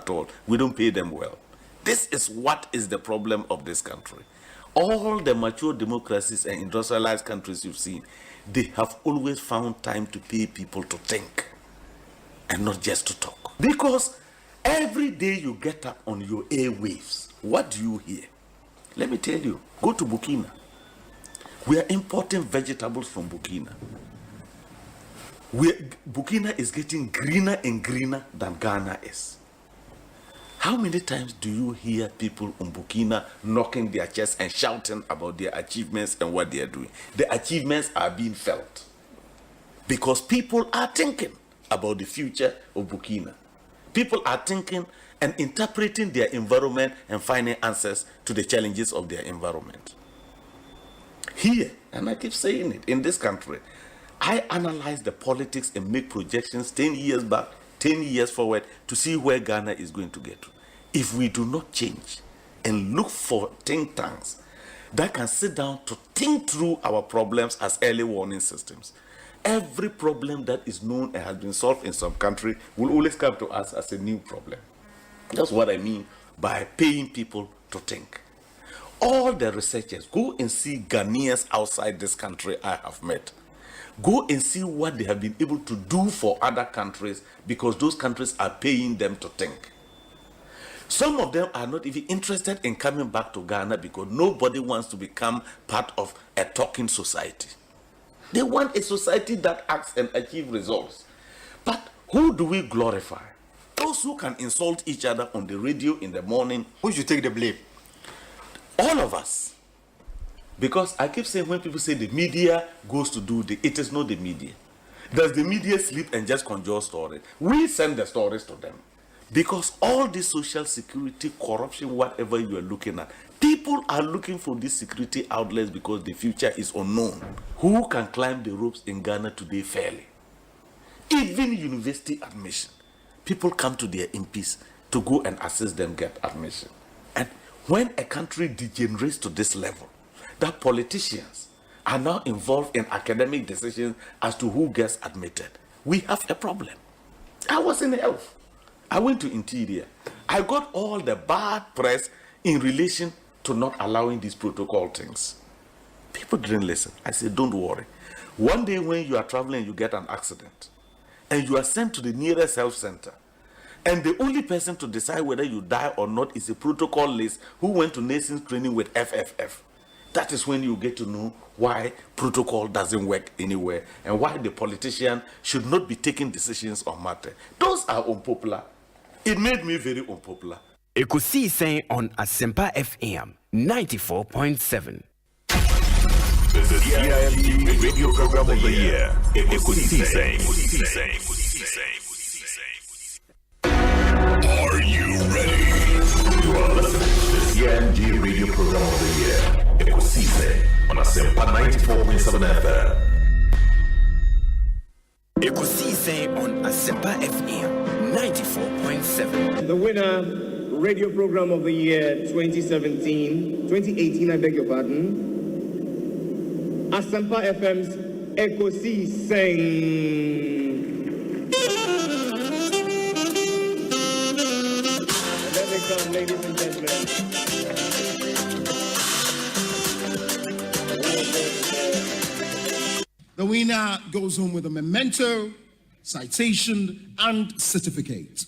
at all. We don't pay them well. This is what is the problem of this country. All the mature democracies and industrialized countries you've seen, they have always found time to pay people to think and not just to talk. Because every day you get up on your airwaves, what do you hear? Let me tell you, go to Burkina. We are importing vegetables from Burkina. Burkina is getting greener and greener than Ghana is. How many times do you hear people in Burkina knocking their chests and shouting about their achievements and what they are doing? The achievements are being felt because people are thinking about the future of Burkina. People are thinking and interpreting their environment and finding answers to the challenges of their environment. Here, and I keep saying it, in this country, I analyze the politics and make projections 10 years back, 10 years forward to see where Ghana is going to get to. If we do not change and look for think tanks that can sit down to think through our problems as early warning systems, every problem that is known and has been solved in some country will always come to us as a new problem. That's what I mean by paying people to think. All the researchers, go and see Ghanaians outside this country I have met. Go and see what they have been able to do for other countries because those countries are paying them to think. Some of them are not even interested in coming back to Ghana because nobody wants to become part of a talking society. They want a society that acts and achieves results. But who do we glorify? Those who can insult each other on the radio in the morning. Who should take the blame? All of us. Because I keep saying when people say the media goes to do it is not the media. Does the media sleep and just conjure stories? We send the stories to them. Because all this social security, corruption, whatever you are looking at, people are looking for these security outlets because the future is unknown. Who can climb the ropes in Ghana today fairly? Even university admission. People come to their MPs to go and assist them get admission. And when a country degenerates to this level, that politicians are now involved in academic decisions as to who gets admitted, we have a problem. I was in health. I went to interior. I got all the bad press in relation to not allowing these protocol things. People didn't listen. I said, don't worry. One day when you are traveling, you get an accident, and you are sent to the nearest health center, and the only person to decide whether you die or not is a protocol list who went to nations training with FFF. That is when you get to know why protocol doesn't work anywhere and why the politician should not be taking decisions on matter. Those are unpopular. It made me very unpopular. Ekosiisen On Asempa FM 94.7. The CIMT Radio Program of the Year. Ekosiisen. Are you ready? You are listening to the CIMT Radio Program of the Year. Ekosiisen On Asempa 94.7 FM. Ekosiisen On Asempa FM 94.7. The winner, Radio Program of the Year 2018, I beg your pardon. Asempa FM's Ekosiisen. Let me come, ladies and gentlemen. The winner goes home with a memento, citation, and certificate.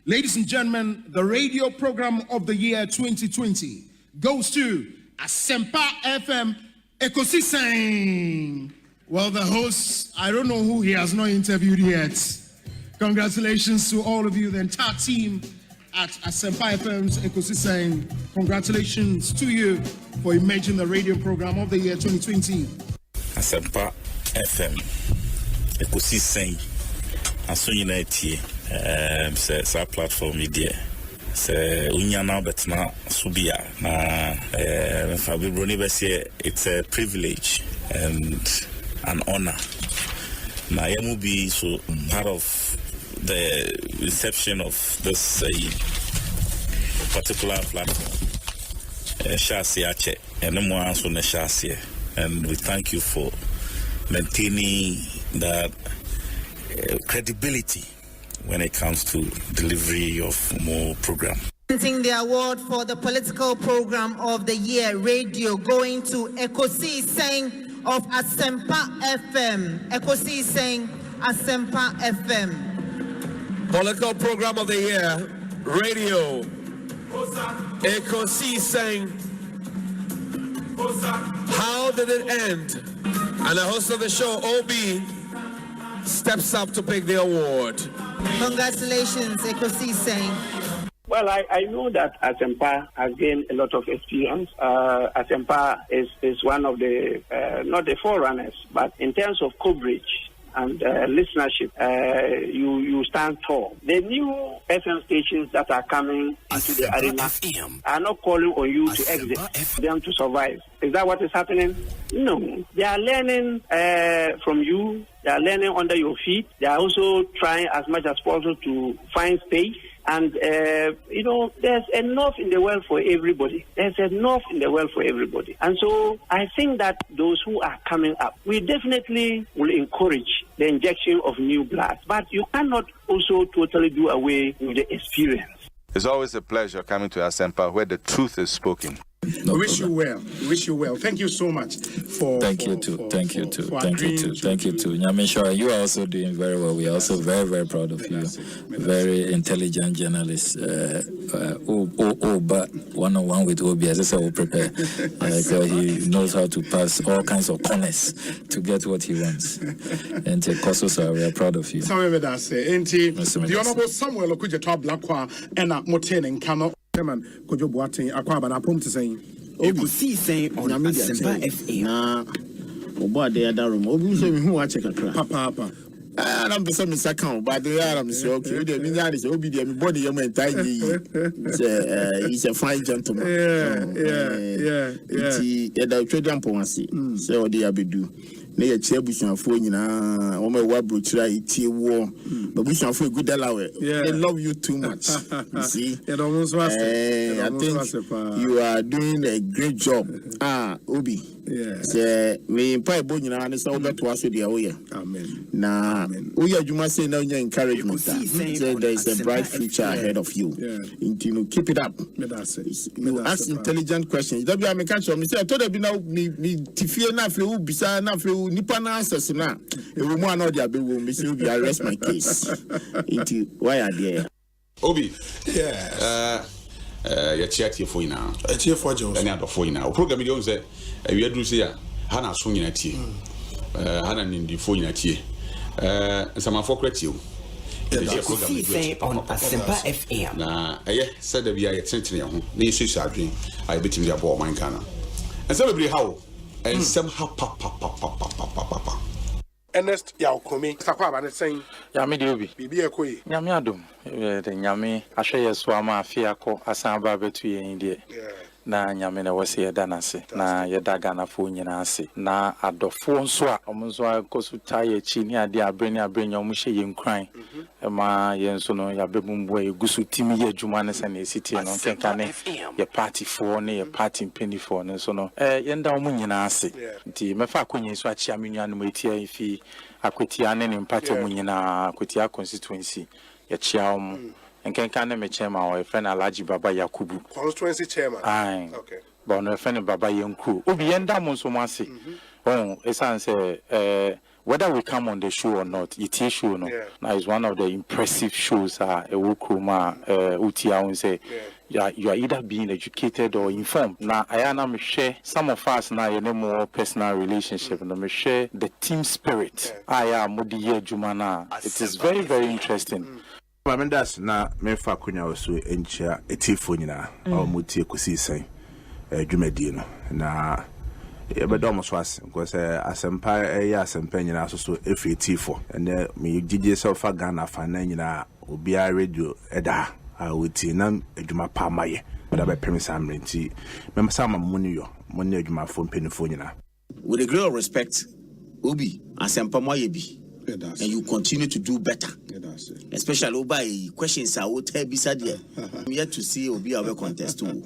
Ladies and gentlemen, the Radio Program of the Year 2020 goes to Asempa FM Ekosiisen. Well, the host, I don't know who he has not interviewed yet. Congratulations to all of you, the entire team at Asempa FM's Ekosiisen. Congratulations to you for emerging the Radio Program of the Year 2020. Asempa FM Ekosiisen aso nyina tie sa platform media se unya na betna so bia na Fabi Bruni be it's a privilege and an honor na yamu be so part of the reception of this particular platform Shasi Ache and mo anso na Shasi, and we thank you for maintaining that credibility when it comes to delivery of more program. Presenting the award for the political program of the year, radio, going to Ekosiisen of Asempa FM. Ekosiisen Asempa FM. Political program of the year, radio, Ekosiisen. How did it end? And the host of the show, OB, steps up to pick the award. Congratulations, Ekosiisen. Well, I know that Asempa has gained a lot of experience. Asempa is one of the, not the forerunners, but in terms of coverage and listenership, you stand tall. The new FM stations that are coming into the arena are not calling on you to exit, them to survive. Is that what is happening? No. They are learning from you. They are learning under your feet. They are also trying as much as possible to find space. And, there's enough in the world for everybody. There's enough in the world for everybody. And so I think that those who are coming up, we definitely will encourage the injection of new blood. But you cannot also totally do away with the experience. It's always a pleasure coming to Asempa where the truth is spoken. No wish you well. Wish you well. Thank you so much for. Thank you too. Thank you too. Nyamisha, you are also doing very well. We are also very, very proud of you. Very intelligent journalist. But one-on-one with OB, as I said, will prepare. He knows how to pass all kinds of corners to get what he wants. And Kososa, we are proud of you. The Honorable Samuel Okujeto Blakwa and Moten and Kano. Chairman Kojo Boateng akwaba na pom tsayin Ekosiisen on Asempa FM na obo ade adarum obi so me hu wa check akra papa I'm person me second but they are say okay we dey me yarn say obi dey me body yam entai yi he's a fine gentleman yeah da twedi amponwase say odi abedu na ye chia busuafo nyina wo ma wa brochira itie wo but busuafo good alawe they love you too much you see I think you are doing a great job Obi say me pa ebo nyina na say wo beto aso dia wo ye amen na wo ye adwuma say na nya encouragement say there is a bright future ahead of you you keep it up you ask intelligent questions that be am catch me say to dey be na me tifie na afre wo bisa na afre nipa na answers na e wo mu ana dia be wo me say Obi arrest my case into why are there Obi ya chiatie fo ina achie fo jo ani adofo ina o program bi o say wi adu say ya ha na so nyina tie ha na ndi fo nyina tie samafo kra tie o Ekosiisen on Asempa FM na said that we are tentene ho na yesu adwen I betimi dia bo man kana and say be how and somehow pa Ernest Yaokomi sakwaba ne sen ya me de Obi bibi ekoyi nyame adom de nyame ahwe yeso ama afia ko asan ba betu yen de na nyame na wose yeda nase na yeda Ghana fo nyina ase na adofo nso a omonso akosu taye chi ni ade abreni nyom hye yenkran ma yenso no ya bebumbu egusu timi ye adwuma ne se na esiti no kenka ne ye party fo ne ye party penny fo ne so no yenda omo nyina ase nti mefa akonyi so achia menua no metia ifi akwetia ne party omo nyina akwetia constituency ye chia omo Nkenka ne me chairman or friend Alaji Baba Yakubu constituency chairman okay but no friend Baba Yenku Obi yenda mo so mase esan say whether we come on the show or not it is show no now is one of the impressive shows ewukruma utia won say you are either being educated or informed now I am me share some of us now you know more personal relationship and me share the team spirit modi ye juma na it is very very interesting Mamendas na mefa kunya oso enchia etifo nyina omuti Ekosiisen dwumadi no na yebedom so ase because Asempa Asempa nyina so efi etifo and me gigi so fa Ghana fa na nyina obi a radio eda awuti na adwuma pa maye da be pemisa amrenti memsa mamuni yo monni adwuma fo mpenifo nyina with a great respect Obi Asempa moye bi and you continue to do better. Especially by questions I would tell beside here. I'm yet to see Obi our contest too.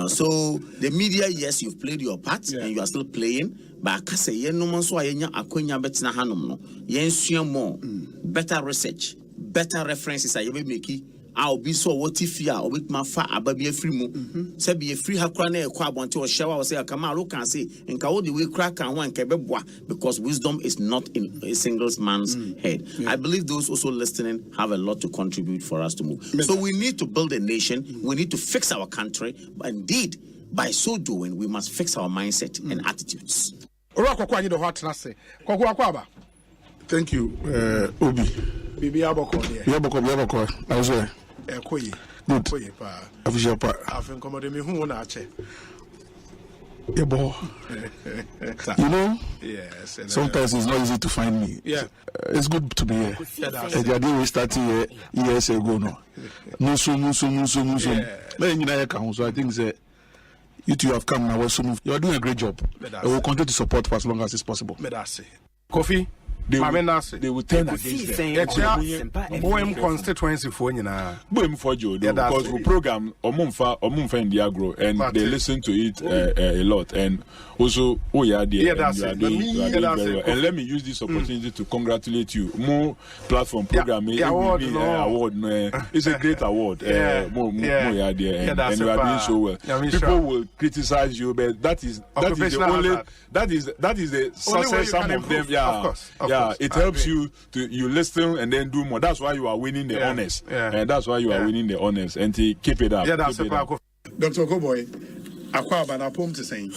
So the media, yes, you've played your part and you are still playing. But I can say no man so I akonya betina hanum no. Yen more better research, better references I ever make. I'll be so what if you are with my fat ababi a free mo. Say be a free hakwana a quab until a shower or say a Kamalo can say and Kao the way crack and one kebeboa because wisdom is not in a single man's head. I believe those also listening have a lot to contribute for us to move. So we need to build a nation, we need to fix our country, but indeed, by so doing, we must fix our mindset and attitudes. Thank you, Obi. Bibi Aboko. I was there. Good. Official part. I've incommoded me who na che. You know, yes. Sometimes it's not easy to find me. Yeah, it's good to be here. The day we started here years ago, no. So I think that you two have come now. You are doing a great job. I will continue to support for as long as it's possible. Coffee. They will turn against them. Boem constituency for you now. Boem for you because we program Omunfa in Diagro and they listen to it a lot. And also, you are doing very well. And let me use this opportunity to congratulate you. More platform program award. It's a great award. More you are there and you are doing so well. People will criticize you, but that is the only that is the success some of them. Yeah, it helps you to listen and then do more. That's why you are winning the honors. And that's why you are winning the honors. And to keep it up. Yeah, that's it. Dr. Koboy, Akwaba na pom to saying.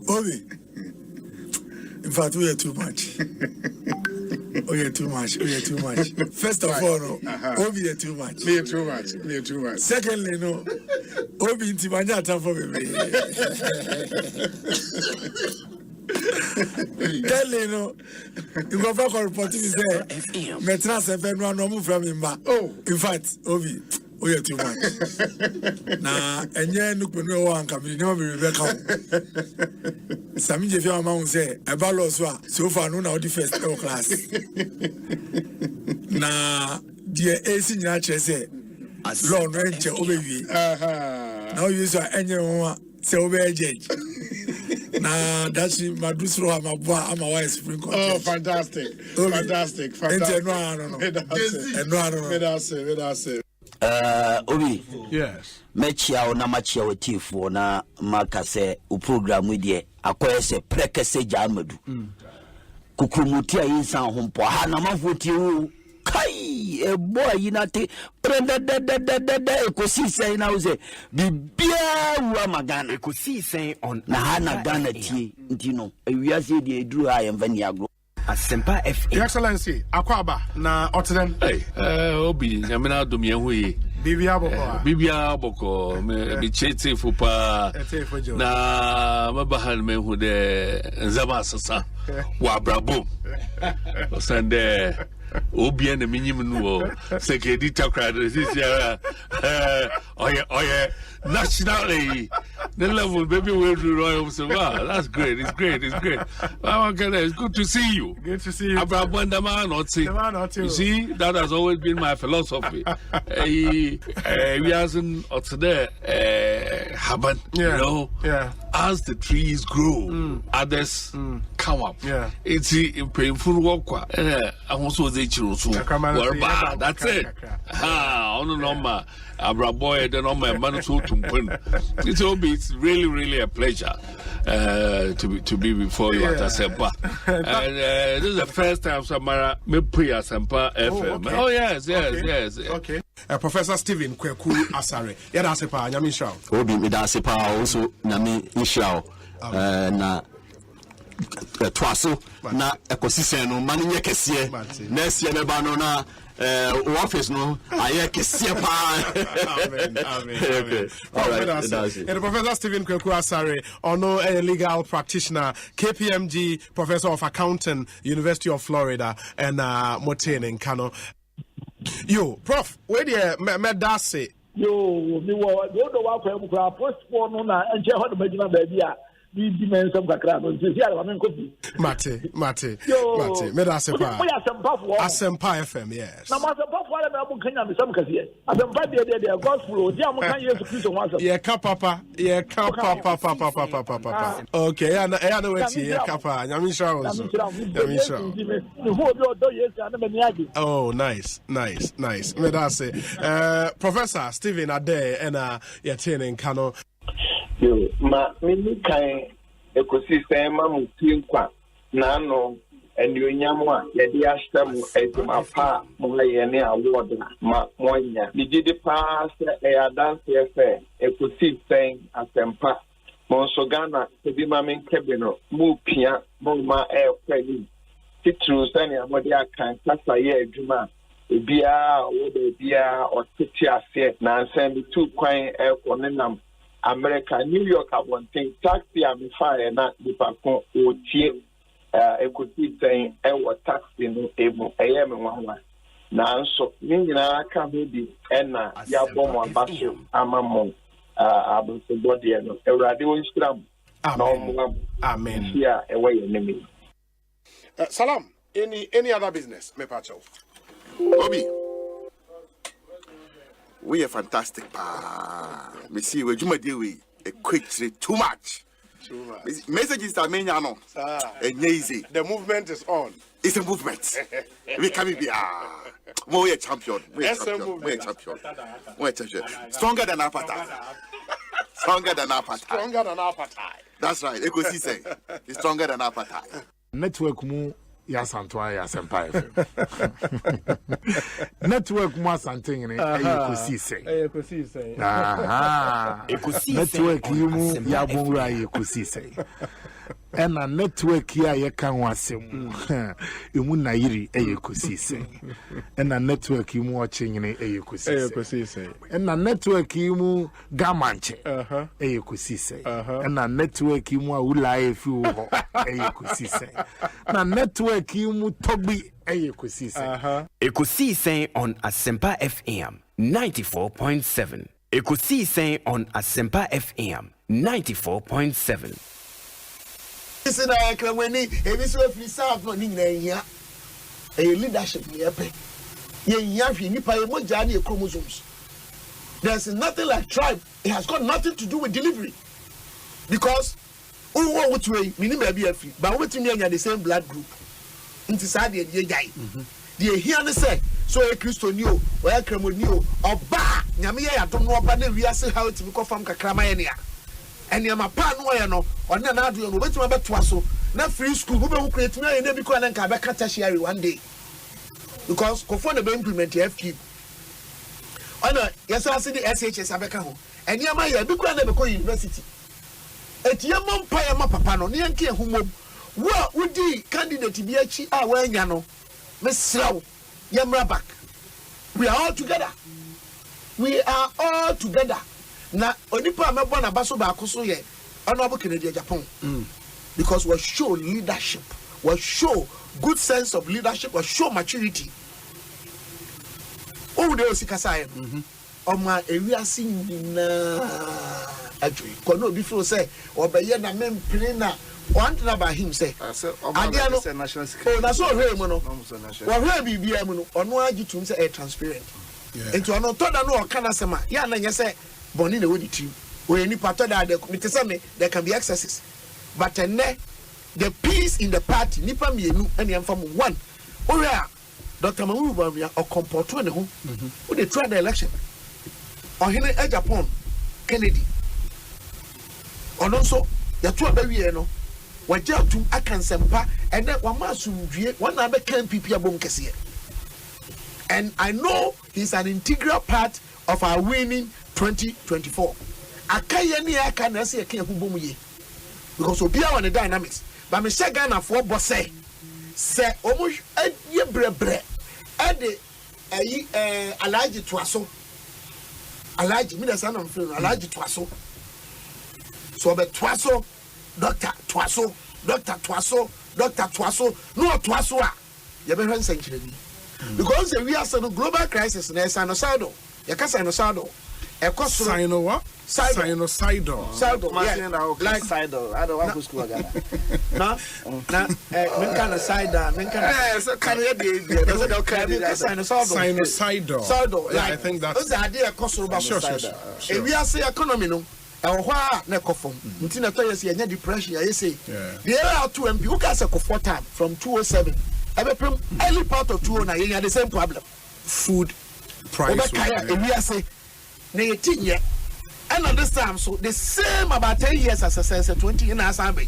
Obi. In fact, we are too much. We are too much. First of all, Obi are too much. Me too much. Secondly, no. Obi intimanya time for me. Tell you know, you go back and report to me say, Metras FM no move from him back. Oh, in fact, Obi, we are too much. Nah, and yeah, look when we want come, you know me Rebecca. Sami Jeff Yama say, about so far no now the first class. Nah, dear AC Nature say, Lord Rancher Obi. Now you say anyone say Obi Judge. Nah, that's my dusro. I'm a wife spring. Oh, fantastic. Obi. Yes. Mechia na machia wetifo na makase u program with ye akoyese prekese jamadu. Kukumutia insan hompo ha na mafuti u kai e boy yinate prenda de ekosisen na uze bibia wa magana ekosisen on na hana Ghana tie ntino ewiase de eduru ha yemvani agro Asempa FM. Your Excellency, Akwaba na Otden. Hey, Obi, Yamina Dumia Hui. Bibia Boko, me chete fupa na mabahan me hu de Zabasasa wa brabo. Sande Obi and the minimum security takra this year. Nationally, the level baby will do royal. So wow, that's great. It's great. It's good to see you. Good to see you. You see, that has always been my philosophy. We hasn't there happen. You know, as the trees grow, others come up. It's painful work. I also say that's it. It's really a pleasure to be before you at Asempa. And this is the first time Samara me pre Asempa FM. Oh yes. Okay. Professor Stephen Kweku Asare. Yeah, that's Asempa. Nyami Shao. Obi me da Asempa also Nyami Shao. Na twaso na ekosisen no mani nye kese na sie ne ba no na office no aye kese pa. Amen. All right. And Professor Stephen Kweku Asare, ono a legal practitioner, KPMG Professor of Accounting, University of Florida, and Motene in Kano. Yo, Prof, where the medase? Yo, you know what? You know what? Postpone na enje ho de magina baby a di men some kakra no nti ya ma men ko bi Mate me da Asempa Asempa FM yes na ma Asempa fo ala me abu kanya me some kase Asempa de gospel o di am kan Yesu Kristo ho asem ye ka papa okay ya na wait ye ka pa nyame shira wo so nyame shira ni ho bi odo Yesu ana me ni age oh nice me da say Professor Stephen Ade and ye tin kano yo ma me kan Ekosiisen ma mu tinkwa na no enyonyam a ye de ahyem eduma pa mo ye ne award ma monya digide pa se e adanse efe Ekosiisen Asempa mo so Ghana ebi ma men kebe no mu pia mo ma e kwani titru sani amode akan kasa ye eduma ebia wo de bia o titi ase na nsem tu kwan e konenam America, New York, I want to taxi and fire na dipako o tie Ekosiisen taxi no ebo ayem nwa na nso nyina aka ho bi na ya bomo abaso amamo abose body no Ewurade wo nshram na omo amen ya ewe yenemi Salam any other business me pacho Obi we are fantastic. We see we a quick too much. Messages are many no. Easy. The movement is on. It's a movement. We can be we are champion. We are champion. Stronger than appetite. Stronger than appetite. That's right. Ekosiisen is stronger than appetite. Network mu ya Santwa ya Asempa FM. Network mu Asanteng ni Ekosiisen. Aha. Network mu ya Bonra Ekosiisen. Ena network ya ye kan wasem. Emu na yiri Ekosiisen. Ena network mu ochenyene Ekosiisen. Ena network mu gamanche. Ekosiisen. Ena network mu awula efi wo Ekosiisen. Na network mu togbi Ekosiisen. Ekosiisen on Asempa FM 94.7. Ekosiisen on Asempa FM 94.7. Listen, I can when if so free south no ning na here. A leadership here pe. Ye yafi nipa ye moja na chromosomes. There's nothing like tribe. It has got nothing to do with delivery. Because who which way me be afi, but we timi anya the same blood group. Nti sa de ye guy. The here ne say so a Christo ni o, or a kremo ni o, oba nyame ye adom no oba na wiase how to be fam kakrama ye ne a. And your papa no ya no on na do no betima beto so na free school wo be wo create na ye na bi ko na nka be ka tertiary one day because ko for na be implement FQ ona yes I see the SHS abeka ho and your ya bi ko na be ko university etie mo mpa ya ma papa no ne yanke ehumom wo udi candidate bi achi a wa anya no me sraw yamra back we are all together na onipa mebo na baso ba akoso ye ono obo Canada Japan because we show leadership, we show good sense of leadership, we show maturity. Oh de osikasa ye oma ewiase nyina adwi ko no bi feel say obeye na mempene na one thing about him say adia no national security oh na so hwe mu no wo hwe bibia mu no ono agitum say transparent into ono to da no o kana sema ya na nye say boni na wodi team we ni part that there can be excesses but the peace in the party nipa mienu ene amfam one ora Dr. Mawu Bamia or comporto ne ho who they try the election or hene Japan Kennedy or also ya to abawie no wagya tum akansempa and then one man sumdue one na be kan pipi abom kese and I know he's an integral part of our winning 2024. Akaya ni aka na se yake hubom ye because obia on the dynamics but me say Ghana for boss say omo ye brebre e de ayi alaji toaso alaji mi da san am free alaji toaso so be toaso doctor toaso no toaso a ye be hwan sankire ni because we are some global crisis na sanosado ya kasa sanosado Sino what? Sinucidal. Like cider. I don't want to school again. No, kind of cider. So can you sinucidal. Yeah, I think that's the idea. Sure. If we are say economy, no. And why ne kofom? Until na toye say depression. I say. There are 2 MP who can say for time from 207. Early part of 209, you have the same problem. Food price. We are say. And understand, so the same about 10 years as I said, 20 in Asambe.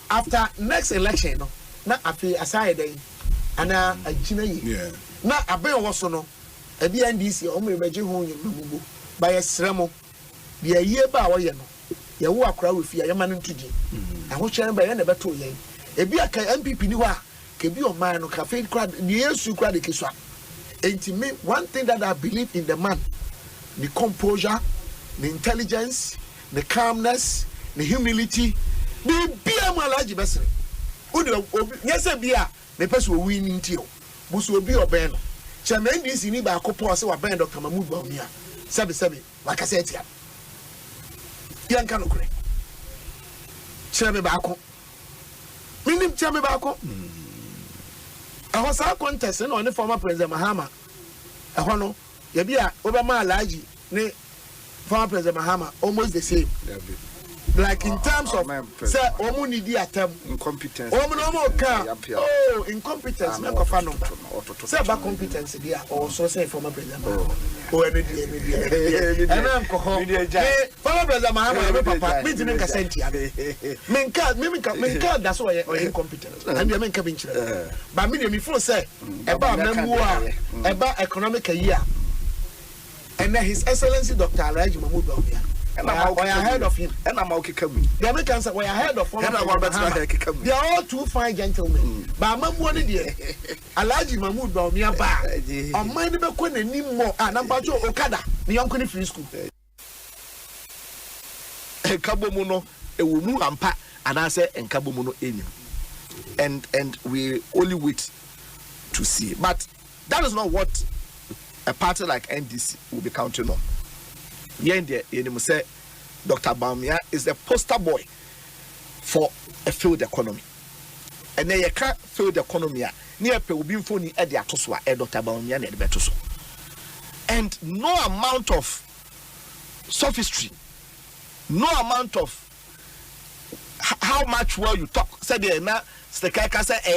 After next election, no, not after aside, and a Gina, not a bear was no, a BNDC, only Reggie home by a Sremo, be a year by a you walk crowd with your man to G. And what shall by any better yen? A beer MPP Niwa, can be your man or cafe crowd, near to crowd the Kiswa. And to me, one thing that I believe in the man. The composure, the intelligence, the calmness, the humility, the beer malaji besri. Yes, a beer, the person will win in Tio. Bus will be a band. Chairman is in Iba Copo, so a band of Kamamu Bomia. Sabi, like I said here. Young Canocre. Chairman Bako. Meaning Chairman Bako. I was our contest on the former President Mahama. I want Yabia Obama Laji, ne former President Mahama, almost the same. Like in terms of say Omuni diatem incompetence. Oh, incompetence. Say about competence there also say former President Mahama. Oh, any former President Mahama, papa, me to make a senti. Minka, that's why you're incompetent. And you make a bench. But me before say about memoir, about economic year. And then His Excellency Dr. Alhaji Mahmoud Bawumia. And I'm ahead of him. And I'm okay coming. The Americans are ahead of him. They are all 2 fine gentlemen. But I'm one idea. Alhaji Mahmoud Bawumia ba. On my neighbor Kwen and Nimo and Ambajo Okada. The young free school. Kabomuno, a woman ampa, and I say, and Kabomuno enim. And we only wait to see. But that is not what a party like NDC will be counting on. Yende say Dr. Bawumia is the poster boy for a field economy. And then you can't field economy near pe will be phone at the atoswa Dr. Bawumia and the betoso. And no amount of sophistry, no amount of how much well you talk, said there now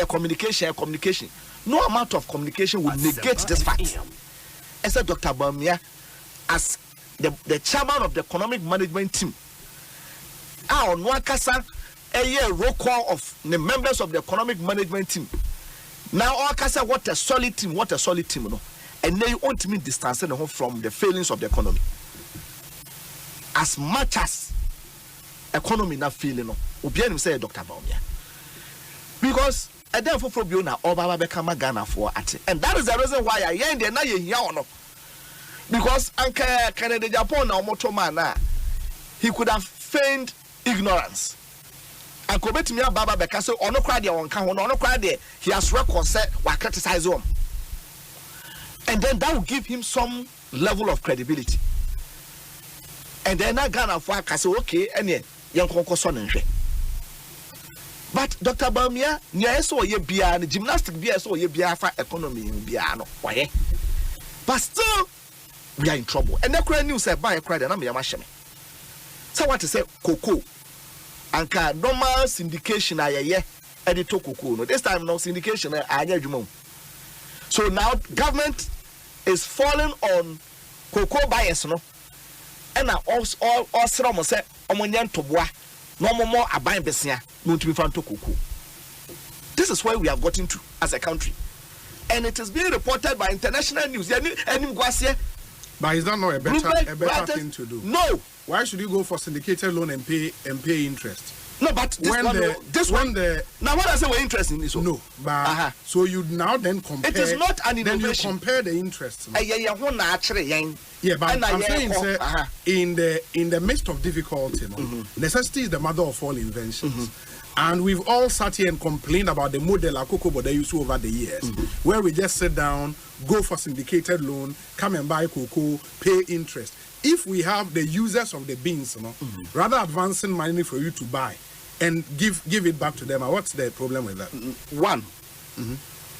communication. No amount of communication will negate this fact. I said Dr. Bawumia, as the chairman of the economic management team, on Wakasa, a year roll call of the members of the economic management team. Now, Wakasa, what a solid team, no? And they want me distancing from the failings of the economy. As much as economy not failing, Obianim say Dr. Bawumia. Because I then for Biona or Baba Bekama Ghana for at, and that is the reason why I end there now you know. Because Anka Canada Japan now Motomana, he could have feigned ignorance. And come to me Baba Bekaso or no cry there on Kahon or no cry there, he has reconciled or criticized him. And then that will give him some level of credibility. And then I Ghana for say okay, and yeah, young Concoson and but Dr. Bawumia, near so ye bia and gymnastic bia so ye bia for economy in biano. Why? But still, we are in trouble. And the current news said, buy a credit, and I'm mashing. So what to say, cocoa. Anka normal syndication, I editor cocoa. This time, no syndication, I so now, government is falling on cocoa bias, no? And now, all Sromo said, Omonyan to bois. No more a buying besia, no to be found to cocoa. This is where we have gotten to as a country. And it is being reported by international news. But is that not a better thing to do? No. Why should you go for syndicated loan and pay interest? No, but now what I say we're interested in this one. No, but so you now then compare. It is not an innovation. Then you compare the interest. Yeah, but I'm saying in the midst of difficulty, necessity is the mother of all inventions. And we've all sat here and complained about the model Akoko Bode used to over the years, where we just sit down, go for syndicated loan, come and buy cocoa, pay interest. If we have the users of the beans, rather advancing money for you to buy and give it back to them, what's the problem with that? One,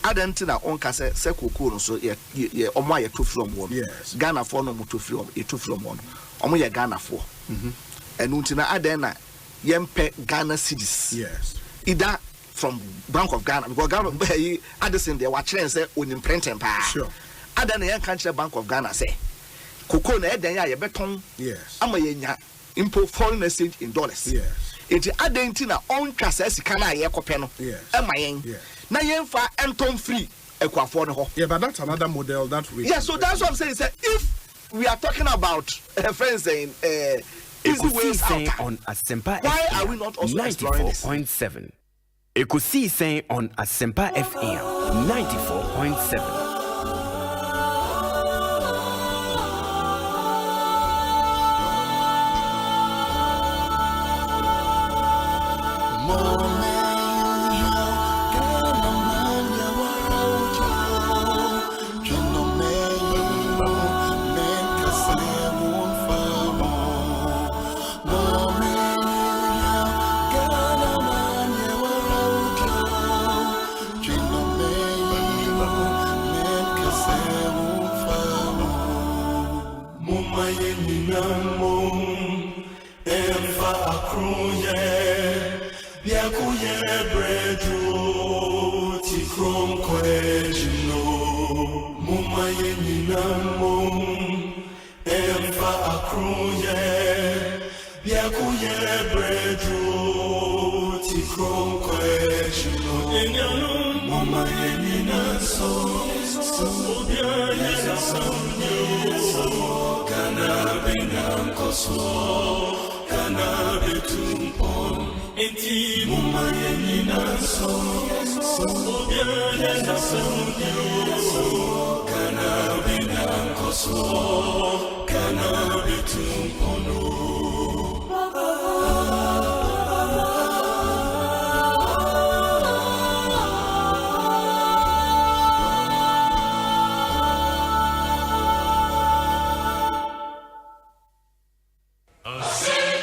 Adentina on Cassa, Seco, so ye or my two from one. Yes. Ghana for no to from a two from one. Omoya Ghana for. And Untina Adena, Yempe Ghana cities. Yes. Either from Bank of Ghana, because Ghana, Addison, they were trained, say, when in print empire. Sure. Adena Yan Country Bank of Ghana, say, Cocoa, Edena, beton. Yes. Amaya, import foreign message in dollars. Yes. It's Adentina on Casas, Cana, Yakopeno. Yes. Amayan. Yes. Na yemfa entom free ekwafor no ho. Yeah, but that's another model that we. Yeah, so that's what I'm saying. Is if we are talking about friends saying easy ways out on Asempa why FM, are we not also exploring this? 94.7. Ekosiisen on Asempa FM 94.7.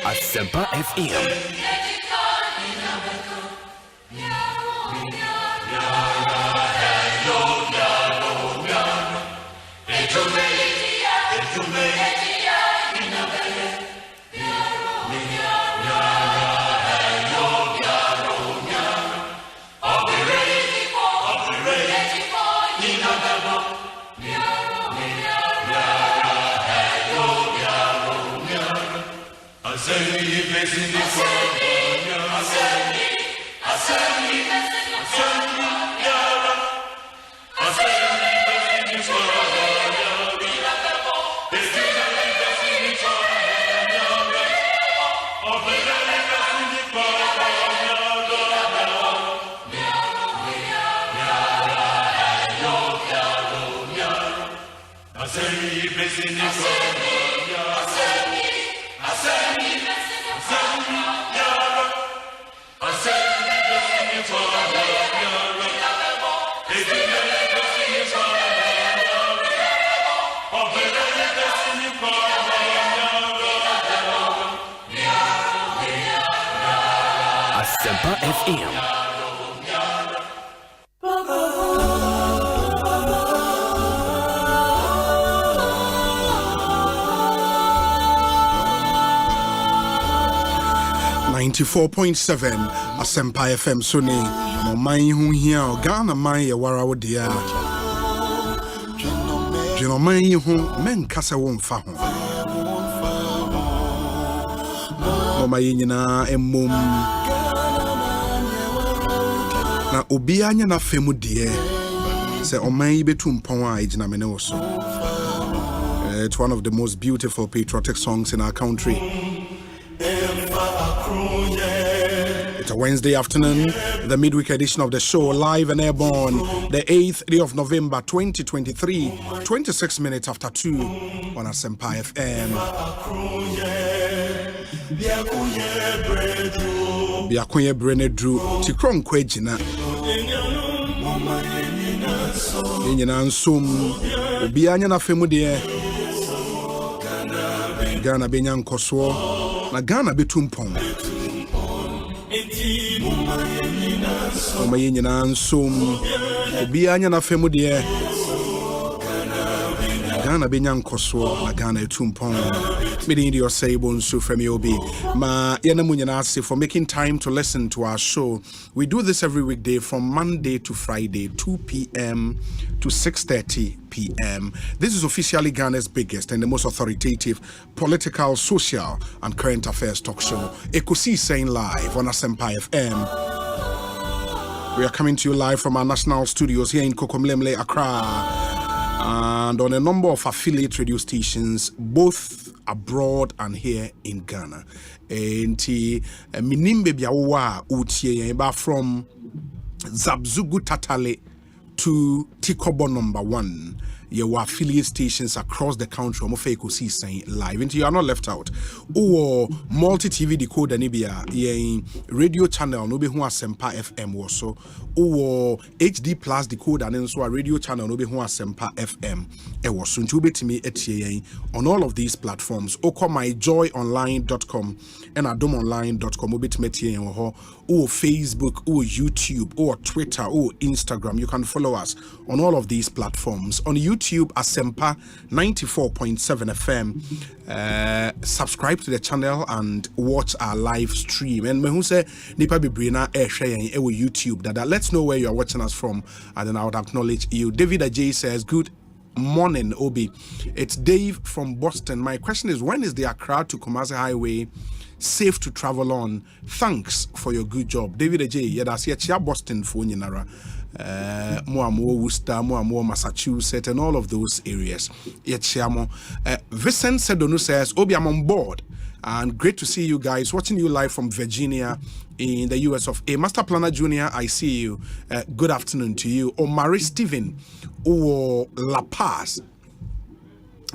Asempa FM. Asempa FM. Asempa FM Sony no man hu hia Ghana man ye wara wo dia Jeno man hu men kasa wo mfa ho no ma nyina emmom na obi anya na femu de se o man yi betu mpon a ejina me ne wo so. It's one of the most beautiful patriotic songs in our country. It's a Wednesday afternoon, the midweek edition of the show, live and airborne, the 8th day of November 2023, 26 minutes after 2 on Asempa FM. Biakoye Brenedru, Tikron Kwejina. Yenya nsum obi anya na femu de Ghana benya nkoswo na Ghana betumpon yenya nsum obi anya na femu de Ghana benya nkoswo na Ghana etumpon meeting the Osei Bonsu from Obi ma yana munyana for making time to listen to our show. We do this every weekday from Monday to Friday, 2 p.m. to 6:30 p.m. This is officially Ghana's biggest and the most authoritative political, social, and current affairs talk show. Ekosiisen live on Asempa FM. We are coming to you live from our national studios here in Kokomlemle, Accra, and on a number of affiliate radio stations, both abroad and here in Ghana. Enti minimbe biawa utie from Zabzugu Tatale to Tikobo number 1. Your affiliate stations across the country. Ekosiisen live. And you are not left out. Or multi-TV decoder nibia radio channel no be hu Asempa FM also. Or HD plus decoder and so a radio channel no be hu Asempa FM. Was soon to be to me on all of these platforms. Oko myjoyonline.com and adomonline.com obit me or Facebook or YouTube or Twitter or Instagram. You can follow us on all of these platforms. On YouTube, Asempa 94.7 FM. Subscribe to the channel and watch our live stream. And me say nipa bibrina share YouTube that let's know where you are watching us from, and then I would acknowledge you. David Ajay says good morning, Obi. It's Dave from Boston. My question is, when is the Accra to Kumasi Highway safe to travel on? Thanks for your good job, David Ajay. That's here Boston for Nara. More Worcester, more Massachusetts, and all of those areas. Vincent Sedonu says, Obi, I'm on board. And great to see you guys, watching you live from Virginia in the US of A. Master Planner Junior, I see you. Good afternoon to you. Omari Stephen, or La Paz.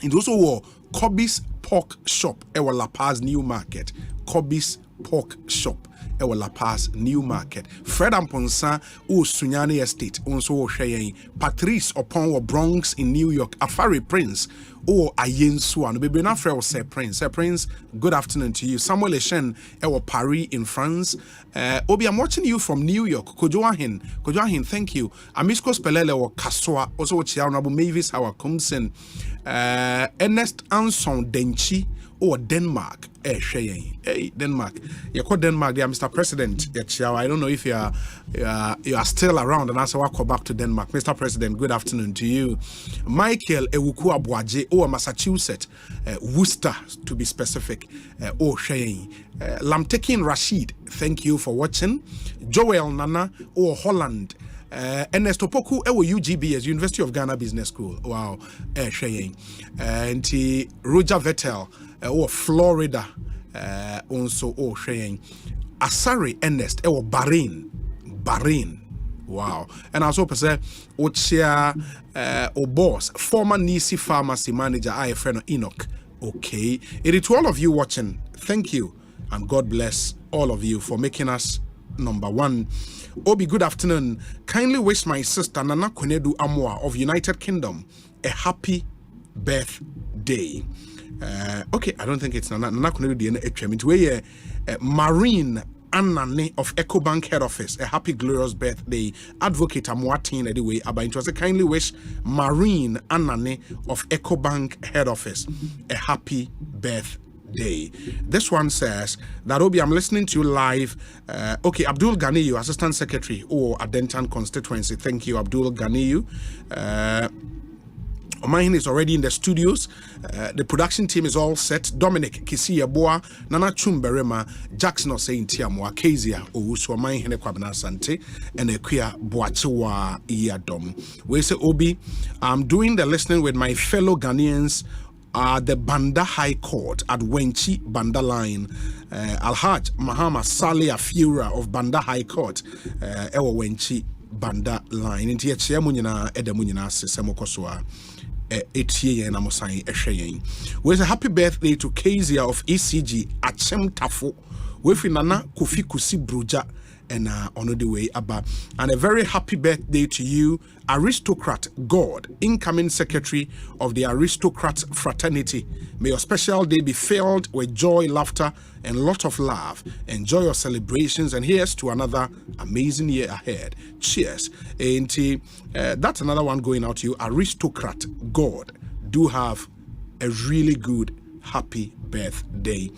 And also Kobe's Pork Shop, our La Paz New Market. Kobe's Pork Shop. Ewa La Paz New Market. Fred Amponsa o Sunyani Estate also sharing Patrice upon Bronx in New York. Afari Prince o Ayensu and Bibi Nafre say Prince. Prince, good afternoon to you. Samuel Eshen ewa Paris in France. Obi, I'm watching you from New York. Kojoahin, thank you. Amisko Spelele or Kaswa also Chianabu Mavis our Kumsen. Ernest Anson Denchi or Denmark. Hey, Denmark. You call Denmark there, Mr. President. I don't know if you are still around, and also welcome back to Denmark. Mr. President, good afternoon to you. Michael Ewuku Abuaje, or Massachusetts, Worcester to be specific, or Shane. Lamtekin Rashid, thank you for watching. Joel Nana, or Holland. Ernesto Poku, UGBS, University of Ghana Business School. Wow, Shane. And Roger Vettel, or Florida, also Shane. Asari Ernest, or Bahrain. Wow. And also say Ochia boss, former Nisi Pharmacy Manager, I friend Enoch. Okay. It is to all of you watching. Thank you. And God bless all of you for making us number one. Obi, good afternoon. Kindly wish my sister Nana Kwenedu Amoa of United Kingdom a happy birthday. Okay, I don't think it's Nana Kwenedu the Marine Anane of EcoBank head office. A happy glorious birthday. Advocate Amoatin anyway. But it was a kindly wish Marine Anane of EcoBank head office a happy birthday. This one says that Obi, I'm listening to you live. Okay, Abdul Ganiyu, Assistant Secretary or Adentan constituency. Thank you, Abdul Ganiyu. Omahin is already in the studios. The production team is all set. Dominic Kisiya Boa, Nana Chumberema, Jackson Osei Tiamwa, Kezia, Owusu Omahin Kwabena Sante, and Equia Boachiwa Iyadom. We say Obi, I'm doing the listening with my fellow Ghanaians. The Banda High Court at Wenchi Banda Line. Alhaj Mahama Saleh Afura of Banda High Court, Ewa Wenchi Banda Line. Inti Chia Munina Edamunina Sesemokoswa. Etie na Mosai Eshayin. With a happy birthday to Kezia of ECG Achem Tafo Wefi Nana Kofi Kusi Bruja and on the way Abba. And a very happy birthday to you, Aristocrat God, incoming secretary of the Aristocrat Fraternity. May your special day be filled with joy, laughter, and lot of love. Enjoy your celebrations, and here's to another amazing year ahead. Cheers. And that's another one going out to you, Aristocrat God. Do have a really good happy birthday.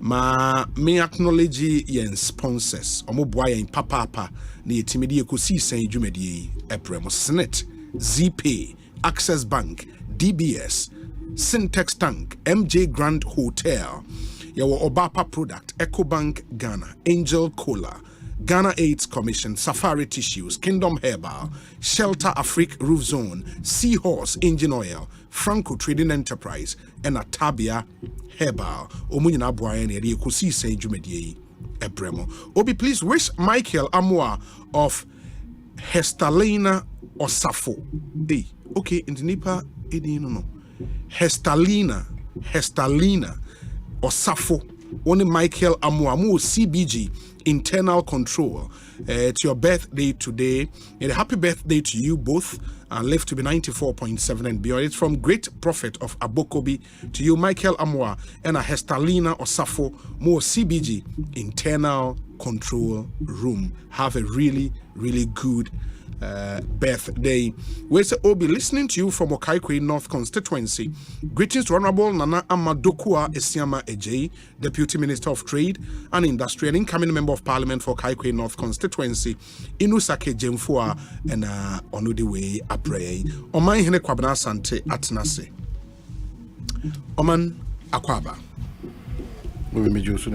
Me acknowledge yen sponsors. Omo boy yen papa ni etimedi Ekosiisen dwumadi Epremo Senate, ZPay, Access Bank, DBS, Syntex Tank, MJ Grand Hotel, Yawo Obapa Product, EcoBank Ghana, Angel Cola, Ghana AIDS Commission, Safari Tissues, Kingdom Herbal, Shelter Afrique Roof Zone, Seahorse Engine Oil, Franco Trading Enterprise, and Atabia Herbal. Omunyina Boyani the Ekosiisen dwumadi Ebremo. Obi, please wish Michael Amwa of Hestalina Osafo. Hey, okay, in the Nipa, no. Hestalina Osafo. Only Michael Amwa, CBG, internal control. It's your birthday today. And a happy birthday to you both. And live to be 94.7 and beyond. It's from Great Prophet of Abokobi to you, Michael Amwa, and a Hestalina Osafo, more CBG, internal control room. Have a really, really good birthday. We'll be listening to you from Okaikwe North Constituency. Greetings to Honorable Nana Amadokua Esiama Ejei, Deputy Minister of Trade and Industry and incoming Member of Parliament for Okaikwe North Constituency. Inusake Jemfua and on the way apray. Oman Hene Kwabna Sante Atnase. Oman Akwaba. We may just say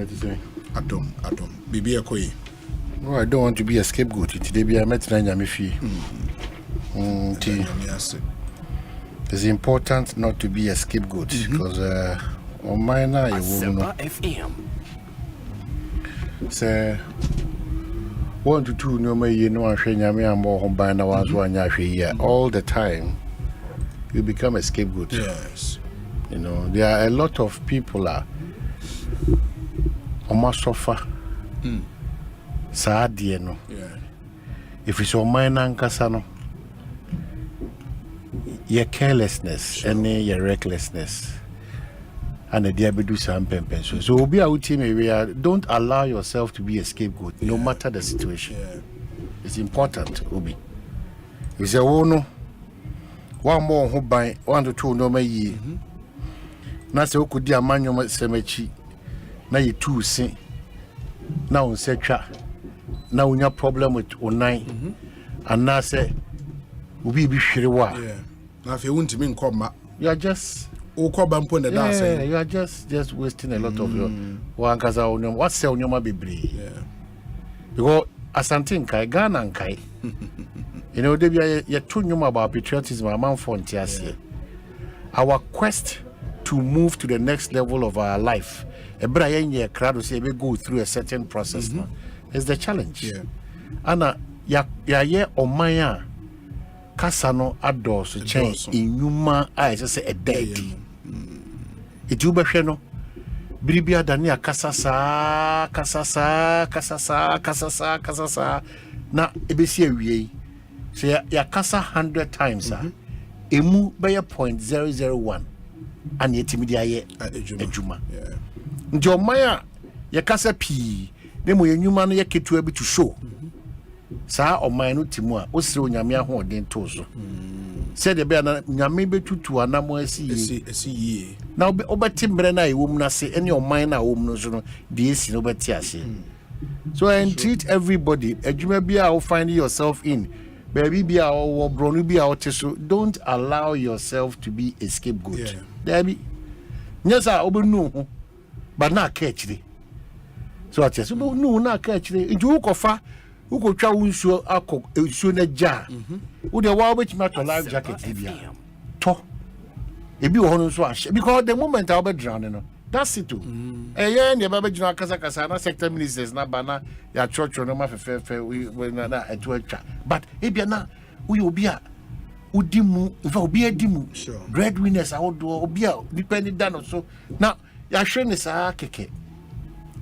Adom. Bibi Akoye. No, I don't want to be a scapegoat. Today, be a metranya mefi. It's important not to be a scapegoat because on mine now you will FM. Say 1 to 2 no me you know ashenya me am more by na was one here all the time. You become a scapegoat. Yes. You know there are a lot of people on my sofa. Saadie no. If it's on mine ankasa no. Your carelessness and your recklessness and the diabetes some pempen. So be out team area. Don't allow yourself to be a scapegoat, no matter the situation. It's important, Obi. You say, oh no, one more who buy 1 to 2 no me. Na se okudi amanyo semechi. Na you 2 sin. Na unsecha. Na unya problem with onai. And na say ubi bi hwerewa. Now if you want to mean come, you are just you are just wasting a lot of your one cause what sell nyoma bebre. Because asante nkai Ghana nkai. You know they be you too nyoma about patriotism among frontiers. Our quest to move to the next level of our life. Ebra yenye crowd say we go through a certain process now. Is the challenge. Ana ya omaya kasano adors change in yuma I say a dead. It you be no biribia dani kasasa na ebesi awie say ya kasa 100 times emu be 0.001 and yetimidia ye ejuma nti omaya ya kasa pi nemo yenyuma no yeketu abi to show sa oman no timu a osire onyame ahoden tozo said the be na nyame betutu anamo asi ye na obeti mbre na ewom na se any oman na wom no so no de esi no beti ase so and treat everybody adwuma bia you find yourself in baby bia or bronu bia oteso don't allow yourself to be a scapegoat there be nyesa obenu but na catch so I just no na catch it you kofa uko twa unsuo akọ ensuo na ja wo de wa obeti ma to life jacket bia to ebi wo no so ahye because the moment I be drown no that's it too eh ne ba be drown kasa na sector ministers na bana ya church no ma fefe we na eto atwa but ebia na we obi a udimu ifa obi adimu breadwinners awodo obi a depend dan so na ya hwe ne sa keke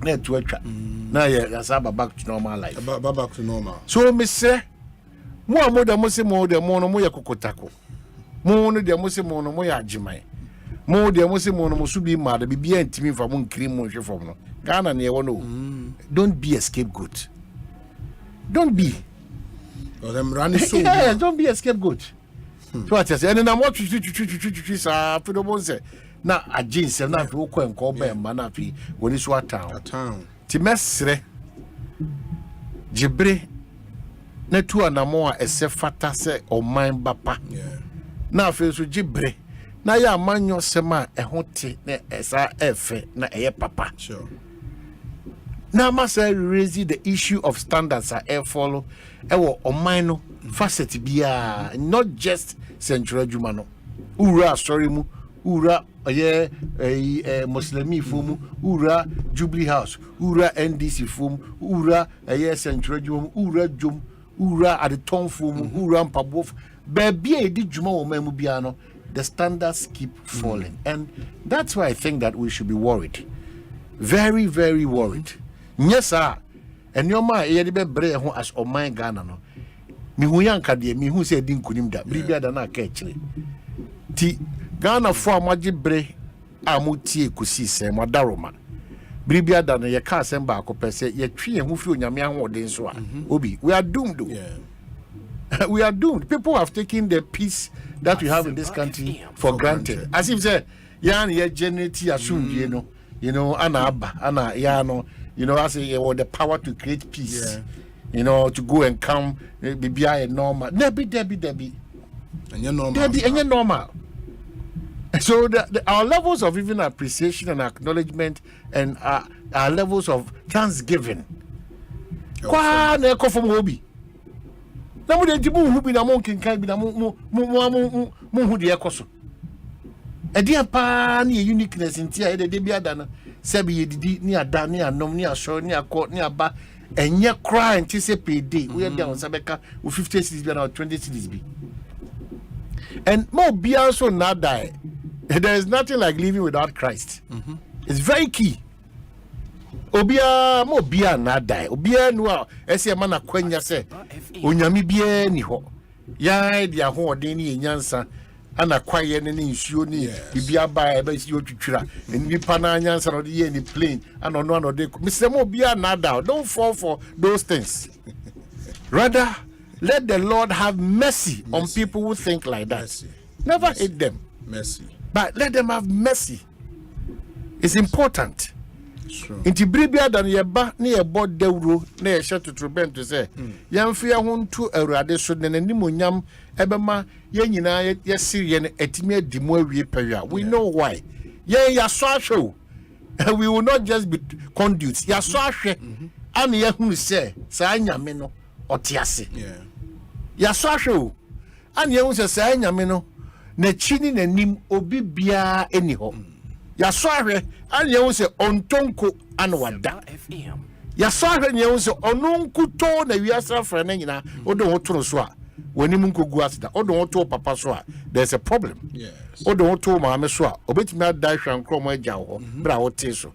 na to atwa na ye asaba back to normal life back to normal. So me say mo amoda mo se mo de mo no mo ye kokotako mo no de mo se mo no mo ya agiman mo de mo se mo no mo so bi ma da bibia ntimi fa mo nkiri mo hwe fom no Ghana na ye wo no don't be a scapegoat. Don't be. Because I'm running so. Yeah, don't be a scapegoat. So I say, and I'm watching sa for the ones na agin se na fi okọ enko ba ma na fi woni so town. Ti mesre jibre na tu anamo a ese fata se o man bapa. Yeah. Na fi so jibre na ya manyo sema ehho te na esa efe na eye papa. Sure. Now, must raise the issue of standards are follow no facet bia not just central jumano ura sorry mu ura Muslimi fumu ura Jubilee House ura NDC fumu ura central jum ura jum ura at the ton fumu ura mpabof baby edi juma wo memu bia no the standards keep falling and that's why I think that we should be worried, very very worried. Yes, sir. And your man, ye be bre ho as o man Ghana no. Mi hu yanka de mi hu se din kunim da. Bribia da na ka ekire. Ti Ghana fo amaje bre amutie kusi se madaroma. Bribia da no ye ka asem ba akopese ye twe hu fi onyame ahode so a. Obi, we are doomed. Yeah. We are doomed. People have taken the peace that we have in this country for granted. As if say yan ye generate assume you know ana yano. You know, I say the power to create peace. You know, to go and come, be a normal. Debbie. And you're normal. Debbie, and you're normal. So our levels of even appreciation and acknowledgement and our levels of thanksgiving. Kwa na eko from obi. Na mo de tibu hu bi na mo nkenkan bi na mo hu de eko so. E dia pa na uniqueness ntia e de bia da na. Sebi yedidi ni ada ni anom ni asho ni akọ ni aba enye cry nti se payday we dey on sabeka 50 cities bi na 20 cities bi and mo bia so na die. There is nothing like living without Christ. It's very key. Obia mo bia na die obia no a ese ma na kwanya se onyame bia ni ho ya dia ho odin ni enyansa ana kwaye ne nsuo ni bibia ba e ba si otwitwira ni pana nyansa no de ni plane ana no de misemo bia na da. Don't fall for those things. Rather let the Lord have mercy on people who think like that. Never hate them, but let them have mercy. It's important. Inti bribia dan ye ba ne ye bo dawro na ye hye totroben to say yamfia ho ntu awurade so ne nimonyam ebema ye nyina ye siriye ne atimi adimu awie pawia. We know why. Ye ya so ahwe. We will not just be conduits. Ya so ahwe an ye hunu say sa nyame no otiase. Ya so ahwe an ye hunu say sa nyame no na chini na nim obi bia eni ho. Ya so ahwe an ye se ontonko anwada ya so ahwe ye se ononku to na wiasa fra na nyina odo hotoro so a wani mun kogu asida odo hoto papa so a there's a problem. Odo hoto maame so a obetimi ada hwan krom agya ho bra hote so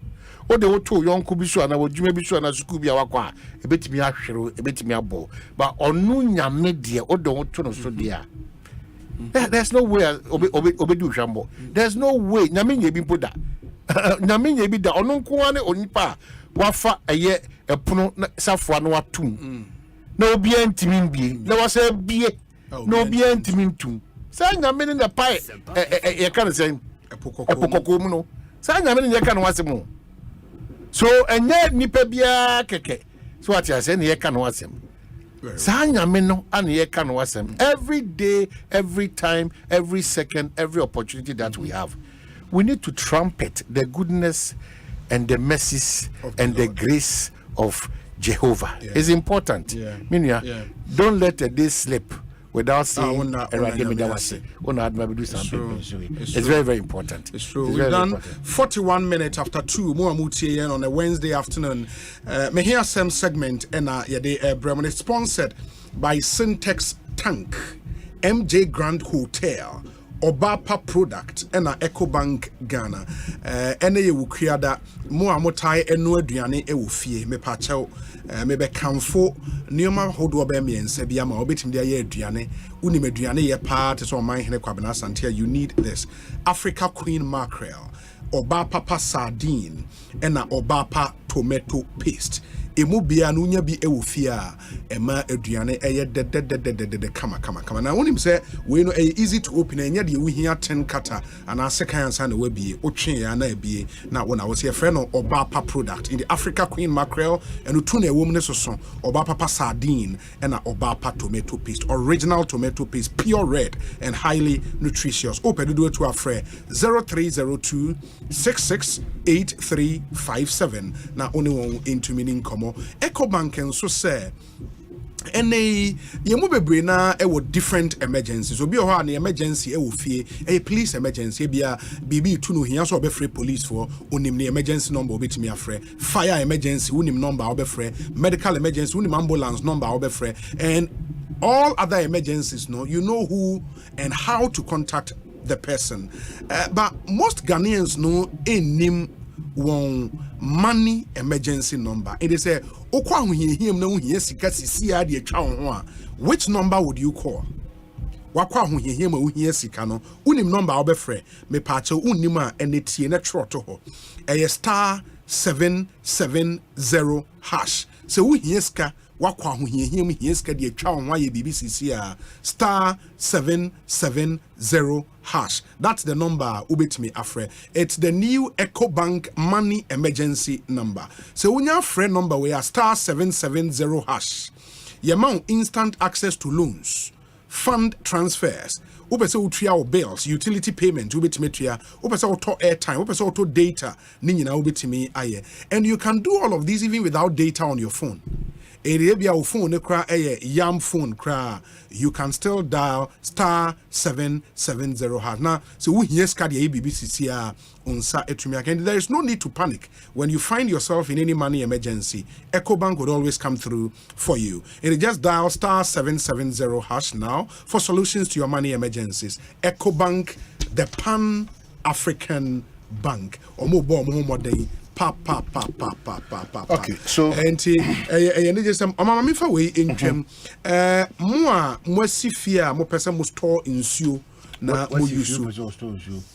odo hoto yonku bi so na wodwuma bi so na suku bi awakwa a ebetimi ahwero ebetimi abo ba onu nyame de odo hoto no so de a there's no way obedu hwambo. There's no way nyame nye bi poda nyame nye bi da ono nko ane onipa wafa eye epono safo no watum na obi antimi bie na wasa bie na obi antimi ntum sa nyame ne pai e kan say epokoko mu no sa nyame ne kan wasem so enye nipa bia keke so ati ase ne kan wasem sa nyame no an ye kan wasem every day, every time, every second, every opportunity that we have. We need to trumpet the goodness and the mercies and the grace of Jehovah. It's important. Don't let a day slip without saying it's very, very important. It's true. We've done 41 minutes after 2 more on a Wednesday afternoon. Me hear some segment and Bremen is sponsored by Syntex Tank, MJ Grand Hotel, Obapa product and Ecobank Ghana. Ene ye wukriada mo amotai eno aduane e wo fie me pa chew me be kamfo nioma hodo be me ense bia ma obetim dia ye aduane unim aduane ye pa te so man hene kwabena santia. You need this Africa Queen mackerel, Obapa sardine and Obapa tomato paste. Emu bia no nya bi ewo fie a ema aduane eye de kama na wonim say we no easy to open enya de wohia 10 kata ana second answer na wabie otwe ya na abie na wona wo say friend no Obapa product in the Africa Queen mackerel and utu na ewom ne soso Obapa sardine and Obapa tomato paste, original tomato paste, pure red and highly nutritious. Open do to our friend 0302 668357 na only one into meaning Ecobank and so say ene yemu bebre na e wo different emergencies obi o ha na emergency e wo fie e police emergency bia bibi tu no hia so obefre police for onim na emergency number obetimi afre, fire emergency unim number obefre, medical emergency unim ambulance number obefre, and all other emergencies no you know who and how to contact the person. But most Ghanaians know enim one money emergency number. It is a which number would you call? Wakwa hu hie ma uhie sika no unim number obefre me pacho unima enetie na troto ho star 770 hash so uhie sika wakwa hu hie sika de atwa ho aye BBC a star 770 hash. That's the number ubetimi afre. It's the new Ecobank money emergency number. So unya friend number we are star 770 hash. Yamount instant access to loans, fund transfers, upese utria bills, utility payment, ubetimetria, upese auto airtime, upese auto data, ninyina ubetimi aye. And you can do all of this even without data on your phone. Area phone kra yam phone kra, you can still dial star 770 hash. Now, so we hear skadi BBC unsa etumia. And there is no need to panic when you find yourself in any money emergency. Ecobank would always come through for you. And just dial star 770 hash now for solutions to your money emergencies. Ecobank, the Pan-African Bank. Okay, so and just mama fa we intwem mo sifia mo pesa mo store nsuo na mo use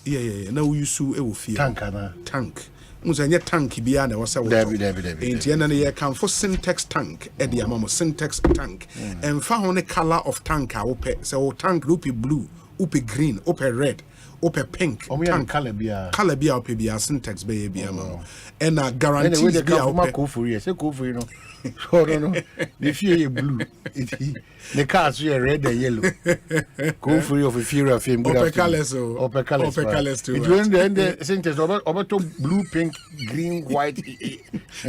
yeah na we use e wo fie tank musa tank bia na wasa wo enti na ye kan for syntax tank e dia mama syntax tank and fa ho ne color of tank a wo pe so wo tank upi blue upi green upi red ope pink tank color bia ope bia syntax be bia ma and guarantees bia ope ko for you say ko for you no so no the fear blue the cars are red and yellow ko for you of fear of him ope colors too it when the syntax over to blue pink green white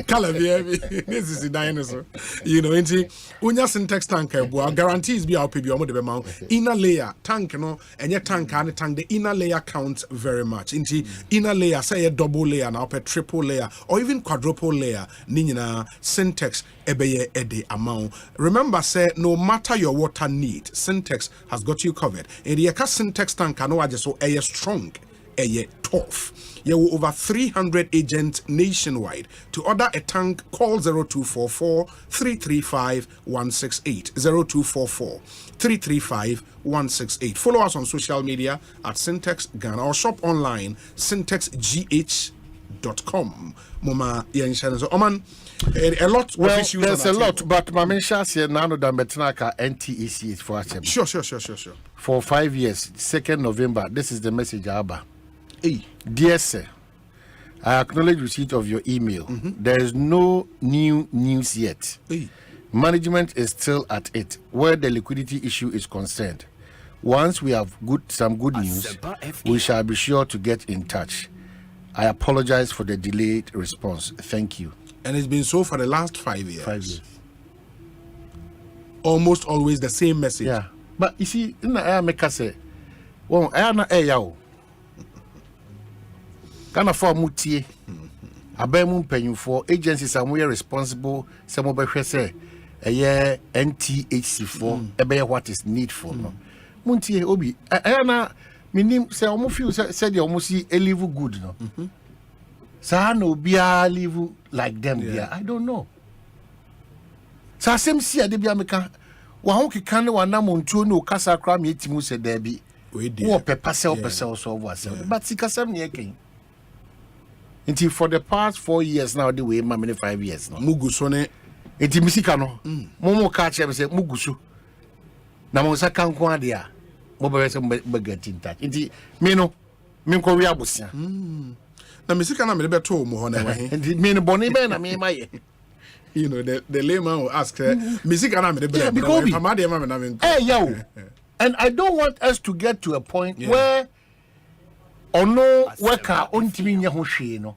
color bia this is the dinosaur you know enti unya syntax tank bua guarantees bia ope bia mo de be ma inner layer tank no enye tank and tank the inner layer counts very much. Into inner layer, say a double layer, now a triple layer, or even quadruple layer. Nina syntax ebeye ede amount. Remember, say no matter your water need, syntax has got you covered. And the syntax tank can just so a strong, a tough. You have over 300 agents nationwide. To order a tank, call 0244 335 168 0244 335 168. Follow us on social media at Syntax Ghana or shop online syntaxgh.com. Mama Yanshan. Oman, a lot of issues. There's a lot, but Mamisha said none of them betraka NTHC is for us. Sure. For 5 years, 2nd November, this is the message Abba. Hey. Dear sir, I acknowledge receipt of your email. There is no new news yet. Hey. Management is still at it where the liquidity issue is concerned. Once we have some good news, we shall be sure to get in touch. I apologize for the delayed response. Thank you. And it's been so for the last 5 years. 5 years. Almost always the same message. Yeah. But you see, in the air make us say, well, I am not a yaw. Kana for mutie. Abemu penyu for agencies are more responsible. Some of them say a year NTHC for what is needful. Muntie obi. Ayana Minim say almost feel said you almost see a live good no. So no be a live like them there. I don't know. So same see ade bia meka wa ho keka ne wana montuo no kasa kra me timu se da bi. Wo pepa se so was. But sikasam ne eken. Until for the past 4 years now the way many 5 years now. Muguso ne enti misika no. Momo ka che say muguso. Na mo sa kan ko ade a. Mo be say be get in touch. Enti me no me ko wi abosia. Na misika na me be to mo ho na wa he. Enti me no boni be na me maye. You know, the layman will ask, music and I'm the hey, yo. And I don't want us to get to a point where or no worker on Timinia Hoshino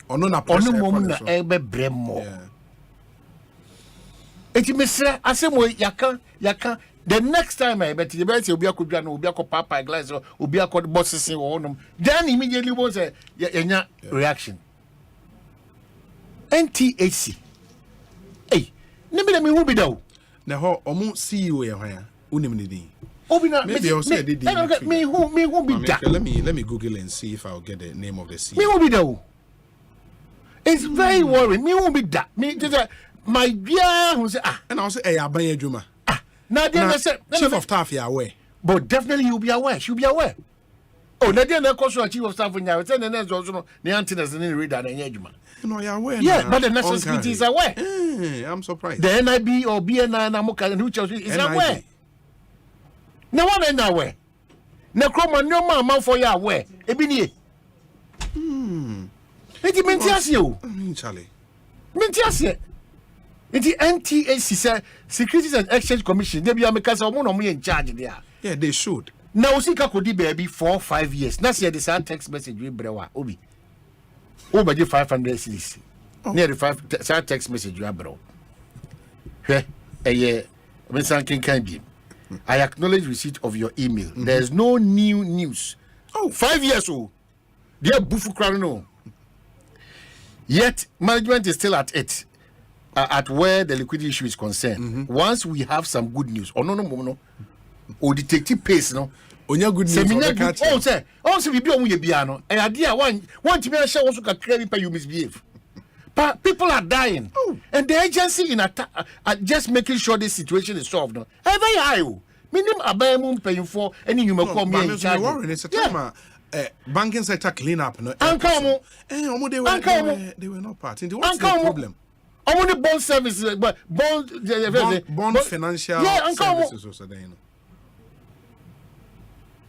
or no moment ebe bremo. It may say, I say, yaka. The next time I bet you bet you'll be a Kubiano, Ubiako Papa glass or Ubiako bosses or them, then immediately was a reaction. NTHC. Hey, let me who be though. Now, almost see you here. Maybe I'll say me who be that. Let me Google and see if I'll get the name of the CEO. Me who be though. It's very worrying. Me who be that. Me just my dear who say and I'll say hey Abanye Juma. Now then say chief of staff you aware. But definitely you'll be aware. She'll be aware. Oh, now then the course chief of staff when you say the next also the antennas and read that and Juma. No, you're aware. Yeah, but the national security is aware. I'm surprised. The NIB or BNI and Amoka and who is aware. No one is aware. No chroma no man for your aware. Ebini. It mentias you. Charlie. Mentias. It NTHC said Securities and Exchange Commission. They be Americans or more in charge there. Yeah, they should. Now see Kakodi baby 4 or 5 years. Now see the same text message we brewa obi. Over the 500 cities. Near the 5 text message you have bro. I acknowledge receipt of your email. There's no new news. 5 years old. Dear Bufu Krano. Yet management is still at it. At where the liquidity issue is concerned. Once we have some good news. No. Or detective pace no. Onya good news. Also we be on your piano. And idea one to be a show also can clearly pay you misbehave. But people are dying. And the agency in just making sure this situation is solved. No. Very high. Minimum abemum paying for any you may call me in charge. It's a time banking sector clean up. No. They were not part. What's the problem? Only bond services, but bond financial services also there.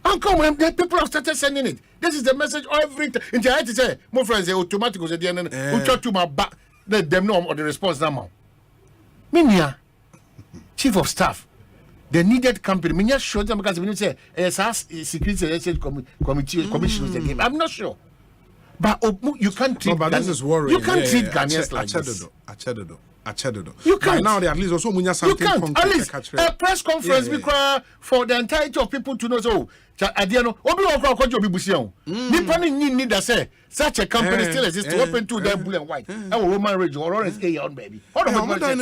Uncle, when people have started sending it, this is the message every time. And I had to say, my friends, they automatically at the end, who talk to my back, let them know the response now. Minya, chief of staff, the needed company, Minya showed them because we say, Security and Exchange Commission again. I'm not sure. But you can't treat this is worrying. You can't treat Ghanaians like this. You can't. Now they at least also something you can't. At least a press conference for the entirety of people to know. So, need to say such a company still exists to open to them blue and white. Our Roman region or orange stay on baby. Green and white. Green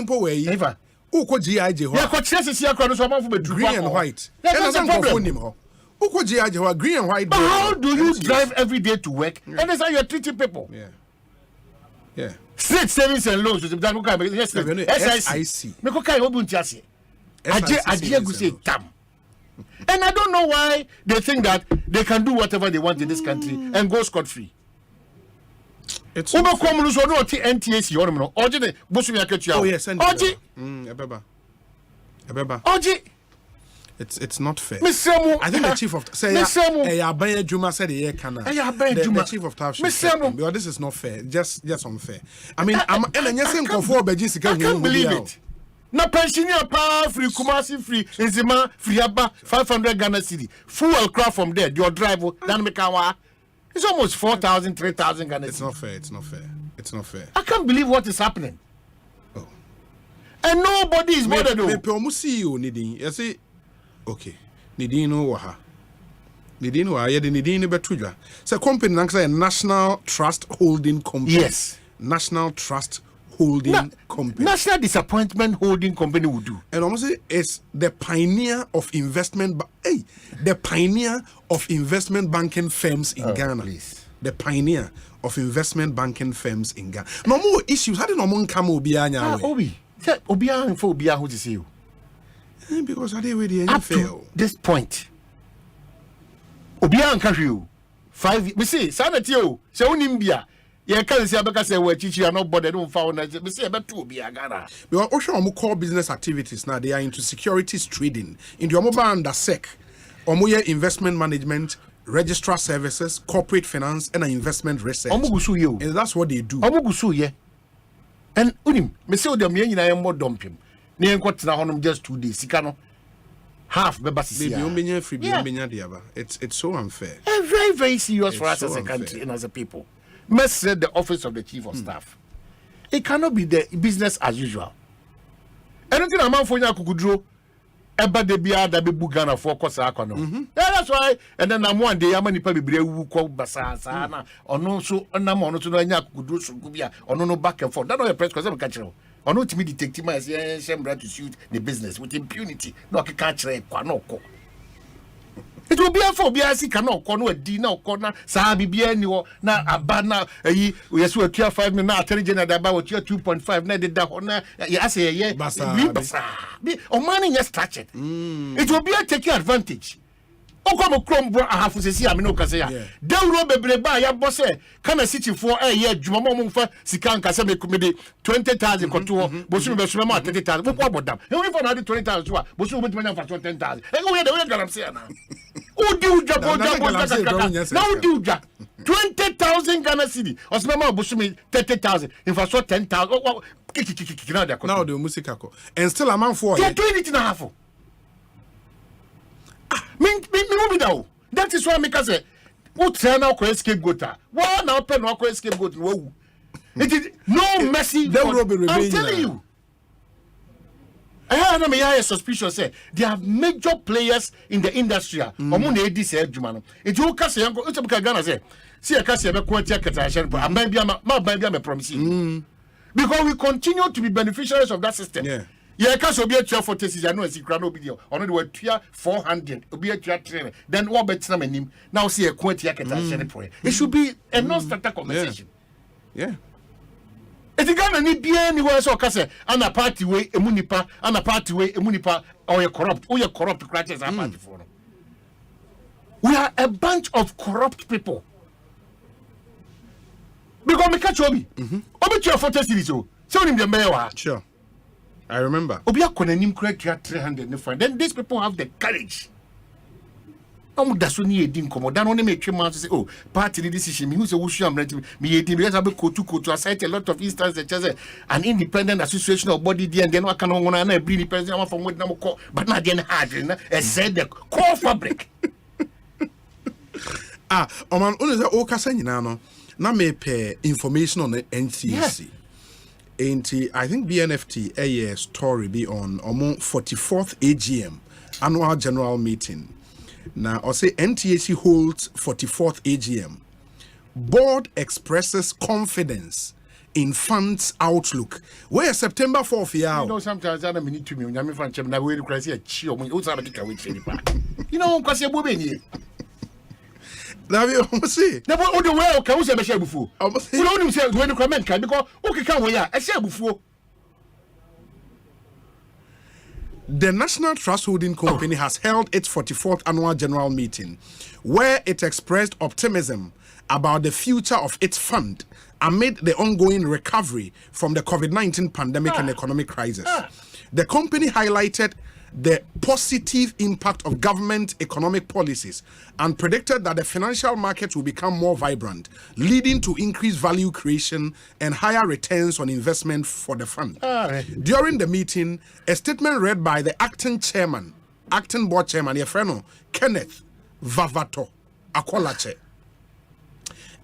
and white. But how do you drive every day to work? And that's how you're treating people. Yeah. State savings and loans. SIC. And I don't know why they think that they can do whatever they want in this country and go scot-free. It's NTHC. It's not fair. I think the chief of the chief of staff should because this is not fair. Just unfair. I mean, I can't believe it. Na pensioner power free Kumasi free Nzima free Aba 500 Ghana cedi. Fuel crowd from there. Your driver dan mekawa. It's almost 4,000 3,000 Ghana cedi. It's not fair. I can't believe what is happening. And nobody is bothered though. Me see you needing. You see okay. Nidino waha. Nidino ya nidino betujwa. So company nanksa National Trust Holding Company. Yes. National Trust Holding Company. National Disappointment Holding Company will do. And almost is the pioneer of investment. The pioneer of investment banking firms in Ghana. Please. The pioneer of investment banking firms in Ghana. No more issues. How did no one come Obianya? Obi. Obiang for Obiang who to see you. Because I did with the up to this point. Obiang can you 5 years. We see sanity. So Nimbia. Yeah, can't say because they were teaching not bother don't found that. We say about 2 Ghana. Because also core business activities now they are into securities trading. In the mobile under SEC, investment management, registrar services, corporate finance, and investment research. And that's what they do. And unim, me say them yen na more dump him. Ne enkwat na honom just 2 days. Sika half be basisi. It's so unfair. Very, very serious for us as a country and as a people. Must say the office of the chief of staff. It cannot be the business as usual. Anything a man for you could draw. Eba de bia da be Ghana for kosa akono. Yeah, that's why. And then I'm one day amani pa bebre wu ko basa sa na ono so na mo ono to no anya kudu so gubia ono no back and forth. That no your press cause am catch ono timi detective man say shembra to suit the business with impunity. No ka catch kwa no ko. It will be a for BIC cannot corner a dinner corner, Sabi Bienio, now a banner, yes, we'll cure 5 minutes, intelligent about your 2.5, netted that honor, yes, yeah, basa, or money, yes, touch it. It will be a taking advantage. O come chrome bro a half say am no kase ya dem ro bebre ba ya boss kana city for year djuma mo mfa sika nkase me kumede 20,000 koto bosu be so me 30,000 wo bodam e we for na 20,000 so a bosu wo bituma fa 10,000 e go we dey we galam say na o di uja na o di uja 20,000 Ghana cedi o so me bosu me 30,000 in for so 10,000 now the music and still a man for you doing it in half. That is why I say, what now scapegoat? Why now pen no scapegoat? It is no mercy. I'm telling you. I have a suspicion say they have major players in the industry. It will cast a young Ghana say, see a cast a quality catation, but I promise you. Because we continue to be beneficiaries of that system. Yeah, because we be a 12 for tests, I know it's a video. On the way 400, we be a 300. Then what better than him? Now see a quantity it should be a non-starter conversation. Yeah. If you can't need be anywhere, so Cassa, and a party way, a munipa, and a party way, a munipa, or a corrupt crutches are party for them. We are a bunch of corrupt people. Because we catch Obi. Obi 12 for tests, so him the mayor. Sure. I remember. Then these people have the courage. That's when you didn't come. Then only make you say, "Oh, party decision. Me who say who am ready. Me because I be to I cite a lot of instances. Just an independent association of body there, and then what can one na bring the president from what na call, but not then hard. Said the core fabric. Oman only say o kasa nyina no. Na me pay information on the NTHC. I think BNFT a story be on 44th AGM annual general meeting. Now I say NTHC holds 44th AGM. Board expresses confidence in funds outlook. Where September 4th year. You know sometimes I don't need to me. I'm in front of na we crazy a chill. You know because you bobeni. Now we almost see. Now what the way can we say be share before? We don't even say when you comment because okay can we ya? I share before. The National Trust Holding Company has held its 44th annual general meeting, where it expressed optimism about the future of its fund amid the ongoing recovery from the COVID-19 pandemic and economic crisis. The company highlighted the positive impact of government economic policies and predicted that the financial markets will become more vibrant, leading to increased value creation and higher returns on investment for the fund. During the meeting, a statement read by the acting board chairman, Kenneth Vavato Akolache,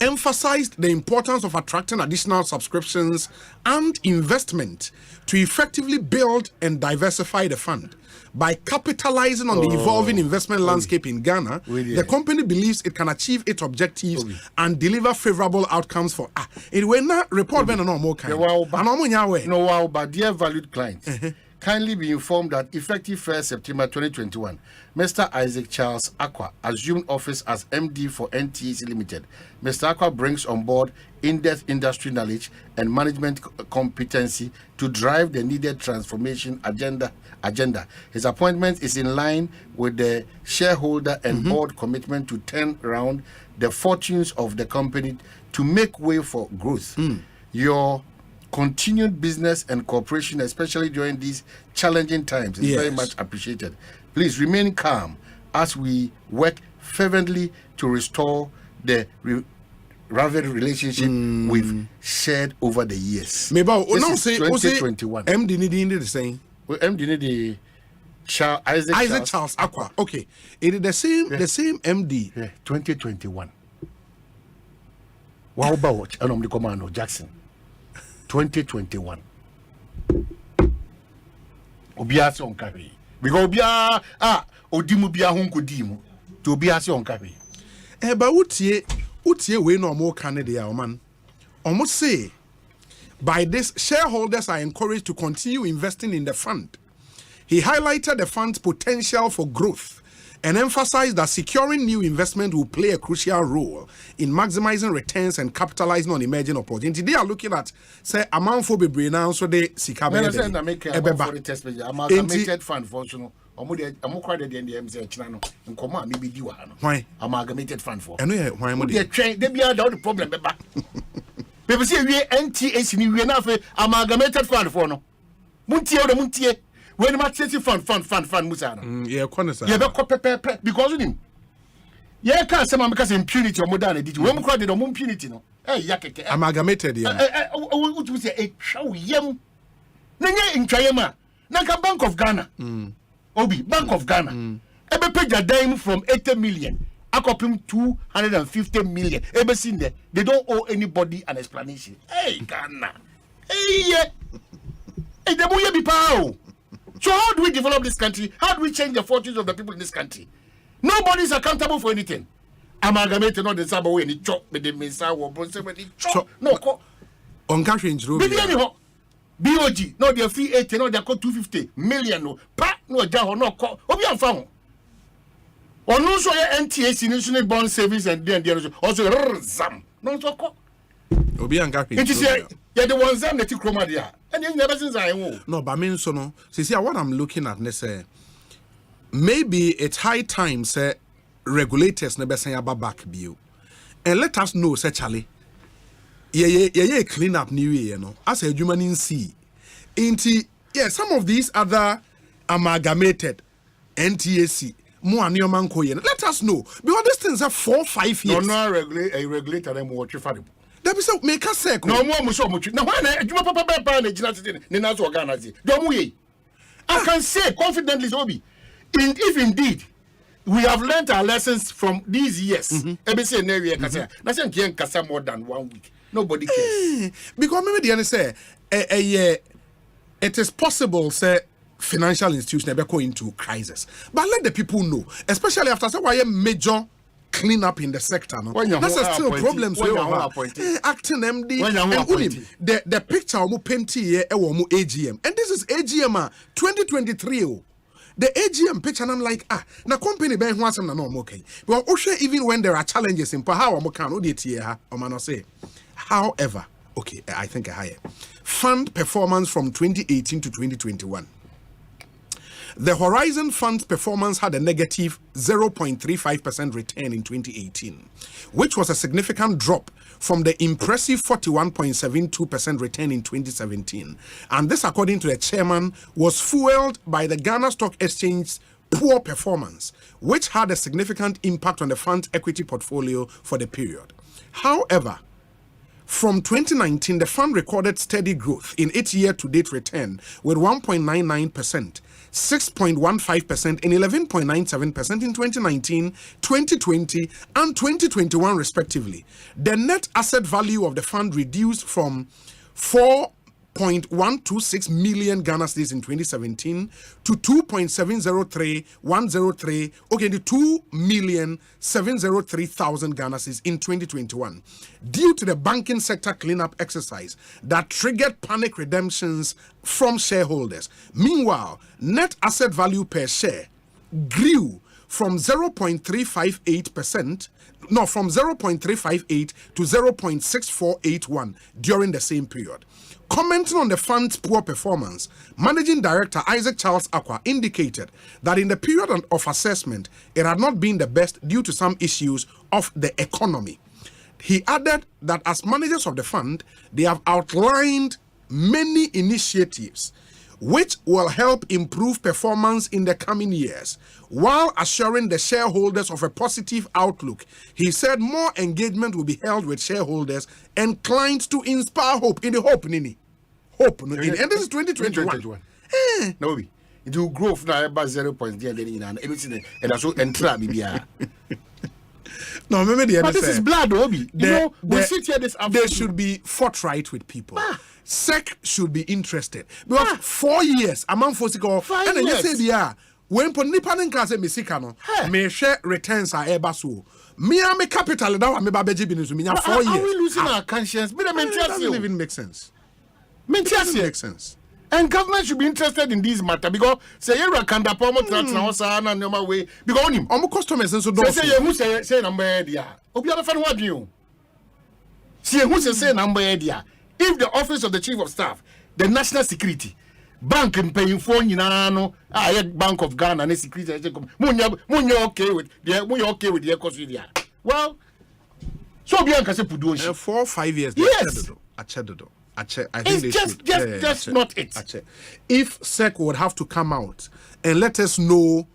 emphasized the importance of attracting additional subscriptions and investment to effectively build and diversify the fund. By capitalizing on the evolving investment landscape in Ghana, the company believes it can achieve its objectives and deliver favorable outcomes for it will not report when no more kind. No, but dear valued clients, kindly be informed that effective 1st September 2021, Mr. Isaac Charles Aqua assumed office as MD for NTHC Limited. Mr. Aqua brings on board in-depth industry knowledge and management competency to drive the needed transformation agenda. His appointment is in line with the shareholder and board commitment to turn around the fortunes of the company to make way for growth. Your continued business and cooperation, especially during these challenging times, is very much appreciated. Please remain calm as we work fervently to restore the rivalry relationship we've shared over the years. Maybe this is 2021. MD need the same. MD need the Isaac Charles Aqua. Okay, it is the same MD. 2021. Wow, about the commando Jackson. 2021. Obiase on kabe. Because obia odimu bia honko dimu. To obiase on kabe. But utie we no more Canada man. Almost say by this shareholders are encouraged to continue investing in the fund. He highlighted the fund's potential for growth and emphasized that securing new investment will play a crucial role in maximizing returns and capitalizing on emerging opportunities. They are looking at, say, amount for be now, so they seek amalgamated fund functional. Why? Amalgamated fund for. Why am I train? They be the problem. People say we NTHC we na amalgamated fund for no. Muntie. When much fund musana. Yeah, corners. Yeah, because of him. Yeah, can't say because impunity or modernity. When we call it impunity, no. Hey, yakeke. Amalgamated, yeah. What you say? A show yam. Nanya in Chayama. Nanka Bank of Ghana. Obi Bank of Ghana. Ebe pay a dime from 80 million. Akopim 250 million. Ebe seen there. They don't owe anybody an explanation. Hey, Ghana. Hey, yeah. Hey, the boy be pow. So how do we develop this country? How do we change the fortunes of the people in this country? Nobody is accountable for anything. Amalgamated not the sabo any chop with the mesa or bonse with the chop. No, on country in Jerusalem. BOG, no, they're free 80, no, they're called 250 million. No, pa, no, jaho, no, call. Obi and found. On no so NTHC national bond savings and then also zam. No, so call. Obi and country. It is yeah, the ones that take chroma there. And then never since I know. No, but I mean, so no. See, what I'm looking at, say, maybe it's high time, say, regulators never say about back view. And let us know, say, Charlie, yeah, clean up new year, you know, as a human in sea. Yeah, some of these other amalgamated NTHC, more and your man, let us know. Because these things are 4 or 5 years. No, a regulator, and more trifling. That be so make us say no more much. Now why you papa I can say confidently, Obi, if indeed we have learned our lessons from these years. More than 1 week. Nobody cares. Because maybe the other say it is possible, say, financial institutions never go into crisis. But let the people know, especially after why major clean up in the sector. No? That's still problems. Acting MD and the picture of Penti here AGM. And this is AGM 2023. The AGM picture, and I'm like, na company ben who na no okay. But even when there are challenges in how can say. However, okay, I think a higher fund performance from 2018 to 2021. The Horizon Fund's performance had a negative 0.35% return in 2018, which was a significant drop from the impressive 41.72% return in 2017. And this, according to the chairman, was fueled by the Ghana Stock Exchange's poor performance, which had a significant impact on the fund's equity portfolio for the period. However, from 2019, the fund recorded steady growth in its year-to-date return with 1.99%, 6.15% and 11.97% in 2019, 2020, and 2021 respectively. The net asset value of the fund reduced from 4.126 million Ghana cedis in 2017 to 2.703103, okay, the 2,703,000 Ghana cedis in 2021 due to the banking sector cleanup exercise that triggered panic redemptions from shareholders. Meanwhile, net asset value per share grew from 0.358% to 0.6481 during the same period. Commenting on the fund's poor performance, Managing Director Isaac Charles Aqua indicated that in the period of assessment, it had not been the best due to some issues of the economy. He added that as managers of the fund, they have outlined many initiatives which will help improve performance in the coming years, while assuring the shareholders of a positive outlook. He said more engagement will be held with shareholders and clients to inspire hope. In the hope, Nini. Hope. And this is 2021. No, it will grow from about 0 points there, and also enter BBR. No, remember the but this is blood, Obi. We sit here this afternoon. They should be forthright with people. SEC should be interested. Because 4 years, among 4 years, and then you say, when Ponipan can say, Missikano, may share returns are ever so. Me and my capital, that was my baby business. Me 4 years. Are we losing our conscience? But it doesn't even make sense. It doesn't make sense. And government should be interested in this matter because say you can da promo tracks na osa na normal way because onim customers and so do say you say number dia obi afa no wadwen say who say number dia if the office of the chief of staff, the national security bank paying for nyina no Bank of Ghana and security munya okay with the Ekosiisen. Well, so be anka say pudu 4 or 5 years yes. I think it's just not it. If SEC would have to come out and let us know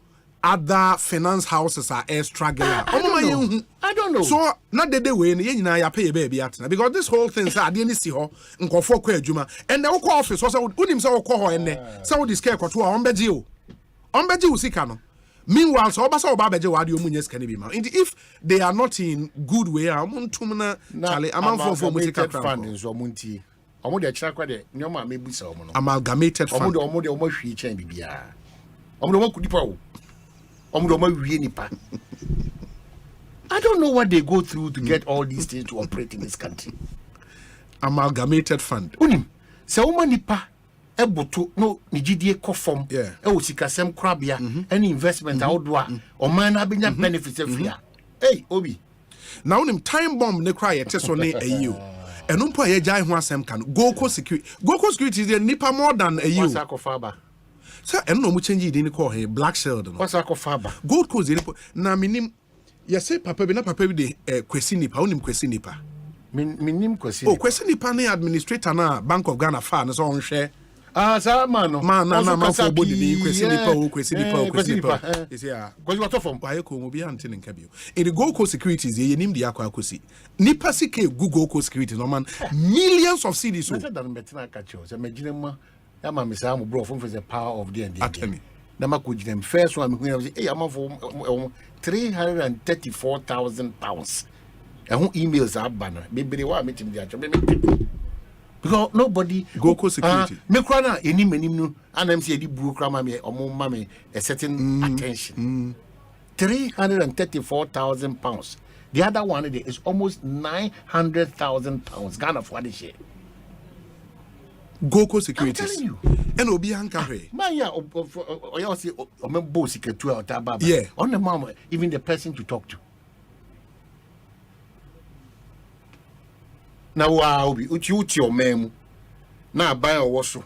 other finance houses are struggling. I don't know. So not the way you pay baby because this whole thing say I didn't see her and the office was call and so this care on meanwhile, so if they are not in good way, amalgamated fund. I don't know what they go through to get all these things to operate in this country. Amalgamated fund. So nipa eboto no nigidie kofom e o sikasem krabia any investment outdoor or man abenya benefits afia. Hey, Obi. Now nim time bomb ne cry yete so ne ayi. Eno mpo ye jai ho asem kan. Goko security is nipa more than ayi. What's akofaba? So eno mu change din call he Black Shield no. What's akofaba? Gold Coast na minim yese papa bi na papa bi de kwesi nipa, onim kwesi nipa. Minim kwesi. Oh, kwesi nipa ne administrator na Bank of Ghana fa na so on share. Sa man na for body ni kwesi nipa. You see because what from why ko mo bi ante nka bio. In the Gold Coast securities ye nim dia akwa akosi. Nipa sike Google Coast securities no man millions of cedis so. Better than betina ka cho. Se magina ya ma me sa mo bro from the power of the Atemi. Na ma ko ginem first one me say hey am for 334,000 pounds. And emails are banner. Maybe they want me to be because nobody Goko security. Me krana eni menim no anam say di buru krama me omo ma me a certain attention. 334,000 pounds. The other one is almost 900,000 pounds. Ghana for the share. Goko securities. I'm telling you. And obi anka hwe. Man ya oya say omembo security or tababa. Yeah. On the mama even the person to talk to. Na wa obi uti o memu na ban o woso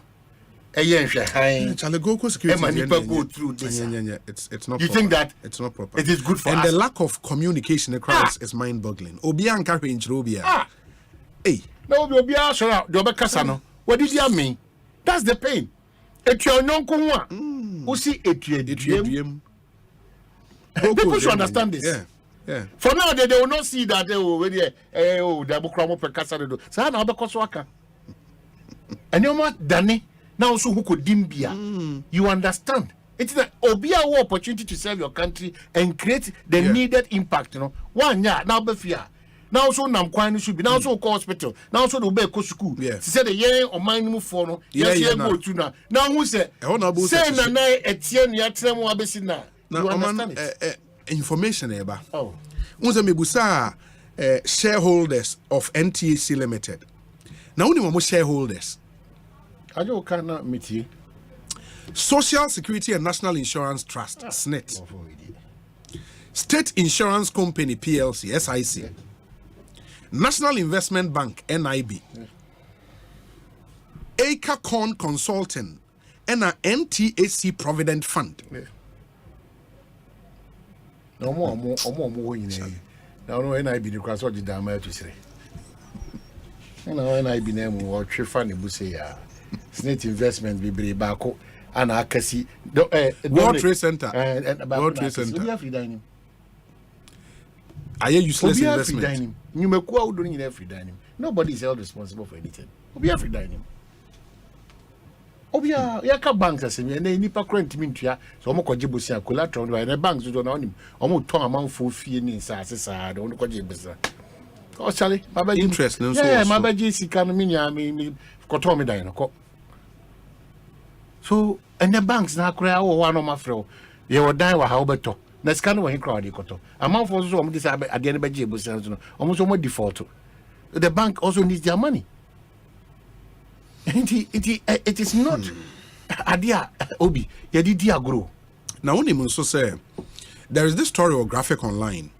eye nhwe han chale Goko security go through this. It's not you proper. think that it's not proper. It is good for and us. the lack of communication across is mind boggling. Obi anka hwe nchirobia. Hey, na obi asora do be kasa no what did you mean? That's the pain. Etu ononko ho a o si etuaduam. People should understand this. Yeah. For now, they will not see that they Dabukramo Pekasa do. So now Bekoswaka. And you want Danny now so who could dimbia. You understand? It's an obia opportunity to serve your country and create the needed impact. One year now be fear. Now so nam kwan should be now so hospital. Now so the be school. She said the year or mine move for no. Yes, go to now. Now who say na Etienne ya trem wa besina. You understand it? Information eba. Oh. Unza mebusa shareholders of NTHC Limited. Now only more shareholders. Ajo kana miti. Social Security and National Insurance Trust, SNIT. State Insurance Company, PLC, SIC. National Investment Bank, NIB. Acre Corn Consulting, and a NTHC Provident Fund. No more. Now, no, NIB, the cross of the dam, to say. No, NIB name or Trifan Busia. SNIT Investment, be Bako. And I can see World Trade Center. World Trade Center. Are you useless investment? You may go out doing every dining. Nobody is held responsible for anything. Obi every dining. Obia yaka banks as me na nipa current mintua so mo kwaje bosia collateral no na banks do na onim omo ton amanfo fie ni nsase saa do no kwaje besa o chale mabaji interest no so yeah mabaji sika no minya me koto me dan no ko so and the banks na kura wo wa no mafrɛ ye wo dan wa ha obeto na sika no wo hin crowd ikoto amanfo so omo disa ade ne baji bosia no omo so mo default the bank also needs their money. It is not Adia Obi Yadidia grow. Now only Munso say there is this story or graphic online.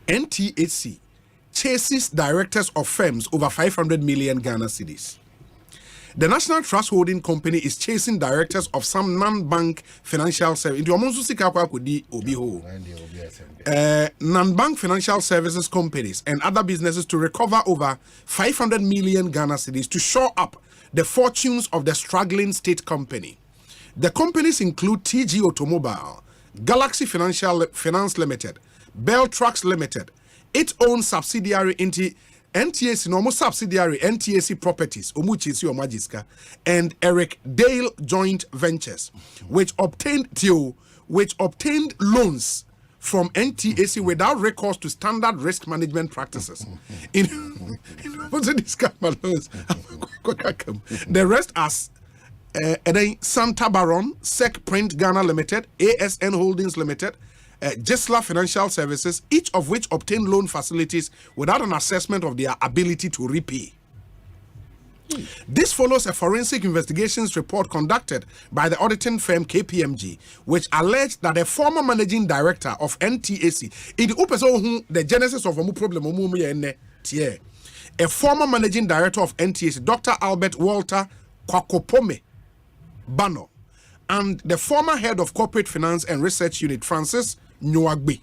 NTHC chases directors of firms over 500 million Ghana cedis. The National Trust Holding Company is chasing directors of some non-bank financial services. Non-bank financial services companies and other businesses to recover over 500 million Ghana cedis to shore up the fortunes of the struggling state company. The companies include TG Automobile, Galaxy Finance Limited, Bell Trucks Limited, its own subsidiary NTHC, normal subsidiary NTHC Properties, Omuchisi Omajiska, and Eric Dale Joint Ventures, which obtained loans from NTHC without recourse to standard risk management practices. The rest as Santa Baron, Sec Print Ghana Limited, ASN Holdings Limited, Jesla Financial Services, each of which obtained loan facilities without an assessment of their ability to repay. This follows a forensic investigations report conducted by the auditing firm KPMG, which alleged that a former managing director of NTHC, the genesis of a problem, a former managing director of NTHC, Dr. Albert Walter Kwakopome Bano, and the former head of corporate finance and research unit, Francis Nyuagbe,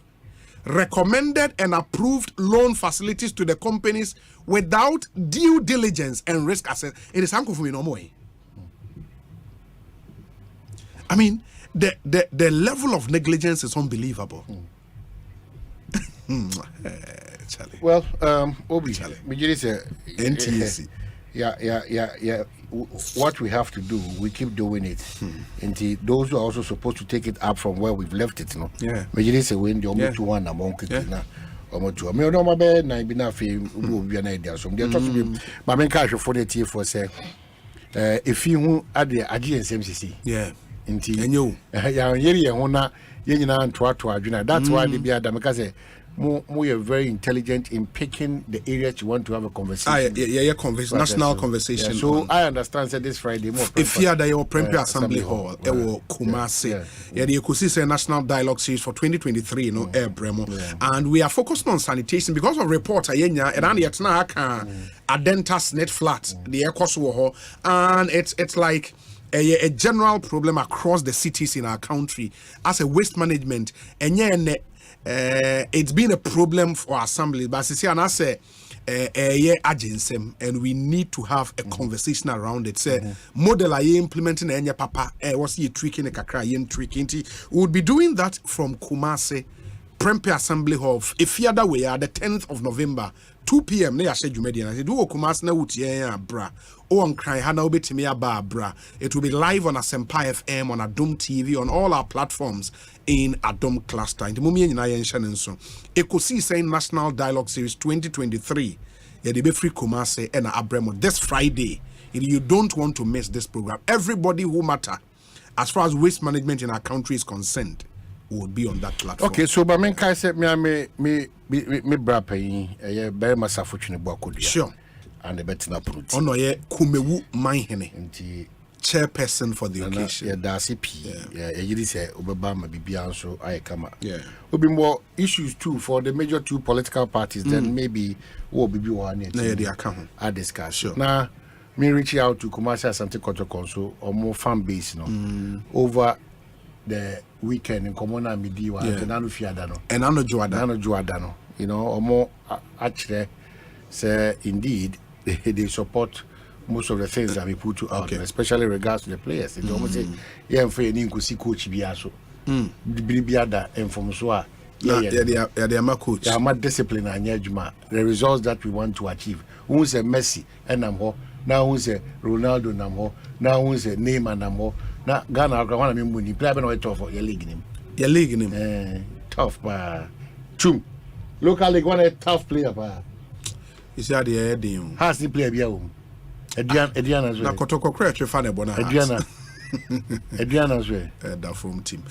recommended and approved loan facilities to the companies without due diligence and risk assessment. It is uncle for me no more. I mean, the level of negligence is unbelievable. Well, Obi, NTHC. Yeah. What we have to do, we keep doing it. And those who are also supposed to take it up from where we've left it, no. Yeah. Majority say when the almost one among it now. Almost two. I mean, no, my bad. I be not feel we an idea. So they talk to me. My main cash for the for say, if you add the AGNCMCC. Yeah. And you. That's why they be at because we are very intelligent in picking the areas you want to have a conversation. Conversation, national conversation. Yeah, so I understand that this Friday more. If you are the Premier Assembly Hall, Kumasi, the Ekosiisen National Dialogue Series for 2023, Air Bremo, and we are focusing on sanitation because of report Ayenya and Adentas net flat, the Ekosiwo, and it's like a general problem across the cities in our country as a waste management and it's been a problem for assembly, but I say agency, and we need to have a conversation around it. Say model I implementing enya papa was you tweaking a kakra tweaking. We would be doing that from Kumasi Premier Assembly Hall if the other way the 10th of November 2 p.m. na yashe dwumadi na do okumas na wutie abra o on cry ha na obetimi aba abra. It will be live on Asempa FM, on Adom TV, on all our platforms in Adom Cluster. In the moment nyina ye nhye nso Ekosiisen National Dialogue Series 2023 ye de be free Kumase and Abremo this Friday. If you don't want to miss this program, everybody who matter as far as waste management in our country is concerned will be on that platform. Okay, so but men say me brapa yi very much fortunate boakodia. Sure. And the betina proti. Ono ye kumewu manhene. Nti chairperson for the occasion. Yeah, that's it. Yeah, you say obeba ma bibia so ayekama. Yeah. Obi more issues too for the major two political parties. Then maybe wo bibi one here. Yeah, they account. I discuss. Sure. Now me reach out to Kumasi Asante Kotoko or more fan base, over the weekend in Komona Midiwa and Nanu Fiadano. And Ano Joadano. You know, or more actually say indeed they support most of the things that we put out, especially regards to the players. They almost say, yeah, for any coach Biaso. Bibiada and from Soa. Yeah, they are my coach. They are my discipline and the results that we want to achieve. Who's a Messi and I'm now who's a Ronaldo Namo, now who's a Neymar Namo. Now Ghana I mean when you play no tough for your league him. Your league him. Tough pa. Chum. Local league one a tough player pa. You see how the heading. Has the player bia home. Ediana as well. Na Kotoko Crutch fan bona. Ediana as well. That from team.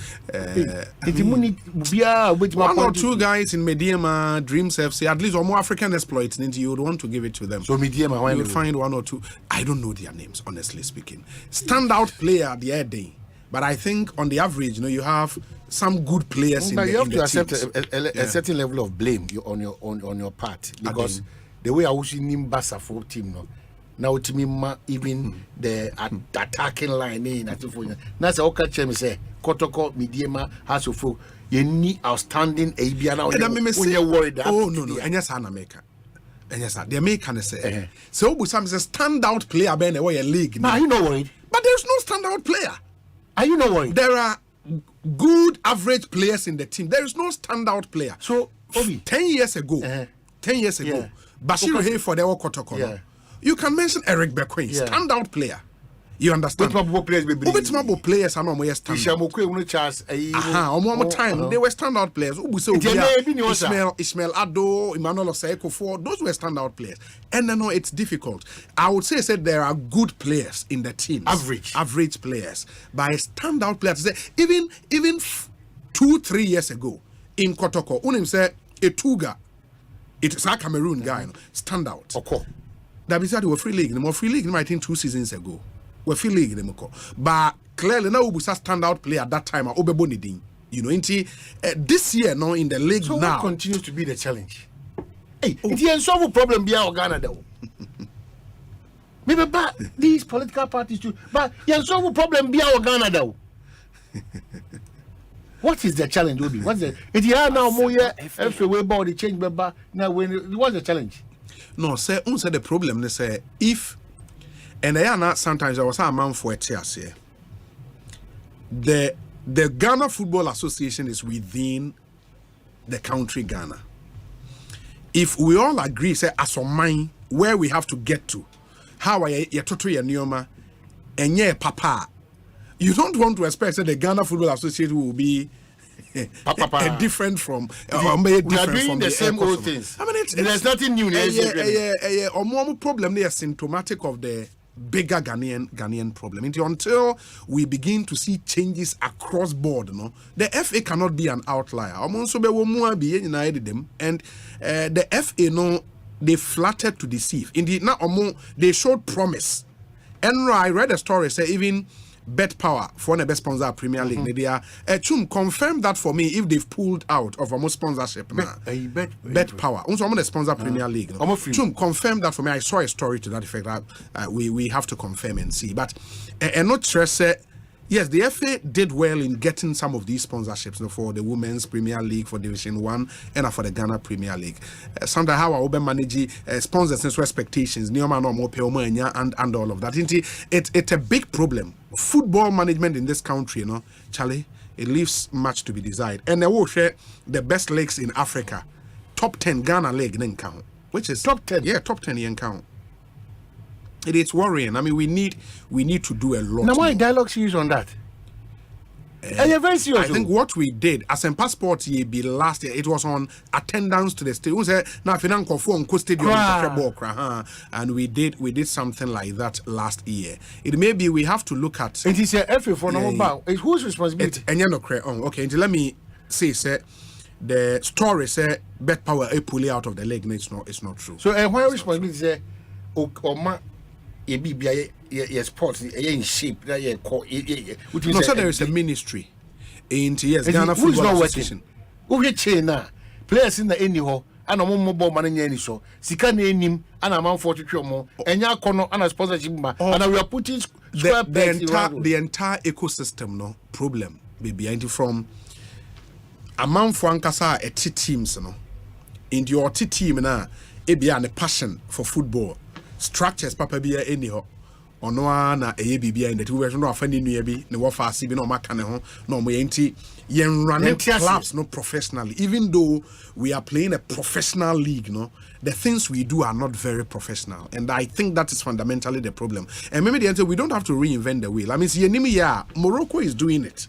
One or two guys in Mediema, Dreams FC, at least or more African exploits, and you would want to give it to them. So Mediema, why you would find one or two. I don't know their names, honestly speaking. Standout player the other day, but I think on the average, you have some good players in the you have to accept teams. A certain level of blame on your part because the way I was in Nimbasa for team now to me even the attacking line in that's okay chemi say Kotoko Mediema has of you need outstanding ABA now when you're worried that no and yes Anna maker and yes the American say so Busam is a standout player ben away a league now you not worried but there's no standout player. Are you not worried? There are good average players in the team. There is no standout player. So 10 years ago Bashir Hayford Kotoko you can mention Eric Bequin, standout player. You understand? Players are not more standout. They were standout players. Ismail Ado, Emmanuel Osei, those were standout players. And no, it's difficult. I would say there are good players in the team. Average players. By standout players. Even 2-3 years ago in Kotoko, Unim said Etuga. It's a Cameroon guy, standout. Okay. That means that they were free league. I think 2 seasons ago. We're free league. But clearly, now we stand out player at that time. This year, now in the league so now. What continues to be the challenge? Hey, it's the unsolvable problem beyond Ghana, though. Maybe but these political parties too. But the unsolvable problem beyond Ghana, though. What is the challenge, Obi? What's the? If you are now more every way about the change, but now what's the challenge? No, say the problem. They say if, and I not sometimes I was a man for a THC. The Ghana Football Association is within the country Ghana. If we all agree, say as a mind where we have to get to, how I toto ya nioma, and yeah, papa, you don't want to expect that the Ghana Football Association will be. Different from we are doing the same old things. I mean, there's nothing new. More problem there is symptomatic of the bigger Ghanaian problem. Until we begin to see changes across board, the FA cannot be an outlier. And the FA, they flattered to deceive. Indeed, now they showed promise. And I read a story say even Bet Power for the best sponsor Premier League. They are Chum confirm that for me if they've pulled out of almost sponsorship now. Bet Power. Also, I'm the sponsor Premier League. Chum confirm that for me. I saw a story to that effect. We have to confirm and see. But not stress. Yes, the FA did well in getting some of these sponsorships for the Women's Premier League, for Division 1, and for the Ghana Premier League. Sometimes how I manage sponsors and expectations, and all of that. It's a big problem. Football management in this country, Charlie, it leaves much to be desired. And they will share the best leagues in Africa. Top 10 Ghana league, then count. which is top 10. Yeah, top 10 yen count. It is worrying. I mean, we need to do a lot. Now, why dialogue series on that? Very serious. I think what we did as in passport ye be last year, it was on attendance to the stadium. Now and we did something like that last year. It may be we have to look at it is a FA for number. It's whose responsibility? Okay, let me say the story say bet power a pulley out of the leg. It's not true. So why responsibility say sports in shape that no, so there is a ministry in Ghana Football Association. Players in the anyhow and a mobile money so sika na enim and amount for to mo enya kono and sponsorship and we are putting the entire ecosystem no problem be behind from amount for ankasa a teams no in your team na e be an passion for football structures papa bia anyhow ono na eye bibia in the two version no afani nua bi ne wo fa ase bi no maka ne ho no mo yenti yen run clubs no professionally, even though we are playing a professional league, no, the things we do are not very professional, and I think that is fundamentally the problem. And maybe the answer, we don't have to reinvent the wheel. I mean, Morocco is doing it,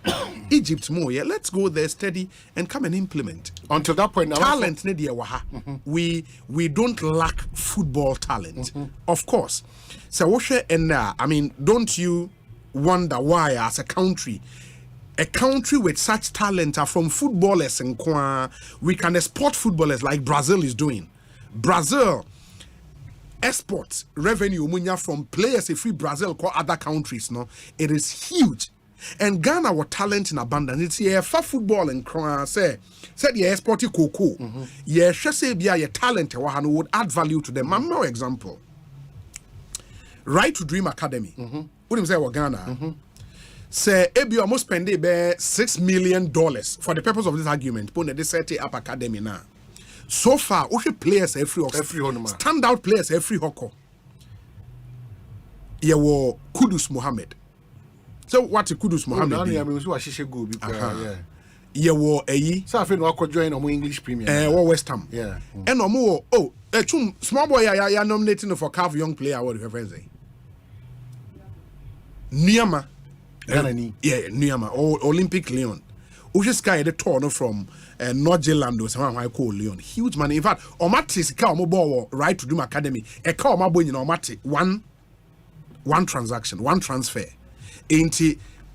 Egypt more. Yeah, let's go there steady and come and implement. Until that point, talent we don't lack football talent, of course. So and I mean, don't you wonder why as a country with such talent are from footballers and we can export footballers like Brazil is doing. Brazil exports revenue from players if we Brazil call other countries, no, it is huge. And Ghana were talent in abundance. It's here for football and said you export cocoa. Yeah, say be your talent would add value to them. No example. Right to Dream Academy. What do you say Ghana? Say Ebi almost spend $6 million for the purpose of this argument. Put the set up academy now. So far, we players every standout players every hoko. You were Kudus Mohammed. So what is Kudus Mohammed? You were a so I feel I join on English Premier. West Ham. Yeah. And no more. Oh, small boy, ya nominating for Calf young player. What do you have say? Niama. Niama or Olympic Leon. Ushis guy the torn from North Zealand or someone I call Leon. Huge money. In fact, Omatis cow mobile right to do academy. A cow my boy in Omati. One transaction, one transfer. Ain't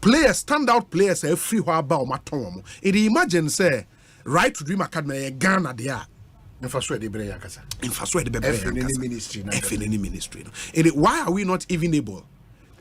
players, standout players every while about my tom. It imagine say right to dream academy Ghana there. Infrastructure de Breya Kasa. Infrastructure de ministry. Ministry. Why are we not even able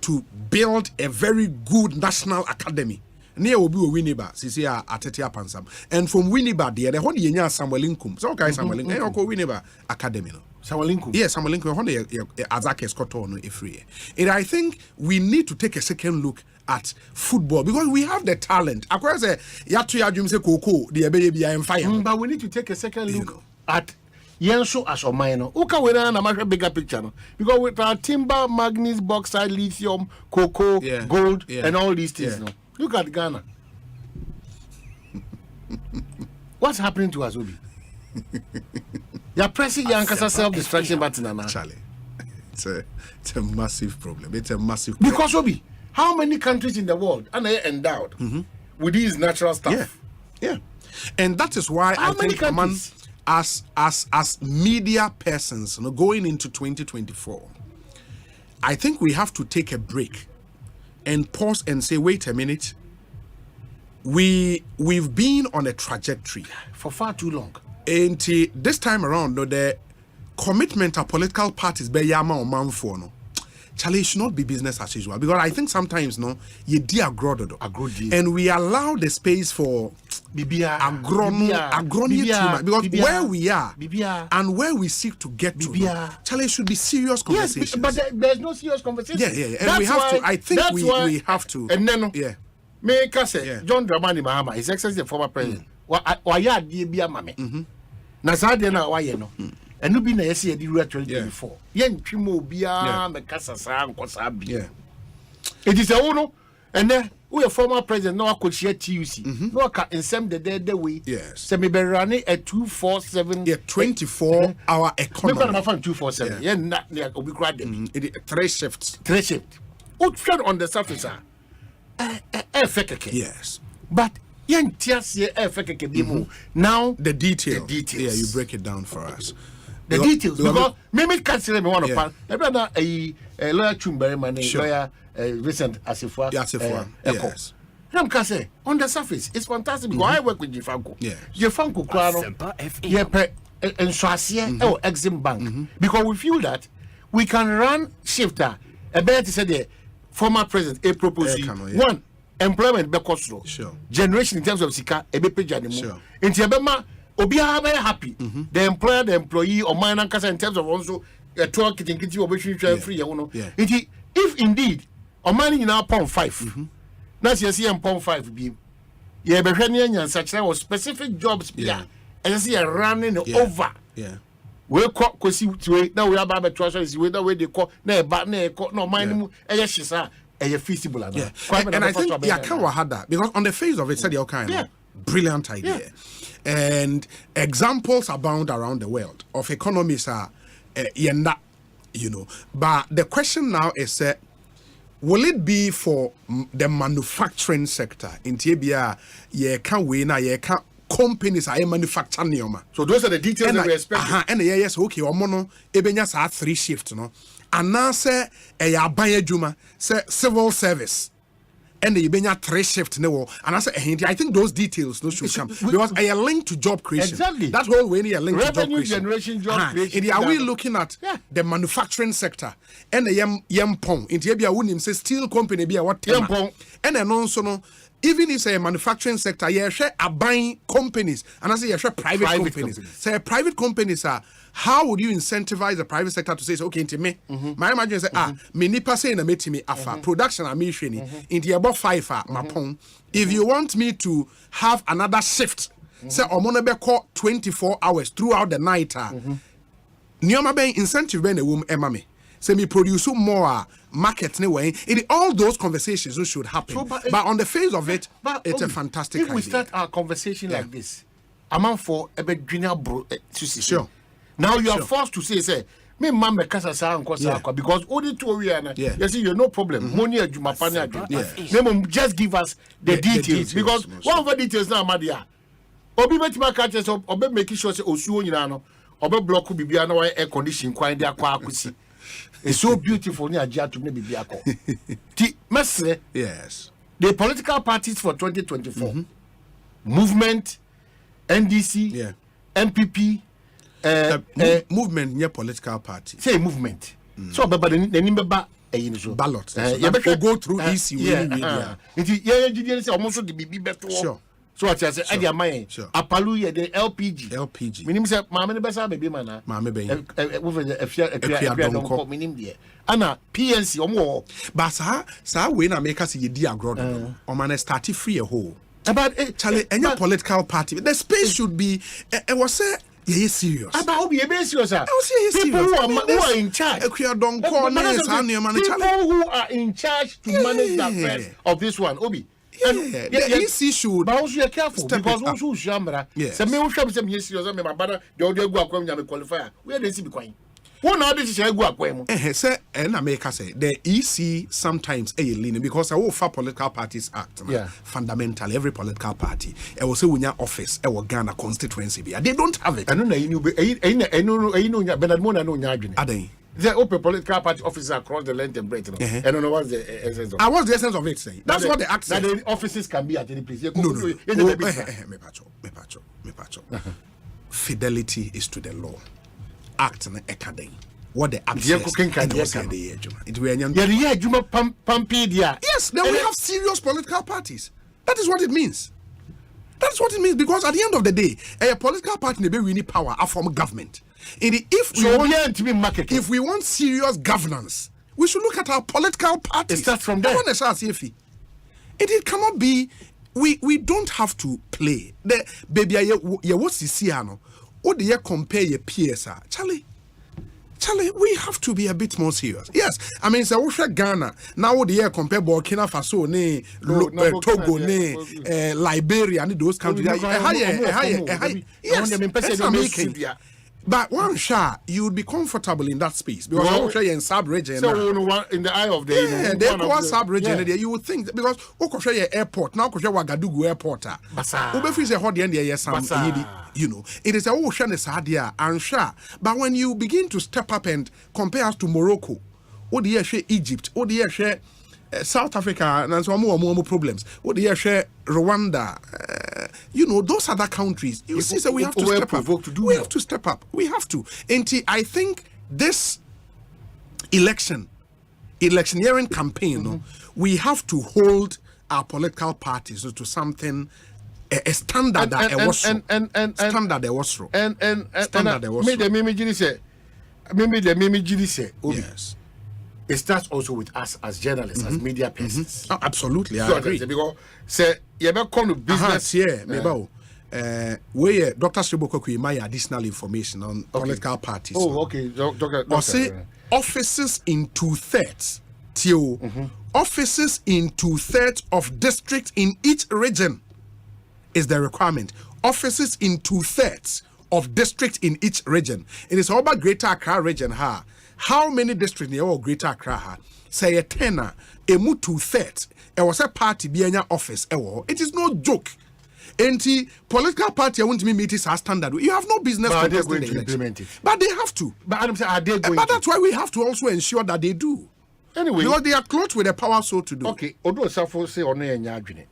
to build a very good national academy? Near will be Winneba, Sisia Atetia Pansam. And from Winneba, there, the Honey Yanya Samuel Linkum. So, guys, Samuel Linkum, Winneba Academy. Samuel Linkum? Yes, Samuel Linkum, Honey Azaki Scotono, if free. And I think we need to take a second look at football because we have the talent. Of course, Yatu Yajum se Koko, the baby, I am fire. But we need to take a second look at Yenso as a minor. Uka we na a bigger picture, no? Because with our timber, manganese, bauxite, lithium, cocoa, gold, and all these things. No? Look at Ghana. What's happening to us, Obi? You're pressing Yankasa self-destruction button, Charlie. It's a massive problem. It's a massive problem. Because, Obi, how many countries in the world are they endowed with these natural stuff? Yeah. And that is why I think, man, as media persons, going into 2024, I think we have to take a break and pause and say, wait a minute. We've been on a trajectory for far too long. And this time around, the commitment of political parties be yama or man for no. Charlie, it should not be business as usual because I think sometimes you agree, and we allow the space for agronomy because where we are and where we seek to get to, Charlie, it should be serious conversations. Yes, but there's no serious conversation. Yeah, and we have to. I think we have to. And then, me say John Dramani Mahama, His Excellency the former president. Why ya di bia mame? Na sa de na why no. Enu bi na yesi edi rua 2024. Ye ntwimo bia me kasa sa nkosa bia. It is a uno And then we a former president no could share TUC. No can in some the way. Yes. So me be running a 247 24-hour economy. Me go 247. Yeah, not we grad them. 3 shifts. 3 shifts. What on the surface are yes. But now the details. Yeah, you break it down for us. The details because maybe can't say me one of every a lawyer Chumberry man, lawyer recent Asifwa. Yes. I'm can say on the surface it's fantastic because I work with Jifanko. Jifanko Krano. And Swasia or Exim Bank because we feel that we can run shifter. A better say the former president a proposal one employment because generation in terms of sika a be page anymore. In Tiabema Obia very happy. The employer, the employee, or mine and in terms of also a talk getting free. If indeed or money in our pound 5, that's your CM pound 5 be. Yeah, but and such or specific jobs. Yeah, and you see a running over. Yeah. We call because now we have a trust is whether way they call no mind feasible. And I think Yakawa had that because on the face of it said your kind brilliant idea. And examples abound around the world of economies are but the question now is will it be for the manufacturing sector in Tibia companies are manufacturing neoma. So those are the details that we expect. And yes, okay, omono ebenya sa 3 shift no. And now say aban adwuma say civil service. And the Ibenya 3 shift no, and I say I think those details no should come because I are linked to job creation. Exactly. That whole way they are linked revenue to job creation. Generation, job creation. Are we looking at the manufacturing sector and the yempong? In Tibia wouldn't say steel company be a what yempong and then also no. Even if say a manufacturing sector, you share a buying companies, and I say you share private companies. Say private companies are. How would you incentivize the private sector to say, okay, into me? My imagine say, me nipa say na me timi afa production a me sheni into about 5 mapon. If you want me to have another shift, say omono be call 24 hours throughout the night. Nioma be incentive be na wom ema me. Say me produce more market anyway. All those conversations should happen. So, but on the face of it, it's a fantastic idea. If we start our conversation like this, I'm for a bit junior bro. Sure. Now you are forced to say, me mama kasa sa because only 2 we are you see you no problem. Money ajuma pani ajuma. Just give us the details because one of the details now madia. Obi betima catches up, obi making sure say osuo nyina no, obi block bibia na air condition kwan dia kwa akusi. It's so beautiful near Jatu maybe yes. The political parties for 2024 movement, NDC, MPP, movement near political party. Say movement. So but the name ballot. You go through EC. Almost the BB sure. So what I say, Edia May, Apalu, the LPG. Minim say, Mamma Bessa, baby man, Mamma Bay, Anna, PNC or more. But sir, when I make us a dear grod, or man, started free a hole. About Charlie, any political party, the space should be, I was said, serious. About be a base yourself. People who are in charge. People who are in charge to manage the affairs of this one, Obi. The EC should. But also you're careful because also Shamra. So me who sham some yes, my brother, the audio go akwa me qualifier. Where they see be kwai. One now this is go akwa mu. Say and America say the EC sometimes leaning because all political parties act. Fundamentally every political party. I will say we your office, our Ghana constituency. They don't have it. I know you know Bernard Mona no nya adwene. The open political party offices across the length and breadth. I don't know what's the essence of it. What's the essence of it saying? That's what the act says. That the offices can be at any place. No. Me pacho. Fidelity is to the law. Act and academy. What the act says. Yes, then we have serious political parties. That is what it means. That's what it means because at the end of the day, a political party may be winning power from government. If we want serious governance, we should look at our political parties. It starts from there. It cannot be. We don't have to play. The baby, what's the Siano? What do you compare your peers? Charlie, Charlie, we have to be a bit more serious. Yes, I mean, so we Ghana now the year compare Burkina Faso, Togo, Liberia, and those countries. Yes, but one shot, you would be comfortable in that space because I will show you in sub-region. So in the eye of the the sub-region, you would think because show you airport now, Wagadugu airport. You know, it is a ocean is hadia and sha. But when you begin to step up and compare us to Morocco, or the share Egypt, or the share South Africa, and so more problems. Or the share Rwanda, you know, those other countries. You see, so we have to step up. We have to step up. We have to. And I think this electioneering campaign, we have to hold our political parties to something. A standard that was standard that was wrong. And standard that was yes. It starts also with us as journalists, as media persons. Oh, absolutely, I agree. Because say you ever come to business where Dr. Sriboko my additional information on political parties. Oh, okay. Or say offices in 2/3 offices in 2/3 of districts in each region. Is the requirement. Offices in 2/3 of districts in each region. It is all about Greater Accra region. How many districts near Greater Accra? Say a tenor, a mu 2/3. It was a party being an office. It is no joke. Anti political party, I want to meet our standard. You have no business to implement it. But they have to. But I'm saying, are they going but that's why we have to also ensure that they do. Anyway, because they are clothed with the power so to do. Okay. Odo Safo say on a nyadwene.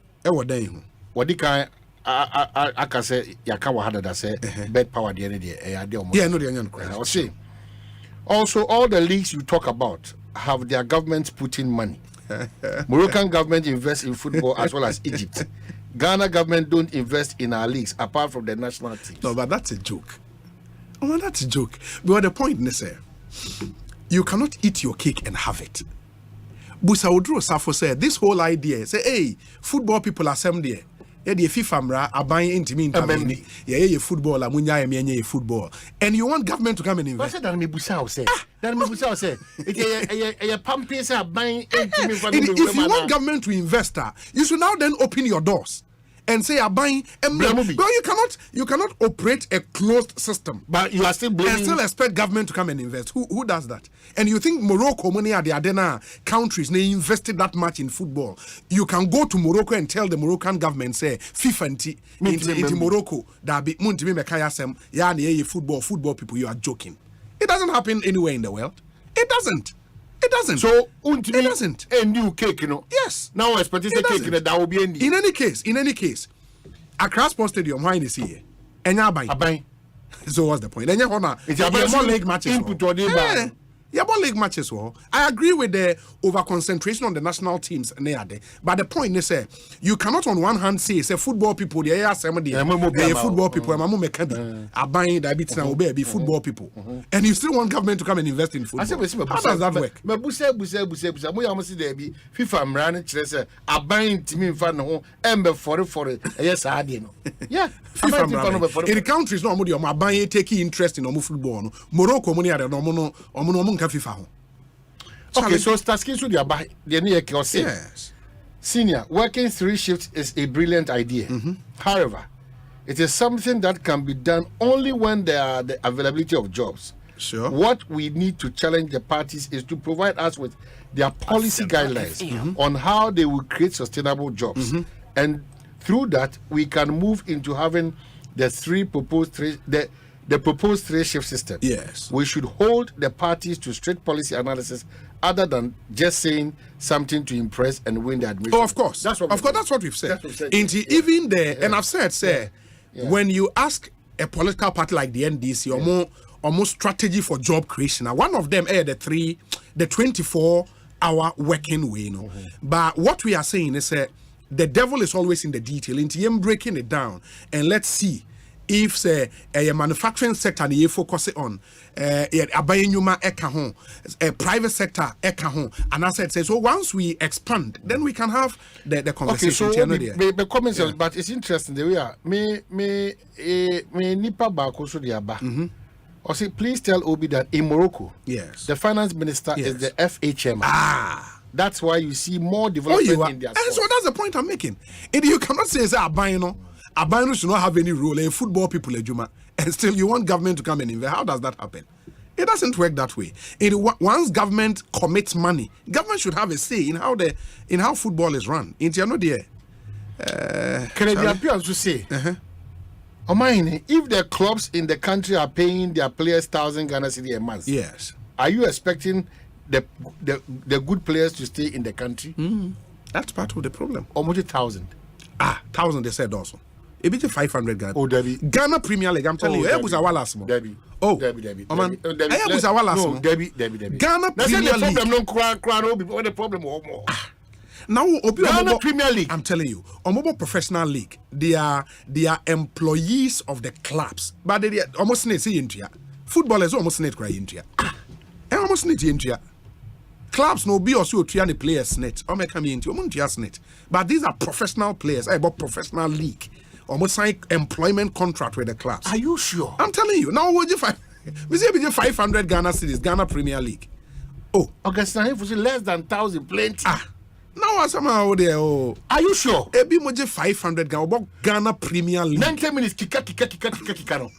What can I can say Yakawa had that say bed power the end day. Also, all the leagues you talk about have their governments putting money. Moroccan government invests in football as well as Egypt. Ghana government don't invest in our leagues apart from the national teams. No, but that's a joke. Oh, that's a joke. But the point is, you cannot eat your cake and have it. Busa Odro Safo said this whole idea, say, hey, football people assemble. Yeah, the FIFA mra aban intimi intervene. Yeah, football amunya eme football. And you want government to come and invest. What's that me busa say? That me busa say. It pumping say aban intimi if you want government to invest, you should now then open your doors and say aban well, you cannot operate a closed system. But you are still blaming and still expect government to come and invest. Who does that? And you think Morocco, money are the Adena countries, they invested that much in football. You can go to Morocco and tell the Moroccan government, say, FIFA into Morocco, that be Muntimi Mekayasem, Yani football people, you are joking. It doesn't happen anywhere in the world. It doesn't. So, it doesn't. A new cake, you know. Yes. Now I expect a cake that will be in any case, Accra Sports Stadium, why is here? And Abai. So what's the point? Then you want more league matches. Yeah, more league matches. I agree with the over concentration on the national teams. But the point is, you cannot on one hand say football people, they are some football people, football people, and you still want government to come and invest in football. How does that work? FIFA running are buying to me in front of home for it. Yes, I did. Yeah, in the countries, no more buying taking interest in football. Morocco, money are no FIFA. Okay, so Staskin should buy the near Ekosiisen. Yes. Senior, working 3 shifts is a brilliant idea. However, it is something that can be done only when there are the availability of jobs. Sure. What we need to challenge the parties is to provide us with their policy guidelines on how they will create sustainable jobs. And through that, we can move into having the proposed 3-shift system. Yes. We should hold the parties to strict policy analysis other than just saying something to impress and win the admission. Oh, of course. That's what we've said. Even there, and I've said, when you ask a political party like the NDC or more strategy for job creation, now one of them the 24-hour working way. But what we are saying is the devil is always in the detail. Into him breaking it down, and let's see if say a manufacturing sector you focus on a private sector and I said so once we expand then we can have the conversation. Okay, so the comments but it's interesting the way me nipa ba ko so dia ba Osei, please tell Obi that in Morocco, yes, the finance minister is the FHM. That's why you see more Oh, development you are. in their And so that's the point I'm making. And you cannot say Abino should not have any role in football people, Juma, and still you want government to come and invest. How does that happen? It doesn't work that way. Once government commits money, government should have a say in how football is run. Into no there. Can it be appears to say? If the clubs in the country are paying their players 1,000 Ghana cedi a month, yes, are you expecting the good players to stay in the country? That's part of the problem. Or much 1,000? 1,000 they said also. It be 500 Ghana. Oh, Debbie. Ghana Premier League. I'm telling you, it was our last one. Debbie. Oh, Debbie. Oh man, it was our last one. Debbie. Ghana Premier League. The problem no the problem more. Now, Ghana Premier League. I'm telling you, Omobo Professional League, they are employees of the clubs, but they are almost net into footballers almost net cry into almost net into clubs no be also the players net or make come into net, but these are professional players. I bought professional league, almost sign employment contract with the clubs. Are you sure? I'm telling you. Now, would you find? We say 500 Ghana cedis, Ghana Premier League. Oh, Augustine, if less than 1,000, plenty. Now somehow there. Oh, are you sure? It be moje 500 Ghana about Ghana Premier League. 90 minutes kika.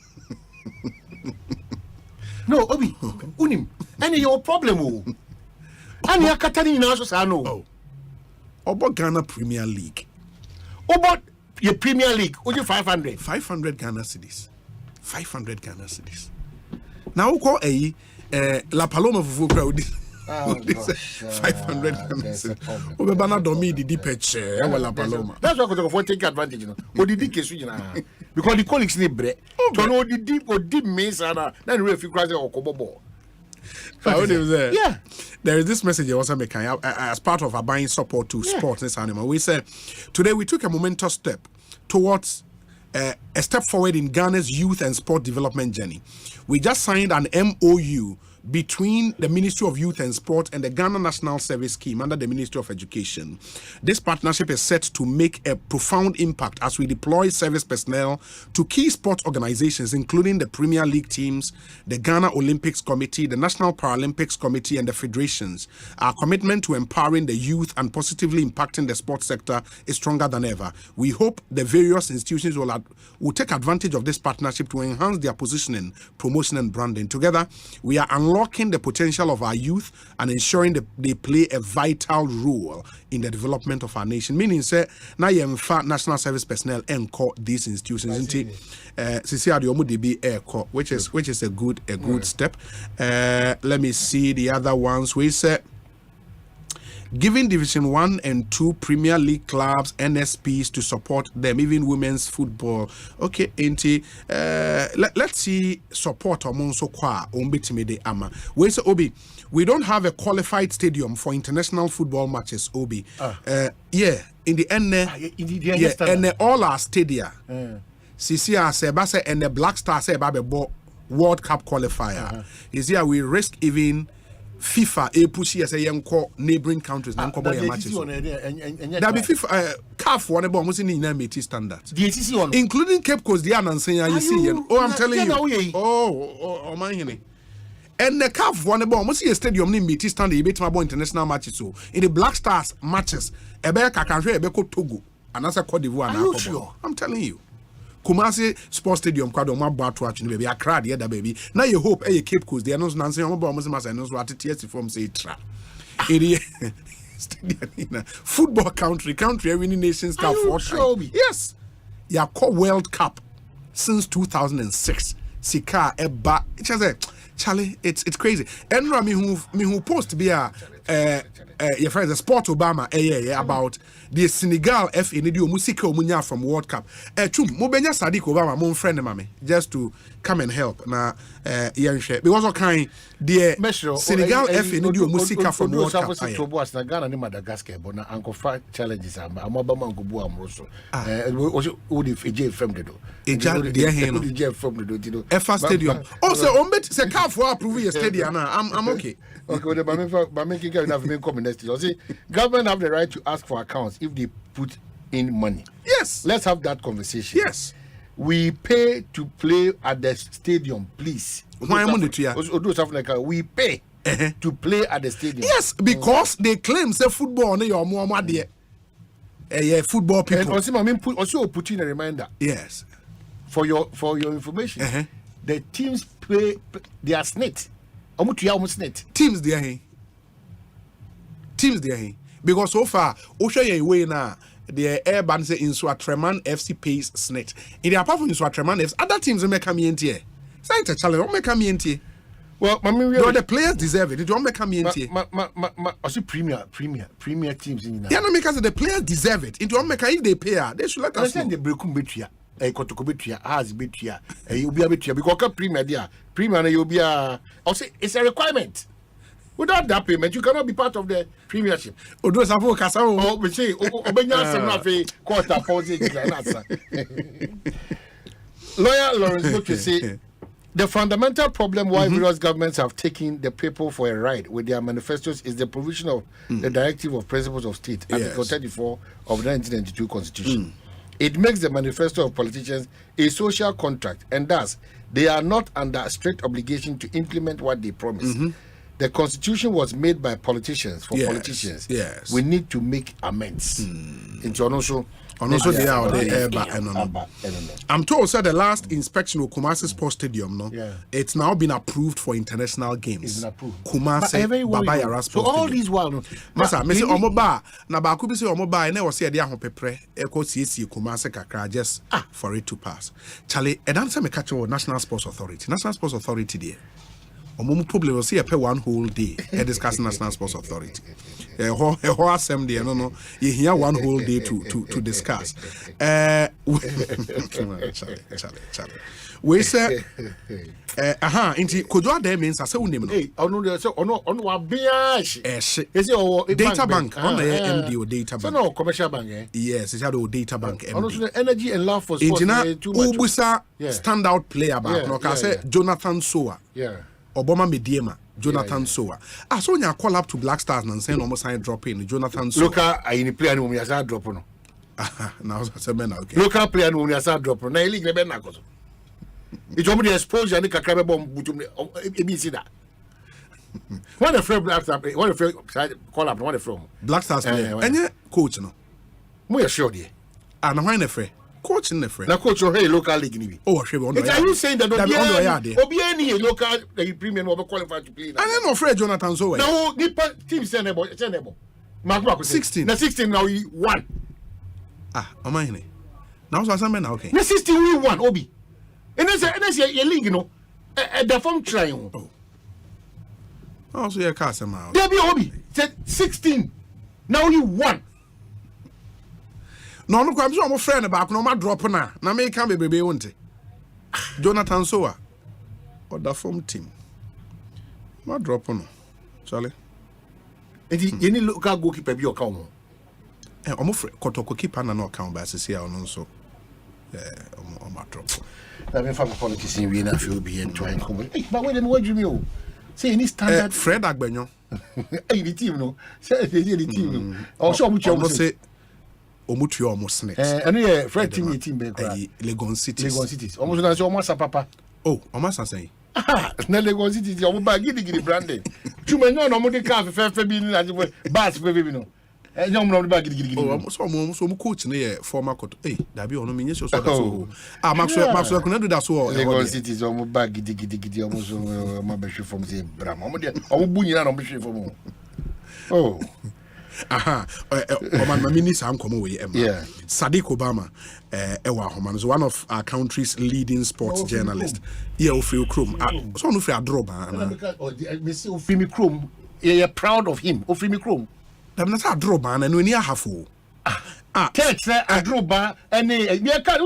No, Obi, unim. Any your problem? Any akatani na so say no. Oh, about Ghana Premier League. About your Premier League, oje 500. 500 Ghana cedis. 500 Ghana cedis. Now call La Paloma for crowd. 500 Ghana cedis. Obebana domi di dipetch. La Paloma. That's why I go take advantage. O di kesu because the colleagues need bread. To know the deep means and then we feel crazy or kobobo. Yeah, there is this message also making as part of our buying support to sports this animal. We said today we took a momentous step towards a step forward in Ghana's youth and sport development journey. We just signed an MOU between the Ministry of Youth and Sport and the Ghana National Service Scheme under the Ministry of Education. This partnership is set to make a profound impact as we deploy service personnel to key sports organizations, including the Premier League teams, the Ghana Olympics Committee, the National Paralympics Committee, and the federations. Our commitment to empowering the youth and positively impacting the sports sector is stronger than ever. We hope the various institutions will take advantage of this partnership to enhance their positioning, promotion, and branding. Together, we are unlocking the potential of our youth and ensuring that they play a vital role in the development of our nation. Meaning, say, now you have national service personnel and call these institutions. Which is a good step. Let me see the other ones. We say giving Division 1 and 2 Premier League clubs NSPs to support them, even women's football. Okay, let's see support among so qua umbitimede ama. We say Obi, we don't have a qualified stadium for international football matches, Obi. In the end, and all our stadia. CCR say and the Black Stars say World Cup qualifier. Is here we risk even FIFA push as a young neighboring countries and matches. That be FIFA CAF one about almost in the standards. Including Cape Coast, the announcing you see. Oh, I'm telling you. Oh, my honey. And the CAF one about almost a stadium in meeting standard about international matches. So in the Black Stars matches, Ebeka country Ebeko Togo and that's a Cote d'Ivoire. Are you sure? I'm telling you. Kumasi Sports Stadium kwado ma bato actually baby Accra the other baby. Now you hope Cape Coast they announce Nancy on about almost announce what TS from say tra. Football country winning nations cup 4 times. Yes. Ya call World Cup since 2006. Sika eba Charlie, it's crazy. Enra me who post be your friend the Sport Obama about the Senegal FA need musika omunya from World Cup. Chum mobenya Sadiq Obama mon friend mama just to come and help na yenhwe because of kind the Senegal FA need musika from World Cup. Tobo na Ghana ni Madagascar but na ankofa challenges amabama ngobu amroso. O di FJ FM do. Eja de he no. FJ FM do FA Stadium. Oh so ombet se CAF for approve your stadium na I'm okay. Okay, but making next year. See, government have the right to ask for accounts if they put in money. Yes. Let's have that conversation. Yes. we pay to play at the stadium, please. Why am I we pay to play at the stadium. Yes, because they claim say football on your mama there. Yeah, football people. And also put in a reminder. Yes. For your information, the teams pay their snit. Teams there. Teams there. Because so far, Osei way now. The air band say in Swatreman FC pays snit. In the apart from Swatreman FC, other teams may come in here. It's a challenge. Don't make come in here. Well, the players deserve it. They don't make come in here. Also premier teams in yeah, no, because the players deserve it. If they pay, they should let us know. The breakum betria. Has betria. You'll be a betria because premier there. Premier you'll be a. Also, it's a requirement. Without that payment, you cannot be part of the premiership. We say, quarter Lawyer Lawrence Butcher say the fundamental problem why various governments have taken the people for a ride with their manifestos is the provision of the Directive of Principles of State, Article 34 of the 1992 Constitution. It makes the manifesto of politicians a social contract, and thus they are not under strict obligation to implement what they promise. The Constitution was made by politicians for politicians. Yes. We need to make amends. I'm told that the last inspection of Kumasi Sports Stadium, it's now been approved for international games. It's been approved. Kumasi Baba Yara Sports So all these while, Masa, me say Omoba, na ba kubi say Omoba, ne was say dia hopepre, Ekosiise Kumasi kakra just for it to pass. Charlie, and answer me catch National Sports Authority. National Sports Authority there. Omo problem was see a pay one whole day discuss National Sports Authority. Whole assembly, no, you hear one whole day to discuss. We say, inti kodwa there means I say unnim no. Data bank on the MD data bank. No commercial bank. Yes, it's the data bank MD. Energy and love for sports. Ubusa standout player back. No, say Jonathan Soa. Yeah. Obama Mediema, Jonathan Soa. I saw you call up to Black Stars and say almost sign drop in Jonathan Soa. Local I play and we are drop no. Now I men okay. Local player and we are drop no. Na league be na koso. It will be exposure and kakra bomb butum e see that. What a friend Black Stars, what a friend call up, what a from Black Stars player. Any coach no. We are sure there. And why na friend? Coach in the friend. Na coach hey local league ni. Oh, sure. Are you saying that Obi any local premium will qualify to play? I don't know Fred Jonathan so well. No, the team send them. 16. Na 16 now he won. Am I here? Now so some now okay. Na 16 we won Obi. And that's your league you know. The form trying. Oh, so you can't say now. There be Obi. Said 16. Now you won. No, I'm sure my friend about no matter drop na. Na me can be baby won't. Jonathan Soa or the form team. Ma drop no. Charlie. Any local goalkeeper be your account. I'm afraid Kotoko keeper na no account by say on so. On my drop. I mean, for politics in we na feel be entwined. But wait, what do you mean? Say any standard Fred Agbenyo. Hey, the team no. Say the team. Also much say Omutu almost net. And yeah, Fred team be Legon Cities. Almost na say almost papa. Oh, almost say. Na Legon Cities you ba gidi branding. Chuma no no mo de ka fe bi ni na bas fe bi no. No mo ba gidi. Oh, so coach na former coach. Hey, that be ono me so that so. Maxwell kuna do that so. Legon Cities o mo ba gidi almost mo be hwe from say bram. O mo de o bu nyina no be hwe from. Oh. Oman Mamini Sam come away. Sadiq Obama, Ewa Homan is one of our country's leading sports journalists. Yeah, Ofri Krum. So no fair drop. Mr. Ofimi Krum, you're proud of him. Ofimi Krum. I'm not a drop, and we near half. Text a droba and a car.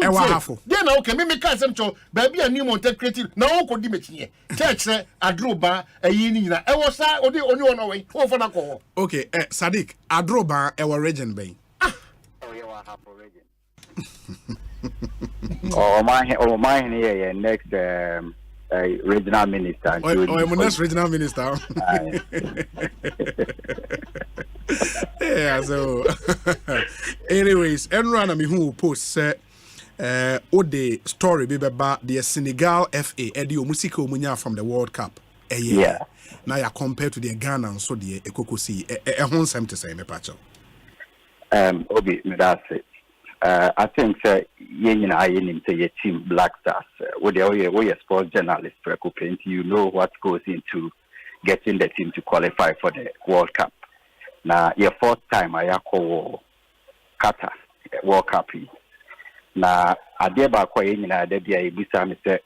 Then okay, me make some to baby a new monte creative. No, could dimit here. Text a droba a yinina. I was only on way over the call. Okay, Sadiq, a droba our region bay. Oh, my here next regional minister. Oh, next regional minister. Yeah, so anyways, everyone I mean who post the story be about the Senegal FA Eddie Omusika Omunya from the World Cup. Yeah. Now you compare to the Ghana and so the Ekosiisen a whole same to say me pacho. Obi, that's it. I think I into your team Black Stars. We are sports journalists for Ekopent. You know what goes into getting the team to qualify for the World Cup. Now, your fourth time I call Qatar World Cup. Now, I deba kwa yina debia ibisa me say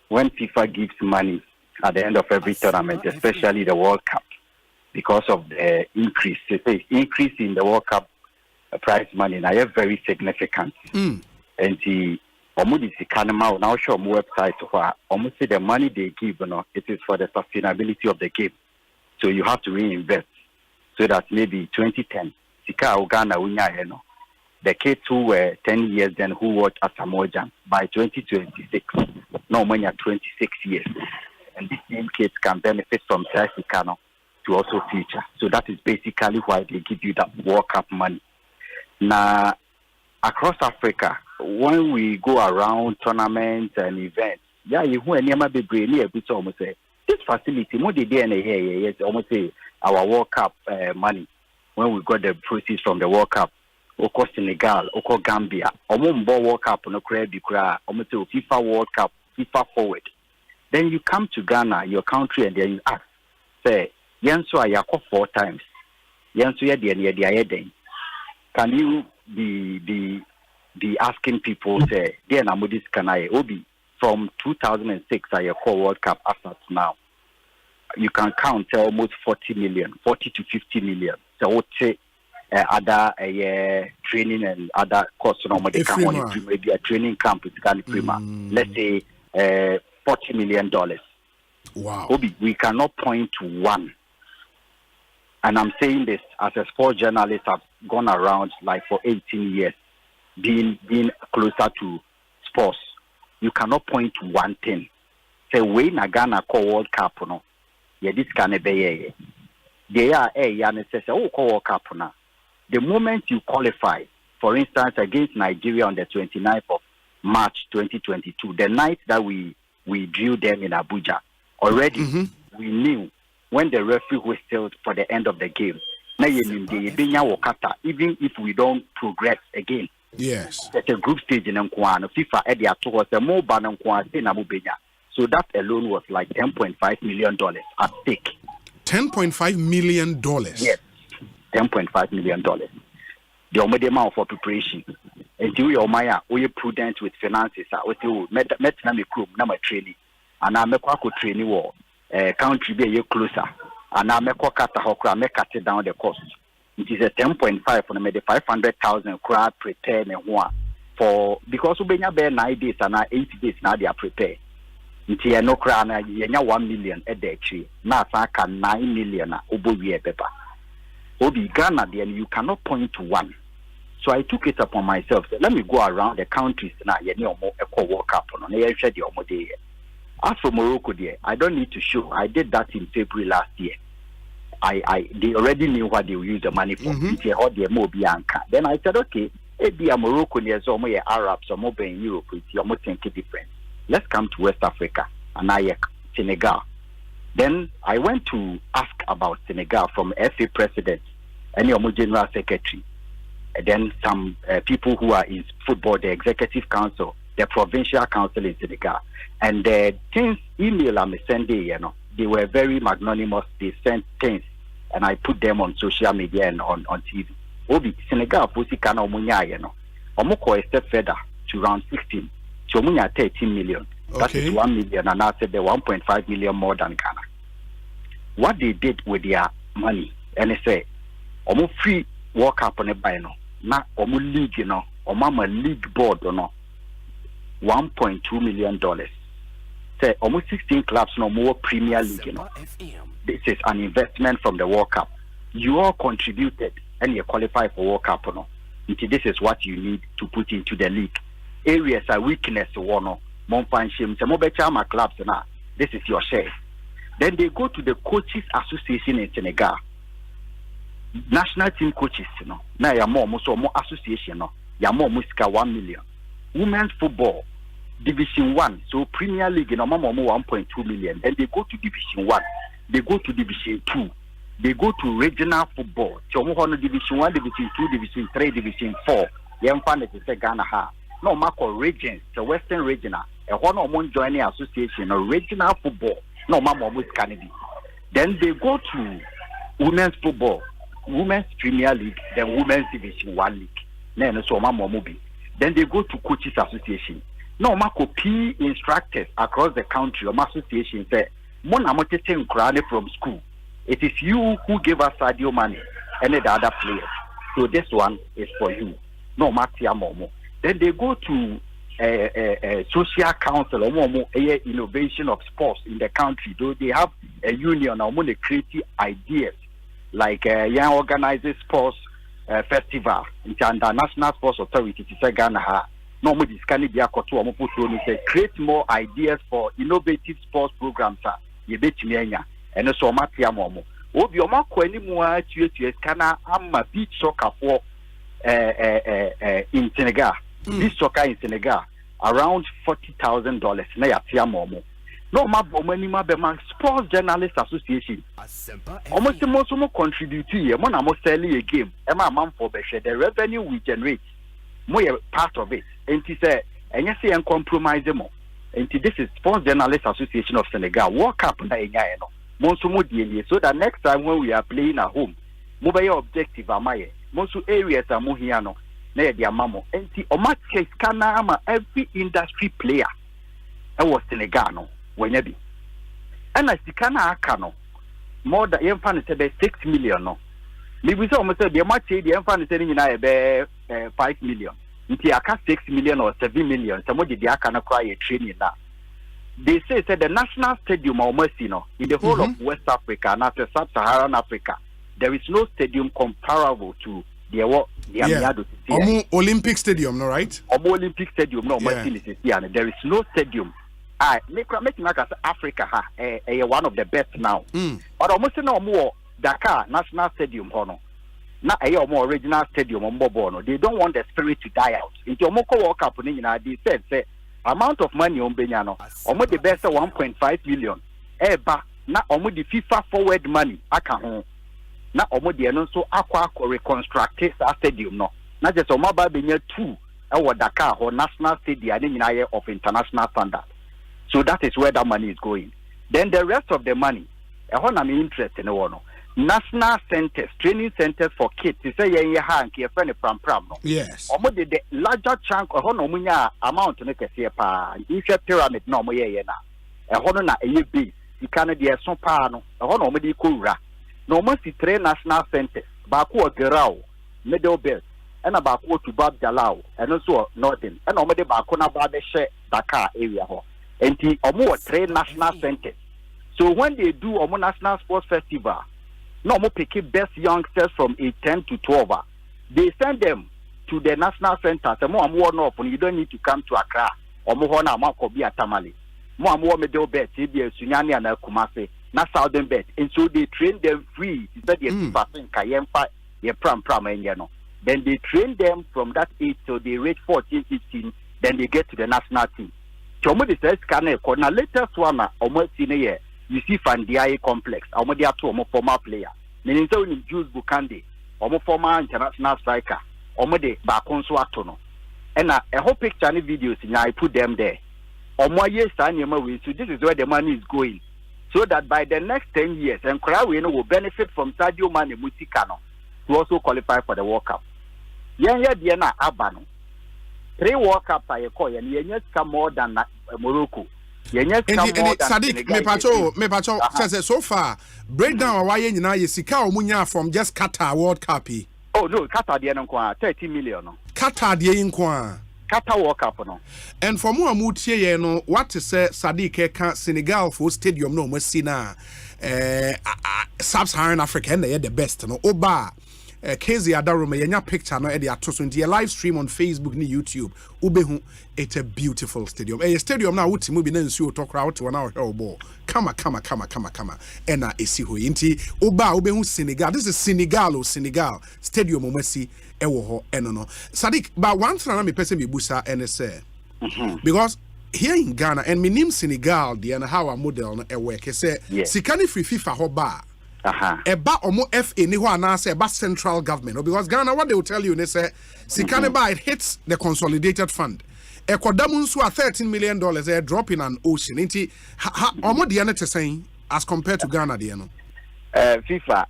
when FIFA gives money at the end of every tournament, especially the World Cup, because of the increase in the World Cup prize money, now very significant. And the Omudisi Kanama now show more website where almost the money they give, it is for the sustainability of the game. So you have to reinvest. So that maybe 2010, Sika Uganda Unya, the kids who were 10 years then who watched Asamoah by 2026, no money at 26 years. And these same kids can benefit from Sikano to also feature. So that is basically why they give you that World Cup money. Now, across Africa, when we go around tournaments and events, you never be brainy a bit almost say this facility, more the DNA here, almost say our World Cup money when we got the proceeds from the World Cup. Oko Senegal, Oko Gambia, Omumbo World Cup, no credit, Omoto FIFA World Cup, FIFA forward. Then you come to Ghana, your country, and then you ask, say, Yanso Ayako 4 times. Yanso Yadi. Can you be asking people, say, dear Namudis Kanaye, Obi, from 2006 Ayako World Cup after now, you can count almost 40 to 50 million. So, other training and other costs, maybe a training camp is Prima. Let's say $40 million. Wow. Obi, we cannot point to one. And I'm saying this as a sports journalist. I've gone around like for 18 years, being closer to sports. You cannot point to one thing. Say, we na Ghana call World Cup, no? Yeah, this can be they are World Cup now. The moment you qualify, for instance, against Nigeria on the 29th of March 2022, the night that we drew them in Abuja, already we knew when the referee whistled for the end of the game. Even if we don't progress again, yes, at a group stage in Nkwana, FIFA was a more ban. So that alone was like $10.5 million at stake. $10.5 million. Yes. $10.5 million. The only amount for preparation. Until you are prudent with finances, you met me crew, number training, and I make a training war. Country be closer, and I make a cut down the cost. It is a 10.5 for the 500,000 crowd prepare me one for because we be 9 days and 8 days now they are prepared. Until no crown, 1 million a day tree. Now I can 9 million obo paper. Obi Ghana, then you cannot point to one. So I took it upon myself. So let me go around the countries now. World Cup on. As for Morocco, there, I don't need to show. I did that in February last year. They already knew what they will use the money for. Then I said, okay, maybe a Morocco near some Arabs or more in Europe. You're more thinking different. Let's come to West Africa and Senegal. Then I went to ask about Senegal from FA president and your general secretary, and then some people who are in football, the executive council, the provincial council in Senegal, and the things email I'm sending, they were very magnanimous. They sent things, and I put them on social media and on TV. Obi Senegal, Pusikana Omunya, Omoko a step further to round 16, to Omunya 13 million. That is 1 million, and I said the 1.5 million more than Ghana. What they did with their money, and they say, "Omo free World Cup on a buy no, na omo league omo league board no, $1.2 million. Say almost 16 clubs no more Premier League This is an investment from the World Cup. You all contributed, and you qualify for World Cup no. This is what you need to put into the league. Areas are weakness no. Clubs now. This is your share. Then they go to the coaches association in Senegal. National team coaches, now you're more association, you're more musica 1 million. women's football Division 1, so Premier League in Omamo 1.2 million. Then they go to Division 1, they go to Division 2, they go to regional football. Chomo Division 1, Division 2, Division 3, Division 4. Yemfane to say Ghana ha. No Marco regions, the Western regional. A one or one joining association or regional football. No mama with Canada. Then they go to women's football, women's Premier League, then women's Division 1 league. Then so mama movie. Then they go to coaches association. No, Marco P instructors across the country or association say, Mona Motetin Krane from school. It is you who gave us Sadio money and the other players. So this one is for you. No, Matia Momo. Then they go to social council or innovation of sports in the country. Though they have a union or more creative ideas like young organizing sports festival in the National Sports Authority to say Ghana. No more this can be a koto or put on say create more ideas for innovative sports programs. You bet me and so Matia Momo. Obi Omako anymore to Kana Amma beach soccer for in Senegal. Beach soccer in Senegal around $40,000. Na ya tia Momo. No ma Sports Journalists Association. Almost most contribute here. Mon amo selling a game. Emma man for the revenue we generate. More part of it. And he said, and you say and compromise them. And this is Sports Journalists Association of Senegal. Walk up na no. So that next time when we are playing at home, mobile objective amaye. Most areas are mohiano. Na dia mamo. And the omat case kana ama every industry player. I was Senegal no. When you be. And as the kana akano more than yemfa said 6 million no. Maybe so almost the match the yemfa saying na 5 million. Nti aka 6 million or 7 million. Somebody the aka na cry training na. They say the national stadium almost in the whole of West Africa and after Sub-Saharan Africa, there is no stadium comparable to the Olympic Stadium, no right? Olympic Stadium, no. There is no stadium. Make Africa one of the best now. But almost no more Dakar National Stadium hono. Na more original stadium on Bobono. They don't want the spirit to die out. If you walk up on they said say amount of money on Benyano, almost the best 1.5 million. Eba na almost the FIFA forward money aka na almost the no so aqua reconstruct stadium no. Na just omaba benya 2 e Dakar or national stadium of international standard. So that is where that money is going. Then the rest of the money, I'm interested in one. National centers, training centers for kids. You say yes. The larger chunk of amount to make a if a pyramid no more na. A base. You can't be a so pano. No more 3 national centers. Baku Gerao, Middle Belt, and about to Bab Jalao, and also Northern, and already Bakuna Badeshe Dakar area. And the more 3 national centers. So when they do a national sports festival, no more pick best youngsters from age 10 to 12. They send them to the national center. So more north, you don't need to come to Accra or more na Makobi Tamale. More middle bed, CBS, Sunyani and Kumase, not southern bed. And so they train them free. Then they train them from that age till they reach 14, 15. Then they get to the national team. Somebody says, now latest one, almost in a year. You see Fandiaye complex. Almost there to a former player. Meaning so in Jules Bukande, almost former international striker. Almost the Bakonso Atono. And a whole picture and videos, I put them there. Almost years time, so this is where the money is going. So that by the next 10 years, and Krawino will benefit from Sadio Mane Musikano to also qualify for the World Cup. Diana Abano. 3 World Cups I call and you come more than Morocco. Sadiq, me pacho says so far breakdown why you now sika omunya from just Qatar World Cup. Oh no, Qatar dey nkwa 30 million no. Qatar dey nkwa. Qatar World Cup no. And for mu amutie ye no what to say Sadiq ka Senegal for stadium no mo si na Sub-Saharan Africa and they the best no oba Kezi Adarome yenya picture no e dey ato so nti live stream on Facebook ni YouTube ubehu it's a beautiful stadium a stadium na wuti mu bi na nsuo tokra wuti wana o ball kama ena esi ho nti oba ubehu Senegal this is Senegal stadium omasi ewo ho eno no. Sadiq, but one thing me person me busa ene say. Because here in Ghana and me name Senegal the and how a model no e work say sikani free FIFA ho ba. Eba omo FA ni ho anase eba central government. Because Ghana what they will tell you they say sikani ba it hits the consolidated fund. Ekodamunsu a $13 million a drop in an ocean. Inti omo the ane saying as compared to Ghana the no. FIFA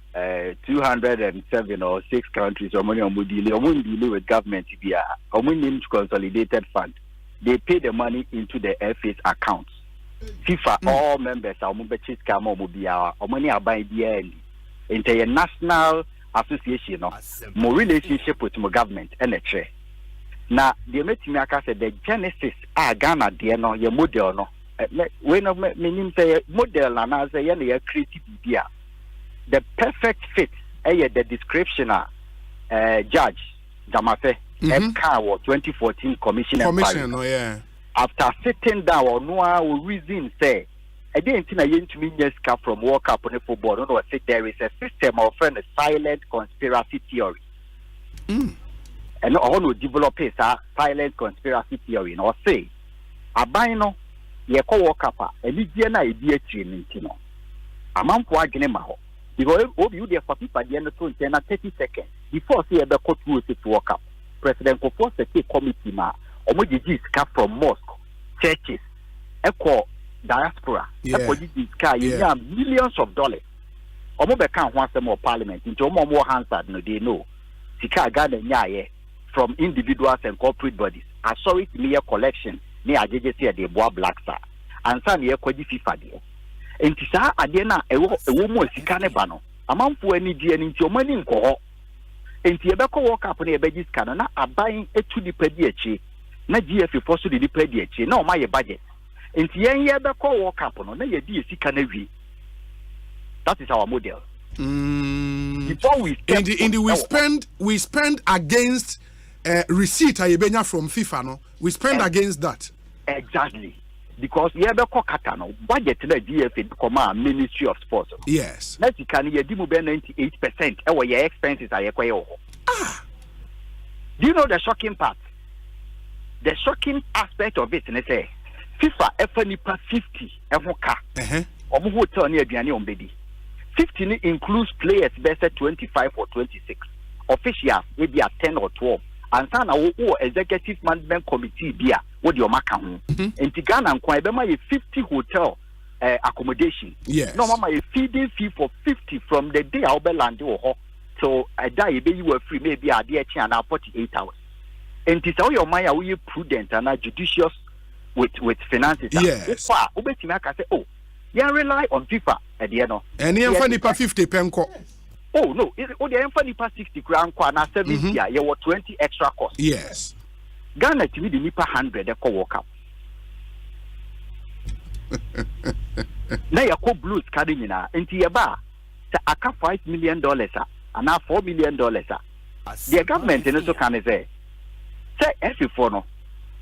207 or 6 countries dealing with government via named consolidated fund. They pay the money into the FA's accounts. FIFA all members are money are buying the international association more relationship with my government and a trade. Now the Metimaka said the genesis Ghana the no your model no when of meaning say model and as a creative idea. The perfect fit the description Judge Jamafe Car 2014 commission after sitting down or no reason say I didn't think I to mean just come from walk up on a football no say there is a system of a silent conspiracy theory and all no develop a silent conspiracy theory or say abino ye ko walk up and idea na idea training no amam for agene ho because you there for people at the end of 30 seconds before say the court rules to walk up. President Kofo Seke committee ma omoji scar from mosque, churches, echo diaspora, echo scar millions of dollars. Omo be kan ho asem of parliament into omo more answered no they know. Sika Ghana nyaye from individuals and corporate bodies. I saw it near collection near AJJ the bois black star. And some ye kwaji FIFA there. Enti saa ade na ewo mo sika ne ba no amanfo ani die enti o mani nko ho enti ebeko work up na ebeji sika no na aban etu nipa di echi na GF so di nipa di echi na o ma ye budget enti yen ye ebeko work up no na ye di sika na wi. That is our model. Before we spend against receipt ayebenya from FIFA no we spend against that. Exactly. Because you have a cockatano budget in the GFA command Ministry of Sports. Yes. Let's can you do 98% of your expenses are Do you know the shocking part? The shocking aspect of it, and say FIFA FNIPA 50 Evoka. Hotel near Diani Ombedi. 50 includes players best 25 or 26. Officials maybe at 10 or 12. And sana wo executive management committee bia what your maka ho enti Ghana nkwa be ma 50 hotel accommodation. Yes. No mama a feeding fee for 50 from the day I be land ho so I die be you were free maybe a day and 48 hours. Enti so your mind are we prudent and judicious with finances. Yes. Wo betimi aka say oh you rely on FIFA at the end no and you fa nipa 50 penko. Oh no, the Nipa 60 grand na 70 you were 20 extra cost. Yes. Ghana to me the Nipa 100 they walk up. Now you call blues carrying na into your bar aka $5 million and now $4 million. The government in also can say every for no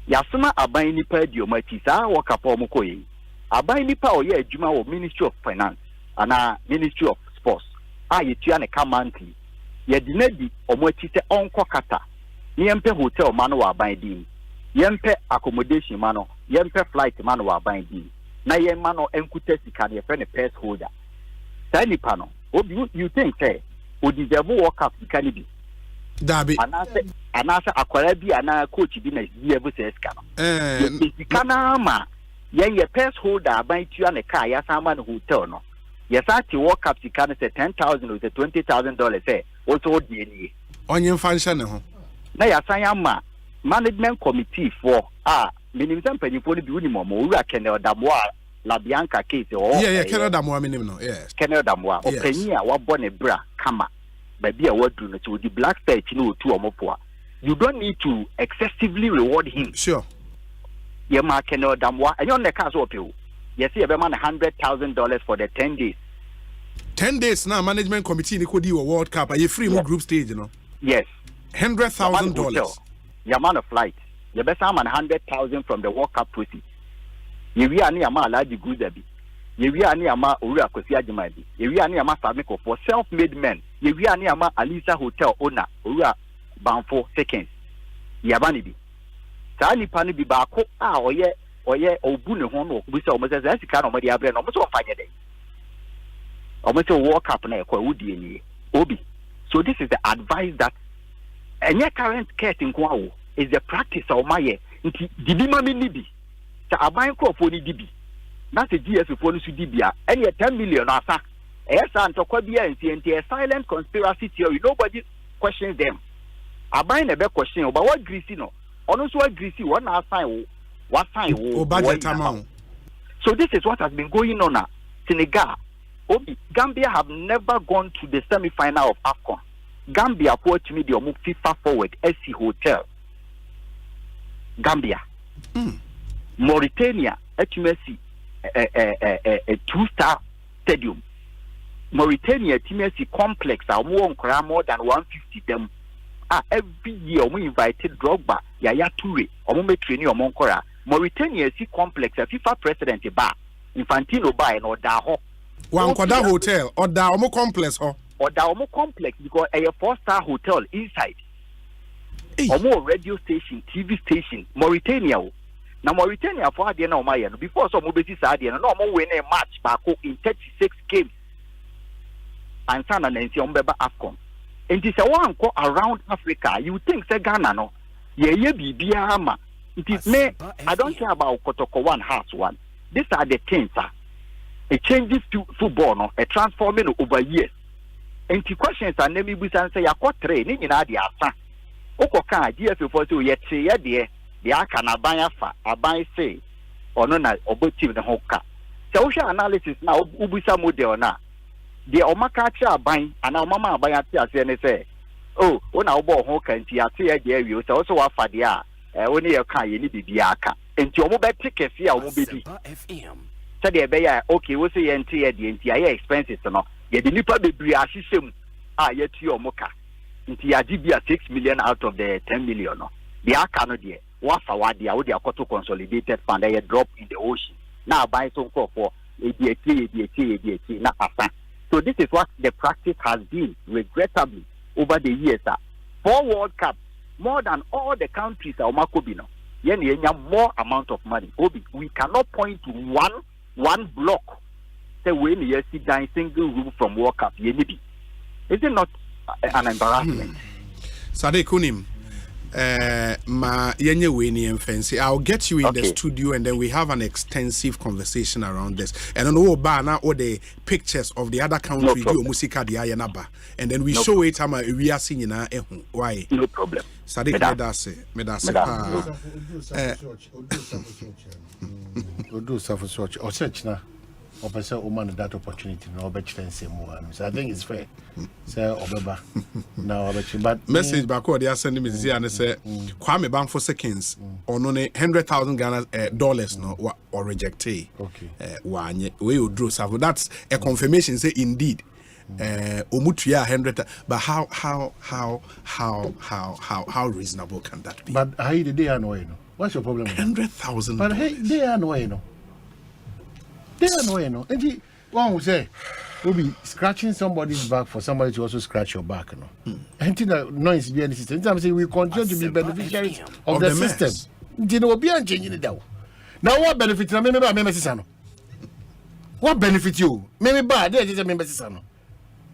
yasuma aban nipa di omati sa work up omokoyi aban nipa oye adwuma wo Ministry of Finance and Ministry of Sports. You tuane monthly. Ye dinedi omwachi se onko kata. Yempe hotel mano wa binding. Yempe accommodation mano. Yempe flight mano wa binding. Na ye mano enkute sika ye friend purse holder. Tani pano. You think say o deserve work up sika ni bi. Dabi. Anase akwara bi ana coach bi na yevu se sika no. Sika na ma ye purse holder ban tuane car ya sama no hotel no. Yes, I walk up to can say $10,000 or $20,000 say also DNA. Onion function no. Na ya sayama management committee for minimum penny for the minimum we are Kenel Damoa La Bianca case or Kenel Damoa minimum yes. Kenel Damoa or Penia wa born a bra kama baby a word do with the black state no 2 or more. You don't need to excessively reward him. Sure. Yema Kenel Damoa and you're on the cars open. Yes, you have $100,000 for the 10 days. 10 days now, management committee ni kodi a World Cup. Are you free group stage, you know? Yes. $100,000. Your amount of flight. You best have $100,000 from the World Cup proceeds. You are near ma Labadi Hospital. You are near ma Ura Kosia Jimadi. You are near ma Famiko for self-made men. You are near ma Alisa Hotel owner Ura banfo seconds yaba ne bi saa nipa no bi baako a oye obu ne ho no obi sɛ ɔmo sɛ sika na ɔmo de abrɛ no ɔmo sɛ ɔfa nyɛ dɛ ɔmo sɛ World Cup na ɛkɔ wudi nie obi. So this is the advice that any current care in Kwawo is the practice of my year. Dibi mami nibi. Sa abayin crop ni dibi. That's a GS for su dibia. Any 10 million asa. Esa antokwa biya nti a silent conspiracy theory. Nobody questions them. Abayin ebe question but what greasy no. Ono so what greasy what na assign what sign wo budget amount. So this is what has been going on now. Senegal, Gambia have never gone to the semi-final of AFCON. Gambia put me the FIFA forward SC Hotel. Gambia. Mauritania HMSC a 2-star stadium. Mauritania HMSC complex are more than 150 them. Every year we invited Drogba, Yaya Toure, Omume Training or Moncora. Mauritania HC complex a FIFA president Infantino by and Odaho. One hotel or the Omo complex or the Omo complex because a 4-star hotel inside. Omo radio station, TV station, Mauritania. Now Mauritania for the no Mayan before some mobility side and no more win a match back in 36 games. And San and Beba AFCON. And this a one go around Africa. You think say Ghana no? Yeah, be ama. It is me. I don't care about Kotoko one house one. These are the things, sir. It changes to football, no? A transforming over years. And the questions are name we say ya ko training in adi asa. Oko kan GF for so yet say ya de aka na ban afa aban say ono na obotim ne hoka. So we analysis na ubusa model na. The omaka cha aban ana mama aban ati ase ne say oh ona obo hoka nti ate ya de awie so so wa fa de a oni ye kan ye ni bibia aka. Nti omo be tikesi a omo be di. Said the okay, we say NTHC expenses no. Ye the nipa bebre ahihye yet your moka. Nti ya 6 million out of the 10 million no. The aka no de wafa wade a wo de akoto consolidated fund they drop in the ocean. Now buy some for na asa. So this is what the practice has been regrettably over the years. 4 World Cup, more than all the countries are makobino. More amount of money. We cannot point to one block. Say when you sit down single room from World Cup. Is it not an embarrassment? Sade Kunim, ma yenye weni fancy. I'll get you in the studio and then we have an extensive conversation around this. And on all the pictures of the other countries do musika di ayanaba. And then we show it we are seeing na why. No problem. Sade medase. Do self search or search now. Or person woman that opportunity no bet say more. So I think it's fair. Say obeba. Now but message back what they are sending me and say Kwame bank for seconds on only $100,000 Ghana dollars no or reject. Okay. One we will draw so that's a confirmation say indeed. Omutuya 100 but how reasonable can that be? But how the day annoying? What's your problem? 100,000. But hey, they are annoying. They are annoying. And one will say, we'll be scratching somebody's back for somebody to also scratch your back. And noise be any system. Sometimes we continue to be beneficiaries of the system. You know, be changing it down. Now, what benefit? What benefit you? Maybe bad. There is a member.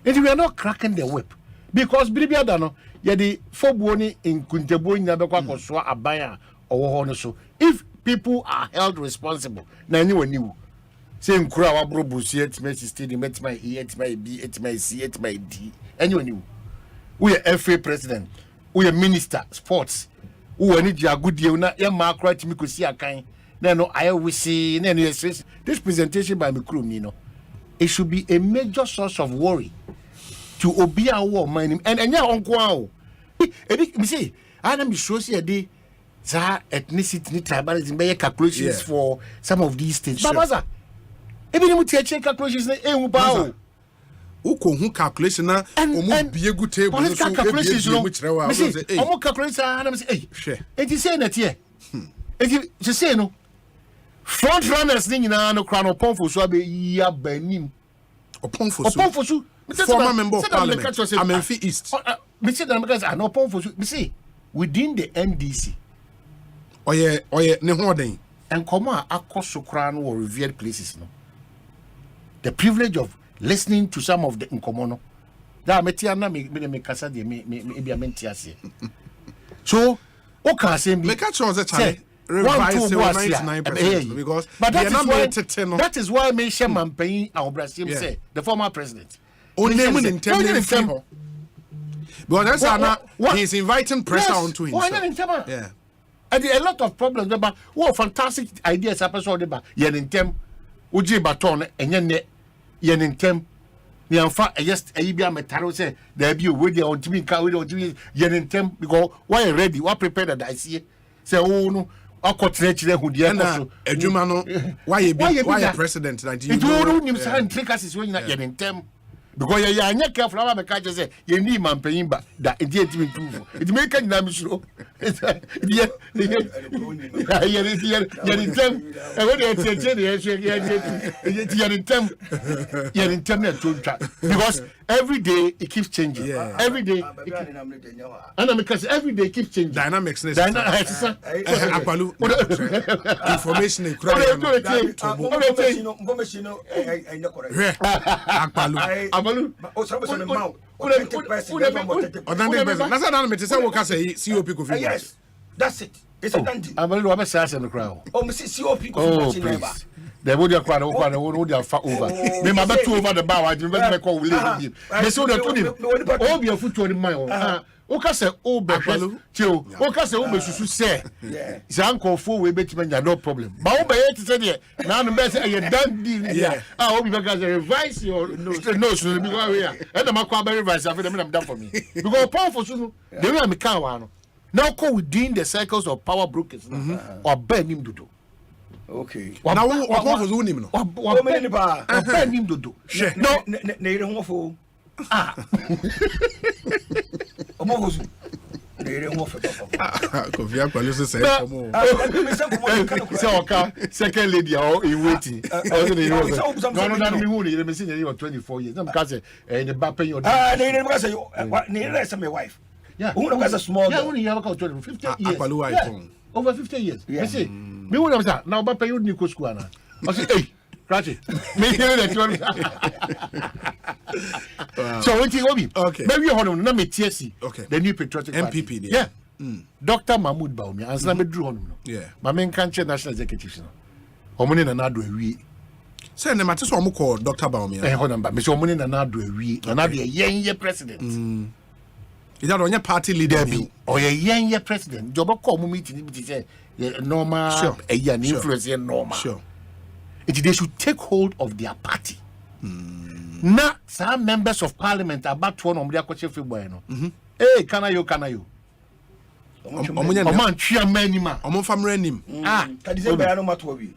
And we are not cracking the whip because Bilibia Dano, you're the 4 boni in Kuntebo in Nabakwa Koswa Abaya or Honoso. If people are held responsible, now anyone knew. Same crowd, Brobus, yet, Messi Stadium, it's my E, it's my B, it's my C, it's my D. Anyone knew. We are FA president, we are minister, sports, who are need your good deal, not your mark right to me could see a kind. No, I always see, this presentation by the crew, you know, it should be a major source of worry to obey our war mining and your uncle. You see, I am sure see a day. Ethnicity, tribalism, by calculations for some of these states. Babaza, even if you check calculations, who calculation na be a good table. Political calculations, almost calculations. And say, it is saying that here. It is say no. Front runners, thing in no crown of Pomfo, so be ya benim. Or Pomfo, former member of parliament. Amenfi East. me say that because I know pon for me see within the NDC. Oye ne ho den. And come on, akọ kra no revered places no. The privilege of listening to some of the nkomo no. That metia na me kasa de me bia mentiase. So, o can say me make a choice that revise 99% because but that is why me share campaign our Brazil say the former president. Only in term. But that's not he's inviting pressure onto himself. Yeah. And there are a lot of problems but what fantastic ideas episode about yen in term uji baton and yen in term Niamfa just a bia metaro say there be with the ultimate car with ultimate yen in term because why ready what prepared that I see say oh no akotrechire hu de na adwuma no why president that you know nim say intricacies when yen in term because you are not careful about the catch say you need man paying back that it didn't improve it make a dynamic show in term because every day it keeps changing every day and because every day it keeps changing dynamics Akwalu information yes, that's it. It's a dandy. I'm a little assassin in the crowd. Oh, Mrs. COP. Oh, please. They would have quite over. They might be over the bow. I didn't call William. They saw the all your foot on my own. Oka say o be tio oka say o be susu say zanko fo we betiment no problem but o be yet say there na no be say you dan deal there o be because revise your no so because we and the makwa be revise after them done for me because powerful so the way me can wa no now go within the cycles of power brokers or ben him dodo okay now what was unim no o me ni ba ben him dodo no na ire ho fo Omogozu. Kofi Akwalu say second lady in waiting. No, me who you me see you 24 years. I'm say the back pay your my wife. Yeah. Who was a small yeah, only have 50 years. Akwalu wife. Over 50 years. You see. Me who am say now back pay you Nico school na. I say hey Ratchet. Me hear that so what you obi? Okay. Maybe you hold on. Na me TSC. Okay. The new patriotic MPP. Yeah. Dr. Mahmoud Baumia. Answer me drew on no. Yeah. My main country national executive no. Omuni na na do ewie. Say na mate so omo call Dr. Baumia. Hold on ba. Me so omuni na na do ewie. Na do yen president. Is that on your party leader be? Or yen president. Jobo call mu meeting be say normal an influence normal. Sure. They should take hold of their party. Now, some members of parliament are about to on their question for bueno. Hey, can you? Oman chia menima. Oman family nim. December no matter we.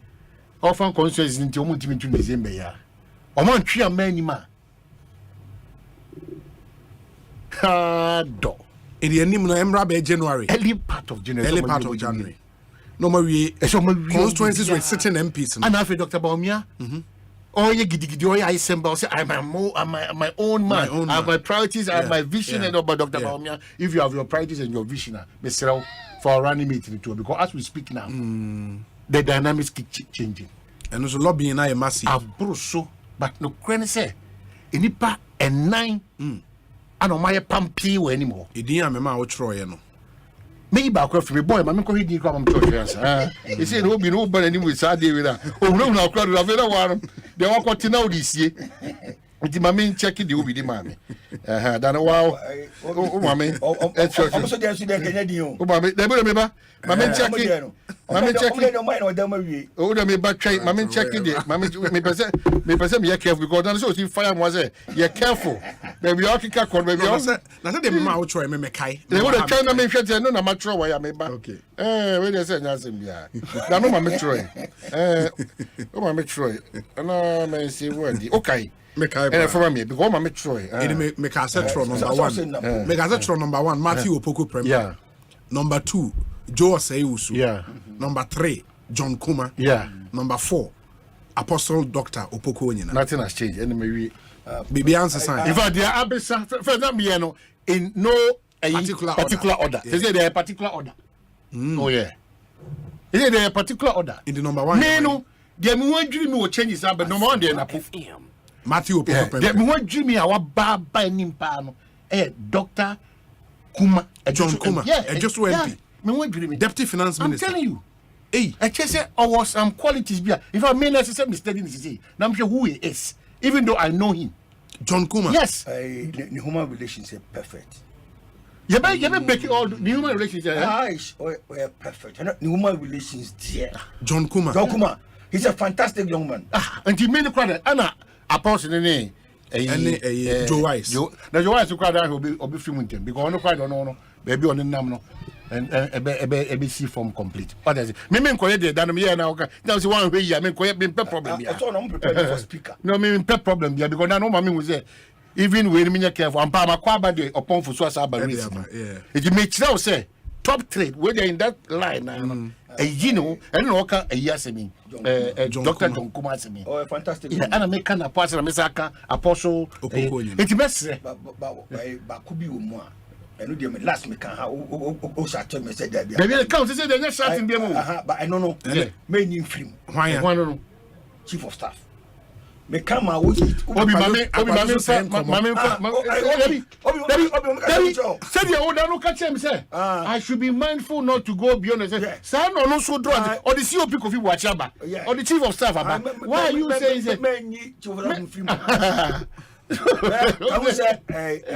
Often constituencies into omo to December ya. Oman chia menima. Do. In the nim no emra be January. Early part of January. No more constituencies were sitting MPs. And after Dr. Baumia, oh, you giddy, I assemble. I'm my own man. I have my priorities, I have my vision, and about Dr. Baumia. If you have your priorities and your vision, Mr. for running meeting too, because as we speak now, the dynamics keep changing. And also lobbying I massive. Abruso, but no crane say, inipa and 9, and on my pampi anymore. Idia mema o Troy no. Me back off me boy, man, read come to answer. He said, "No, be no, but anyway, Saturday with that. Oh, no, crowd of the one. They walk out now this year. It's my main checking the Ubi man. Then wow, oh, mammy, that's your also there. Oh, mammy, they will remember. Mammy checking. Mammy checking. Oh, they may back train. Mammy checking it. Mammy, me present, you're careful because I'm so fire was it. You're careful. Maybe I'll kick a corner. Maybe I'll say, now they may try me Kai. They would have tried to make sure no, I'm not sure why I may back. Okay. Wait a second, yeah. Now, no, Mammy Troy. Oh, Mammy Troy. And I may say, okay. And from me, because I'm Troy. Make a set number 1. Make a set number 1. Matthew Opoko Premier. Yeah. Number 2, Joe Osei. Yeah. Number 3, John Kuma. Yeah. Number 4, Apostle Dr. Opoko Onyina. Nothing has changed. And maybe Bibi answer sign. In fact, there are for that me no in no particular order. They say they are particular order. Oh yeah. They say they are particular order. In the number one. No, the one dream will change his but number one they na Matthew the one dream our baba nimpano. Dr. Kuma, John Kuma. Yeah, just MP. Me one dream. Deputy Finance Minister. I'm telling you. Hey, I just say I was some qualities be. If I may necessarily mistake this, now I'm sure who he is, even though I know him. John Kuma. Yes. The human relations are perfect. You better make all the human relations. We're perfect. The human relations there. John Kuma. John Kuma. He's a fantastic young man. And he made the crowd. Anna, a person in name. Joe Wise. Now Joe Wise will crowd will be filming them because no crowd no baby on the name and ABC form complete. What is it? Me ko dey dan me na okay. Now see one way me ko be problem. I thought I'm prepared for speaker. No me problem because now no mama we say even when me careful am pa ma kwa ba dey upon for so as aba race. Yeah. It make now say top trade where they in that line now. You know, and no can a yes me. Dr. John Kuma asemi. Oh, fantastic. Yeah, and I make an apostle Mesaka apostle. It's best. But could be more. I know the last me can o shot me said that. Maybe count say they just shot in them. But I don't know. Me new film. Why no? Chief of staff. Me come out Obi mame said the older look at him say I should be mindful not to go beyond the say no so draw or the COP Kofi Wachaba or the chief of staff about why are you saying that I was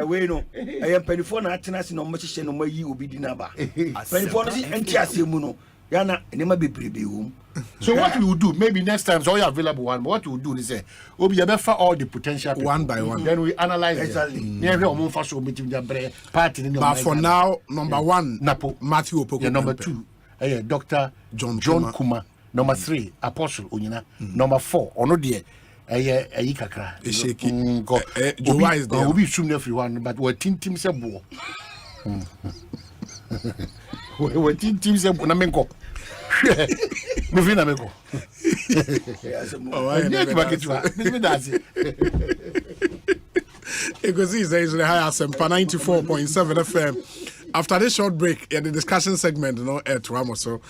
we no I am penifo na atena no mo hye no mayi obi di na ba penifo no NTHC mu no yana enema bebrebe hom. So what we will do, maybe next time, so you available one. But what we will do is say, we will better all the potential people. One by one. Then we analyze exactly. But for now, number one, Matthew Opoko. Yeah, number two, Dr. John Kuma. Number three, Apostle Unyina. Number four, Onodie. Kakra. Joa is there. We will soon everyone, but we're team say bo. We're team say Namenko. Moving America. Ekosiisen is the high Asempa 94.7 FM. After this short break, the discussion segment, at Ramos, so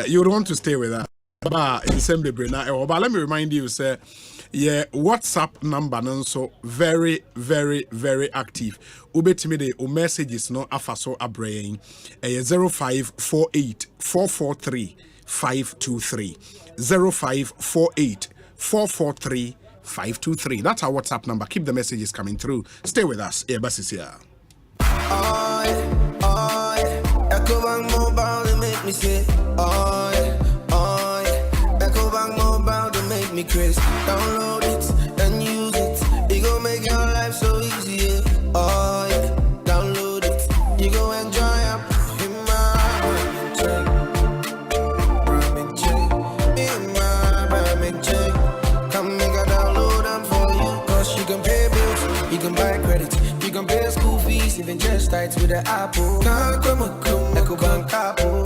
you would want to stay with us. But let me remind you, sir. Yeah, WhatsApp number so very, very, very active. Ubetimi de messages no afaso abrain 0548 443 523 0548 443 523. That's our WhatsApp number. Keep the messages coming through. Stay with us. Airbus is here. Ecobank Mobile, they make me say, Ecobank Mobile, they make me crazy. Download it and use it. It gon' make your life so easy. Download it. You go enjoy it. Even just starts with the apple. Ecobank Apple.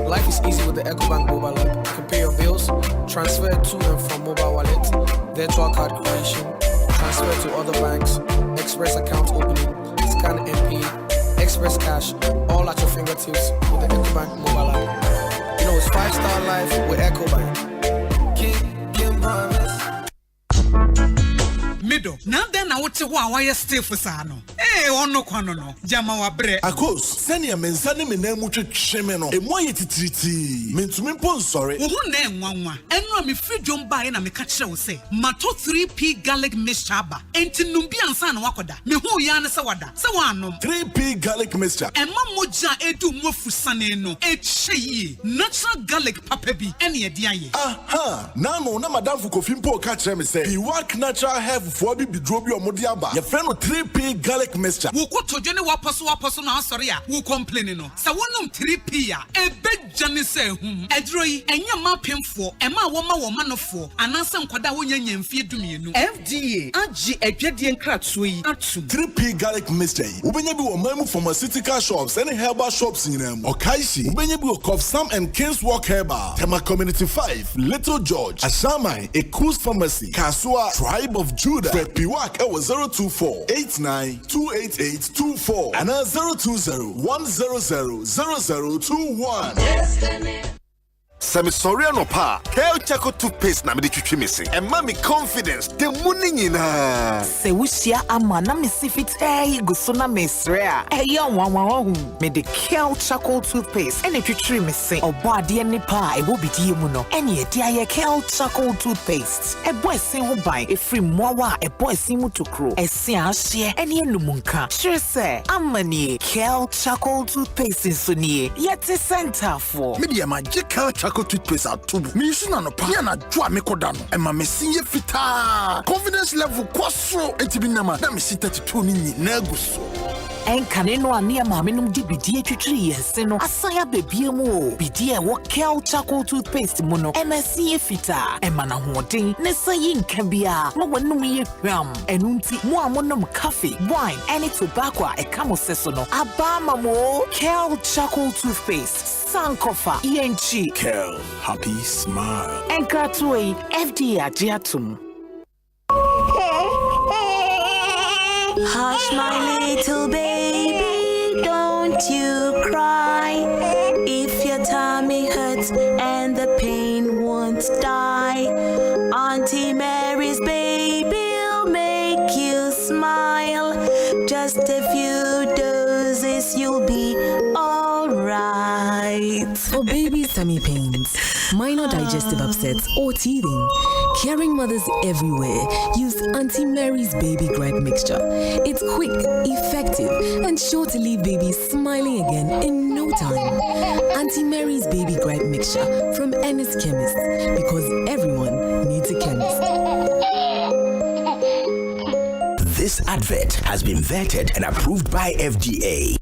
Life is easy with the Ecobank mobile app. You can pay your bills, transfer to and from mobile wallet, virtual card creation, transfer to other banks, express account opening, scan and pay, express cash, all at your fingertips with the Ecobank mobile app. You know it's 5-star life with Ecobank. Keep promise. Middle. Now then I want to why you stay for Sano. Eh, on no kwano no. Jama wa bre. Akos, send your mensani me na muche chemeno. E moye titriti. Mentumi pon sorry. Wo na enwanwa. Enra me free jom ba na me ka kire wo say. Mato 3P garlic mixture ba. Enti numbi ansa na wakoda. Me hu ya na se wada. Se wanom. 3P garlic mixture. Emma moja edu mofu sane no. Echeyi. Natural garlic papa bi ene ye dia ye. Aha. Na no na madam fu kofi mpo ka kire me say. Be work natural health for bi bidro bi omo dia ba. Ye friend no 3P garlic mixture. mixture. Wo ko tojo ne waposo na asori a wo complain no. Sa wonum 3p a ebejane se hum. Edro yi enya mapemfo ema wo ma wo manofo anansa nkwada wo nya nyamfie dumienu. FDA agi adwade nkratso yi atum. 3p garlic mixture yi. Ubenya bi wo mamu pharmaceutical shops and herbal shops nyinam. Okaishi ubenya bi wo Cough Sam and King's Walk Herbal. Tema Community 5, Little George, Ashamai, Ekosiisen Pharmacy, Kasua, Tribe of Judah, Fred Piwak, 024-89-288-24, and 020-100-0021. Sami Soriano Pa, Kel Chaco toothpaste na midi chuchi missing. And mommy confidence, the morning in her. Se wushia ama na misifit gusuna mesrea. Young one me the Kel Chaco toothpaste. And if you trim missing or body any pa, it will be diamuno. And ye dear Kel Chaco toothpaste. A boy sing who buy a free mowa, a boy simu to crew. A sia share any numunka. Sure say, amani Kel Chaco toothpaste in Sunny. Yet a center for Media magic Kel Chaco toothpaste at tubu. Me shina no pa. Yana jwa me kodano. E ma me sinye fita. Confidence level kwaso. Etibi nama. Na me si 32 ni neguso. Enkaneno ania maamenum di bidie twitwiri yense no asaya bebie mu bidie wo Kel Chaco toothpaste mu no MSC fita emana hoden ne sayi nkabia no wanum ye hwam enunti mu amonom coffee wine any tobacco e kamo seso no abama mo Kel Chaco toothpaste sankofa yenchi Kel happy smile enkatoi FDA agiatum. Hush, my little baby, don't you cry. If your tummy hurts and the pain won't die, Auntie Mary's baby'll make you smile. Just a few doses, you'll be alright. For baby's tummy pains, minor digestive upsets, or teething, caring mothers everywhere use Auntie Mary's Baby Gripe Mixture. It's quick, effective, and sure to leave babies smiling again in no time. Auntie Mary's Baby Gripe Mixture from Ennis Chemist, because everyone needs a chemist. This advert has been vetted and approved by FDA.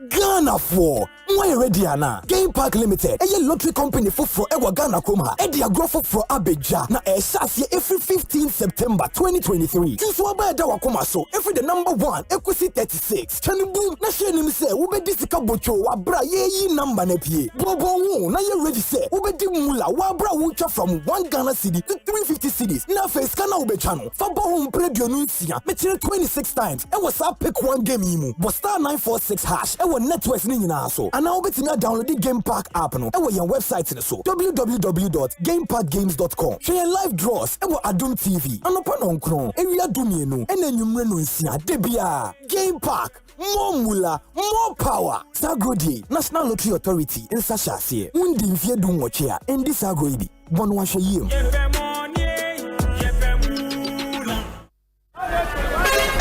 Ghana for why ready ana Game Park Limited a lottery company for Ewa Ghana Koma e dia grow for Abeja na e share every 15 September 2023 since we buy da wakoma so every the number 1 Ekosiisen 36 chani boom na share nim say we be disika bocho wa bra ye number na pie bobo wo na ye ready say we be di mula wa bra wo twa from 1 Ghana cedi to 350 cedis na face kana we be channel for bo home radio no nsia me 26 times e was pick one game yimu but star 946 hash e networks ni nyina so and now betting download the Game Park app no e your website ni so www.gameparkgames.com share live draws e Adum TV anopa no nkron e wi adumie no e na nwumre no nsia de bia Game Park more mula more power Sagodi National Lottery Authority in Sashase undi mfie du nwoche a endi Sagodi bono ahwe yiem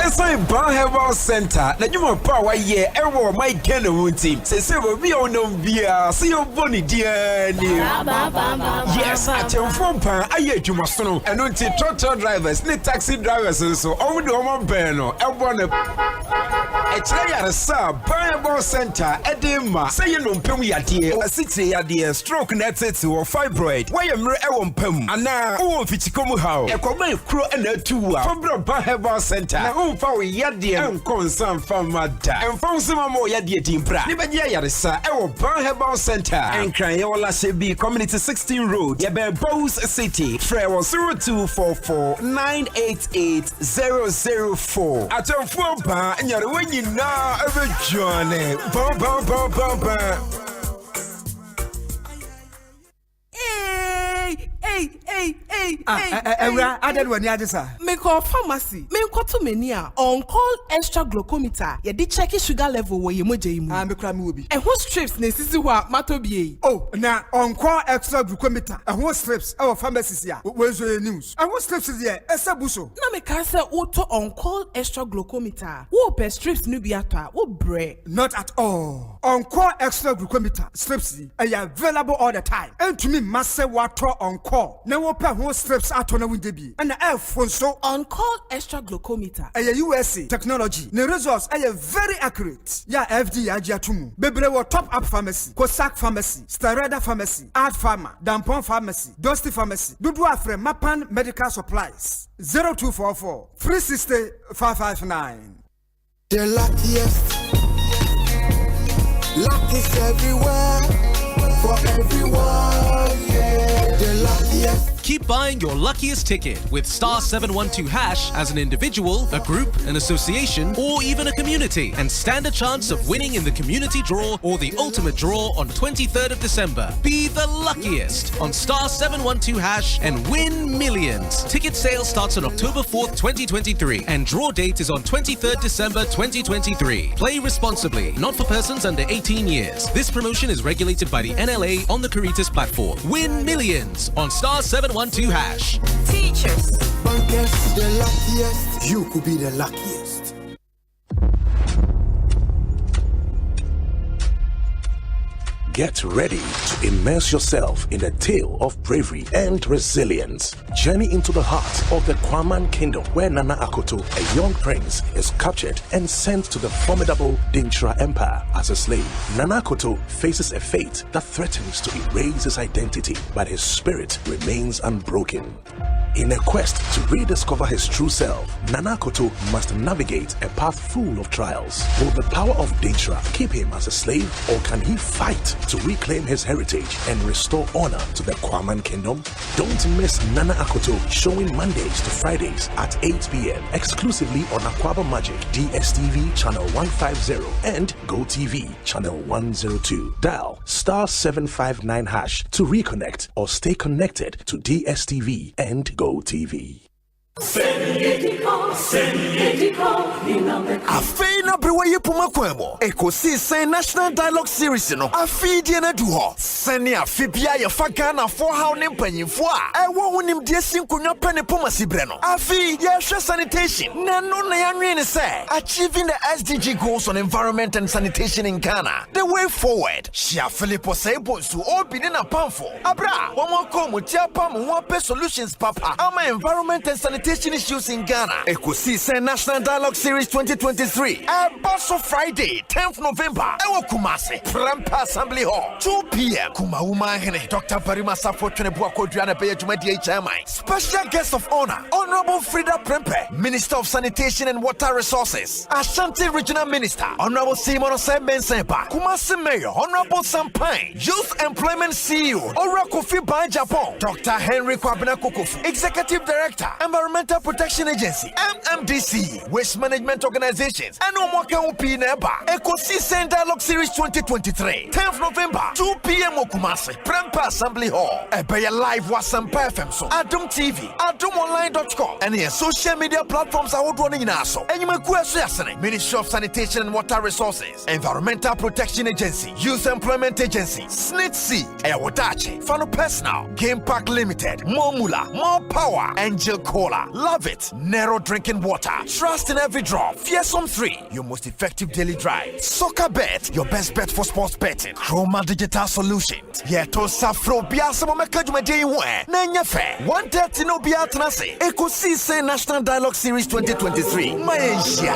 Asempa Herbal Center. Na juma power ye ewo my Ghana team. Say we on bia see your boni dia ni. Yes, atemfo pan aye juma sono. Eno nti tractor drivers, ni taxi drivers so omo de omo ben no. Ebo ne Echire yare sa Herbal Center edema. Say you no mpem yade. Asitire yade stroke na tete or fibroid. Why emre ewo mpem. Ana wo fitikomu hawo. Ekoma ekuro na atu a. Fabra Herbal Center. Na fa we yade en concern famada en fonsima mo yade timpra ni beje yaresa e wo Herbal Center en kran ye wala sebi community 16 road ye be Bonsu city free 0244988004 atomfo ba nyare wanyina ebe joane ba Hey. Ewra, added when you had this. Me call pharmacy. Me call to mania. On call extra glucometer. Ye di check sugar level where you moje imu. Me call me will be. And who strips ne sisi wa matobi. Oh, na on call extra glucometer. And who strips our pharmacy here. Where's your news? And who strips is here? Esa buso. Na me can say auto on call extra glucometer. Who per strips nubiata? Who bre? Not at all. On call extra glucometer strips are available all the time. And to me, must say water on call. Now open whole strips at on a windebi. And the F so on call extra glucometer. A USA technology. The results are very accurate. Ya FD Ajiatumu. Bebrewo top up pharmacy. Kosak pharmacy. Starada pharmacy. Art Pharma. Dampon pharmacy. Dusty pharmacy. Dudu Afre Mapan Medical Supplies. 0244 360 559. The luckiest. Luck is everywhere. For everyone, yeah. The luckiest. Keep buying your luckiest ticket with star 712 hash as an individual, a group, an association, or even a community, and stand a chance of winning in the community draw or the ultimate draw on 23rd of December. Be the luckiest on star 712 hash and win millions. Ticket sale starts on October 4th, 2023, and draw date is on 23rd December 2023. Play responsibly, not for persons under 18 years. This promotion is regulated by the NLA on the Caritas platform. Win millions on star 712 hash. Teachers. Bankers, the luckiest. You could be the luckiest. Get ready to immerse yourself in a tale of bravery and resilience. Journey into the heart of the Kwaman Kingdom, where Nana Akoto, a young prince, is captured and sent to the formidable Dintra Empire as a slave. Nana Akoto faces a fate that threatens to erase his identity, but his spirit remains unbroken. In a quest to rediscover his true self, Nana Akoto must navigate a path full of trials. Will the power of Dintra keep him as a slave, or can he fight to reclaim his heritage and restore honor to the Kwaman Kingdom? Don't miss Nana Akoto, showing Mondays to Fridays at 8 p.m. exclusively on Aquaba Magic, DSTV channel 150 and GoTV channel 102. Dial star 759 hash to reconnect or stay connected to DSTV and GoTV. Afina Brewaye Pumakwemo, Ekosiisen National Dialogue Series, no. Afidiana Duho, Senia Fibia, Yafagana, 4 Hownim Penifua. I won't him dear Kunya Penny Pumasi Breno. Afi, Yasha sanitation. Nano Nayan say, achieving the SDG goals on environment and sanitation in Ghana. The way forward. Shia Filippo say Bonsu all been in a pamphlet. Abra, one more come with Tiapam, one pay solutions, Papa. Our environment and sanitation issues in Ghana. Ekosiisen National Dialogue Series 2023. Bonsu Friday, 10th November. Ewo Kumasi, Prempa Assembly Hall, 2 p.m. Kumauma Hene, Dr. Parima Safo Twenebu Akodriana Beya Jumadi HMI. Special guest of honor, Honorable Frida Prempe, Minister of Sanitation and Water Resources. Ashanti Regional Minister, Honorable Simon Osembensempa. Kumasi Mayor, Honorable Sampine. Youth Employment CEO, Ora Kofi Ban Japan. Dr. Henry Kwabena Kokofu, Executive Director, Environmental Protection Agency, MMDC, Waste Management Organizations, and Omwaka Upi Neba. Ekosiisen Dialogue Series 2023, 10th November, 2 p.m. Okumasi, Prempa Assembly Hall. Ebeya Live Asempa FM so, Adum TV, adumonline.com, and your social media platforms are all running in Aso. And you may question Ministry of Sanitation and Water Resources, Environmental Protection Agency, Youth Employment Agency, SNITC, Ewodachi, Fano Personal, Game Park Limited, more Mula, more power, Angel Cola. Love it. Narrow drinking water. Trust in every drop. Fearsome 3, your most effective daily drive. Soccer Bet, your best bet for sports betting. Chroma Digital Solutions. Yeto Safro Biasamo Mekajumadi Wen. Nanya Fair. 130 no Biatanase. Ekosiisen National Dialogue Series 2023. Malaysia.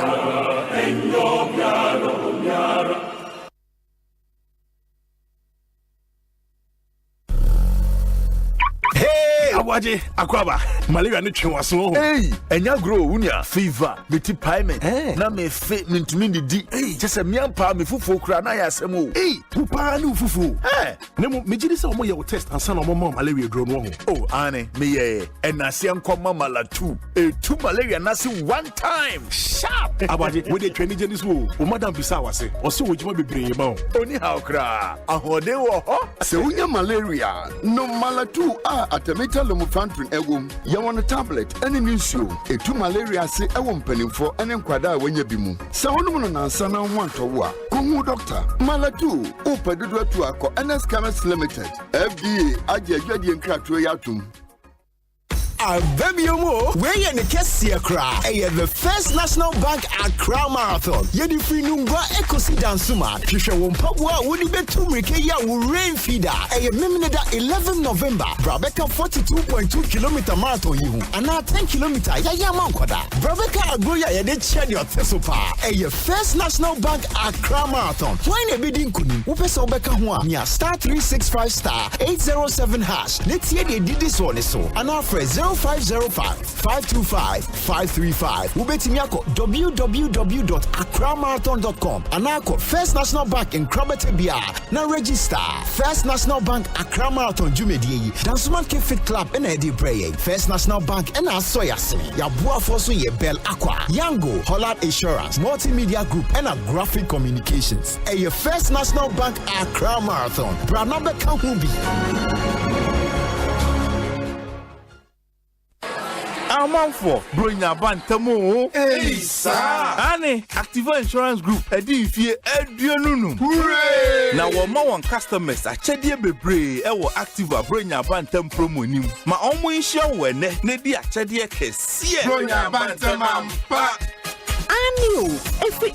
Hey, Awaje, Akwaba, malaria ni chwaso. Hey, enya grow unya fever, meti payment. Na me fe mintumi di. Hey, just me ampa me fufu kura na ya asem. Hey, pupa ni fufu. Eh, nemu me gidi se omo ye test ansa na omo malaria dro no ho. Oh, ane, me ye enase ankoma malatu. E tu malaria na se one time. Sharp. Awaje, we dey training jenis wo. O madam bisa wase. O se wojima bebree ma o. Oni how kra. Ahode wo ho. Se unya malaria, no malatu Atemeta Lomufantrin Egum, Yawan tablet, any newsio, a 2 malaria say Ewon penny for any quada when you bimu. Someone on Sana want to work. Kumu doctor, Malatu, Upadua to NS Chemist Limited, FDA, Adia Jadi and Crack to Yatum. Abemiomo, where you the Kessia Cra, the First National Bank Accra Marathon. Yedi Finunga Ekosidan Suma, Trisha Wompabwa, Woody Betumrikeya will rain feeder. A Mimineda 11 November, Brabeka 42.2 kilometer marathon you, and now 10 kilometer Yayamankwada. Brabeka Agoya Yede Chedio Tesopa, a First National Bank Accra Marathon. When a bidding couldn't, Upeso Beka Hua, near star 365 star 807 hash. Let's hear they did this one so. And our phrase 0505 525 535. Ubetimiako www.accramarathon.com. And our First National Bank in Krabatebia. Now register First National Bank Accra Marathon Jumedi. Dansuman Fit Club and Eddie Bray. First National Bank and our Soyasi. Yabua Fosu Ye Bell Aqua. Yango, Holland Insurance, Multimedia Group and a Graphic Communications. A First National Bank Accra Marathon. Branabe Kahubi. Amanfo, bring your bantamo. Hey, sir. Annie, Activa Insurance Group, a DFA, Edionunum. Hooray! Now, one customers, a Chedia Bebre, our Activa, bring your bantam promo. My own win show when Nedi a Chedia Kessia. Bring your bantam, Annual, every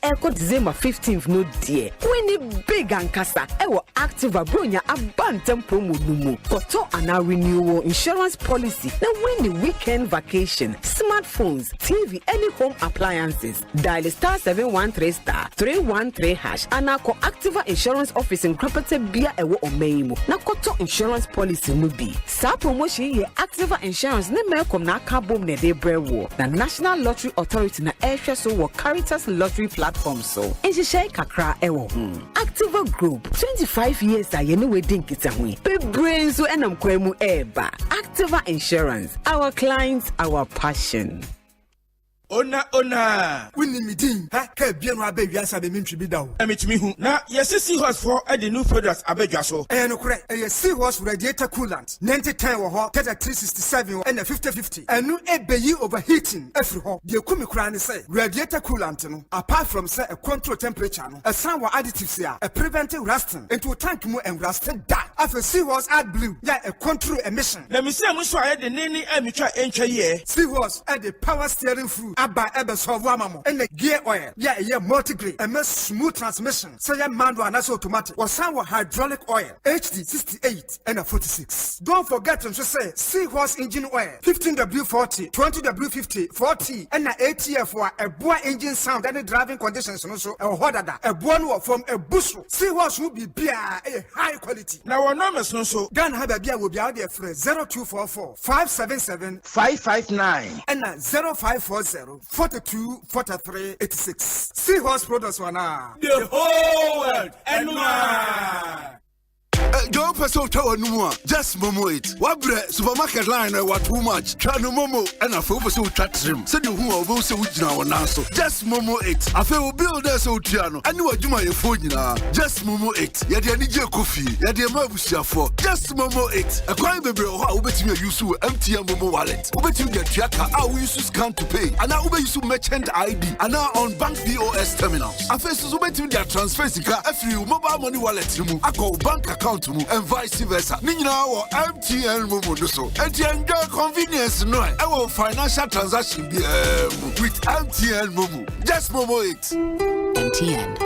Echo December 15th, no dear. When the big and casa, our active Abronia, a bantam promo numu. Koto and our renewal insurance policy. Now, when the weekend vacation, smartphones, TV, any home appliances, dial star 713 star 313 hash. And now, Activa Insurance Office in Krapate Bia Ewo Omeimu. Now, Koto insurance policy nubi. Sa promotion ye Activa Insurance ne melkom na kabom ne de brewo. The National Lottery Authority na so what Caritas lottery platform so. And she share kakra ewo. Activa Group 25 years a yenu wedding kitahwe. Be brains so enam kwemu eba. Activa Insurance. Our clients, our passion. Ona winni midin ha ka bia no abadwa sa be mentwi bi dawo emetimi hu na yesi horse for the new products abadwa so no kure yesi horse radiator coolant 9010 wo ho 367 and 5050 enu ebeyi overheating afri ho de kumi kura ne say radiator coolant no apart from say a control temperature no a san wa additives a prevent rusting into tank mu and rusted da after seahorse add blue ya a control emission na me say mo so aye de nini emitwa entwa ye seahorse add the power steering fluid Aba ebe solve amamo and the gear oil yeah multi-grade and smooth transmission so yeah manual and also automatic or some hydraulic oil HD 68 and a 46. Don't forget to say Seahorse engine oil 15W40 20W50 40 and a ATF for a boy engine sound and the driving conditions also a hodada a one from a bush Seahorse will be beer a high quality. Now our numbers no so Gun have a beer will be out there for 0244 577 559 and 0540 42 43 86. Seahorse products wana the whole world and more. Joe Peso Tower Numa, just momo it. Wabre supermarket line what too much. Chano momo and a focus so chat him. Said you who are both so which now and so. Just momo it. I feel build us so Tiano. I knew what you my phone now. Just momo it. Yadia Nija coffee. Yadia Mabusia for. Just momo it. A crime baby who bet you use empty momo wallet. Who bet you get tracker. I will use to scan to pay. And now use to merchant ID. And now on bank POS terminals. I face to bet you their transfer every mobile money wallet remove. I call bank account and vice versa. Nina or MTN Momo so. And you enjoy convenience no. Our financial transaction with MTN Momo. Just Momo it. MTN.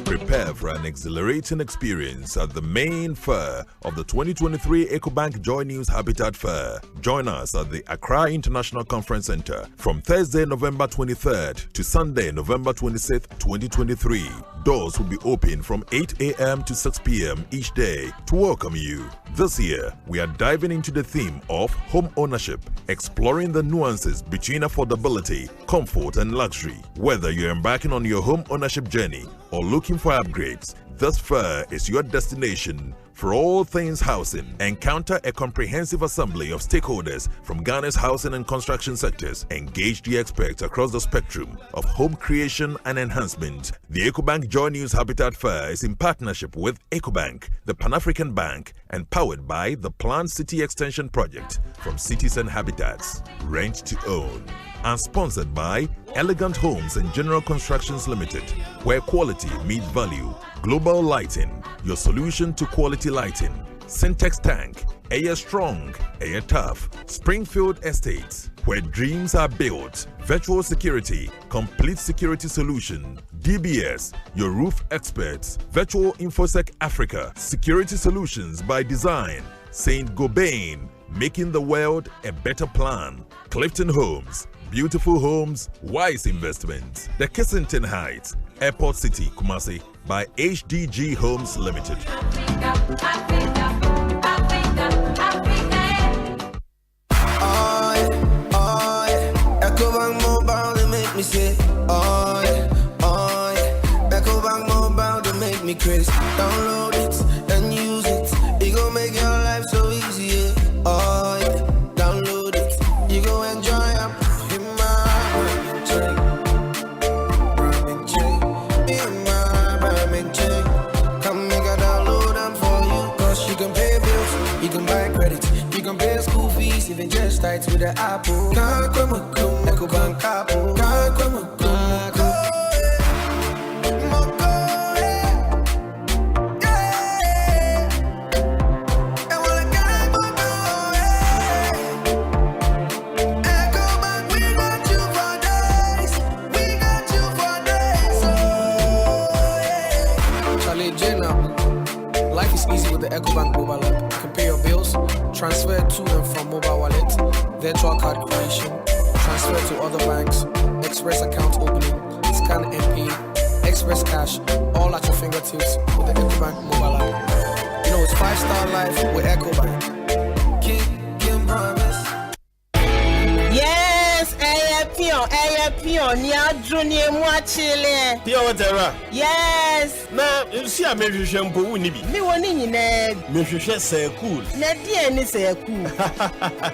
Prepare for an exhilarating experience at the main fair of the 2023 EcoBank Joy News Habitat Fair. Join us at the Accra International Conference Center from Thursday, November 23rd to Sunday, November 26th, 2023. Doors will be open from 8 a.m. to 6 p.m. each day to welcome you. This year, we are diving into the theme of home ownership, exploring the nuances between affordability, comfort, and luxury. Whether you're embarking on your home ownership journey or looking for upgrades, this fair is your destination. For all things housing, encounter a comprehensive assembly of stakeholders from Ghana's housing and construction sectors. Engage the experts across the spectrum of home creation and enhancement. The EcoBank Joy News Habitat Fair is in partnership with EcoBank, the Pan-African Bank, and powered by the planned City Extension Project from Cities and Habitats. Rent to own. And sponsored by Elegant Homes and General Constructions Limited, where quality meets value. Global Lighting, your solution to quality lighting. Syntex Tank, Air Strong, Air Tough. Springfield Estates, where dreams are built. Virtual Security, complete security solution. DBS, your roof experts. Virtual InfoSec Africa, security solutions by design. Saint Gobain, making the world a better plan. Clifton Homes, beautiful homes, wise investments. The Kissington Heights, Airport City, Kumasi, by HDG Homes Limited. Ecobank Mobile, they make me say, oh yeah. Ecobank Mobile, they make me crazy. Download it and use it. It gon' make your life so easy, yeah. Oh yeah. Download it. You gon' enjoy it. In my chain. Come make a download them for you. Cause you can pay bills, you can buy credit, you can pay school fees, even just tight with the Apple. Can't come Ecobank Apple. Can't come Ecobank mobile app. You can pay your bills, transfer to and from mobile wallet, virtual card creation, transfer to other banks, express account opening, scan and pay, express cash, all at your fingertips with the Ecobank mobile app. You know it's 5-star life with Ecobank. King promise. Yes, pion, ya junior mwachile. Pia whatever. Yes. Na, si a me mpo uni bi. Mi woni nyine. Me hwehwe say cool. Na die ni say cool.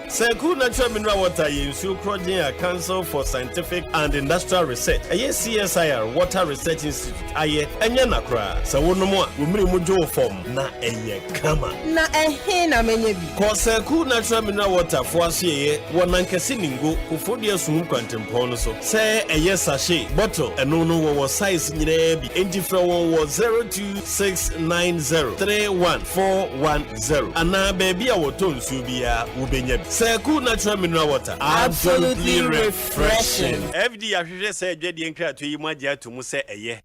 Say cool natural mineral water ye nsu project a Council for Scientific and Industrial Research. Aye CSIR Water Research Institute. Aye enye na kra. Sa wono mo a womiri mu jo form na enye kama. Na ehe na menye bi. Ko say cool natural mineral water for asye wonankase ningo kofodie sum kwantempo no so. Say eye sachet bottle eno no wo size nyina bi enti fra won wo 02690314110 ana baby a woto nsu bia wo benya bi. Say cool natural mineral water, absolutely refreshing. FD ahwehwe say adwade nkra to yi magye atomu say eye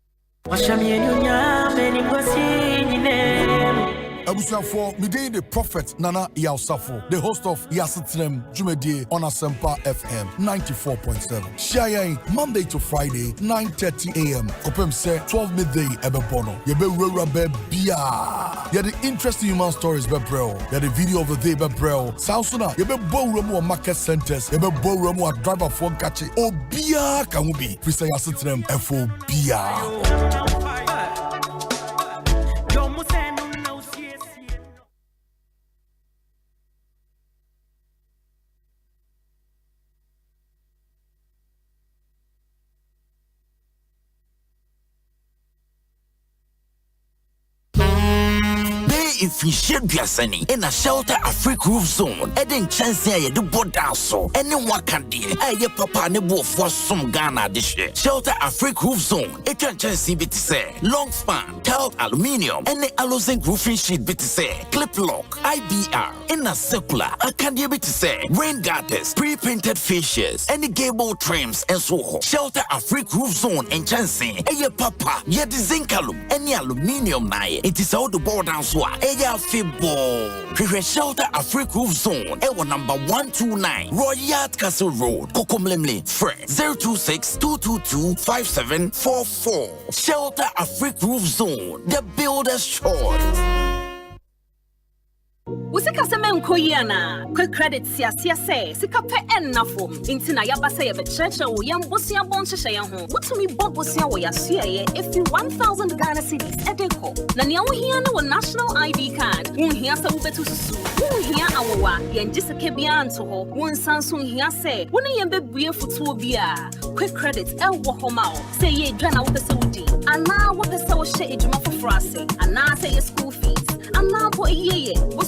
Abusuafo, midday the prophet Nana Yaosafo, the host of Yasitinem Jumedie on Asempa FM 94.7. Shayain Monday to Friday 9:30 a.m. Kopem say 12 midday ebebono. Yebe rura be bia. Yeah, the interesting human stories be bro. Yeah, the video of the day be bro. Sausuna yebe bo romu market centers. Yebe bo romu a driver phone catch. Obia kamubi. Frisa Yasitinem FO bia. If you should be a sunny in a shelter Africa roof zone, Eden chance here do board down so anyone can deal. Aye, papa nebo for some Ghana this year. Shelter Africa roof zone, it can chance bit say long span, tiled aluminium, and the alozinc roofing sheet bit say clip lock, IBR, in a circular, a candy bit say rain gutters, pre-painted fascias, any gable trims and so on. Shelter Africa roof zone and chance aye papa, yet the zinc alum, any aluminium na it is all the board down so. Eya Fibo. Prepare Shelter Africa Roof Zone. Ewa number 129 Royal Castle Road. Kokomlemle. Fred 026-222-5744. Shelter Africa Roof Zone. The builder's choice. Usika seme nkoyiana quick credit sia say sika pe ennafo intina yabasa ye becheche wo yambosia bonhye ye ho wotumi bobosia wo yasia ye if you 1000 Ghana cedis edeko na ne wo hia na wo national ID card wo hia sa wo betu susu wo hia awowa ye ngise ke bia anto ho wo nsanso hia se wo ne ye bebue futuo bia quick credit e wo ho ma o say ye dwa na wo pese wudi ana wo pese wo hye ejuma foforo ase ana say ye school fees ana bo iyeye wo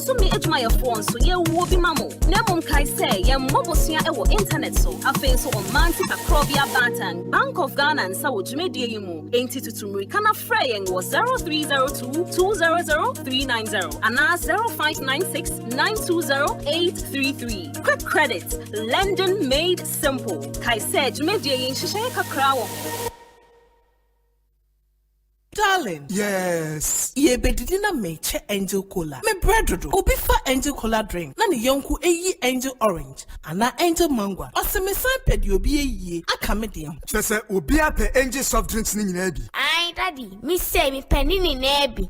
phone so ye wo bi mamo. Na mum kai say ye mobosua e wo internet so. Afen so on manti akrobia bantan. Bank of Ghana and Sawo Jumedie yimu. Enti tutumri kana fraying was 0302 200 390 and 0596 920 833. Quick credit, lending made simple. Kai said Jumedie yin shishaye kakra wo. Darling. Yes. Ye bedidina meche angel cola. Me bread dodo. Obi fa angel cola drink. Na ni yonku eyi angel orange. Ana angel mango. Ose me san pedi obi eyi. Aka me dem. Chese obi ape angel soft drinks ni nyina bi. Ai daddy, me say me penny ni na bi.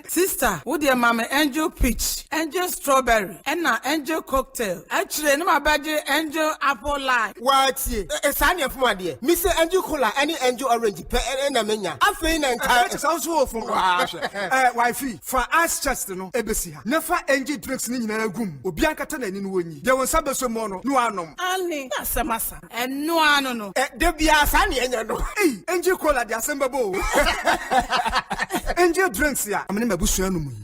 Sister, wo de mama angel peach, angel strawberry, and na angel cocktail. Actually, no my budget angel apple lime. What ye? Sani afuma de. Me say angel cola, any angel orange pe na menya. Afei na nka. It is also from wifey. For us just no ebesi ha. Never angel drinks ni nyina gum. Obi ankata na ni no wonyi. De won sabe so mo no anom. Ani, na samasa. En no ano no. De bia sani enya no. Hey, angel cola de Asempa bo. Angel drinks ya.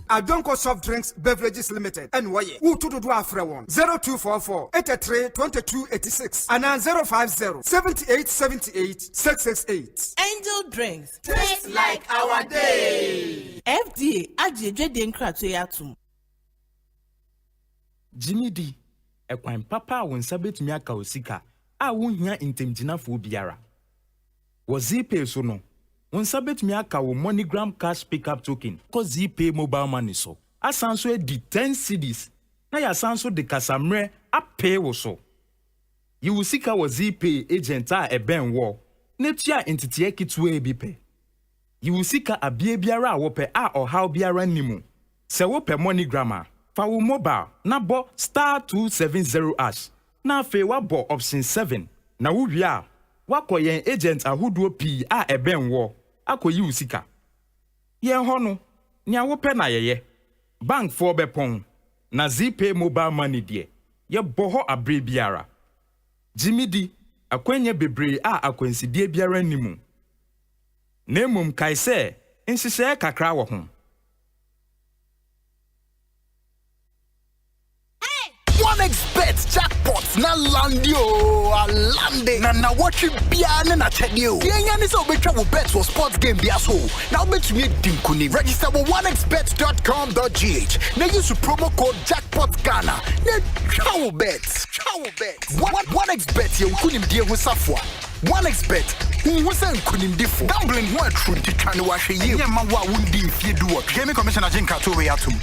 I don't call soft drinks beverages limited. And why? Who to do after one 0244 83 22 86 and 050 78 78 668. Angel drinks taste like our day. FDA ajeje den krato yatum. Jimmy D, ekwan papa won sabetumi aka osika a wonhia intemgyinafo biara. Wo zipe so no. Won sabetumi aka wo MoneyGram cash pickup token cause pay mobile money so. Asanso di 10 cedis. Na ya sanso de kasamre a pay wo so. You will seek our ZPay agent a ben wo. Netia entity kitwe bipe. You will seek a biara wope a or how biara nimu. Se wope MoneyGram fa wo mobile na bo *270#. Na fe wa bo option 7. Na wo wia wakoyen agent ahuduo pi a ben wo. Akoyi usika. Yen hono, ni awope na yeye. Bank for bepon. Na ZPay mobile money die. Ye boho abre biara. Jimmy D, akwenye bebre a akwensidie biara nimu. Nemum kaise, insise kakra wo ho. OneXBet jackpot na landio alande na watch bia na chedio. Yenya ni so betwa wo bet for sports game bia so. Now betumi dinkuni. Register with onexbet.com.gh. Na use promo code jackpot Ghana. Na chow bet. OneXBet ye kunim die ho safwa. OneXBet who say kunim difo. Gambling ho atru di kan wa hwe ye. Yema wa wundi mfie duo. Gaming Commissioner Jinka to we atum.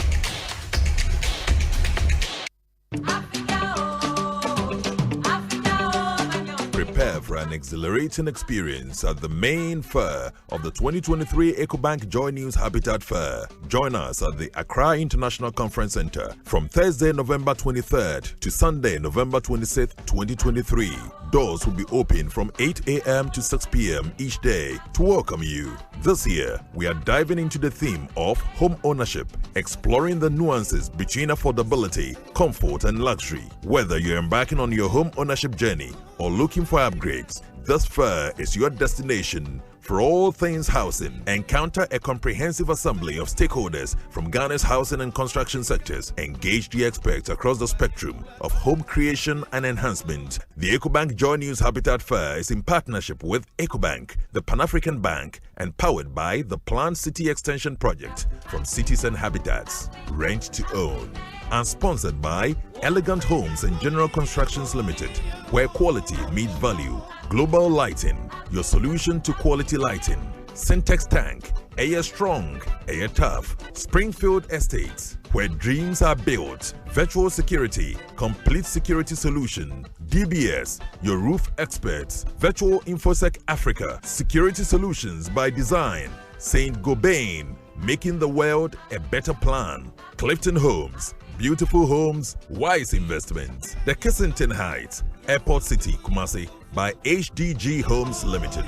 Prepare for an exhilarating experience at the main fair of the 2023 EcoBank Joy News Habitat Fair. Join us at the Accra International Conference Center from Thursday, November 23rd to Sunday, November 26th, 2023. Doors will be open from 8 a.m. to 6 p.m. each day to welcome you. This year, we are diving into the theme of home ownership, exploring the nuances between affordability, comfort, and luxury. Whether you're embarking on your home ownership journey or looking for upgrades, this fair is your destination. For all things housing, encounter a comprehensive assembly of stakeholders from Ghana's housing and construction sectors. Engage the experts across the spectrum of home creation and enhancement. The EcoBank Joy News Habitat Fair is in partnership with EcoBank, the Pan-African Bank, and powered by the Planned City Extension Project from Cities and Habitats. Rent to own. And sponsored by Elegant Homes and General Constructions Limited, where quality meets value. Global Lighting, your solution to quality lighting. Syntex Tank, Air Strong, Air Tough. Springfield Estates, where dreams are built. Virtual Security, complete security solution. DBS, your roof experts. Virtual InfoSec Africa, security solutions by design. Saint Gobain, making the world a better plan. Clifton Homes, beautiful homes, wise investments. The Kensington Heights, Airport City, Kumasi, by HDG Homes Limited.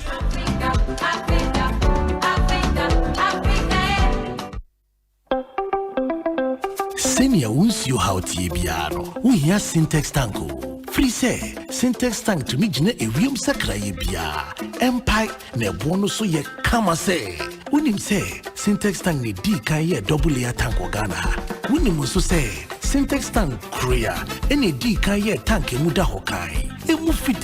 Senior won't you how Tibiano. We hear Syntex Tango. Free say, Syntex Tank to me, Jine, a real sacra bia. Empire, ne bonus so ye come say. Winim say Syntax tank ni di kan ye double layer tank Ghana ha. Winim also say Syntax tank Korea any di kan ye tank muda hokai. Emu fite.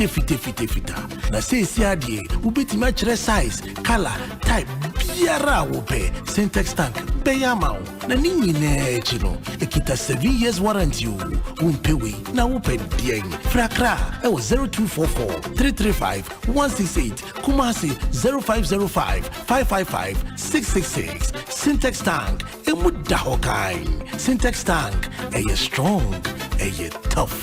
Na say si adie ubetimi akire size, color, type biara wo pe Syntax tank Beyamau. Na ni nyine chino ekita 7 years warranty o. Umpewe na wo pe dien. Frakra e wo 0244 335 168 Kumasi 0505 555 666. Syntax tank emu da hokai. Syntax tank e strong, e tough.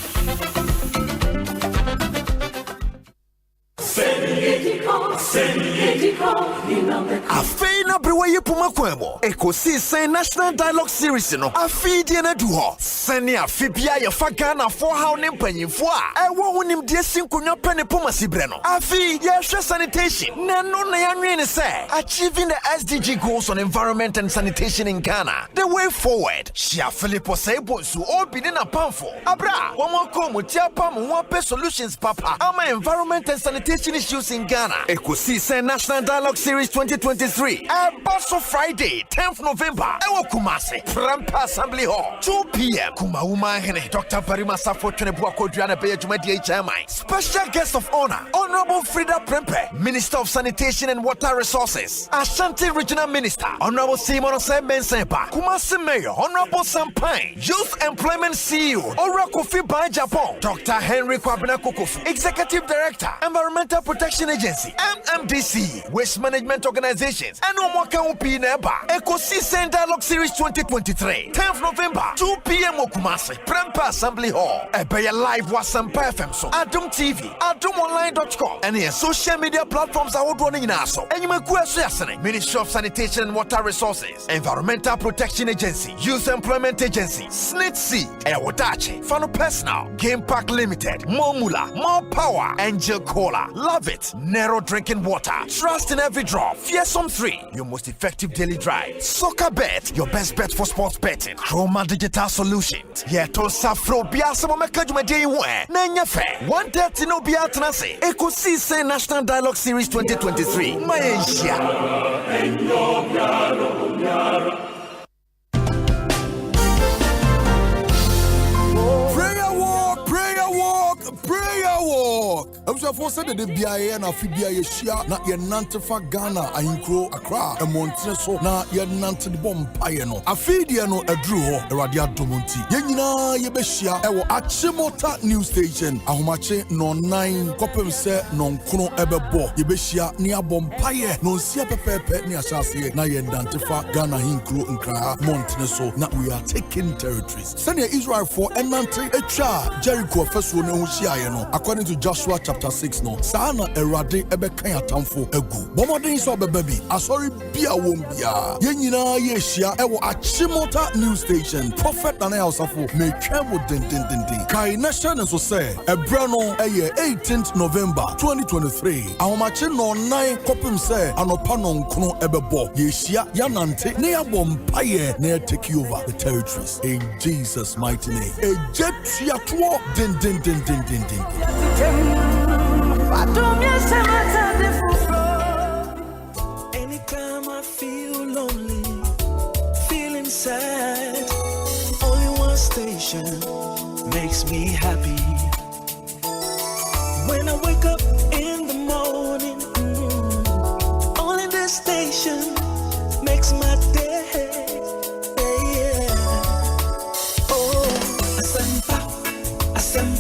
Afei brewe ye puma kwemo. Ekosiisen National Dialogue Series no. Afei die na du ho. Sani afibia ye fa Ghana for how ne mpanyimfo a. Ewo wonim die sinkonwa pene puma sibre no. Afei ye hwe sanitation. Na no na yanwe ne say achieving the SDG goals on environment and sanitation in Ghana. The way forward. Shia Philip Osei Bonsu obi ne na pamfo. Abra, womo ko mo tia pam ho pe solutions papa. Ama environment and sanitation issues in Ghana. Ekosiisen National Dialogue Series 2023. Bonsu Friday, 10th November. Ewo Kumasi, Prampa Assembly Hall, 2 p.m. Kumauma Hene, Dr. Parima Safo Chenebu Akodriana Beye Jumedi HMI. Special guest of honor, Honorable Frida Prempe, Minister of Sanitation and Water Resources. Ashanti Regional Minister, Honorable Simon Osei Mensempa. Kumasi Mayor, Honorable Sampine. Youth Employment CEO, Ora Kofi by Japan. Dr. Henry Kwabena Kokofu, Executive Director, Environmental Protection Agency, MMDC, Waste Management Organizations, and Omwaka Upi Neba. Ekosiisen Dialogue Series 2023, 10th November, 2 p.m. Okumasi, Prempa Assembly Hall. Ebeye live was Asempa FM so. Adum TV, adumonline.com, and your social media platforms are all running in Aso. And you may question Ministry of Sanitation and Water Resources, Environmental Protection Agency, Youth Employment Agency, SNIT Seed, Ewodachi, Fano Personal, Game Park Limited, More Mula, More Power, Angel Cola. Love it. Narrow drinking water. Trust in every drop. Fearsome 3, your most effective daily drive. Soccer Bet, your best bet for sports betting. Chroma Digital Solutions. Yeto Safro Biasamo Mekajumade Yue. Nanya Fair. 130 no Biatanase. Ekosiisen National Dialogue Series 2023. Malaysia. Prayer walk. I'm sure said the BIA na Fibia Yeshia na ye Nantefa Ghana Ayinkro Accra e Montene so na ye Nante de Bompaye no. Afidia no edru ho Eradia Domonti. Ye nyina ye behia e wo Achimota News Station. Ahomache no 9 kopem se no nkono ebebo. Ye behia ni abompaye no nsia pepepe ni asase na ye Nantefa Ghana Ayinkro Accra Montene so na we are taking territories. Send Israel for Enante Echa Jericho feso no according to Joshua chapter 6 no sana erade ebe kan atamfo egu bomodin so bebabi asori bia wom bia yenyina ye hia ewo Achimota News Station prophet na Osafo me twemo den kai na hye so say ebra no eye 18th November 2023 ahomache no 9 kopim say anopa no nkono ebebo ye hia ya nante ne ya bompaye na take over the territories in Jesus mighty name ejetua to den Anytime I feel lonely, feeling sad, only one station makes me happy. When I wake up in the morning, only this station makes my day. Oh, Asempa FM.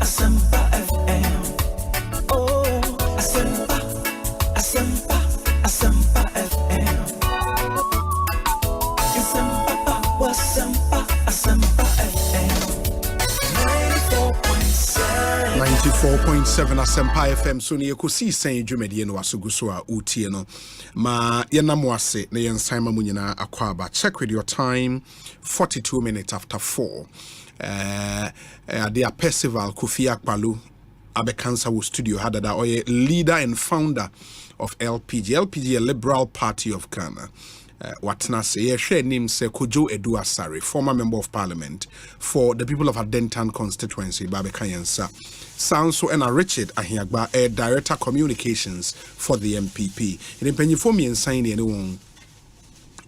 Asempa FM. Oh, Asempa FM. Asempa FM. 94.7 Asempa FM so ne Ekosiisen dwumedie no wasoguso a utie no ma yenam wase ne yensan ma munyina akwaba. Check with your time 42 minutes after 4. Their Percival Kofi Akpalu Abekansa wo studio had that leader and founder of LPG, a liberal party of Ghana. Watna say share name say Kojo Edu Asare, former member of parliament for the people of Adentan constituency, Babekayansa. Sanso and Richard Ahiagba, a director communications for the MPP. In Penyifomi and signing anyone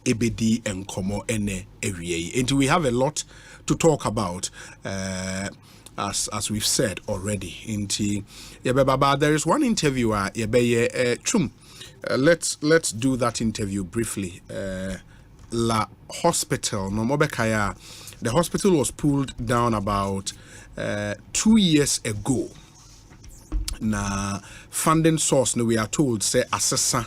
EBD and Komo Ene area. And we have a lot to talk about, as we've said already. There is one interviewer, Chum. Let's do that interview briefly. La Hospital, no Mobekaya. The hospital was pulled down about 2 years ago. Na funding source, no, we are told say assessor.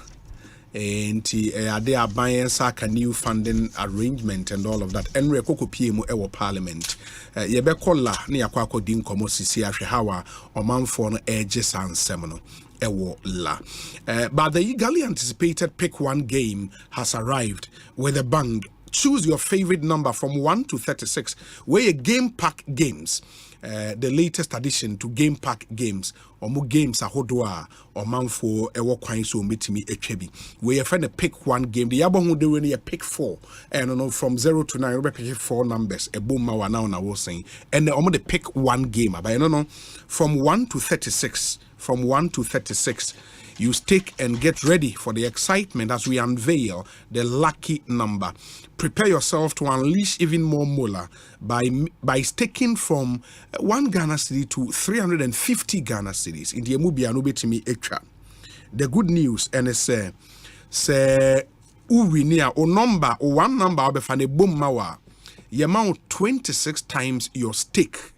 And they are buying a new funding arrangement and all of that. And we could PM our parliament. Yebekola ni akwako din komo sisi hawa omanfo edges and seminal. But the eagerly anticipated pick one game has arrived with a bang. Choose your favorite number from 1 to 36. Where Game Pack Games, the latest addition to Game Pack Games, or more games ahodwa or man for ewo kwan so metimi etwebi. We have a pick one game. The yabo who do a pick 4, and from 0 to 9, we pick 4 numbers. A boom mawa now na was saying, and the pick one game. But I don't know from 1 to 36. From 1 to 36, you stick and get ready for the excitement as we unveil the lucky number. Prepare yourself to unleash even more mola by sticking from 1 Ghana cedi to 350 Ghana cedis. In the Emubi Anubetimi Echa. The good news, and it's say uwinia o number or one number obefane boom mawa. You amount 26 times your stake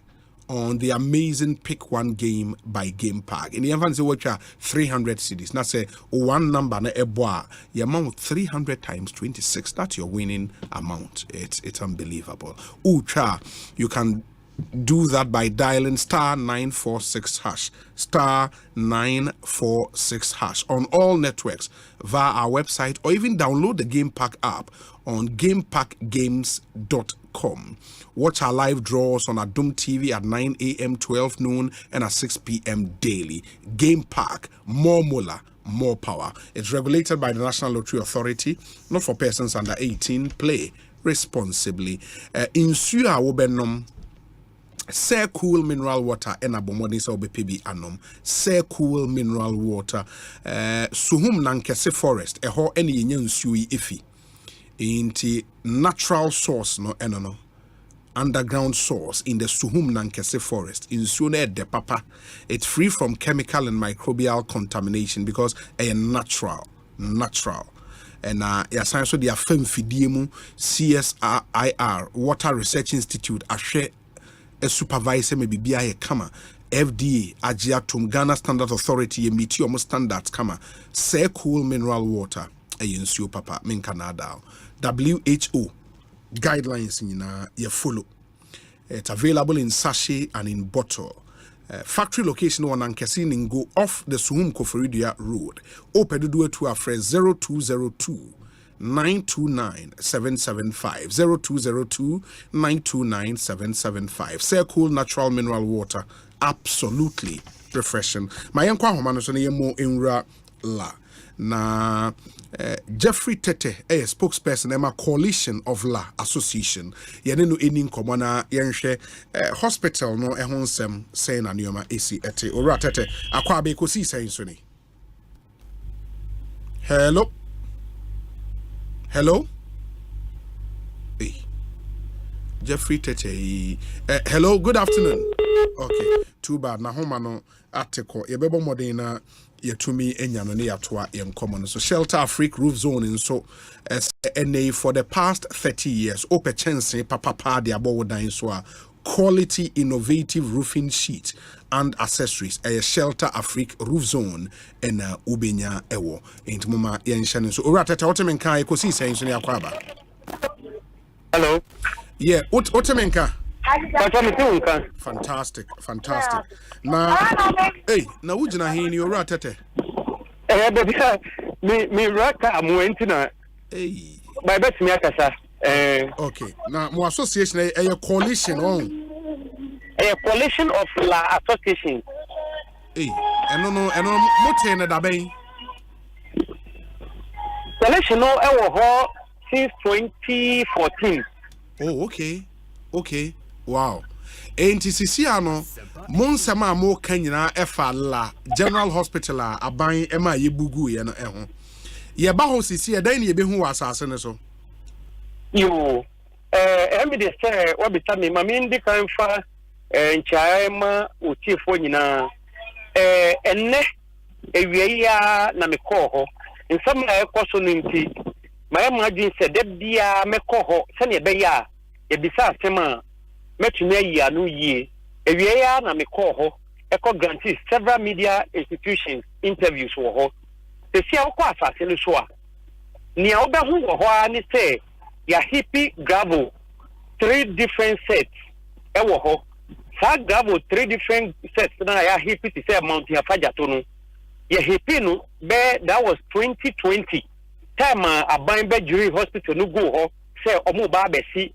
on the amazing pick one game by Game Pack. In the advance, watch 300 cedis. Now say one number na eboa. You amount 300 times 26. That's your winning amount. It's unbelievable. Ucha, you can do that by dialing *946# *946# on all networks via our website, or even download the Game Pack app on gamepackgames.com. Watch our live draws on Adum TV at 9 a.m., 12 noon, and at 6 p.m. daily. Game Pack, more mola, more power. It's regulated by the National Lottery Authority, not for persons under 18. Play responsibly. Insua wobenom. Say cool mineral water and abomoni sa obepebi anom. Say cool mineral water. Suhum nankese forest. Eho eni yenye nsui ifi. Inti natural source no enono. Underground source in the Suhum Nankese forest in Sune de Papa. It's free from chemical and microbial contamination because a natural. And so the Afem Fidiemu CSIR Water Research Institute Ashe a supervisor maybe BIA Kama FDA Ajiatum Ghana Standard Authority meet your standards Kama say cool mineral water a yinsu papa min Canada WHO guidelines in you follow. It's available in sachet and in bottle. Factory location on Ankesi Ningo off the Suhum Koforidia Road. Open the door to our friend 0202 929 775 0202 929 775. Say cool natural mineral water, absolutely refreshing. My yankwa homano so ne mo enra la na Jeffrey Tete, a spokesperson, Emma Coalition of La Association. Yenenu enin komana yenhwe hospital no ehonsem say na nioma esi ete. Ora Tete, akwa be kosi say so ni. Hello. Hey. Jeffrey Tete. Hello, good afternoon. Okay, too bad. Na homa no article. Yebebo modena yetumi enyano ne yatoa yenkomo no. So Shelter Afrique Roof Zone in so NA for the past 30 years. Ope chance papa de abo dan so a quality innovative roofing sheet and accessories. A Shelter Afrique Roof Zone in Ubenya Ewo. Into mama yenshane so ora tata otemenka Ekosiisen so ne akwaba. Hello. Yeah, otemenka. Fantastic. Na hey, na wujina hini ora tete. Baby, me raka mo entina. Hey. By bet me akasa. Okay. Na mo association a coalition on. A coalition of La Association. Hey, eno mo te na da ben. Coalition no e wo ho since 2014. Oh, okay. Wow. NTHC ano monsema mo kanyina efa la General Hospital aban ema yebugu ye no eho. Ye ba ho sisi e dan ne ye behu wa asase ne so. Yo emi de say wabita me mami ndi kan fa nchaema otifo nyina enne ewie ya na mekọ ho nsam na ekoso no nti my imagine said that dia mekọ se ne be ya e bisa asema metumi ayi anu yie ewie ya na mekọ ho eko grantee several media institutions interviews wo ho se sia ko asase no so a ni a obehu wo ho ani say ya hippie gravel 3 different sets e wo ho sa gravel 3 different sets na ya hippie to say mountain afaja to no ya hippie no be that was 2020 time aban be jury hospital no go ho say omo ba be si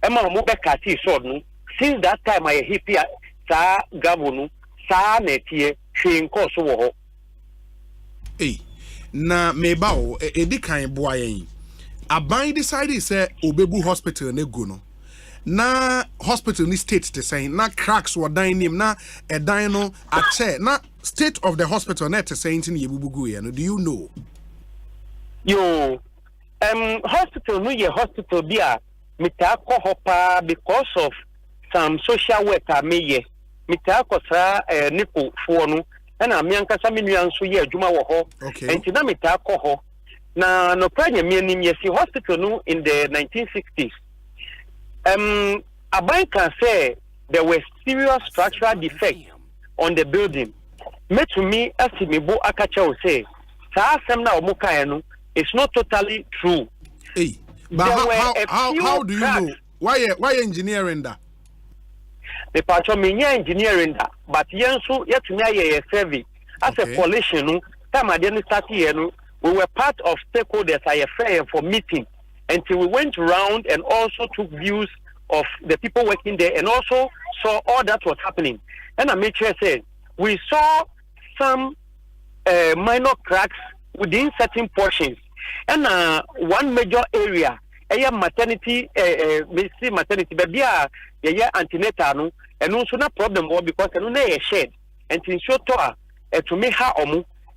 e ma omo be kati sword no since that time ya hippie sa gravel no sa na tie hwe nko so wo ho na meba o edikan boa yen aban decided say obebu hospital na go no na hospital ni state te saying na cracks were dying him na a dino a chair na state of the hospital net saying in yebubugu no do you know yo hospital no ye hospital bia mita ko hopa because of some social worker meye mita ko sa nipo fo no na me ankasa me nua nso ye adwuma wo ho enti na mita ko ho na no pranya me anim ye si hospital no in the 1960s Abai can say there were serious structural defects on the building. Me to me, as me bo akacha say, sa semna omuka no, it's not totally true. Hey, but how do you know? Why engineering that? The part of me engineering that, but yensu yet me a survey as a coalition. No, time I didn't start here. No, we were part of stakeholders. I fair for meeting. Until we went around and also took views of the people working there and also saw all that was happening. And I made sure say we saw some minor cracks within certain portions. And one major area, maternity, maternity, baby, antenatal, and also no problem because I know they shed. And to ensure to me how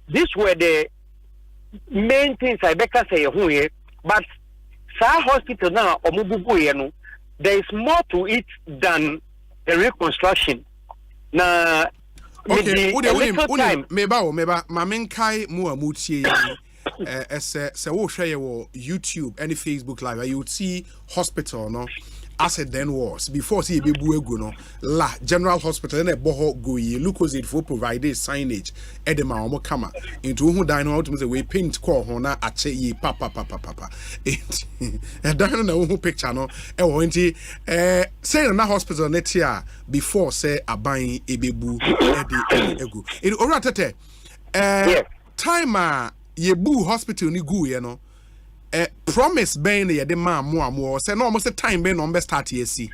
these were the main things I better say here, but Sa hospital now omububu there is more to it than the reconstruction. Na meba mamenkai mu amutie se wo hweye wo YouTube and Facebook live you would see hospital no as it then was before see bebu egu no la General Hospital na boho goyi lucozade for provide signage edema omo kama into hu dan no to say we paint call ho na ache yi papa and dan na hu picture no e wo nti say na hospital net here before say aban ebebu egu in oratete time yebu hospital ni gu ye no promise ben ye de ma mo say no almost time ben on be start here see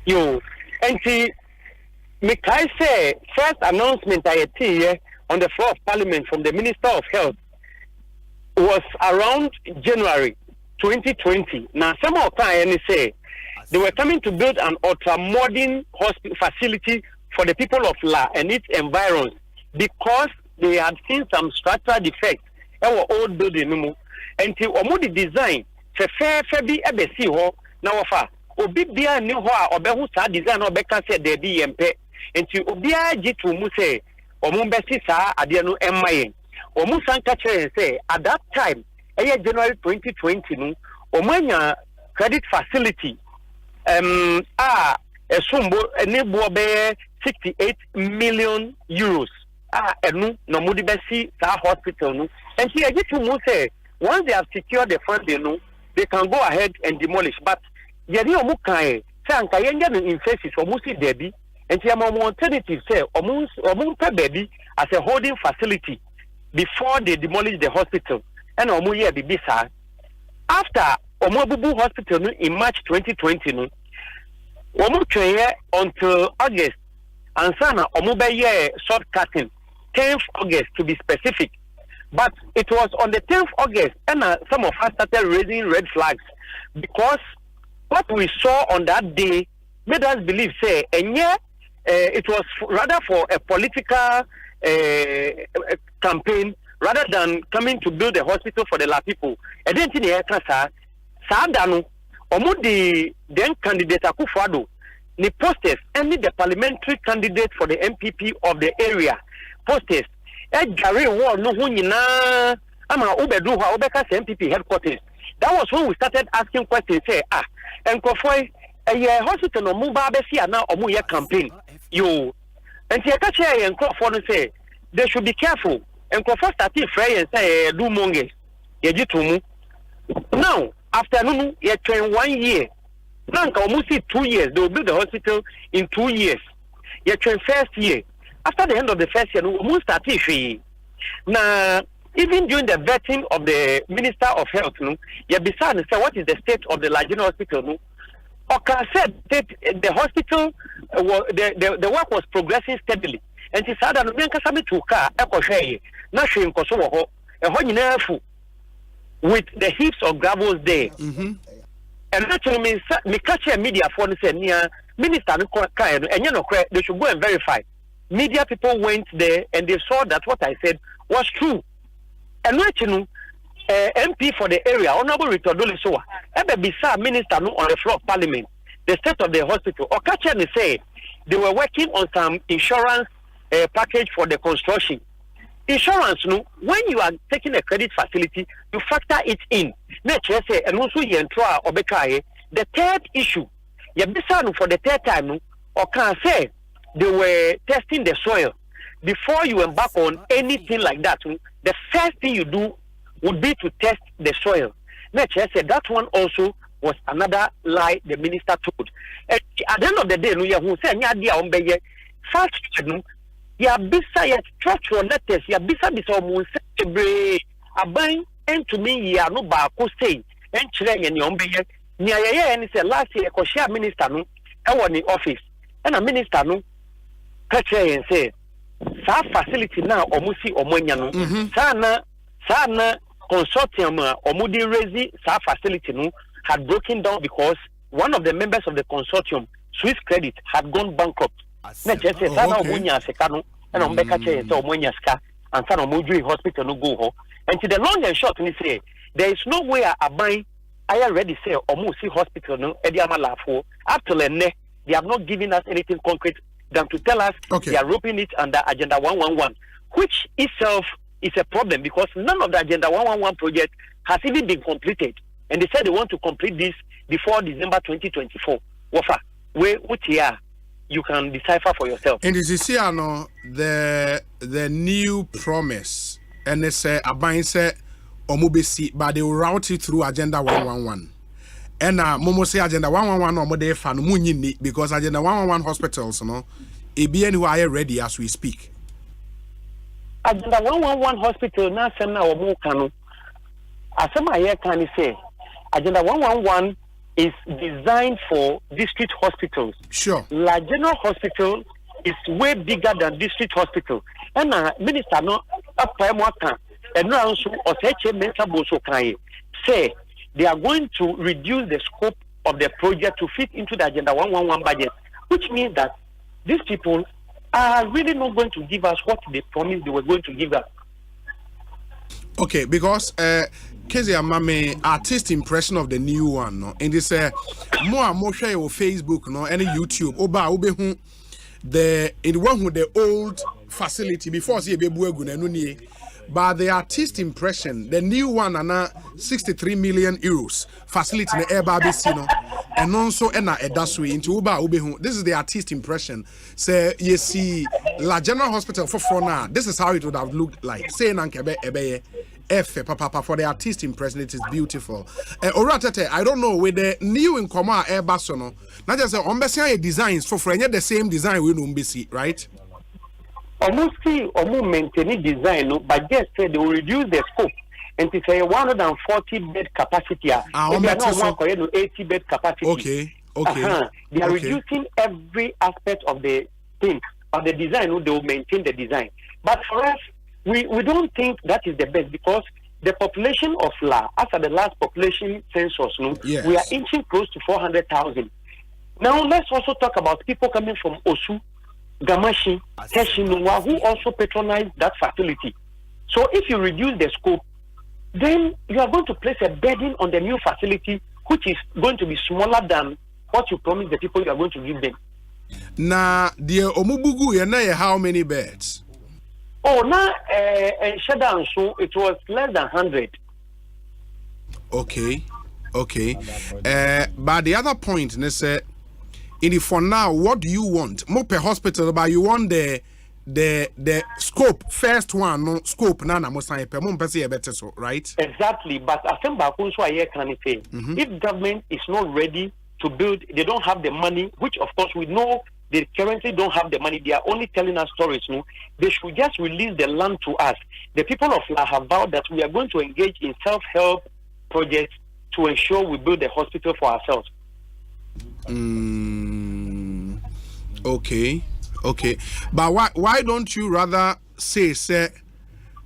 yo enti me kai say first announcement I had on the floor of parliament from the Minister of Health was around January 2020. Now some of time say they were coming to build an ultra modern hospital facility for the people of La and its environs because they had seen some structural defects in our old building until omudi design fair bi ebesi ho na wafa obi bia ni ho a obehu sa design obeka say there be mpe until obi agitu mu say omumbesi sa ade no emmayen omu sanka chere say at that time January 2020 no omanya credit facility esumbo enebo be 68 million euros enu no mudi besi sa hospital no and he agitu mu say once they have secured the funding, they can go ahead and demolish. But yeni omukai say anka yenga no in phases omusi debi and the alternative say omunka baby as a holding facility before they demolish the hospital and omuye bibisa. After Omobubu Hospital in March 2020 no omu until August and sana omubeye shortcutting 10th August to be specific. But it was on the 10th August, and some of us started raising red flags because what we saw on that day made us believe, say, and yeah, it was rather for a political campaign rather than coming to build a hospital for the La people. I didn't think Sadano, Omudi, then candidate Akufo-Addo, the posters, and the parliamentary candidate for the MPP of the area, posters. Gary war no hunina ama ubedu ha ubeka MPP headquarters. That was when we started asking questions. Say and Kofoy a hospital no muba besi na omu ye campaign. You and the catch and Kofoy say they should be careful. And Kofoy started fray and say do monge. Ye now after no ye train 1 year. Now almost 2 years. They will build the hospital in 2 years. Ye train first year. After the end of the first year, we will start issue. Now, even during the vetting of the Minister of Health, you be saying, what is the state of the Lagina Hospital? Oka said that the hospital, the work was progressing steadily. And he said that we can to car, nothing with the heaps of gravels there. And actually, me catch a media for the Minister, and they should go and verify. Media people went there and they saw that what I said was true. And MP for the area, Honorable Ritodole Soa, Bisa Minister on the floor of Parliament, the state of the hospital. Okachani say they were working on some insurance package for the construction. Insurance, when you are taking a credit facility, you factor it in. And also the third issue, Bisa for the third time, Oka say they were testing the soil. Before you embark on anything like that, the first thing you do would be to test the soil. Nature said that one also was another lie the minister told. At the end of the day, who said, first, bisa ya structural letters, bisa bisa abain and to me, ya no ba say, and children and yombeye, and it's last year, Koshia minister no, I was in office, and a minister no. Catch and say, sa facility now, Omusi Omonyano, Sana consortium, Omudi Rezi, sa facility no, had broken down because one of the members of the consortium, Swiss Credit, had gone bankrupt. Not just say, Sana Omunya Sekano, and Ombeka Che, so Omunya Ska, and Sana Omudri Hospital no go ho. And to the long and short, we say, there is no way I buy, I already say, Omusi Hospital no, Ediama Lafo, up to the they have not given us anything concrete than to tell us they are roping it under Agenda 111, which itself is a problem because none of the Agenda 111 project has even been completed. And they said they want to complete this before December 2024. Wafa, where you can decipher for yourself. And this is here the new promise, and they say Abain said Omubisi, but they will route it through Agenda 111. And Momo say Agenda 111 or more fan munyi because Agenda 111 hospitals, ABN who are ready as we speak. Agenda 111 hospital na semna or more kanu. Asema here can say Agenda 111 is designed for district hospitals. Sure. La General Hospital is way bigger than district hospital. And minister no up and now also Osei mental Bonsu say they are going to reduce the scope of the project to fit into the Agenda 111 budget, which means that these people are really not going to give us what they promised they were going to give us. Okay, because Kezi Amame artist impression of the new one, no, and this more and more share your Facebook, no, any YouTube, Oba the in one with the old facility before see be but the artist impression, the new one, and 63 million euros facility in the air Babisino, and also Edasui into Uba Ubehu. This is the artist impression. Say, you see, La General Hospital for now. This is how it would have looked like. Say, Nankebe Ebeye, F, Papa, for the artist impression, it is beautiful. Oratate, I don't know, with the new in Koma Air Basono, not just on designs for friend, the same design we don't see, right? Almost maintain design, but just say they will reduce the scope and to say 140 bed capacity. They are not 80 bed capacity. Okay. They are reducing every aspect of the thing, of the design. They will maintain the design. But for us, we don't think that is the best because the population of La, after the last population census, yes. we are inching close to 400,000. Now let's also talk about people coming from Osu, Gamashi, Teshinua, who also patronize that facility. So if you reduce the scope, then you are going to place a burden on the new facility, which is going to be smaller than what you promise the people you are going to give them. Now, the Omubugu, how many beds? Oh, now, Shadan, so it was less than 100. Okay. But the other point, for now, what do you want? More per hospital, but you want the scope, first one, no scope, nana, right? Exactly, but Asempa can say, if government is not ready to build, they don't have the money, which of course we know they currently don't have the money. They are only telling us stories. No, they should just release the land to us. The people of La have vowed that we are going to engage in self-help projects to ensure we build a hospital for ourselves. Okay. But why don't you rather say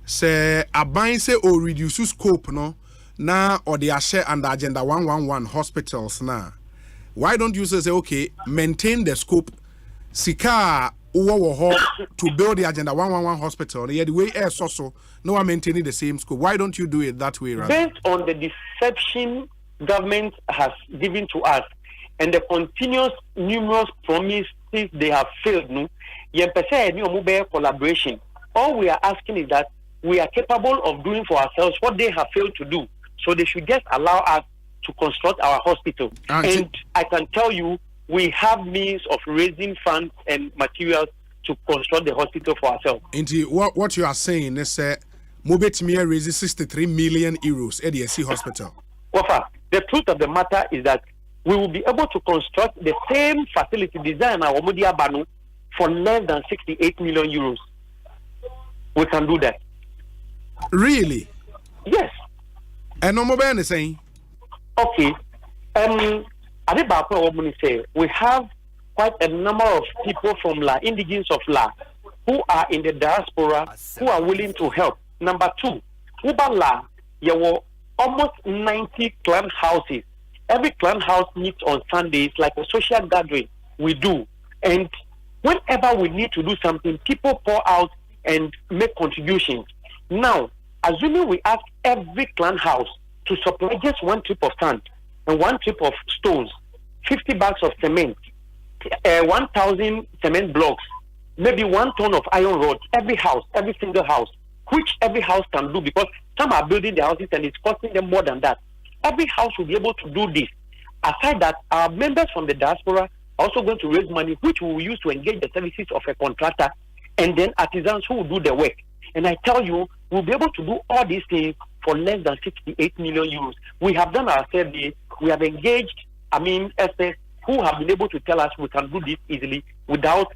Aban say or reduce scope no now or they are share under agenda 111 hospitals now? Why don't you say okay, maintain the scope? Sika to build the agenda 111 hospital. The way so no one maintaining the same scope. Why don't you do it that way, rather? Based on the deception government has given to us and the continuous numerous promises they have failed, collaboration. All we are asking is that we are capable of doing for ourselves what they have failed to do. So they should just allow us to construct our hospital. And I can tell you, we have means of raising funds and materials to construct the hospital for ourselves. Into what you are saying is Mobetmia raises 63 million euros at the NTHC hospital. Well, the truth of the matter is that we will be able to construct the same facility design our Modia Banu for less than 68 million euros. We can do that. Really? Yes. And no more is saying. Okay. We have quite a number of people from La, indigenous of La, who are in the diaspora, who are willing to help. Number two, Ubala, there were almost 90 clan houses. Every clan house meets on Sundays like a social gathering. We do. And whenever we need to do something, people pour out and make contributions. Now, assuming we ask every clan house to supply just one trip of sand and one trip of stones, 50 bags of cement, 1,000 cement blocks, maybe 1 ton of iron rod, every house, every single house, which every house can do because some are building their houses and it's costing them more than that. Every house will be able to do this. Aside that, our members from the diaspora are also going to raise money, which we will use to engage the services of a contractor and then artisans who will do the work. And I tell you, we'll be able to do all these things for less than 68 million euros. We have done our survey. We have engaged, experts who have been able to tell us we can do this easily without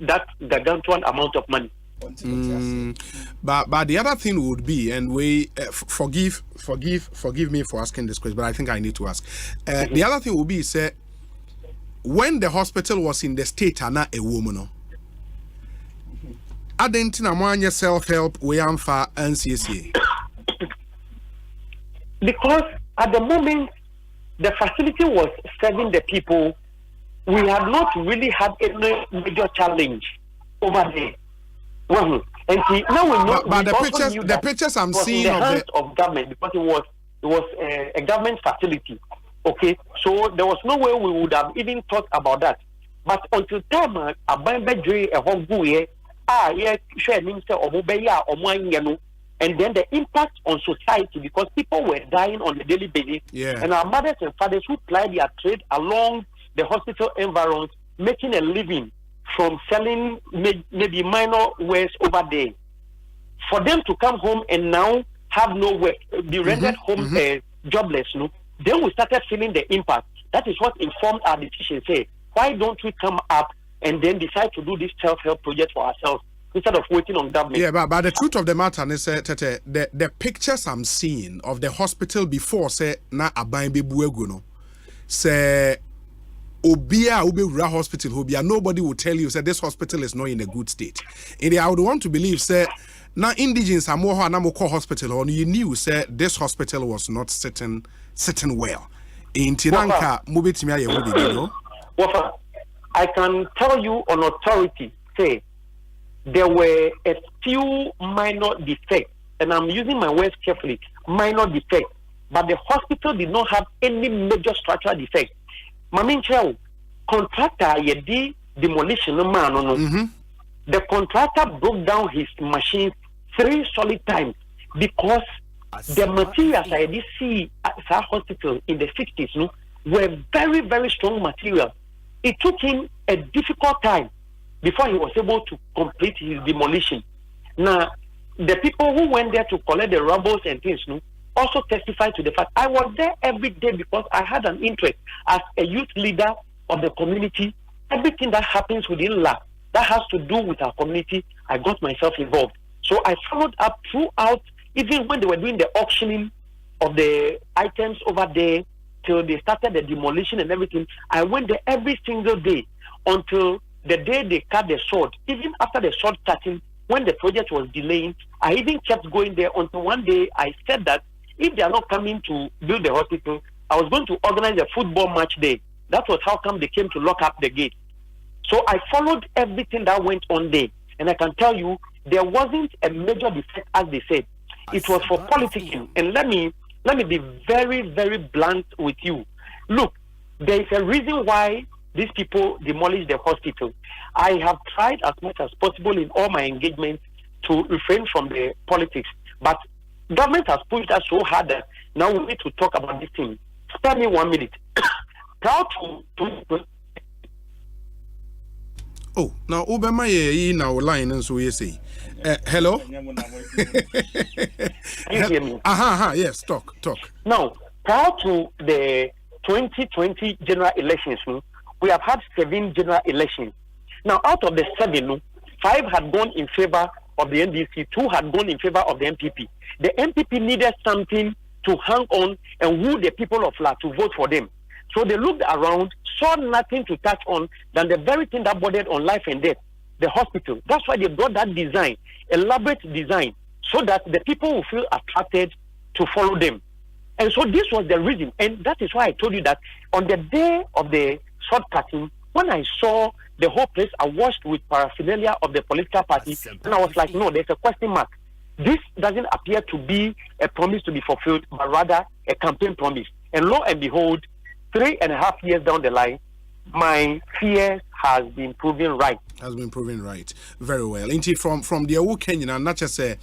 that gargantuan amount of money. But the other thing would be, and we forgive me for asking this question, but I think I need to ask. The other thing would be, say, when the hospital was in the state, and not a woman, I didn't know self-help we am for NCSA. Because at the moment the facility was serving the people, we had not really had any major challenge over there. Well, and see, now we know. But the pictures I'm seeing in the hands of government because it was a government facility. Okay, so there was no way we would have even thought about that. But until time, and then the impact on society because people were dying on a daily basis. Yeah. And our mothers and fathers who plied their trade along the hospital environs, making a living from selling maybe minor wares over there. For them to come home and now have no work, be rendered home jobless, then we started feeling the impact. That is what informed our decision. Say, why don't we come up and then decide to do this self-help project for ourselves instead of waiting on government? Yeah, but the truth of the matter is, the pictures I'm seeing of the hospital before, say, na aban be bueguno, say, Obia Ube Hospital, Obia, nobody will tell you, say, this hospital is not in a good state. And I would want to believe, say, Now indigens are more Anamoko hospital or you knew say this hospital was not sitting well. In Tiranka, Mubitimia, you know. Well, I can tell you on authority, say there were a few minor defects, and I'm using my words carefully, minor defects, but the hospital did not have any major structural defect. Mamin Chow, contractor, ye demolition man, the contractor broke down his machines 3 solid times because the materials I did see at our hospital in the 60s were very, very strong materials. It took him a difficult time before he was able to complete his demolition. Now, the people who went there to collect the rubbles and things also testified to the fact I was there every day because I had an interest as a youth leader of the community. Everything that happens within LA that has to do with our community, I got myself involved. So I followed up throughout, even when they were doing the auctioning of the items over there, till they started the demolition and everything. I went there every single day until the day they cut the sword. Even after the sword cutting, when the project was delaying, I even kept going there until one day I said that if they are not coming to build the hospital, I was going to organize a football match there. That was how come they came to lock up the gate. So I followed everything that went on there. And I can tell you, there wasn't a major defect as they said. It was for politicking. And let me be very, very blunt with you. Look, there is a reason why these people demolished the hospital. I have tried as much as possible in all my engagements to refrain from the politics. But government has pushed us so hard that now we need to talk about this thing. Spare me 1 minute. Proud to Oh, now Obama ye now line and so you say. Hello? Can you hear me? Yes, talk. Now, prior to the 2020 general elections, we have had 7 general elections. Now, out of the 7, 5 had gone in favor of the NDC, 2 had gone in favor of the MPP. The MPP needed something to hang on and woo the people of La to vote for them. So they looked around, saw nothing to touch on than the very thing that bordered on life and death, the hospital. That's why they brought that design, elaborate design, so that the people will feel attracted to follow them. And so this was the reason. And that is why I told you that on the day of the sword cutting, when I saw the whole place awash with paraphernalia of the political party, and I was like, no, there's a question mark. This doesn't appear to be a promise to be fulfilled, but rather a campaign promise. And lo and behold, 3.5 years down the line, my fear has been proven right. Very well. Indeed, from the Awu Kenyan, not just say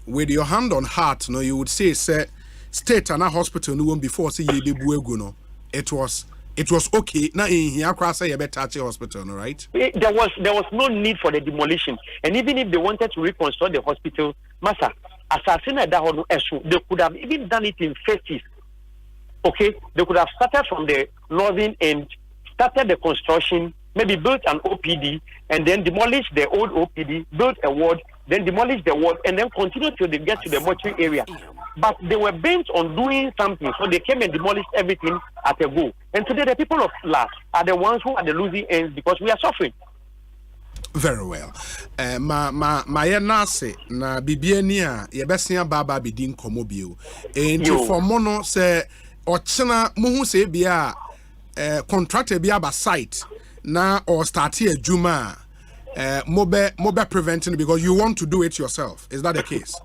with your hand on heart, you would say state and a hospital no one before say ye no. It was okay. Now in here say better hospital, no, right? There was no need for the demolition. And even if they wanted to reconstruct the hospital, Masa, they could have even done it in phases. Okay, they could have started from the northern end, started the construction, maybe built an OPD, and then demolished the old OPD, built a ward, then demolished the ward, and then continue till they get to the mortuary area. But they were bent on doing something, so they came and demolished everything at a go. And today the people of La are the ones who are the losing ends because we are suffering. Very well. Ma nase na bibiania yebesia baba bidin komobio. And for mono say ochena muhu se bia contractor bia ba site na or start here juma mobe preventing because you want to do it yourself. Is that the case?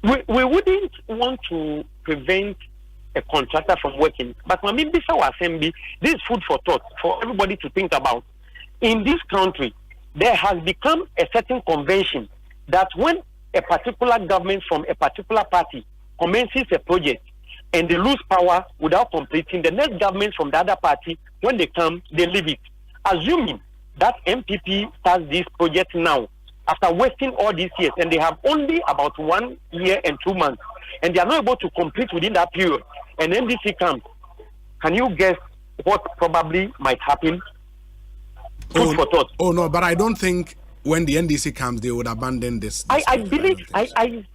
We wouldn't want to prevent a contractor from working, but I mean before assembly, this is food for thought for everybody to think about. In this country, there has become a certain convention that when a particular government from a particular party commences a project and they lose power without completing, the next government from the other party, when they come, they leave it. Assuming that MPP starts this project now, after wasting all these years, and they have only about 1 year and 2 months, and they are not able to complete within that period, and NDC comes, can you guess what probably might happen? Food for thought. Oh no, but I don't think when the NDC comes, they would abandon this. I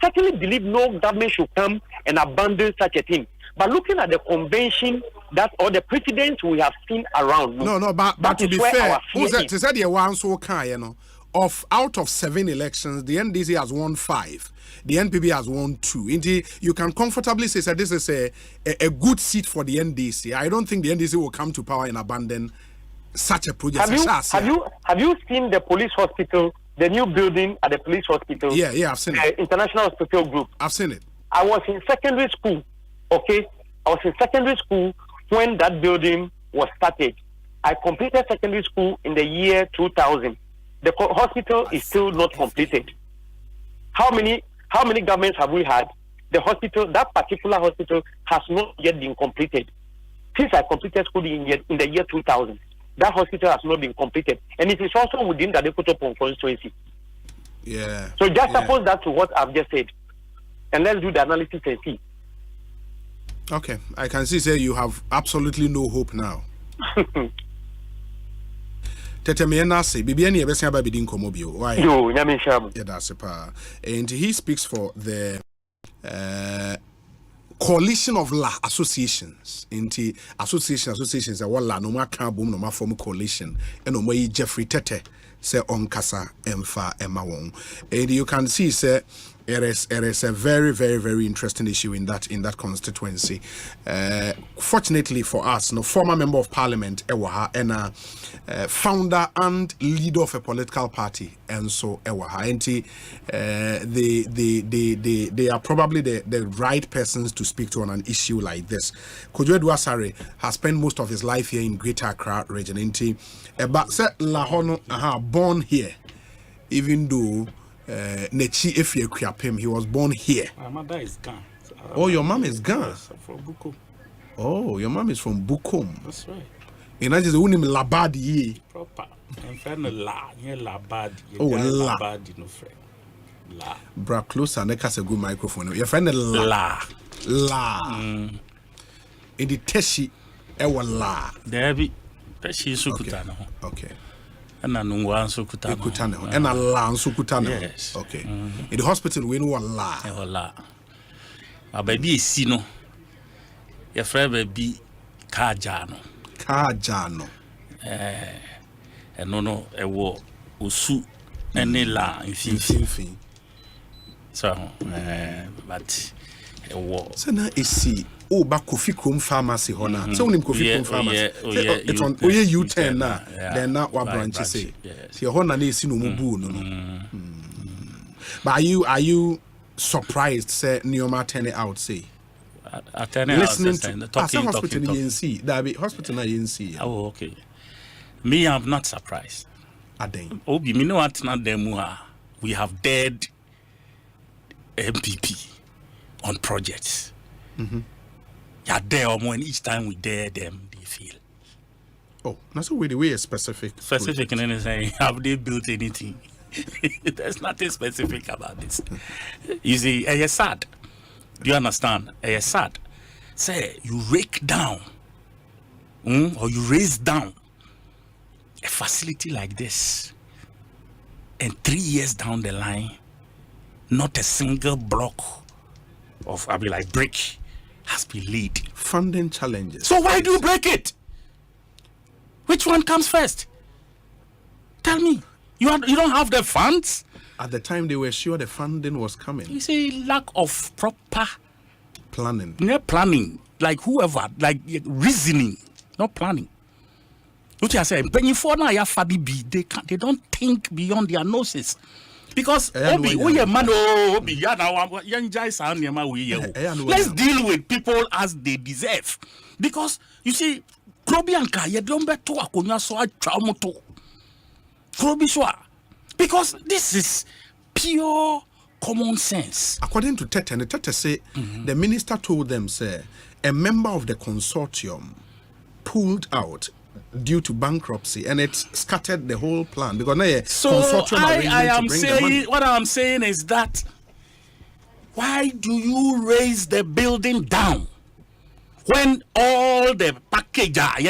certainly believe no government should come and abandon such a thing. But looking at the convention that or the precedents we have seen around, but to be fair, who said the one so kind, out of 7 elections, the NDC has won 5. The NPP has won 2. Indeed, you can comfortably say that this is a good seat for the NDC. I don't think the NDC will come to power and abandon such a project. Have you seen the police hospital, the new building at the police hospital? Yeah, I've seen it. International Hospital Group. I've seen it. I was in secondary school. Okay, I was in secondary school when that building was started. I completed secondary school in the year 2000. The hospital is still not completed. How many governments have we had? The hospital, that particular hospital, has not yet been completed. Since I completed school in the year 2000, that hospital has not been completed, and it is also within the Ekotopon constituency. Yeah. So just suppose that to what I've just said, and let's do the analysis and see. Okay, I can see say you have absolutely no hope now. Tete me na say bibia na yebesi aba bidin komobio. Why? Yo, nyame sham. Yeah, that's pa. And he speaks for the coalition of law associations. Inti associations that wala no ma kan bom no ma form coalition. And no mo Jeffrey Tete say on kasa emfa ema won. And you can see say it is a very, very, very interesting issue in that constituency. Fortunately for us, former member of parliament Ewaha and founder and leader of a political party, and so Ewaha, and they are probably the right persons to speak to on an issue like this. Kojo Edwasare has spent most of his life here in Greater Accra region. But Lahono born here, even though. Nechi Efie Kwiapem, he was born here. My mother is gone. Oh, your mom is gone. Yes, from Bukom. Oh, your mom is from Bukom. That's right. And that is the one named Labadi. Proper. I'm friend La, yeah, Labadi. Oh, La. Labadi, no friend. La. Bra, close and make us a good microphone. Your friend La. La. In the Teshi, Ewa La. There be Teshi Sukutano. Okay. And I know one Sukutano. And a La Sukutano. Yes. Okay. In the hospital, we know a La. La. My baby is Sino. Your friend baby Kajano. Kajano. And no, a war, Usu, and a La in Fin. So, but a war. So now is see. Oh, back Kofi Krom Pharmacy, Hona. So, Kofi Krom Pharmacy. It's on U10 now. Then now, what branch you say? See, Hona is no Mubu. No. But are you surprised, say, Neoma turn it out, say? Listening to talking, hospital in ENC. That be hospital in ENC. Oh, okay. Me, I'm not surprised. Obi, me know what not them we have dead MPP on projects. Yeah, there or more, and each time we dare them, they fail. Oh, that's a way a specific. Specific in anything. Have they built anything? There's nothing specific about this. You see, it's sad. Do you understand? It's sad. Say, you rake down or you raise down a facility like this, and 3 years down the line, not a single block of, brick has been laid. Funding challenges. So why do you break it? Which one comes first? Tell me. You don't have the funds? At the time, they were sure the funding was coming. You see, lack of proper planning. Not planning. Like whoever, like reasoning, not planning. What you say? They don't think beyond their noses. Because let's deal with people as they deserve. Because you see, because this is pure common sense. According to Tete, and Tete say the minister told them, say, a member of the consortium pulled out due to bankruptcy, and it scattered the whole plan because now I am saying what I am saying is that why do you raise the building down when all the package and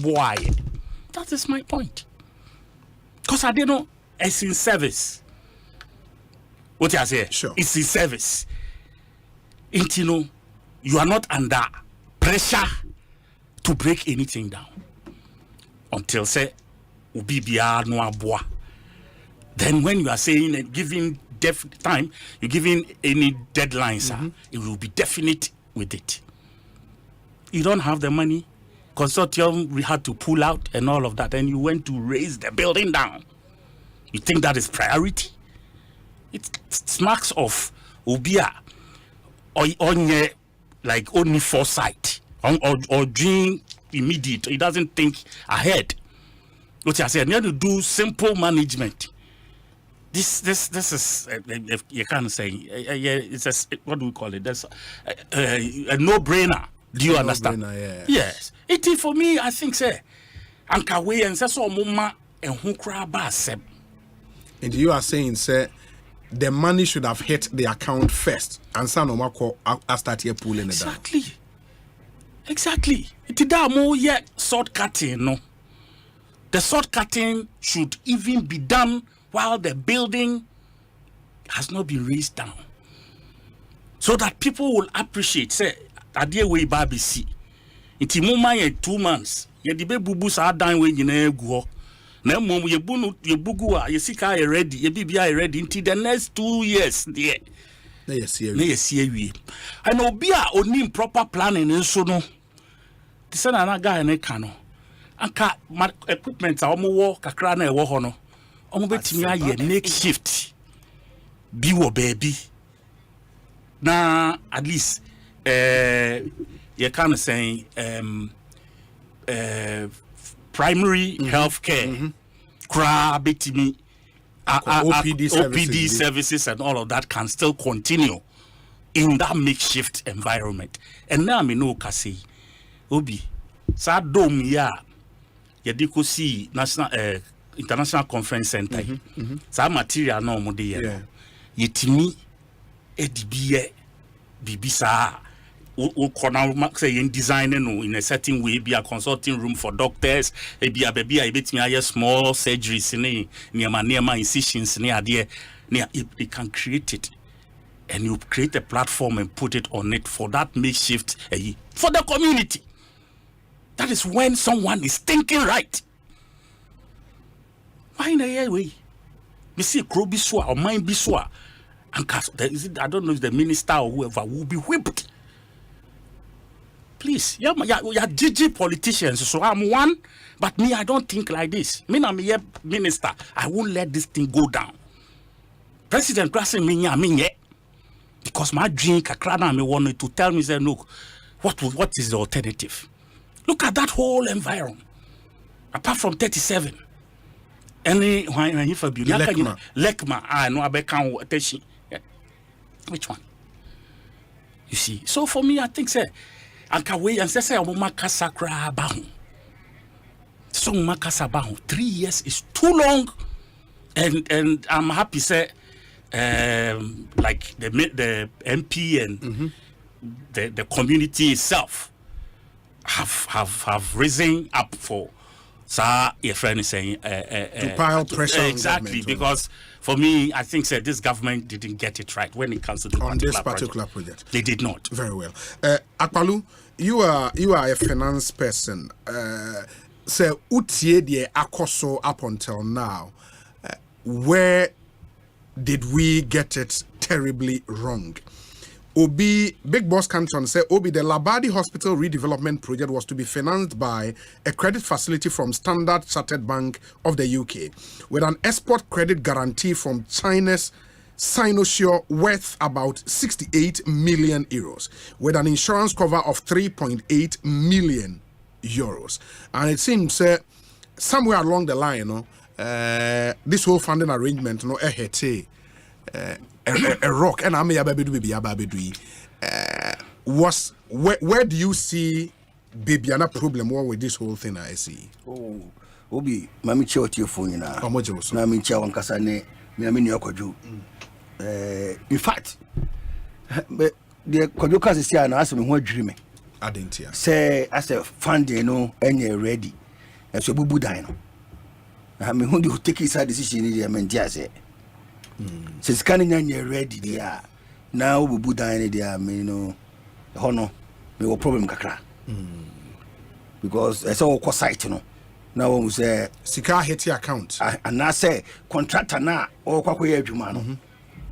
boy? That is my point. Because I didn't know it's in service. What you say? Sure. It's in service. You are not under pressure to break anything down until say ubibia no aboa. Then when you are saying and giving time, you're giving any deadlines, it will be definite with it. You don't have the money. Consortium, we had to pull out and all of that, and you went to raise the building down. You think that is priority? It smacks of Ubia or only like only foresight or dream immediate. He doesn't think ahead. What I said, you have to do simple management. This is you can't say it's a, what do we call it? That's a no-brainer. Do you understand? Yeah. Yes. It is for me. I think say anka we and say so mama and who cry basem. And you are saying say the money should have hit the account first and some no more start here pulling it down. Exactly. It is that more yet short cutting. No, the short cutting should even be done while the building has not been raised down, so that people will appreciate. Say, "Adie we baby see." Iti muma ye 2 months. Ye dibe bubu sa dan we nyina egu. Na mum ye bugu a ye sika ye ready. Ye bibia ye ready until the next 2 years there. Na ye see we. And obi a onim proper planning nso no. Ti se na guy na ka no. Anka equipment a omo wo kakra na e wo ho no. Omo betimi aye makeshift. Bi wo baby. Na at least you kind of saying primary health care, OPD services and all of that can still continue in that makeshift environment. And now I know kasi obi sa dom ya yediko see national international conference center. Sa material no mo de ye yetimi edibiye bibisa o corner say in designing in a certain way, be a consulting room for doctors, be a baby, I bet me a small surgeries near incisions near there. It can create it, and you create a platform and put it on it for that makeshift for the community. That is when someone is thinking right. Why in a way? We see crow biswa or mine biswa, and I don't know if the minister or whoever will be whipped. Please, you're GG politicians, so I'm one, but me, I don't think like this. Me, I'm a minister. I won't let this thing go down. President Grassing me, because my dream, Kakrana, me wanted to tell me, say, look, what is the alternative? Look at that whole environment. Apart from 37, any Lekma, I know Abekan. Which one? You see, so for me, I think, say, Anka we and say makasa kra bahu. So makasa bahu. 3 years is too long, and I'm happy say like the MP and the community itself have risen up for your friend is saying to pile pressure exactly on because for me I think this government didn't get it right when it comes to this particular project. They did not. Very well. Akpalu, you are a finance person. Say utie die akoso up until now. Where did we get it terribly wrong? Obi, Big Boss Canton said, Obi, the Labadi Hospital redevelopment project was to be financed by a credit facility from Standard Chartered Bank of the UK with an export credit guarantee from China's Sinosure worth about 68 million euros with an insurance cover of 3.8 million euros. And it seems somewhere along the line, this whole funding arrangement, a rock and I'm a baby was where do you see Bibiana problem with this whole thing I see? Oh, Obi, Mammy Chot your phone now. How much was Mammy Chow and Cassane, Mammy Yokoju? In fact, the Kodokas is here and ask me what dreaming. I didn't hear. Say, as a funding, and you're ready. As a boo dino. I mean, who do take his decision in the Mendiase? Since canning you're ready, dear. Now we put down there, honor, we will problem kakra. Because it's all quite sight, na wo say sika hit account and na say contractor na o kwakoye adwuma no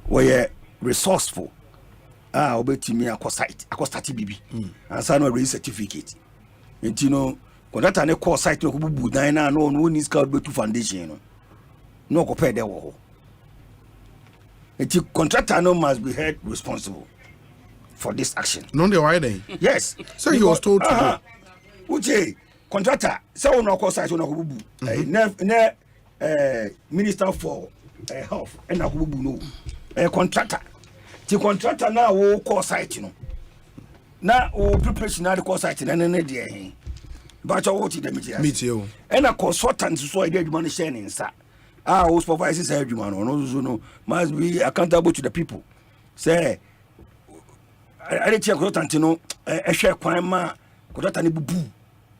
we resourceful obetimi akostate bibi and say no raise certificate enti no contractor ne call site no bubu dan na no need scout betu foundation no ko pay there wo enti contractor no must be held responsible for this action. No, they why then? Yes. So he was told to go. Uche contractor. So no call site no bubu. Minister for health and na bubu no. Contractor. The contractor now will call site no. Na o preparation na the call site na ne dey. But you what the meet you. And a consultant so I dey money share in sa. Who supervises everyone no must be accountable to the people. Say I dey check consultant no share kwan ma consultant bubu.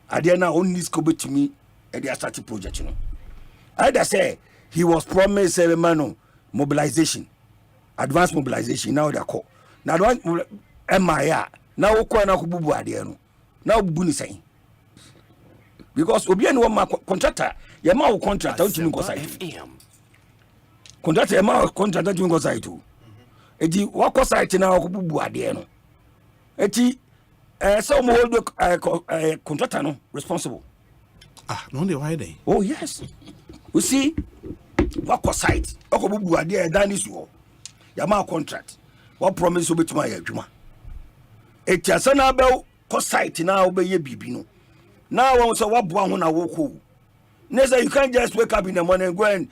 Ade na on this go betimi e dey start project no. I say he was promised mobilization, advanced mobilization. Now they call. Now advanced MIA. Now we call na ko bubu ade no. Now bubu ni say. Because obi any one contractor, your ma contractor don't you go site. Contractor your ma contractor don't you go site too. Edi wako site na ko bubu ade no. Eti so mo hold contractor no responsible. No dey why dey? Oh yes. You see wako site wako bubu ade dan is wo. Your ma contract. What promise obetuma ya adwuma. Eti asana be ko site na obeye bibi no. Now I say what boy na woko. Next you can't just wake up in the morning and go and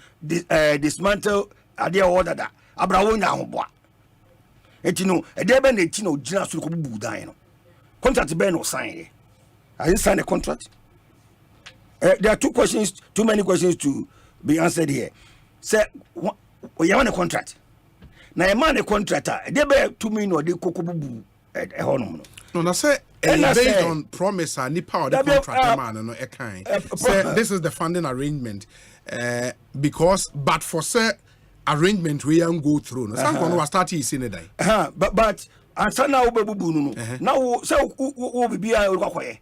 dismantle idea order that. Abrawo nya ho boa. Enti no e dey be na enti no gina so ko bubu dan no. Contract be no sign. Are you sign a contract? There are too many questions to be answered here. Say you want a contract. Now a man a contractor, they be 2 million or they koko bubu no. No, na say based on promise and the power the contractor man no kind. Say this is the funding arrangement because but for say arrangement we am go through. No some no start is in day. But answer now bubu no. Now say wo bibia o kwakoye.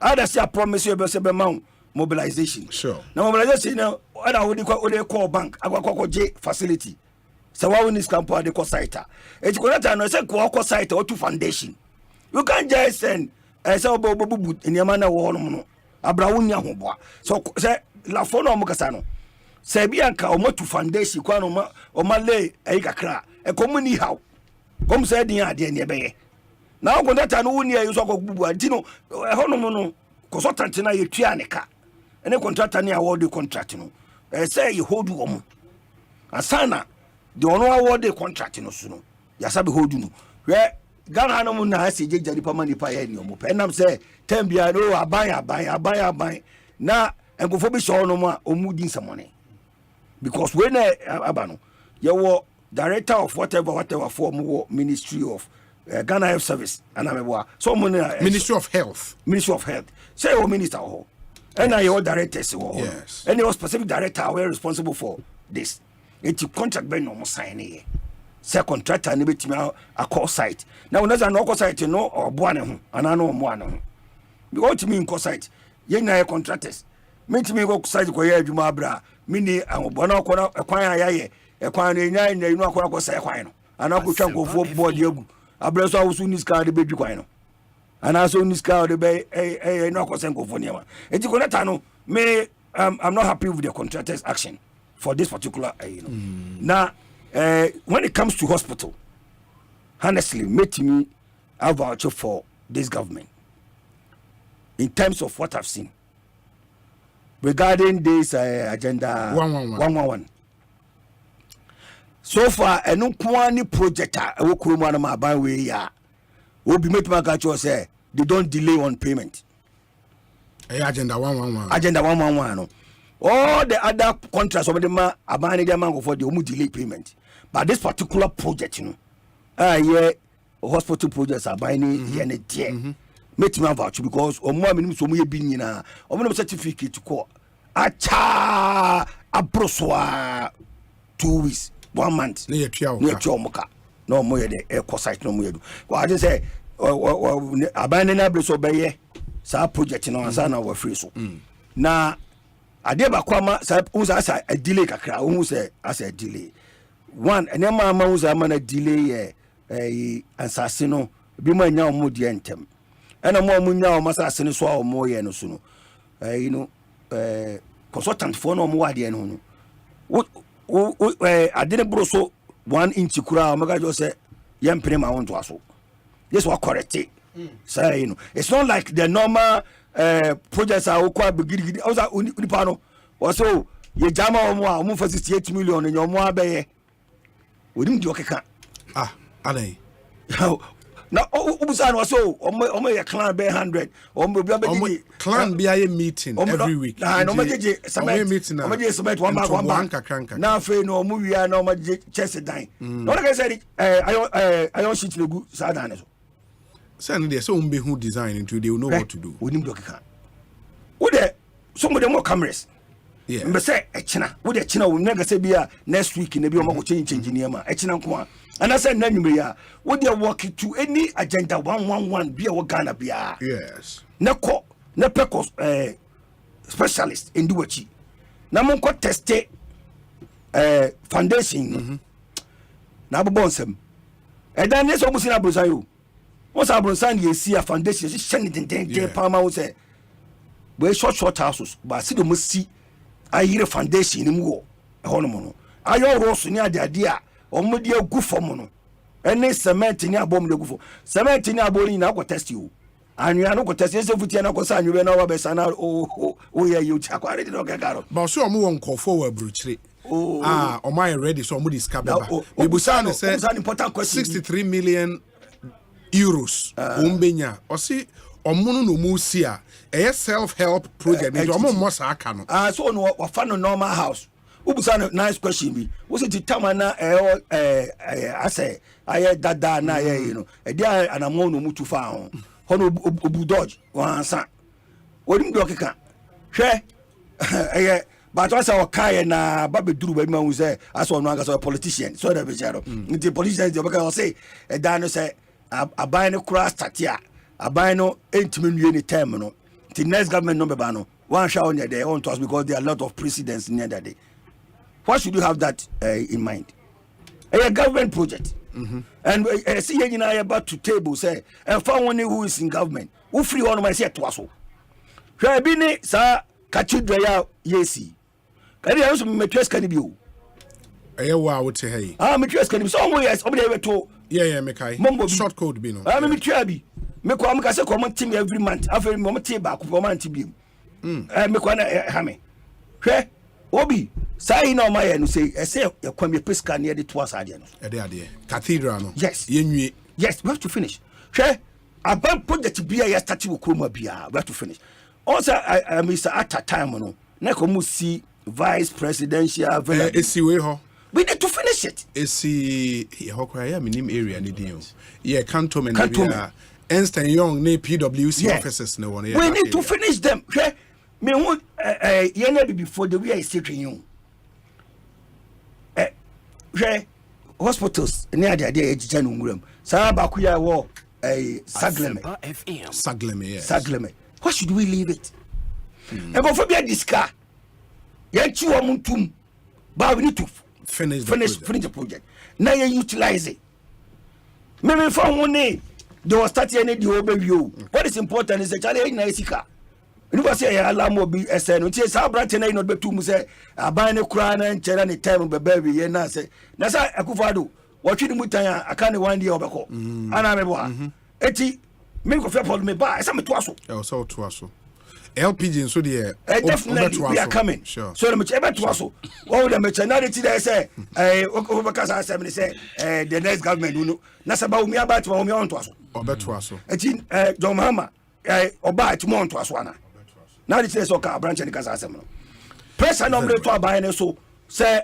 Other say promise you be say be man mobilization. Sure. Now mobilization now other we call bank agwa J facility. So why we need campo de ko site. E ti ko na say ko site or to foundation. You can't just send say bubu eniama na wo no abrawo nya ho boa. So say la fo no mo kasa no. Say bia nka o mo to foundation kwa no o ma lay e kakra. E ko mu ni haw. Kom say din ade ne beye. Na o contract no woni ayi so ko bubu adi no e ho no mo no consultant na ye tua ne ka. Ene contractor ne award the contract no. Say you hold wo mo. Asana the ono award the contract no so no. Ya sabe hold no. Where Ghana no na ase jejari pa mani pa ye ni omo pe nam say tem bia no aban na enkofo bi so no mo omudi nsamone because when abano ye wo director of whatever for mo ministry of Ghana Health Service anameboa so mo Ministry of Health say o minister ho and na your directors ho yes and your specific director were responsible for this it contract be no mo sign here. Say contractor ne betimi a call site now na no call site no oboa ne ho ana no mo ana ho because me call site ye na contractors metimi go site ko ye adwuma abra mini oboa na ko na kwan ayaye kwan na nya nya inu akwa ko sai kwan no ana ko twa nkofo board egu abra so awusu ni ska de bedwi kwan no ana so ni ska de be no ko sai nkofo ne ma enti contractor no me I'm not happy with the contractors action for this particular now when it comes to hospital, honestly, make me a voucher for this government in terms of what I've seen regarding this agenda 111. So far, a no kwani project will come on my by way ya will be made to say they don't delay on payment. Agenda 111. Agenda 111. All the other contracts over the man abandon their man for the delay payment. But this particular project, you know, hospital projects are buying it. Make me vouch because or more minimum so we be na or no certificate to call. Acha abroswa 2 weeks, 1 month. Near Chomoka. No more the Ekosite no more. Well, I just say abandon abroso by sa project no answer na we free so. na ade ba kwama sa unsa asa a delay kakra unsa asa a delay one enema ma unsa ma na delay ansase no bi ma nya omo de entem ena mo nya omo asase no so a omo ye no so no consultant for no omo wade no no ade ne bro so 1 inch kura omo ga jo say yempene ma won to aso this was correct so it's not like the normal projects are quite big. Also, Unipano also ye jama omo for 68 million in your mo abaye. We didn't do okay. Alay. Now, Ubusan was so omo your clan be 100. Omo clan be a meeting every week. Nah, no meeting. Omo je summit one back. Now fe no omo wi na omo je chest dan. No like I said I don't shit legu sadan so. Send there so who design into they will know what to do. We need to can. Wo there some of them more cameras. Yeah. Me say e china. Wo there china we nega say bia next week na bi o mako change engineer ma. E china nko a. And I said nanwumre ya. Wo there work to any agenda 111 bia wo Ghana bia. Yes. Na pekos specialist in duwachi. Na mon ko teste foundation. Na bo bonsem. E dan ne so musi na brosa yo. Once I brought you see a foundation, she's sending the Palma was a very short houses, but I see the must see I hear a foundation in war, a honomono. I all rose near the idea or media good for mono. And then cement in your bomb the good cement in your body now test you. And you are not test yourself with your concern, you know, Besana, oh, yeah, you check what it is. But so I'm one call forward, Bruce. Oh, my ready, so I'm discovered. Busan says an important question 63 million. Euros umbenya osi omuno no musia a self-help project ni omo mo sa aka no so no wa fa no normal house ubusa nice question bi wo se titama na ase aye dada na aye you know e dia anamo no mutu fa ho no obu dodge wansa odim do keka hwe but once our kai na babe duru ba ma hu say aso no anga so politician so da be jaro nti politician dey baka say e da no say abai no kura statia abai no entimi nwie ni time no the next government no be ba no one shall on there on to us because there are a lot of precedents near that day. Why should you have that in mind? A government project and see you know about to table say and found one who is in government who free one my say to us hwe bi ni sa cathedral ya yesi kadi ya so metwes kan bi o wa wote hey metwes kan bi so mo yes obi dey to yeah mekai short code bi no me twa bi me ko am ka say ko mo team every month after mo te ba ko month bi me ko na ha me hwe obi sai na o ma ye no say say e kwa me pesca near the to asade no ade cathedral no yes yenwie yes we have to finish hwe about project bia ya start wo kroma bia we have to finish also I Mr. at a time no na ko mu see vice presidential we ho we need to finish it. Hokra minim area ni dio. Yeah, cantonment Ernst & Young ne PwC offices no one. We need to finish them. Me who ye before the way I say to you. Hospitals near the idea ejanu nguram. Sa ba ku ya wo Sagleme. Sagleme. Why should we leave it? And go for be this car. Ye chi wo muntum. But we need to finish the project. Now you utilize it. Maybe for one day they will start any the overview. What is important is the challenge na isika. You go say alarm will be SN. You say sa branch na not be too mu say aban ne kura na nchera ne time be baby ye na say. Na say akufado what you mutan aka ne one day obeko. Ana me bo ha. Eti me go fe me ba esa me to aso. So to aso. LPG so the definitely we are coming. Sure. So the much ebe to aso. All the mentionality there say Obakasa assembly say the next government will know. Na saba umi about to umi on to aso. Obeto aso. Eti John Mahama oba to on to aso ana. Now the say ka branch ni kasa assembly. Press number to aban so say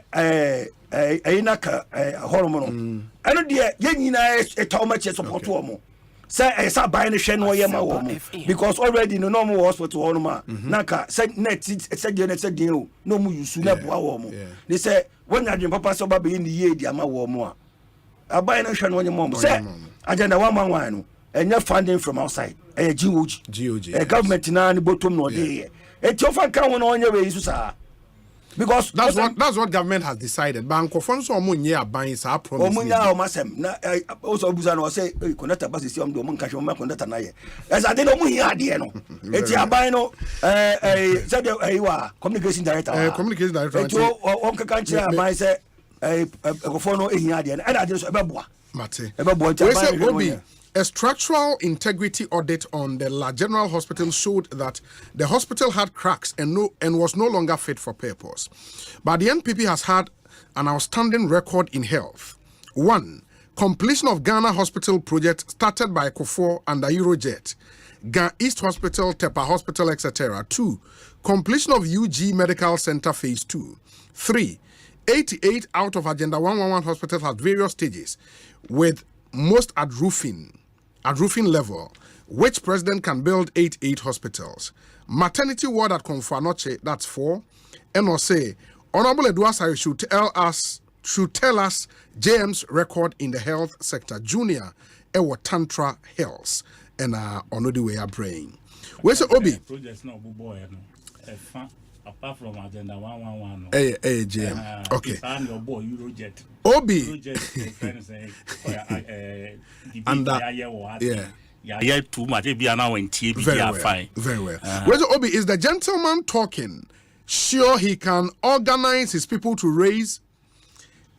ina ka horomo no. Eno de ye nyina e taw ma che support omo. Say esa buy no hwe no ye ma wo because already no normal hospital ho no ma naka say net said o no mu yusu na boa wo mo they say when adwen papa so ba be ni ye di ama wo mo a buy no hwe no ye mo say agenda 111 no enya funding from outside GOG government na ni bottom no dey It's your fan can on your way, because that's what government has decided. Banko funds or money are buying our promise. Omunya o masem na also Buzano say connect bus system do mon kasho ma connect na ye. As I dey no mu here ade no. Eti aban no said wa communication director. Communication director. Eti o kaka nche aban say ekofo no ehia ade na ade so ebeboa. Mate. Ebeboa nche aban. A structural integrity audit on the La General Hospital showed that the hospital had cracks and was no longer fit for purpose. But the NPP has had an outstanding record in health. 1. Completion of Ghana Hospital project started by Kufuor under Eurojet. East Hospital, Tepa Hospital, etc. 2. Completion of UG Medical Center Phase 2. 3. 88 out of Agenda 111 hospitals at various stages, with most at roofing level, which president can build 88 hospitals. Maternity ward at Konfanoche, that's 4. And Osei, Honorable Eduasari should tell us JM's record in the health sector. Junior, Ewo Tantra Health, and on the way are praying. Where's the Obi? Apart from Agenda 111. Hey, JM. Okay. Obi. And yeah, too much. Very well. Where's Obi? Is the gentleman talking sure he can organize his people to raise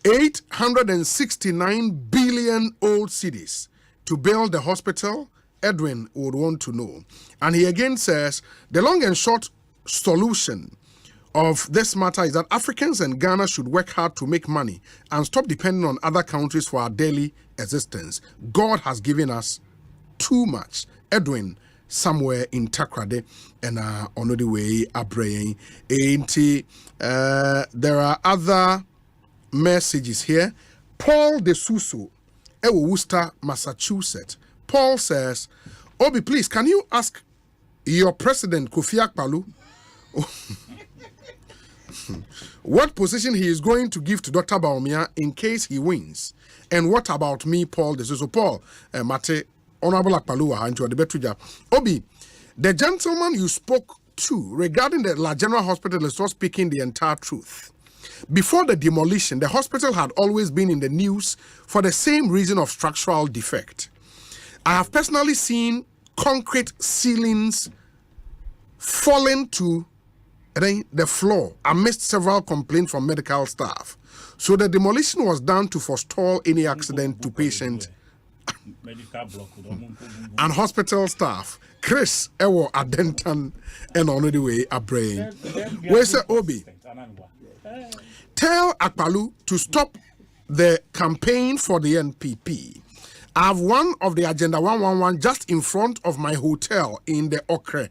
869 billion old cedis to build the hospital? Edwin would want to know. And he again says the long and short solution of this matter is that Africans and Ghana should work hard to make money and stop depending on other countries for our daily existence. God has given us too much. Edwin, somewhere in Takrade, and on the way Abraying. There are other messages here. Paul De Suso, Worcester, Massachusetts. Paul says, Obi, please, can you ask your president, Kofi Akpaloo, what position he is going to give to Dr. Baumia in case he wins? And what about me, Paul? This is Paul, Mate, Honorable Akpaloo, and the Betruja. Obi, the gentleman you spoke to regarding the La General Hospital is not speaking the entire truth. Before the demolition, the hospital had always been in the news for the same reason of structural defect. I have personally seen concrete ceilings falling to the floor amidst several complaints from medical staff. So the demolition was done to forestall any accident to patient and hospital staff. Chris Ewo Adentan and on the way a brain. Where's the Obi? Tell Akpaloo to stop the campaign for the NPP. I have one of the Agenda 111 just in front of my hotel in the Okre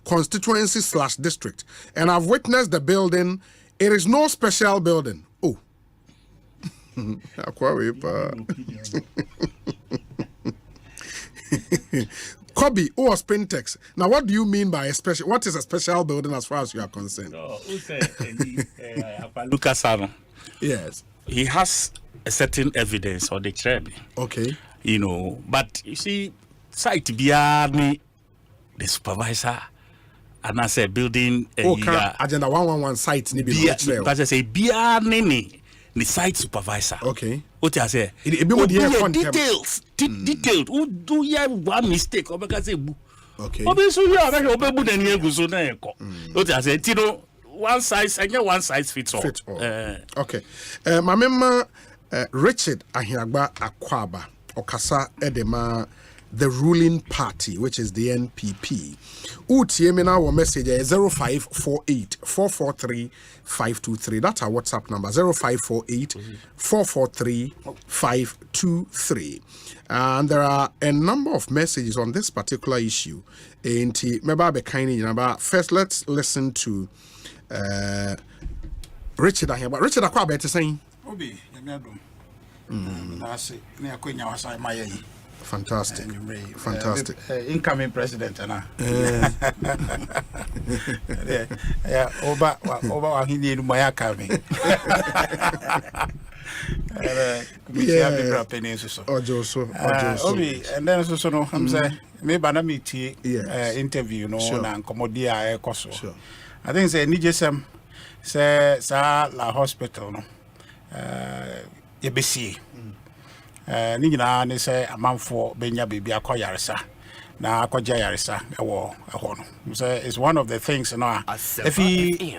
constituency/district, and I've witnessed the building. It is no special building. Oh. Kobe, who was Pintex. Now, what do you mean by a special? What is a special building as far as you are concerned? Lucas Sano. Yes. He has a certain evidence or the trend. Okay. You know, but you see, site beyond me, the supervisor, and I say building Agenda 111 site ni because I say beyond me, the site supervisor. Okay. What I say? Details. Detailed. Who do you have one mistake? Or because okay. Obviously, you are very open and you go so now. What I say? You know, one size fits all. Okay. My member Richard Ahiagba Akwaba Okasa Edema, the ruling party, which is the NPP. Utiemina wa message 0548 443 523. That's our WhatsApp number 0548 443 523. And there are a number of messages on this particular issue. First, let's listen to Richard Ahiagba. Richard Akwaba is saying. Fantastic. Fantastic. Incoming president. Yeah, over he need my coming. Bibra penny so. Obi, and then so no, I'm saying maybe I meet interview no na komodia e koso. I think say ni jesem say la hospital no. Ye besi. Ni nyina ne say amanfo benya bibia akoyaresa. Na akoja yaresa ewo eho no. So it's one of the things if he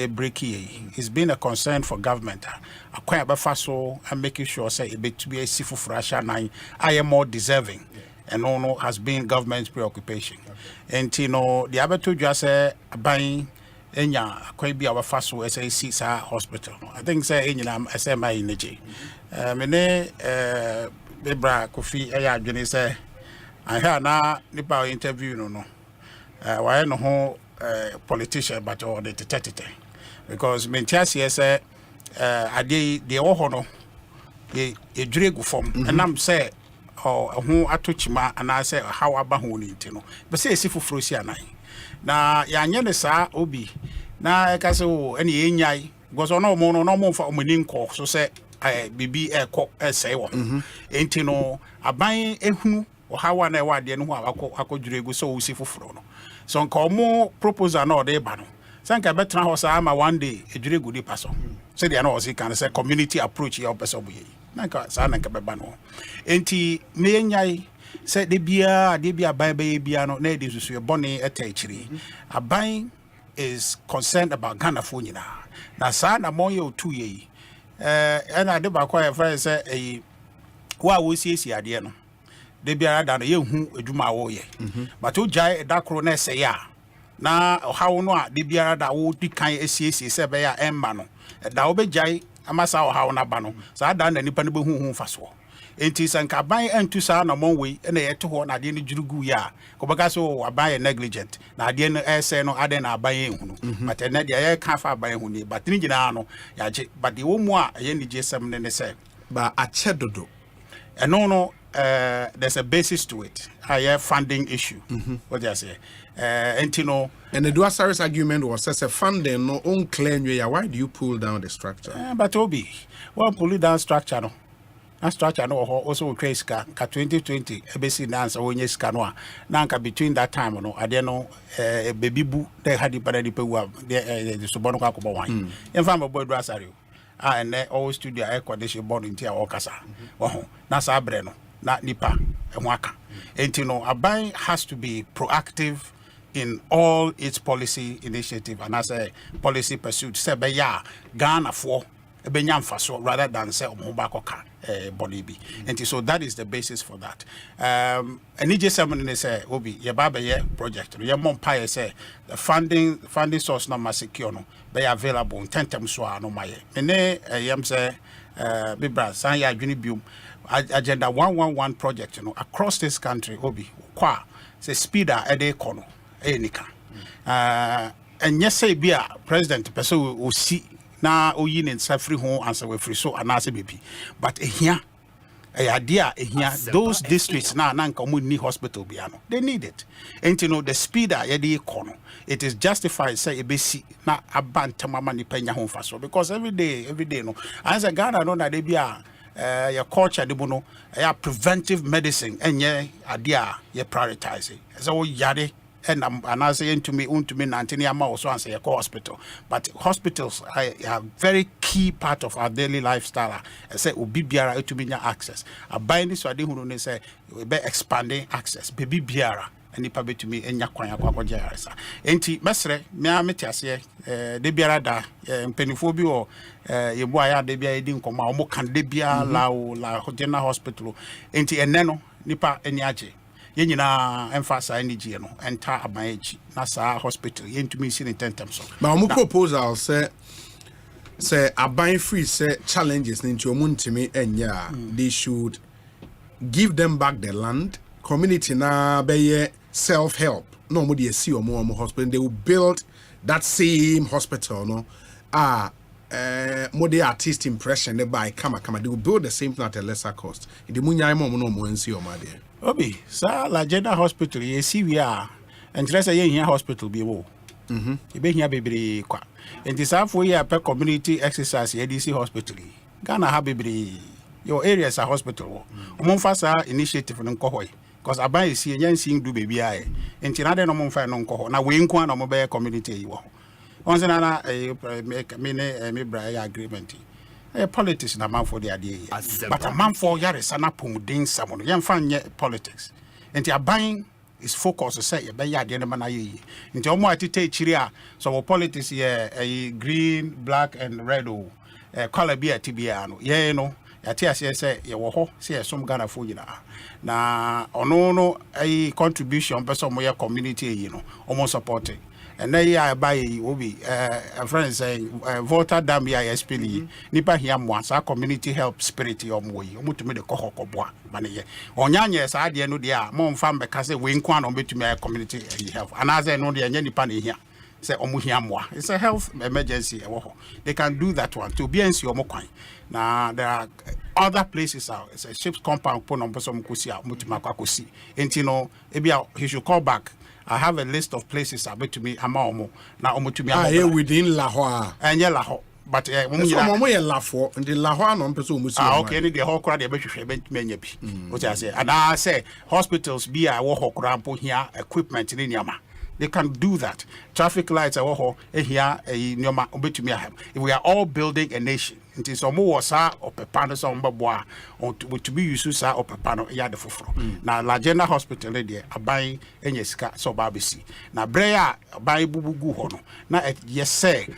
breaky. It's been a concern for government. Akwa abefa so and making sure say e be to be a sifu frasha nine I am more deserving. And no has been government's preoccupation. And the abeto just say buying enya akwa bi abefa so SAC hospital. I think say enyina SMA energy. Mene Bebra Kofi adwene say I hear na nipa interview no why no ho politician but or the tete because mentia say ade de wo no e dwere form and am say ho atochima and I say how aba ho ni ntino be say esi foforo si anan na ya anye ne sa obi na e ka se o ene enyai gozo no mo no mo fa omani nko so say bibi ekọ say wo ntino aban ehunu how na wa de no akọdwure egu so usi foforo no so nka omo proposal na ode ba no sanka betra ho sa ama one day edwure gu di paso so they na osi kan say community approach ya opeso boye nanka sa nanka beba no enti me nyai say de bia aban be bia no na de susu e bone etachiri aban is concerned about Ghana for nyina na sa na mo ye otu ye na de ba kwa e fa say wa wo siesi ade no de biara da no ye hu adwuma wo ye but o jai da kro na se ya na how no a de biara da wo di kan esiesie se be ya emma no da wo be jai amasa o how na ba no sa da na nipa no be hu faso enti sanka ban antu sa na mon we na ye to ho na de no jurugu ya ko baka so aban negligent na de no ese no ade na aban hu no but na de ye kan fa aban hu ni but ni gina no ya je but de wo mu a ye ni je sem ne se ba achedodo no there's a basis to it. Higher funding issue. What do I say? And the Duasaris argument was as a funding no own claim. Why do you pull down the structure? But Obi, well, pull down structure no. That structure no also crazy ka 2020. ABC dance when you scanwa. Nanka between that time no, I don't know. Baby boo they had the parade people the subono kakuba wine. In fact, my boy Duasario. And always studio air condition board in Tia Okasa. Nasa Breno. Not nipa waka. And aban has to be proactive in all its policy initiative and as a policy pursuit. Say be ya Ghana for benyam faso rather than say omobakoka body be. And so that is the basis for that. And just someone say obi ye baba ye project. Ye mom pay say the funding source no ma secure no be available in tentem so no maye. Mene yam say bibra san ya adwini biom agenda 111 project across this country obi kwa say speeder ede kono enika and yes say bia president person will see na oyi ne safri ho answer we free so anase bebi but ehia idea ehia those districts na nka mo ni hospital bia no they need it and the speeder ede kono it is justified say ebesi na abantamama ni penya ho faso because every day no as a Ghana no na de bia your culture de bono preventive medicine enye adia ye prioritize so yare and I say to me 19 ama also answer your hospital but hospitals are very key part of our daily lifestyle say obi biara to be access abinding so ade hunu ne say we be expanding access baby biara ani pa betumi enya kwan akwakoje yaresa enti mesre me metiase de biara da mpenifo bi o ye bo aya de bia edi nkoma o mo kan de bia la general hospital enti enne no nipa eni age ye nyina emphasize energy no enter abayechi na sa hospital ye ntumi si ne tentem so ba mo proposal say aban free say challenges into omuntimi enya they should give them back the land community na be self-help no mo dey see omo hospital they will build that same hospital no more the artist impression they buy kama they will build the same thing at a lesser cost the munya mo no mo nsi o ma there obi sa la general hospital ye see we are and say ye here hospital be wo e be here bebre kwa and this half we per community exercise ye DC hospital Ghana ha bebre your areas are hospital omomfa initiative no nkohoy because aban is here nyansin do baby aye enti na de no momfa no nkoho na we nko na mo be community yi wo onse na me bra agreement politics na man for the idea but a man for yare sana pomuden samo no yemfa nye politics enti aban is focus to say be ya de na na ye nti omo atete chiri a so politics ye green black and red color be atibia no ye no yati ase say ye wo ho say some Ghana fo nyina na ono no contribution person mo ye community yi no omo supporting and then ya buy obi a friend saying voter dam ya SPL nipa hia mo asa community help spirit yo mo yi omutumi de kokoboa mane ye onyanye sa ade no de a mo mfa mbeka say we nko an obetumi community help anaze no de anya nipa na hia say omo hia mo it's a health emergency they can do that one to be ensi omo kwan na there are other places it's a ship's compound put on person kusi omutumi akwakosi enti no ebia he should call back. I have a list of places about to me amaomo na omotumi here within Lahore and Lahore but omo ye Lahore and the Lahore no person omusi okay ni the whole crowd dey behwehwe bentmenya bi what I say and I say hospitals be a wo hokora mpo here equipment ni nyama they can do that traffic lights are wo here nyama obetumi aham if we are all building a nation it is omo wosa opepano so mbeboa to be used sa opepano ya de foforo na La General Hospital there aban enyesika so babesi na breya aban bubugu ho no na yese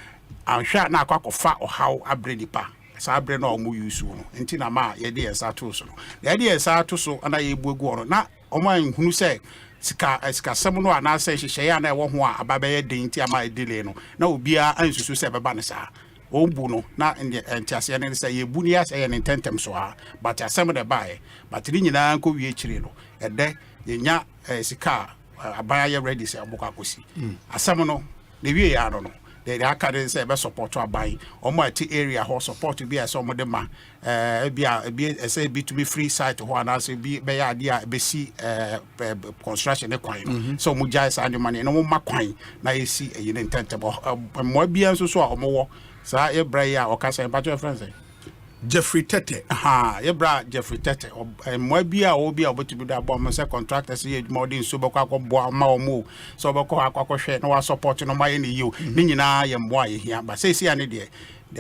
anhwa na akwakofa ohaw abrenipa sa abre na omo use no enti na ma ye de yesa to so no ye de yesa to so na ye buegu no na omo anhunu se sika sem no ana se hihye ya na ewo ho a ababe den ti ama edele no na obia ansusu se beba ne sa ombu no na entiase ne say ye bu ni ase ye intentem so ha but asem de bae but ri nyina nko wie chire no ede ye nya sika abaya ye ready say aboko akosi asem no de wie ya no they akade say be support abai omo ati area ho support bi as omo de ma bia say be to be free site ho ana say be ya ade a be si construction e kwan no so mo jai sa money no mo makwan na ye si ye intentem mo bia so omo wo sa Ebra ya okasa mpacho friends Jeffrey Tete Ebra Jeffrey Tete mo bia obi a obetumi da bo mo se contractors ye mo din so bako akọbo ma omo so bako akọhwe na wa support no ma ye ne yo ni nyina ye mbo aye hia ba say ane de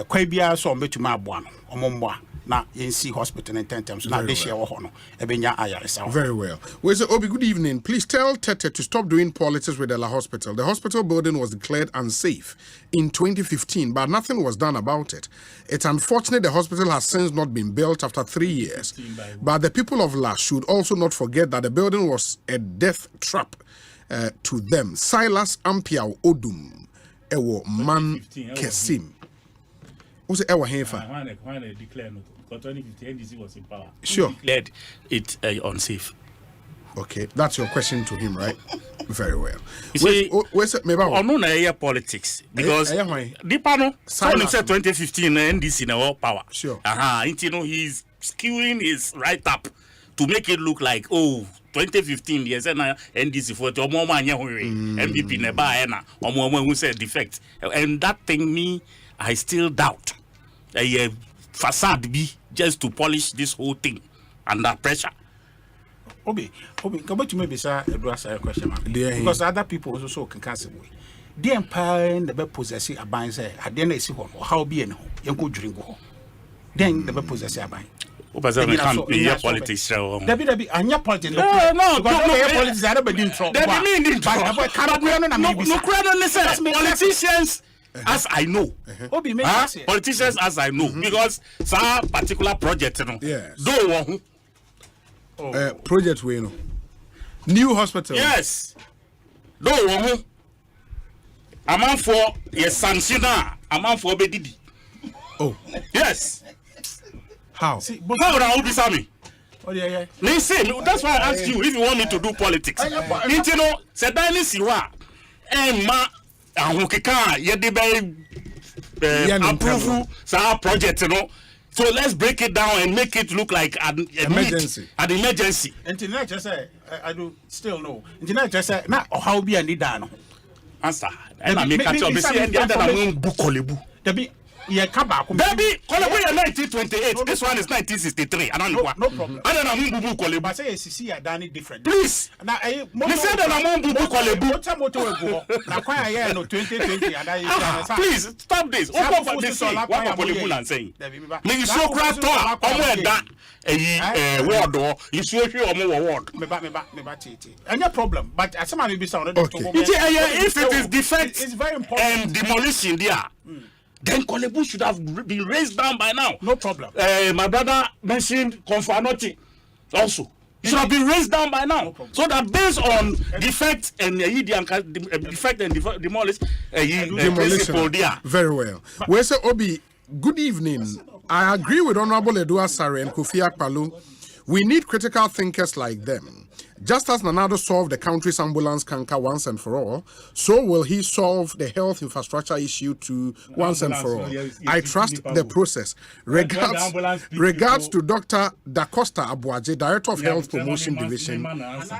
kwa bia so obetumi abo no omo mbo na yensi hospital in 10 times na this year wo ho no ebenya ayaresa. Very well. We say Obi, good evening. Please tell Tete to stop doing politics with the hospital. The hospital building was declared unsafe in 2015, but nothing was done about it. It's unfortunate the hospital has since not been built after 3 years. But the people of La should also not forget that the building was a death trap to them. Silas Ampiao Odum Ewo Man Kesim. Who's the Ewa Hefa? When they declared 2015 NDC was in power. Sure. Declared it unsafe. Okay, that's your question to him, right? Very well. You see, where's it? Maybe on politics because Dipano said 2015 NDC in power. Sure. You know he's skewing his right up to make it look like 2015 yes and NDC for MVP never who said defect and that thing I still doubt a facade be just to polish this whole thing under pressure. Obi, come to maybe sir address a question because other people also can cancel way. The empire the be possess a bind say at the end I see how be no yanko drink go. Then the be possess a bind. Can't be politics. Debbie, anya politics. No, politics. I don't begin trouble. Politicians. As I know, politicians as I know, because some particular project, you know, yes. Project we know, new hospital. Yes, amount for yes, sanctioner, amount for bedidi. Oh, yes. How? See, how now be Sammy? Oh yeah. Listen, that's why I asked you if you want me to do politics. You know, said I siwa, ma. Ahukika yedibe approve our project, you know. So let's break it down and make it look like an emergency. An emergency. And tonight just say I do still know. And tonight just say na how be any dano. Answer. And I make a job. See and the other book kolebu. Debi Yeah, Kabako. Baby, Kolebu 1928. This one is 1963. I don't know what. No problem. I don't know Mumbu Kolebu. I say SCC are done it different. Please. Now, me say that I'm Mumbu Kolebu. Now, quite a year no 2020 and I. Please stop this. Open for this. What Kolebu and saying? Me you so crack talk. Omo that. Word or you so here omo word. Me ba tete. Any problem? But as some be sound. If it is defect, it's very important. And demolition there. Then Kolebu should have been raised down by now. No problem. My brother mentioned Confanoti also. It should have been raised down by now. No, so that based on defect and defect and demolish principle there. Very well. Where's Obi? Good evening. I agree with Honorable Edua Sare and Kofi Akpalu. We need critical thinkers like them. Just as Nanado solved the country's ambulance canker once and for all, so will he solve the health infrastructure issue too once and for all. I trust the process. Regards to Dr. Da Costa Abuaje, Director of Health Promotion Division,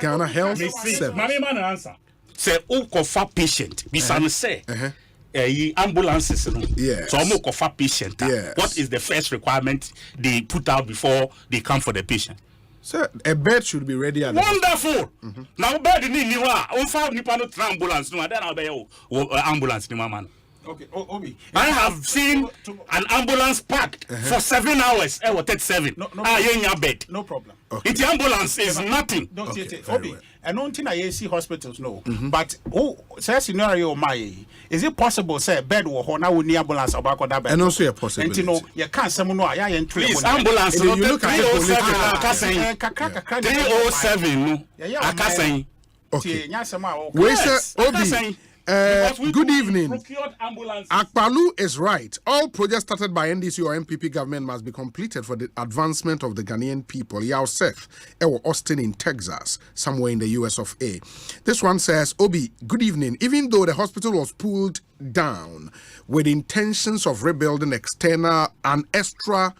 Ghana Health Service. Say, Ukofa patient, Bisano say. Ambulances, yes. So Ukofa patient. Yes. What is the first requirement they put out before they come for the patient? Sir, a bed should be ready at wonderful. Now bed ni niwa. On found nipa no ambulance no. Then I'll be ambulance ni man. Okay, Obi. I have seen an ambulance packed for 7 hours. I will take 7. No bed. No problem. Okay. It's ambulance is nothing. Don't Obi. And one thing I see hospitals no. But say scenario my is it possible say bed wo ho na we ni ambulance obako that bed. And also a possibility. And you know you can't say no ya yen please ambulance no you look at the police 307 no. Akasen. Okay. We say Obi. Good evening. Akpalu is right. All projects started by NDC or MPP government must be completed for the advancement of the Ghanaian people. Yao Seth, Austin in Texas, somewhere in the US of A. This one says, Obi, good evening. Even though the hospital was pulled down with intentions of rebuilding an extra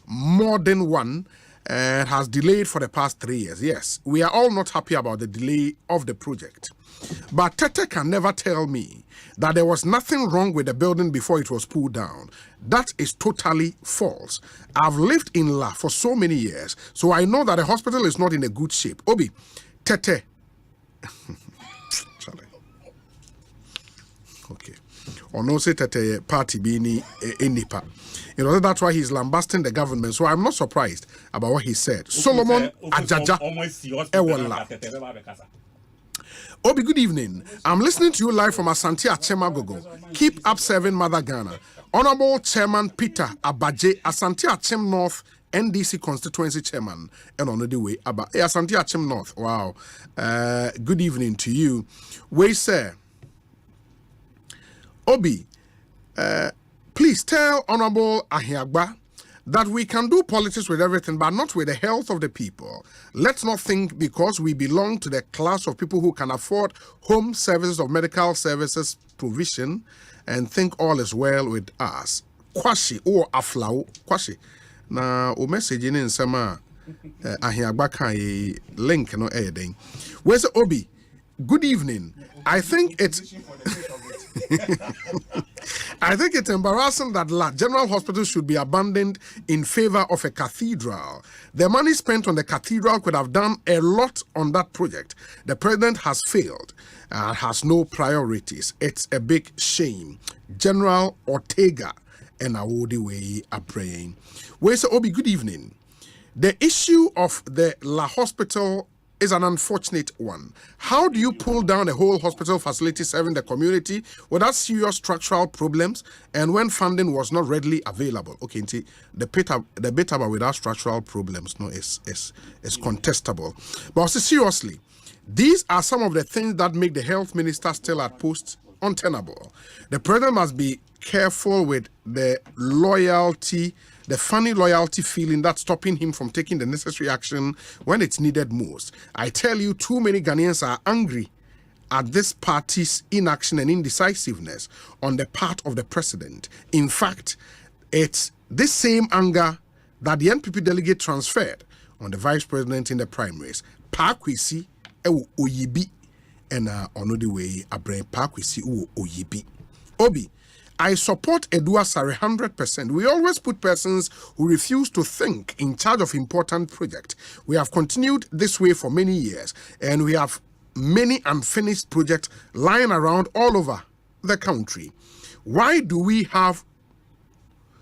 modern one, has delayed for the past 3 years. Yes, we are all not happy about the delay of the project. But Tete can never tell me that there was nothing wrong with the building before it was pulled down. That is totally false. I've lived in La for so many years, so I know that the hospital is not in a good shape. Obi, Tete. Okay. Or no say Tete party bini enipa. You know, that's why he's lambasting the government. So I'm not surprised about what he said. Solomon Ajaja Ewala. Obi, good evening. I'm listening to you live from Asante Achema Gogo. Keep up serving Mother Ghana. Honorable Chairman Peter Abaje, Asante Achem North NDC Constituency Chairman, and on the way, Asante Achem North. Wow. Good evening to you. We say, Obi, please tell Honorable Ahiagba that we can do politics with everything, but not with the health of the people. Let's not think because we belong to the class of people who can afford home services or medical services provision and think all is well with us. Kwashi or aflau kwashi. Na o message in sama Ahiagba kai link no aiding. Where's Obi? Good evening. I think it's embarrassing that La General Hospital should be abandoned in favor of a cathedral. The money spent on the cathedral could have done a lot on that project. The president has failed and has no priorities. It's a big shame. General Ortega and Awodi Way are praying. Where's Obi? Good evening. The issue of the La Hospital is an unfortunate one. How do you pull down a whole hospital facility serving the community without serious structural problems and when funding was not readily available? Okay, the bit about without structural problems is contestable. But seriously, these are some of the things that make the health minister still at post untenable. The president must be careful with the funny loyalty feeling that's stopping him from taking the necessary action when it's needed most. I tell you, too many Ghanaians are angry at this party's inaction and indecisiveness on the part of the president. In fact, it's this same anger that the NPP delegate transferred on the vice president in the primaries. Pakwisi oyibi and on the way abre Pakwisi oyibi. Obi, I support Edu Asare 100%. We always put persons who refuse to think in charge of important projects. We have continued this way for many years, and we have many unfinished projects lying around all over the country. Why do we have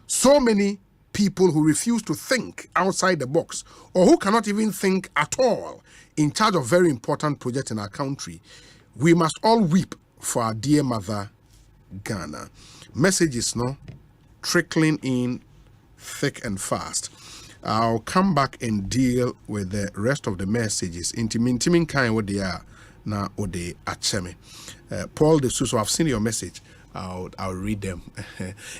so many people who refuse to think outside the box, or who cannot even think at all in charge of very important projects in our country? We must all weep for our dear mother, Ghana. Messages trickling in thick and fast. I'll come back and deal with the rest of the messages. Intimin kind what they are now or they acheme. Paul de Suso, I've seen your message. I'll read them.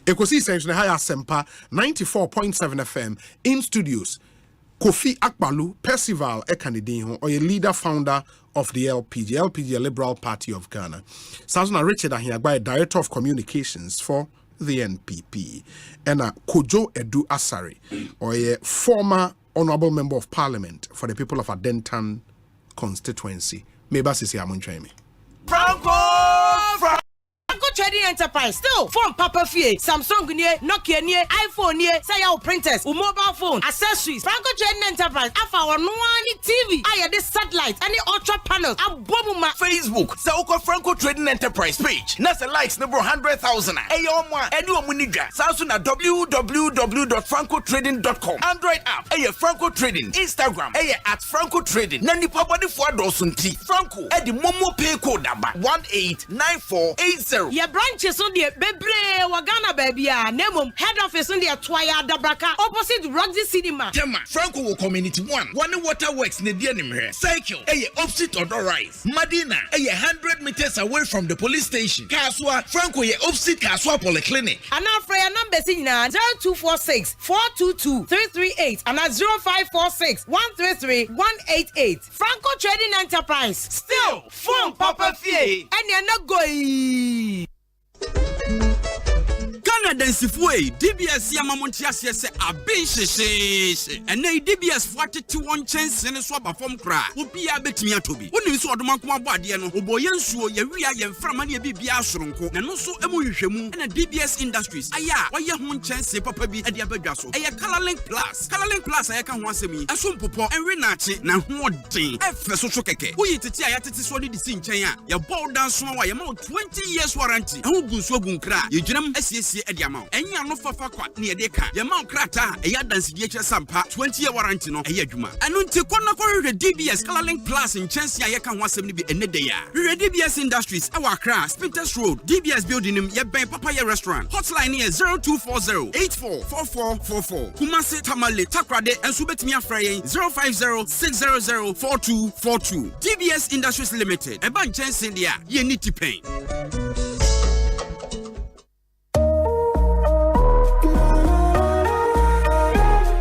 Ekosiisen On Asempa 94.7 FM in studios. Kofi Akbalu Percival Ekanidin, or a leader founder of the LPG, a Liberal Party of Ghana. Samson Richard Ahiagba, Director of Communications for the NPP. And Kojo Edu Asare, or a former Honorable Member of Parliament for the people of Adentan constituency. Meba Sisi Amunchemi. Trading enterprise still phone Papa Fie, Samsung near, Nokia near, iPhone near, say our printers, mobile phone, accessories, Franco Trading Enterprise, our no TV, I this satellite, any ultra panels, and Bomuma Facebook, Sauko Franco Trading Enterprise page. Nasa likes number 100,000. Ayoma, anyone Muniga, Samsung at www.francotrading.com. Android app, Franco Trading, Instagram, at Franco Trading. Nani Papa the Fuadosunti, Franco, at the Momo Pay code number 189480. Your branches on the Bebre Wagana baby, Nemum, head office on the Twaya Dabraka, opposite Roxy Cinema. Tema, Franco Community 1, One Waterworks Nedianimere, Cycle, opposite Odor Rise, Madina, 100 meters away from the police station. Kaswa, Franco, opposite Kaswa Polyclinic. And now for your number 0246 422 338 and 0546 133 188. Franco Trading Enterprise. Still, phone Papa Fie. And you're not going. Ghana Densifue, DBS Yamamontias say a bench, and nay DBS 41 chance and a swap of form cry would be a bit me to be. When you saw the Makuma body and Oboyansu, Yaria and Framania Bibia Shronko, and also Emushemu and a DBS Industries. Aya, why your own chance, Papa be at the Abegaso. Aya Colorlink Plus, I can once me, a Sumpo and Renachi, now what day, F. Sokeke, who you to tia to solid the same China, your ball down small, your more 20 years warranty, and who goes so bunkra, you jam SCC at the amount. And you are no for near the car, your mount crata, a yard dance DHS Sampa, 20-year warranty no a yajuma. And until the DBS Colorlink Plus in Chance, I can once be a day. DBS Industries, our craft, Spinters Road, DBS Building, your bank Papaya Restaurant, hotline here 0240 844444. Kumasi Tamale, Takrade, and Subetimia Frey 050 600 4242. DBS Industries Limited, a bunch chance India, you need to pay.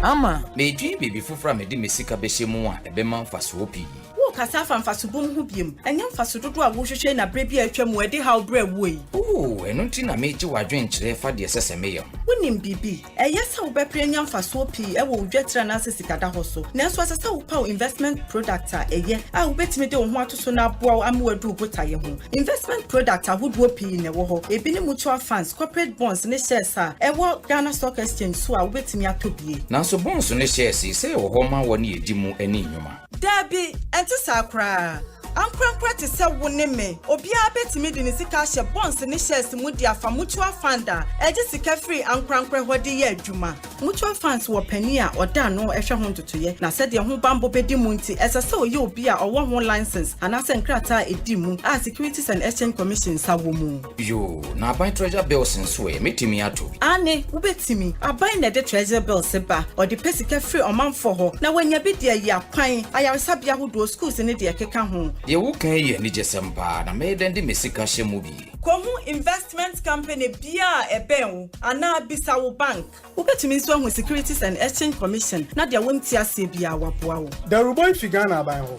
Ama, me dream baby fufra me di mesika behemu a ebe man faso pi. Wo kasa fa faso bom hu biem. Enya faso dodo a wo hwehwe na bre bia atwa mu ade how bre wo. Oh, eno nti na me ji wadwen kire fa de sese me yam. Wonim bibi. Eyesa wo bepre enya faso pi e wo dwetira na sesika da hoso. Na so asesa wo pa investment product a eye a wo betime de wo ho atoso na boa amwadu botaye ho. Investment product a wodo pi ne wo ho. Ebi ne mutual funds, corporate bonds ne shares a e wo Ghana Stock Exchange so a wo betime atobie. Na so Bonsu ne shares say wo ho ma woni edimu ani nyuma. Dabi enti sakra Ankwankwa te se wo ne me obi a betimi de ne sika hye bonds ne shares mu dia fa mutual fund a eje sika free ankwankwa hode ye adwuma mutual funds wo pani a oda no ehwe ho ntotoye na se de ho bambo bedi mu nti esese oye obi a owo ho license anase nkrata edi mu a Securities and Exchange Commission sa wo mu yo na buy treasure bills nso e metimi ato ane wo betimi aban na de treasure bills ba o de pesika free omanfo ho na wanya bi de ya kwan ayaresa bia hodo schools ne de keka ho ye wo kan ye ni jesempa na me den de mesika hye mu bi Kohu investment company bia eben ana bisawo bank ubetimi nso hu Securities and Exchange Commission na dia wonti ase bia waboa wo Daruboy figana ban ho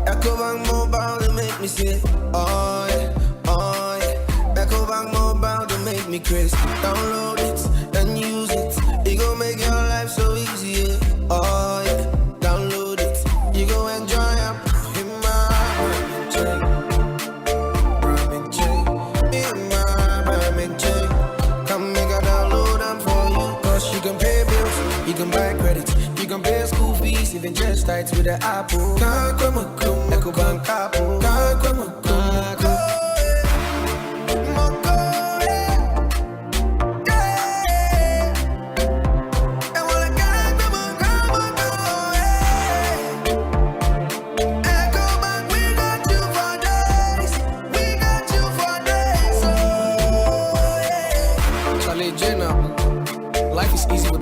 Ecobank mobile to make me say Ecobank mobile to make me crazy. Download it and use it. It gon' make your life so easy. skin just tight with the apple. Ecobank apple.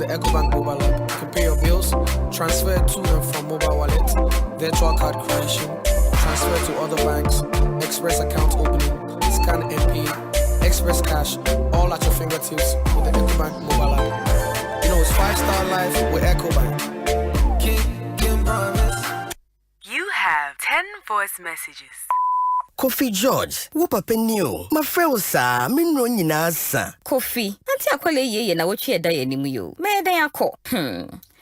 Ecobank mobile app. You can pay your bills, transfer to and from mobile wallet, virtual card creation, transfer to other banks, express account opening, scan and pay, express cash, all at your fingertips with the Ecobank mobile app. You know it's 5-star life with Ecobank. You have 10 voice messages. Kofi George, papa new. My friend sa, me no nyina sa. Kofi, anti akwale yeye na wochi eda ye nimu yo. Me eda yako.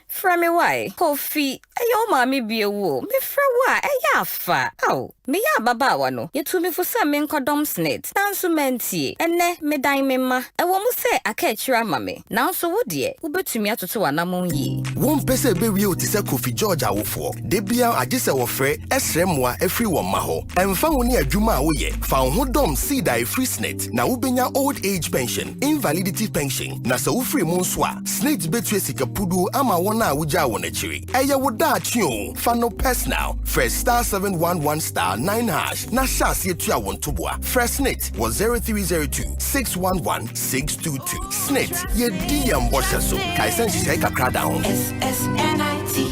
Fra me why? Kofi, ayo mami biye wo. Me fra wa, eya fa. Aw, me ya baba wano. Ye tu me fusa me nkodom snit. Nansu menti. Ene, me dan me ma. Ewo mu se akechira mame. Nansu wo de, ubetumi atoto wanamon yi. Won pese be wi o ti se Kofi George awofo. De bia agese wo frɛ esremwa efri wo ma ho. Emfa wo ne adwuma wo ye. Fa ho dom seed ai free snit. Na wo benya old age pension, invalidity pension. Na se wo free mu nso a, snit betu esika pudu ama wona uja wonechiri. Eya woda atio. Fano personal. Fresh star 711 star 9 hash. Na shas ye tuya wontobwa. Fresh snit was 0302 611 622. Snit ye DM washa so. Kaisen shika krada hon. SSNIT.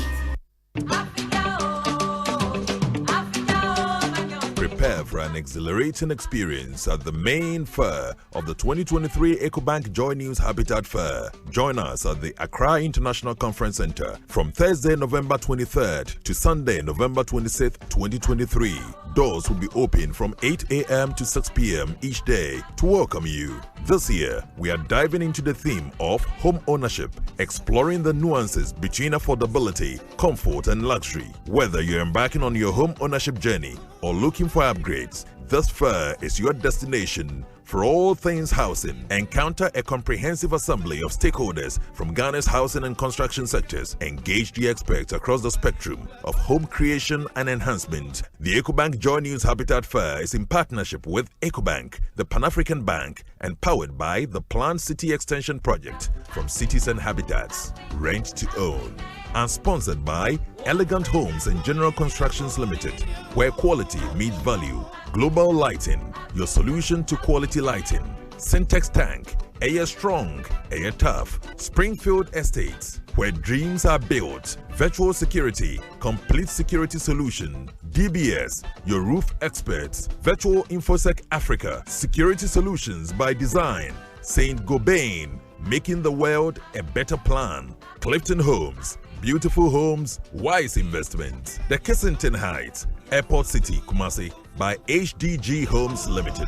Prepare for an exhilarating experience at the main fair of the 2023 Ecobank Joy News Habitat Fair. Join us at the Accra International Conference Center from Thursday, November 23rd to Sunday, November 26th, 2023. Doors will be open from 8 a.m. to 6 p.m. each day to welcome you. This year, we are diving into the theme of home ownership, exploring the nuances between affordability, comfort, and luxury. Whether you're embarking on your home ownership journey or looking for upgrades, this fair is your destination. For all things housing, encounter a comprehensive assembly of stakeholders from Ghana's housing and construction sectors. Engage the experts across the spectrum of home creation and enhancement. The Ecobank Joy News Habitat Fair is in partnership with Ecobank, the Pan-African Bank, and powered by the Planned City Extension Project from Cities and Habitats. Rent to own. And sponsored by Elegant Homes and General Constructions Limited, where quality meets value. Global Lighting, your solution to quality lighting. Syntex Tank, Air Strong, Air Tough. Springfield Estates, where dreams are built. Virtual Security, complete security solution. DBS, your roof experts. Virtual Infosec Africa, security solutions by design. Saint Gobain, making the world a better plan. Clifton Homes, beautiful homes, wise investments. The Kensington Heights, Airport City, Kumasi, by HDG Homes Limited.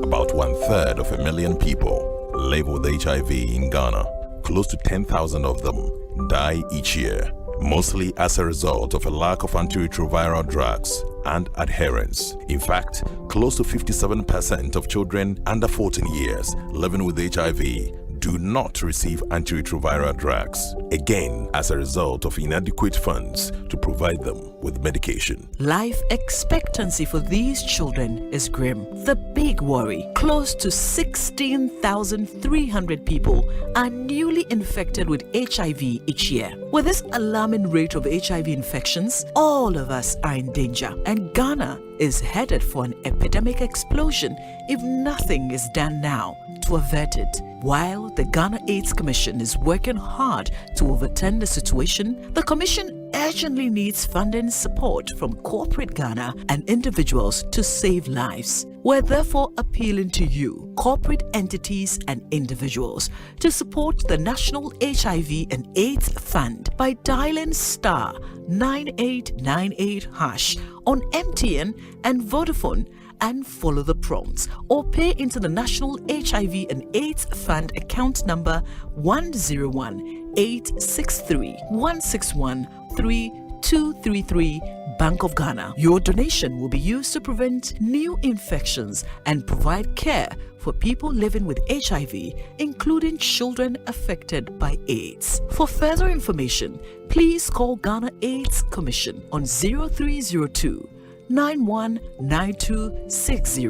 About 1/3 of a million people live with HIV in Ghana. Close to 10,000 of them die each year, mostly as a result of a lack of antiretroviral drugs and adherence. In fact, close to 57% of children under 14 years living with HIV do not receive antiretroviral drugs, again as a result of inadequate funds to provide them with medication. Life expectancy for these children is grim. The big worry, close to 16,300 people are newly infected with HIV each year. With this alarming rate of HIV infections, all of us are in danger, and Ghana is headed for an epidemic explosion if nothing is done now to avert it. While the Ghana AIDS Commission is working hard to overturn the situation, the Commission urgently needs funding support from corporate Ghana and individuals to save lives. We're therefore appealing to you, corporate entities and individuals, to support the National HIV and AIDS Fund by dialing star 9898 hash on MTN and Vodafone and follow the prompts, or pay into the National HIV and AIDS Fund account number 101-863-161-322 233 Bank of Ghana. Your donation will be used to prevent new infections and provide care for people living with HIV, including children affected by AIDS. For further information, please call Ghana AIDS Commission on 0302 919260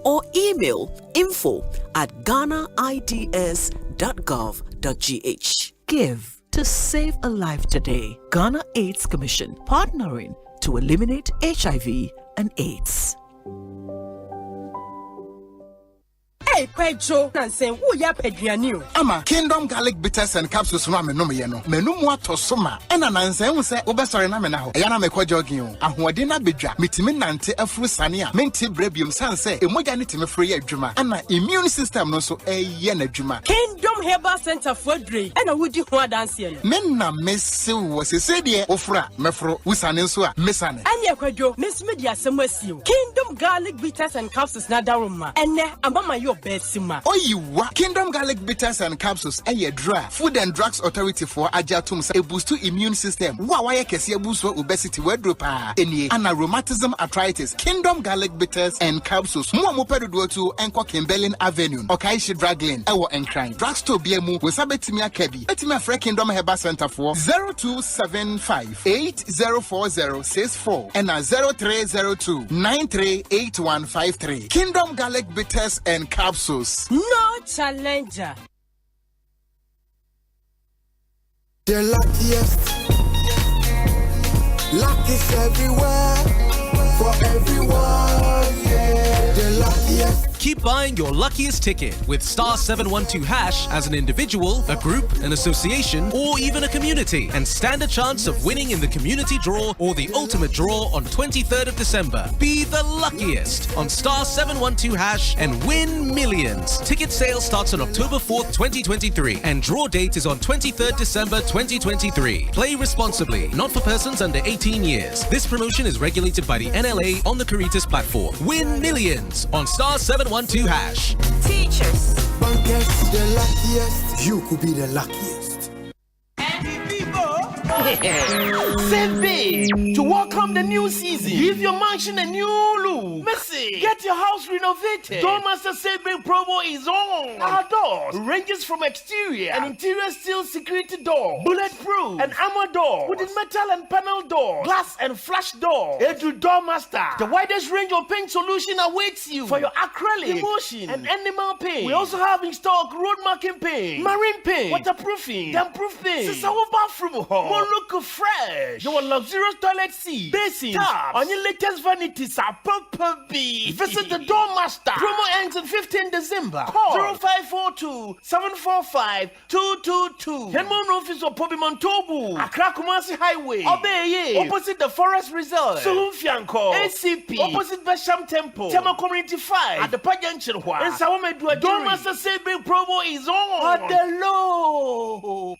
or email info@ghanaids.gov.gh. Give to save a life today. Ghana AIDS Commission, partnering to eliminate HIV and AIDS. Hey, Pedro, Nansen, who ya Pedrianu? Ama Kingdom Garlic Bitters and Capsules no no yeno. Menu mo to soma. Ena Nansen wo se obesori na me na ho. Eya na me kwajogin o. Ahode na bedwa. Mitimi nante afuru sane a menti brebium sanse emoja ne timi free adwuma. Ana immune system no so eye na adwuma. Kingdom Herbal Center for Dre. Ena wudi ho adanse no. Men na mese wo se de ofura mefro wusane nso a mesane. Anya kwadwo mesime di asem asio. Kingdom Garlic Bitters and Capsules na daroma. Ene amama yo Besima. Oyiwa Kingdom Garlic Bitters and Capsules aye dra. Food and Drugs Authority for ajatum sa boost to immune system. Wa kese boost obesity wedropa. Eni ana rheumatism arthritis. Kingdom Garlic Bitters and Capsules. Mo pedodo to enko Kimberlin Avenue. Okaishi Draglin ewo enkran. Drugstore biemu we sabetimi akabi. Betimi afre Kingdom Herbal Center for 0275 804064 and 0302 938153. Kingdom Garlic Bitters and Capsules. No challenger. The luckiest. Luck is everywhere. For everyone, yeah. The luckiest. Keep buying your luckiest ticket with star 712 hash as an individual, a group, an association, or even a community, and stand a chance of winning in the community draw or the ultimate draw on 23rd of December. Be the luckiest on star 712 hash and win millions. Ticket sale starts on October 4th, 2023, and draw date is on 23rd December 2023. Play responsibly, not for persons under 18 years. This promotion is regulated by the NLA on the Caritas platform. Win millions on star 712 hash. Teachers. Bankers, the luckiest. You could be the luckiest. Save big to welcome the new season. Give your mansion a new look. Messi, get your house renovated. Doormaster Save Big promo is on. Our doors ranges from exterior and interior steel security door, bulletproof and armor door, wooden metal and panel door, glass and flash door. Edu Doormaster, the widest range of paint solution awaits you for your acrylic, emulsion, and animal paint. We also have in stock road marking paint, marine paint, waterproofing, damp-proof paint. Sisawo bathroom hall. Look fresh. Your luxurious toilet seat, basins, taps, on your latest vanities are purple B. Visit the Doormaster. Promo ends on 15 December. Call 0542-745-222. Henmon office of Pobimon Tobu, Accra Kumasi Highway, Obeye, opposite the Forest Reserve, Sulumfianco, ACP, opposite Besham Temple, Tema Community 5, at the Pajanchen Hua, and Sawamedua. Doormaster Saving promo is on. At the low.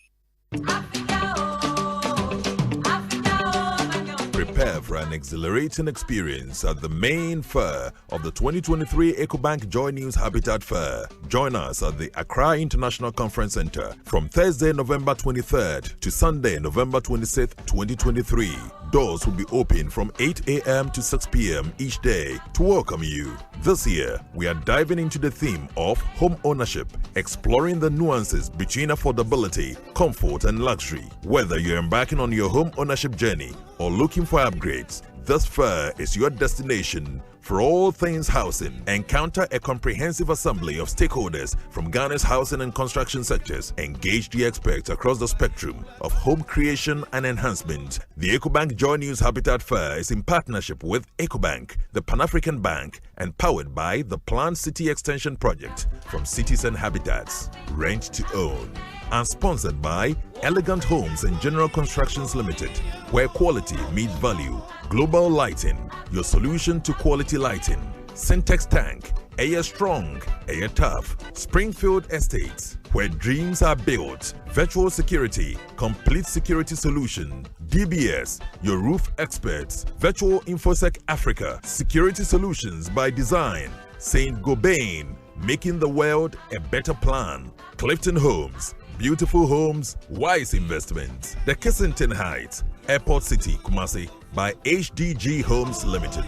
Prepare for an exhilarating experience at the main fair of the 2023 EcoBank Joy News Habitat Fair. Join us at the Accra International Conference Center from Thursday, November 23rd to Sunday, November 26th, 2023. Doors will be open from 8 a.m. to 6 p.m. each day to welcome you. This year, we are diving into the theme of home ownership, exploring the nuances between affordability, comfort, and luxury. Whether you're embarking on your home ownership journey or looking for upgrades, this fair is your destination. For all things housing, encounter a comprehensive assembly of stakeholders from Ghana's housing and construction sectors. Engage the experts across the spectrum of home creation and enhancement. The EcoBank Joy News Habitat Fair is in partnership with EcoBank, the Pan-African Bank, and powered by the Planned City Extension Project from Cities and Habitats. Rent to own. And sponsored by Elegant Homes and General Constructions Limited, where quality meets value. Global Lighting, your solution to quality lighting. Syntex Tank, Air Strong, Air Tough. Springfield Estates, where dreams are built. Virtual Security, complete security solution. DBS, your roof experts. Virtual InfoSec Africa, security solutions by design. Saint Gobain, making the world a better plan. Clifton Homes, beautiful homes, wise investments. The Kissington Heights, Airport City, Kumasi, by HDG Homes Limited.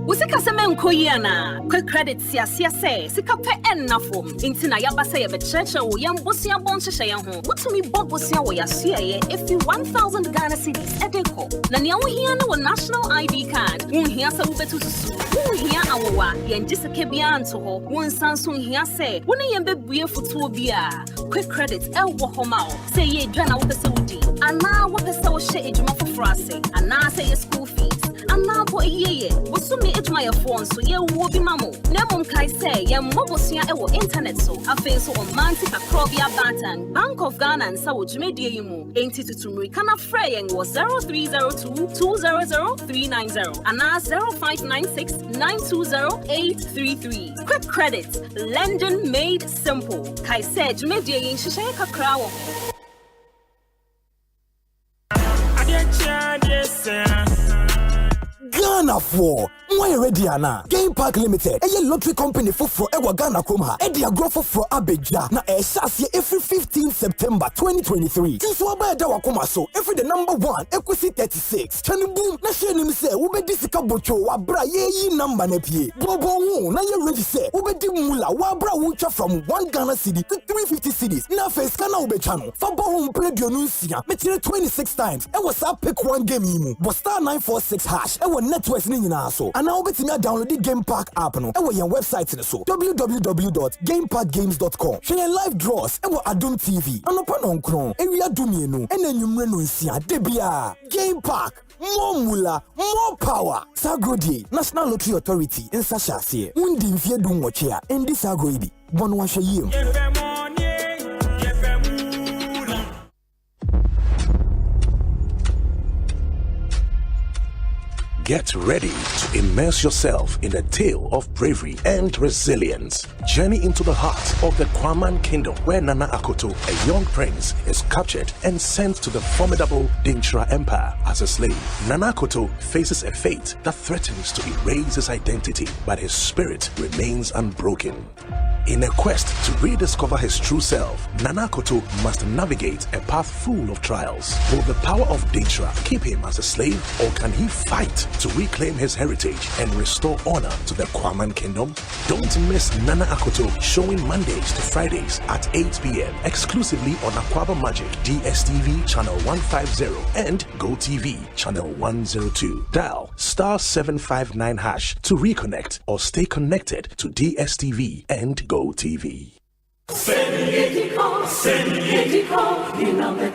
Usika seme nkoyiana quick credit sia say sika pe ennafo intina yaba say be cheche wo yam bosia bon hye ye ho wotumi bobosia wo yaso ye if you 1000 Ghana cedis edeko na ne wo hia na wo national ID card wo hia sa wo betu susu wo hia awowa yen giseke bia nto ho wo nsanso hia say wo ne yen bebue futuo bia quick credit wo ho ma o say ye dwana wo pese wudi ana wo pese wo hye ejuma foforo ase ana say school fees ana bo yeye wo sumi ejuma your phone so ye wo bi mamo na mom kai say ye mobosia e wo internet so afen so on manti akrobia bantan Bank of Ghana and sa wo jumedie yimu enti tutumri kana frey yen wo 0302200390 ana 0596920833 quick credit lending made simple kai say jumedie yin hihye kakra wo Ghana for why ready ana Game Park Limited a lottery company for ewa Ghana Kromha e dia grow for Abeja na e shase every 15 September 2023 so abeda wakoma so every the number 1 Ekosiisen 36 chani boom na share nim say wo be disika bocho wa bra ye number na pie bobo wo na ye ready say wo be di mula wa bra wo twa from 1 Ghana cedi to 350 cedis na face kana wo be chano fa bo wo play dio no nsia me 26 times e was up pick one game yimu but star 946 hash e networks ni nyina so ana obetimi download the Game Park app no e wo yen website ni so www.gameparkgames.com share live draws e wo Adum TV anopa no nkron ewia dumienu e na nwumre no nsia debia Game Park more mula more power Sagrodi National Lottery Authority in Sashase undi mfie du nwoche a endi sagro ibi bono wa hwe yiem. Get ready to immerse yourself in a tale of bravery and resilience. Journey into the heart of the Kwaman Kingdom, where Nana Akoto, a young prince, is captured and sent to the formidable Dintra Empire as a slave. Nana Akoto faces a fate that threatens to erase his identity, but his spirit remains unbroken. In a quest to rediscover his true self, Nana Akoto must navigate a path full of trials. Will the power of Dintra keep him as a slave, or can he fight to reclaim his heritage and restore honor to the Kwaman Kingdom? Don't miss Nana Akoto, showing Mondays to Fridays at 8 p.m. exclusively on Aquaba Magic, DSTV channel 150 and GoTV channel 102. Dial star 759 hash to reconnect or stay connected to DSTV and GoTV.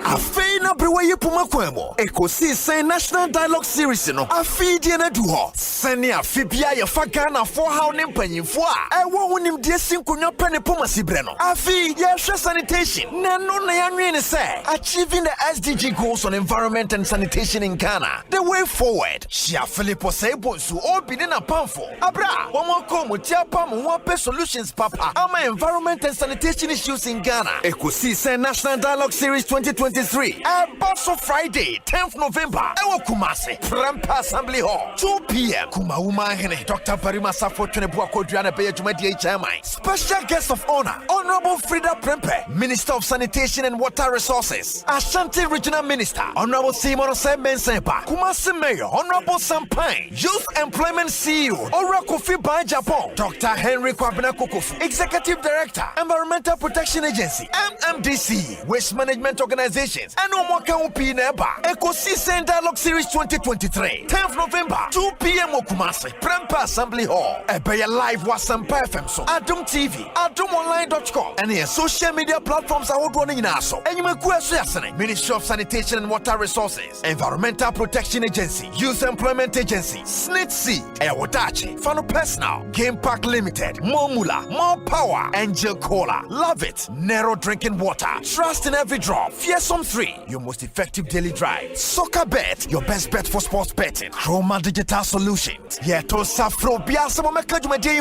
Afena brewe puma kwemo Ekosiisen National Dialogue Series no afidie na du ho sene afibia ye fa Ghana for how ne mpanyimfo a ewo wonim die sinkonwa pene puma sibre no afi ye hwe sanitation na no na yanwe ne say achieving the SDG goals on environment and sanitation in Ghana the way forward Shia Philip Osei Bonsu obi ne na pamfo abra womoko mutia pam ho pe solutions papa ama environment and sanitation issues in Ghana. Ekosiisen National Dialogue Series 2023. Also Friday, 10th November. Ewo Kumasi, Prempa Assembly Hall, 2 p.m. Kumauma Hene, Dr. Parima Safo Tunebu Akodriana Bejumadi HMI. Special guest of honor, Honorable Frida Prempe, Minister of Sanitation and Water Resources. Ashanti Regional Minister, Honorable Simon Sembensempa. Kumasi Mayor, Honorable Sampine. Youth Employment CEO, Ora Kofi by Japan. Dr. Henry Kwabena Kukofu, Executive Director, Environmental Protection Agency, MMDC, Waste Management Organizations, and Omoka Upi Neba. Ekosiisen Dialogue Series 2023, 10th November, 2 p.m. Okumasi, Prempa Assembly Hall. Ebaya Live Asempa FM so, Adum TV, adumonline.com, and your social media platforms are all running in ASO. And you may question Ministry of Sanitation and Water Resources, Environmental Protection Agency, Youth Employment Agency, SNITC, Ewodachi, Fano Personal, Game Park Limited, More Mula, More Power, Angel Cola. Love it. Narrow drinking water. Trust in every drop. Fearsome 3, your most effective daily drive. Soccer Bet, your best bet for sports betting. Chroma Digital Solutions. Yeto Safro Biasa Mamekajuma Day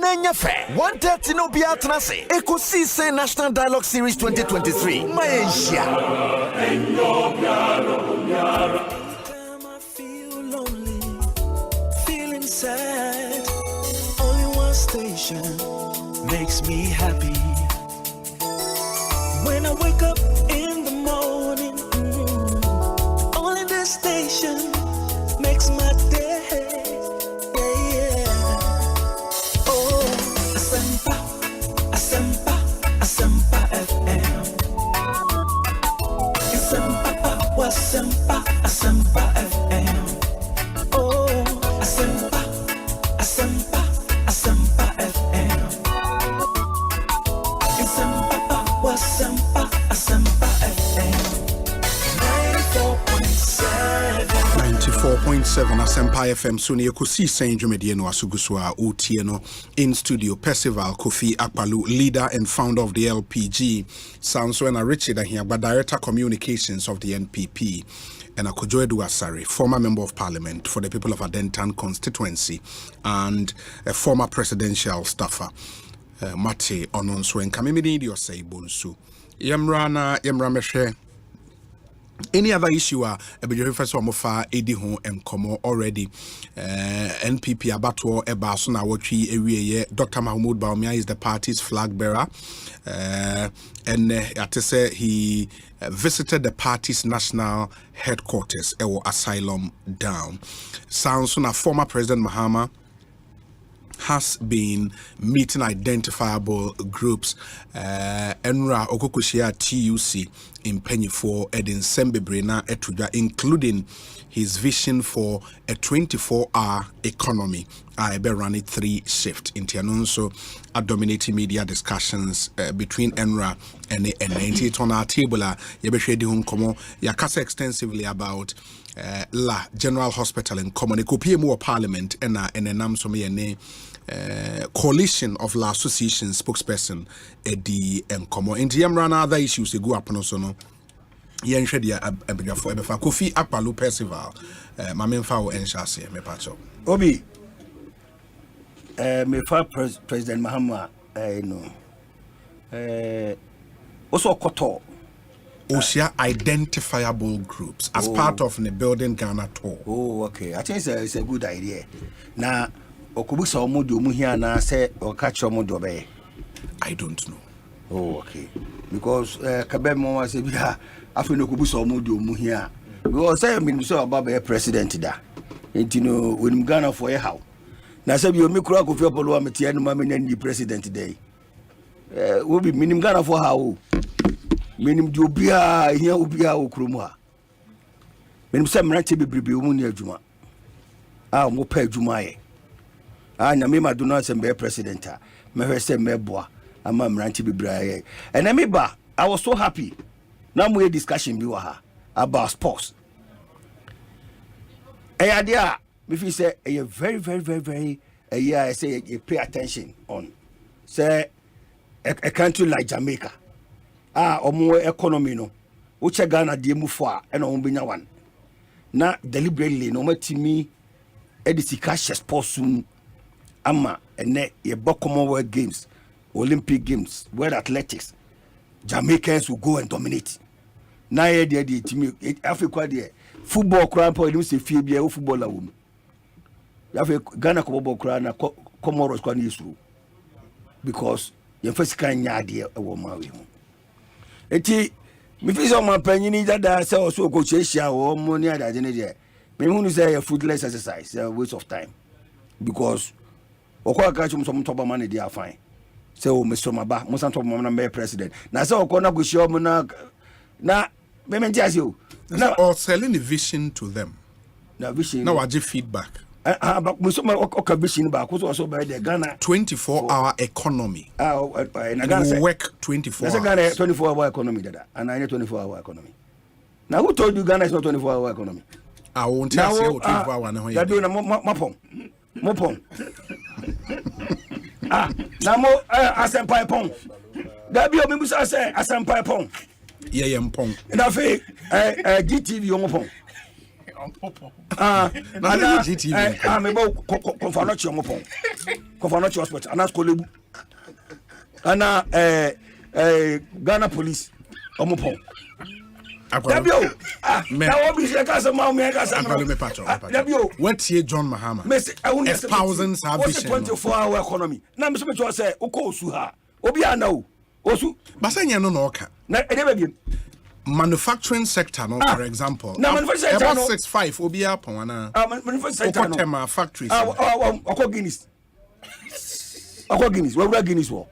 Nanya Fair. 130 no Biatanase. Ekosiisen National Dialogue Series 2023. Malaysia. Feeling sad. Only one station. station makes me happy. When I wake up in the morning, only this station makes my day. Yeah. Oh, Asempa, Asempa, Asempa FM. Asempa, Asempa, Asempa FM. Oh, Asempa, Asempa, Asempa FM. Asempa, Asempa, Asempa FM. 94.7 Asempa FM. So near Ekosiisen On Asuguswa Utieno in studio. Percival Kofi Akpalu, leader and founder of the LPG. Sounds when Richard here, but director communications of the NPP. And Akojo Edu Asare, former member of parliament for the people of Adentan constituency and a former presidential staffer. Mate Ononso and Kamimini Osei Bonsu. Yemrana Yemrameshe. Any other issue a be first one mofa edi ho enkomo already. NPP abato eba so na wotwi ewieye. Dr. Mahmoud Baumia is the party's flag bearer. And atese he visited the party's national headquarters ewo Asylum Down. Sounds na former President Mahama has been meeting identifiable groups. Enra Okokushia TUC in Penny4 Edin Sembebrena Etuja, including his vision for a 24-hour economy. I be running 3 shift in Tianonso a dominating media discussions between Enra and NTHC on our table. Yebeshedi Hunkomo Yakasa extensively about La General Hospital in Common Ekopie Parliament and Namsome coalition of La Association spokesperson Eddie Nkomo. In Tiamrana other issues they go up on so no. Yenshedi abegafo ebefa Kofi Akpalu Percival mamemfa wo enshase me pacho. Obi me fa President Mahama no also koto Osia identifiable groups as part of the Building Ghana tour. Oh, okay. I think it's a good idea. Now, Okubusa Omodo Muhia na say or catch Omodo be. I don't know. Oh, okay. Because Kabemo was a bia after Okubusa Omodo Muhia. Because I mean so about a president da. And you know when Ghana for a how. Now say you make crowd of people who are Metiano Mamman the president today. Will be minimum Ghana for how. Menim di obia here obia okromwa menim se mranche bebrebe omu ne adwuma mo pa adwuma ye anya me maduna se be president a me hwe se meboa ama mranche bebrebe and me ba I was so happy now we discussion bi wa ha about sports dia me feel say very I say you pay attention on say a country like Jamaica omo economy no uche Ghana die mu fo a na ombenya wan na deliberately no matimi edisika sports ama ene ye Commonwealth Games, Olympic Games, World Athletics, Jamaicans will go and dominate. Na ye de timi Africa de football kran po elu se fie bia football la wom. Africa Ghana ko ball kran na Comoros kwan yesu because ye fasika nya de e wo ma we ho. Eti mi fi so ma panyini dada say also go cheshia o money ada je ne je me hu say a fruitless exercise, a waste of time because okwa ka chum some toba man dey fine say o Mr. Maba mo san toba man na president na say okwa na go show mo na me menti as you na or selling the vision to them na vision na waje feedback but mo so ma okwa vision ba ko so by the Ghana 24-hour economy na Ghana work 24 hours. Ghana 24-hour economy dada and I 24-hour economy. Now who told you Ghana is not 24-hour economy? I won't tell you 24-hour na ho ya do na mopom na mo Asempa pon da bi o mi busa say Asempa pon ye mpon na fe GTV o mopon na GTV me bo konfanochi o mopon konfanochi hospital ana skolebu ana Ghana police o mopon Dabio. Now we say kasa ma me kasa. Dabio. What's here John Mahama? Thousands have been 24-hour economy. Na me so me say uko osu ha. Obi ana o. Osu. Basanya no oka. Na edebe manufacturing sector, no, for example. Now, manufacturing sector, about 6.5 will be up on manufacturing sector. No. Factories. Guinness. Guinness. Where would Guinness war?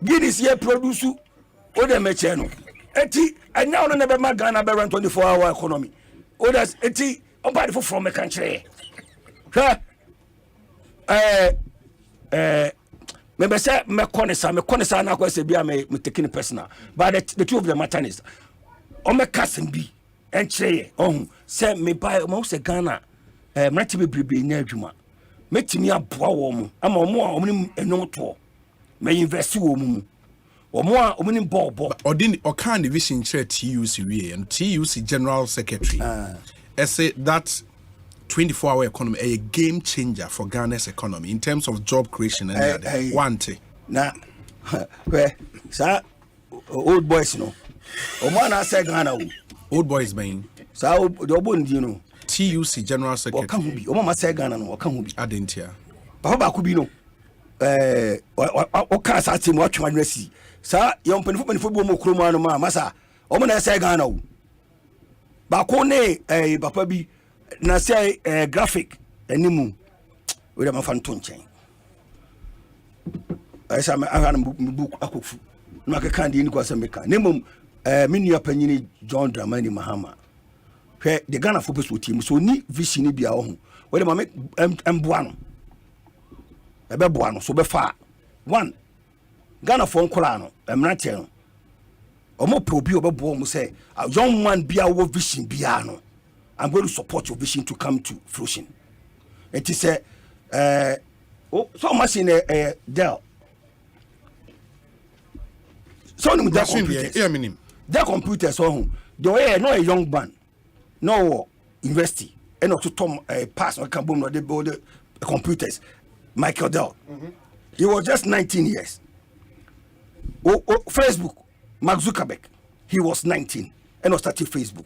Guinness here produce all the mechano. And now never my Ghana run 24-hour economy. Others, nobody from a country. Maybe say me konesa na ko se bia me taking personal. But the two of them matter is o me kasen bi encheye ohun say me buy mo se Ghana mrati bebrebe na adwuma metimi aboa wo mo ama omo a omo enum to me invest wo mo omo a omo ni bobo odin o kan division chair TUC we and TUC general secretary say that 24-hour economy a game changer for Ghana's economy in terms of job creation and one thing. Now, where sir, old boys no. Omo na say Ghana old boys being. Sir, the obo you know. TUC general secretary. Okan bi. Omo ma say Ghana no. Okan bi. Adentia. Papa ba ku bi no. O ka sa team o twa nwasi. Sir, yon penifo bi mo kromo anu ma masa. Omo na say Ghana o. Ba ko ne papa bi na say graphic animu we dem fan ton chen I say me ahan book akofu no aka kan de ni kwasa meka nemom me nua panyini John Dramani Mahama hwe de Ghana fo beso team so ni vision bia wo ho we dem me emboa no ebe boa no so be fa one Ghana fo nkola no emrate no omo probi obebo mo say young man bia wo vision bia no I'm going to support your vision to come to fruition. It is so much in a Dell. So their computers. Their computers so the way no a young man, no university, and not to Tom pass or can boom no the computers. Michael Dell. He was just 19 years. Facebook, Mark Zuckerberg, he was 19 and was starting Facebook.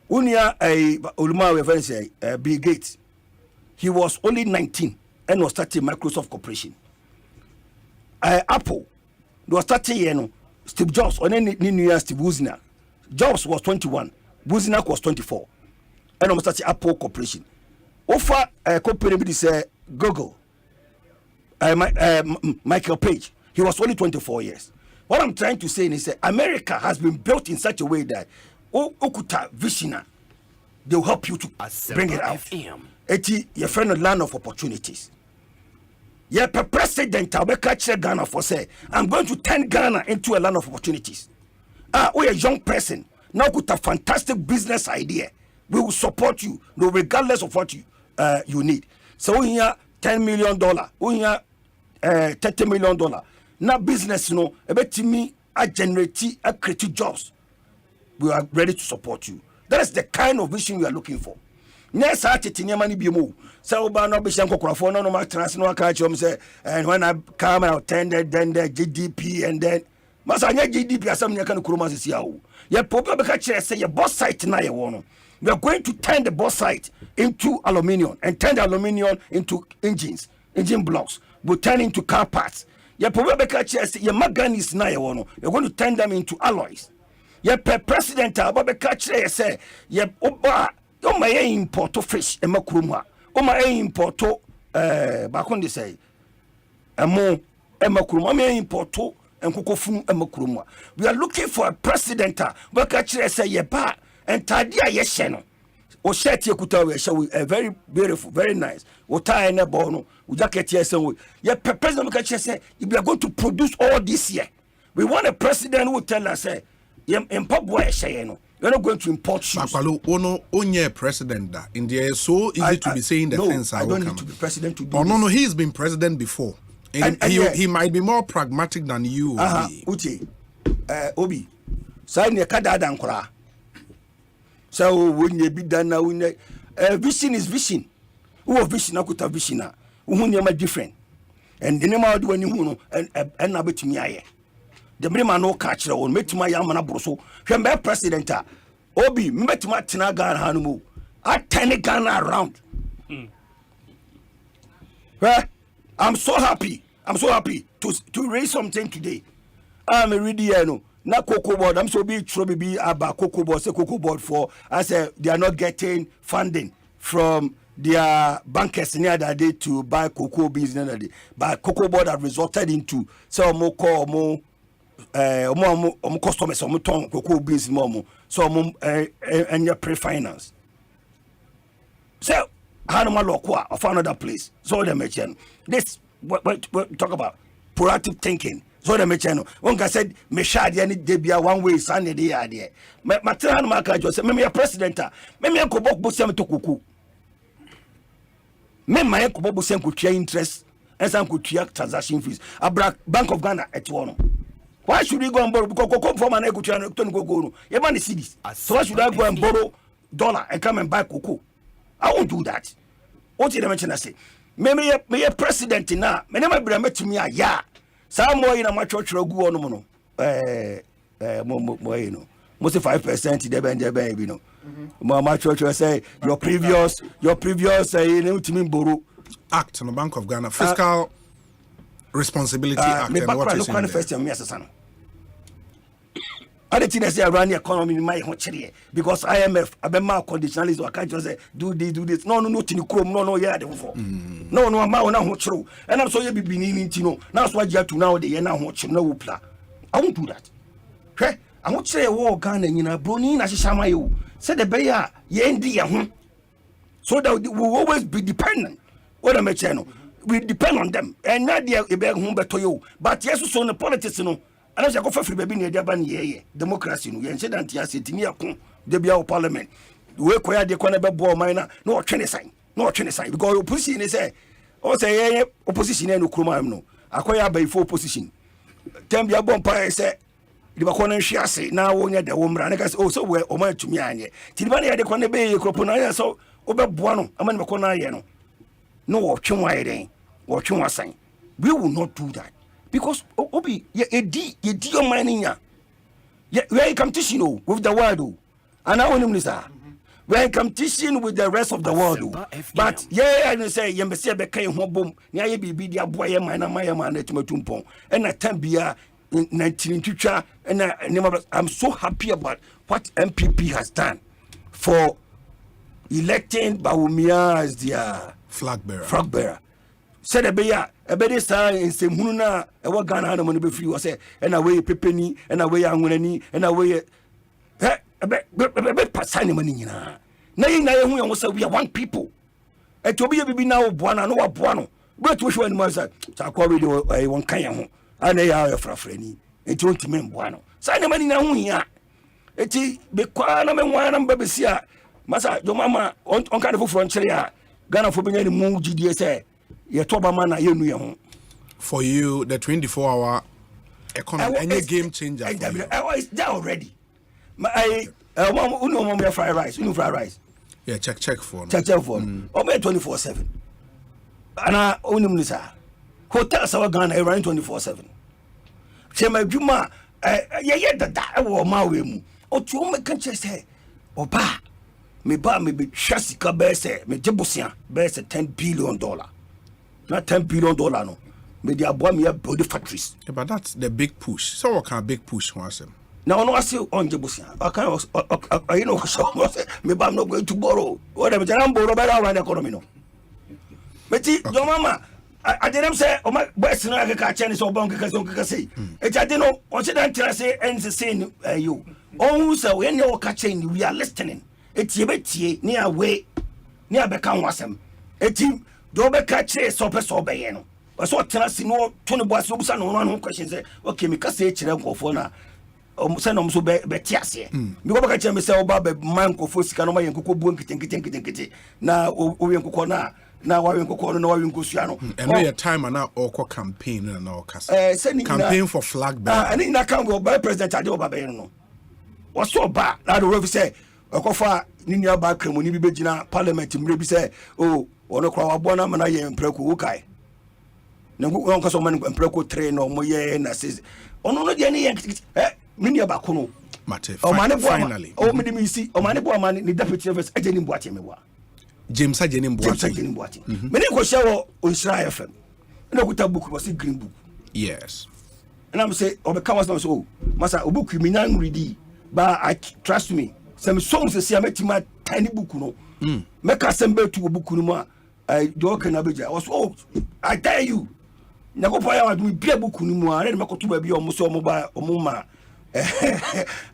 Unia Uluma we say Bill Gates, he was only 19 and was starting Microsoft Corporation. Apple was starting Steve Jobs or New Year Steve Wozniak. Jobs was 21, Wozniak was 24, and was starting Apple Corporation. Offer company say Google. Michael Page, he was only 24 years. What I'm trying to say is that America has been built in such a way that Okuta Vishina, they will help you to bring it out. Eti your friend a land of opportunities. Yeah, president I'll catch Ghana for say I'm going to turn Ghana into a land of opportunities. We a young person now with a fantastic business idea. We will support you, no regardless of what you need. So we here $10 million, we here $30 million. Now business, you know, about me, I generate, I create jobs. We are ready to support you. That is the kind of vision we are looking for. Next artist money be move. So no be shanko krafo no ma trans no catch say and when I come out tender then the GDP and then masanya GDP asam nya kan kuroma sisi awo. Ye problem be catch say your boss site na ye wono. We are going to turn the boss site into aluminium and turn the aluminium into engine blocks. We turn into car parts. Ye problem be catch say your manganese na ye wono. We are going to turn them into alloys. Ye president ababe catch say ye oba o ma import fish e makrumwa o ma import ba kon dey say emo e makrumwa ma import enkokofun e makrumwa. We are looking for a president ba catch say ye ba entade a ye hye no o shirt ye kuta we hye very beautiful, very nice. O tie na bo no o jacket ye say ye president ba catch say we are going to produce all this year. We want a president who will tell us say you're not going to import shoes. Onye president India is so easy to be saying the things. I don't need to be president to do this. No, he's been president before. And he might be more pragmatic than you. Uche, Obi, sign your card and cry. So when you be done now, vision is vision. Who vision? I could have vision. Who different. And the name of when you know and a bit me. the brima no catch the one metima yamana broso hwembe president obi metima tena Ghana hanumu I turn Ghana around. Well, I'm so happy to raise something today. I'm a ready na cocoa board. I'm so big trouble be about cocoa board. Say cocoa board for I say they are not getting funding from their bankers near that day to buy cocoa beans near that day. But cocoa board have resulted into so more call more customers more ton cocoa beans more so more and your pre-finance. So Hanuma Lokwa of another place. So they mention this. What talk about proactive thinking. So they mention one guy said, "Meshadi any debia one way Sunday the idea." Matran Maka just said, "Me a president. Me a kobok busem to kuku. Me my kobok busem could share interest and some could share transaction fees. A Bank of Ghana at one. Why should we go and borrow? Because come from an equity and go. You want to see this? So why should I go and borrow dollar and come and buy cocoa? I won't do that. What did I mention? I say, me a president now. Me never bring me to me a ya. Some more in a much church go on no. More you know. Most 5% the baby you know. My church say your previous you know to me borrow act on the Bank of Ghana fiscal responsibility act. Me back look on first me as a other thing I say around the economy in my because IMF abema conditionalists or can't just say do this no tin chrome no yeah the before no ma na ho chiro and I'm so you be benin tino now so you to now the year na ho chiro no plan I won't do that hwe I won't say war Ghana nyina broni na hihama you say the be ya ye ndi ye ho so that we will always be dependent what am I saying we depend on them and now they be ho beto you but yes so the politics no and as I go for free baby near the democracy no yen say that NTHC timi akon de bia parliament we koya de kwana be bo man na o twene sign because opposition is say o say opposition no kroma am no akoya by for opposition tem bia bon pa say de ba kwana hwe ase na wo nya de wo mra na ka say o so we o man tumi anye ti ba na de kwana be ye kropo na so o be boa no ama ne kwana ye no no wo twenwa ye den wo twenwa sign we will not do that. Because obi ye your mining ya we are in competition with the world and I want him to we are in competition with the rest of the world but I say you be say be kan ho bom na ye bibi dia boy ye man na tumpon and na time bia 19 twitwa and I'm so happy about what MPP has done for electing Bawumia as their flag bearer. Said a bear, a better sign in Semuna, a what Ghana money be free was and away pepeni, and away anguni, and away a bit passing money. Nay, we are one people. And to be a baby now, Buana, no Buano, but which one was that? Taco, I won't carry and they are a frafreni, and 20 men Buano. Sign the money now here. It is be quiet, and one and babysia. Massa, your mamma on kind of frontier, Ghana for being any move GDSA. For you, the 24-hour economy, any game changer. It's there already. I want fried rice. You know fried rice. Yeah, check for. Check for. 24/7. And I only hotels are Ghana around 24/7. Say my Juma, that or my way. Or to me can say, Oba, me be Shasika Besse, me Jebusia, Besse $10 billion. Not $10 billion no. But they are bought me build factories. Yeah, but that's the big push. So what kind of big push was him? Now I see on Jebusia. I can you know so maybe I'm not going to borrow. Whatever I'm borrow better around the economy no. But your mama I didn't say oh my best na ka Chinese or bank ka say. It I didn't know what you don't say and say you. Oh so when you catch we are listening. It's yebeti near way near bekan wasem. Etim do be catch so be no. But so tell us no 20 boys so busa no one question say okay me ka say kire nkofo na say no so be tiase. Me go be catch me say oba be man nkofo sika no ma yenkoko bu nkete na o yenkoko na wa yenkoko no na wa yenkosua no. And no your time na or campaign na o kasa. Campaign for flag bearer. And na kan go by president ade oba be no. What so ba na do we say okofa ni nua ba kremo ni bi begina parliament mre bi say oh ono kwa wabona mana ye mpreku ukai na go nko so man empreko train no mo ye na says ono no de ne ye mini abako no mate finally o me dem see o mane bo amane ni deputy officer ageni mboache mewa James ageni mboache me ne ko shawo Onsra FM na kuta book was green book yes and I'm say obeka was no so masa obook mi nan ready but I trust me some songs say ametima tiny book no make assemble to book no ma I do can abeja was I tell you na go pa ya wa bia book no mu a na me ko to ba bia omo so omo ba omo ma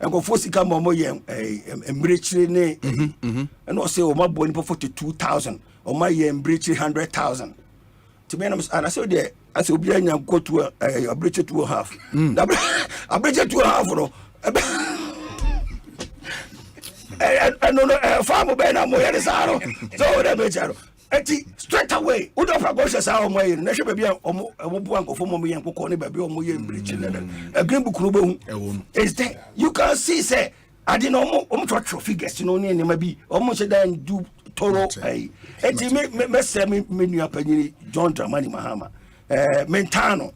go fosi ka mo ye embrechire ne and no say o ma bo ni for 42,000 o ma ye embrechire 100,000 to me and I say there I say obi anya go to embrechire 2.5 embrechire 2.5 no no farm be na mo ye ni saro so da be charo eti straight away we don't forget say o mo ye na hwe bia o mo bu ankofo mo ye nkoko ne ba bia o mo ye embrechire na green book no be is there you can see say I didn't know to figures no ne ma bi o mo say dan do toro eti me say me nua panyini John Dramani Mahama mentano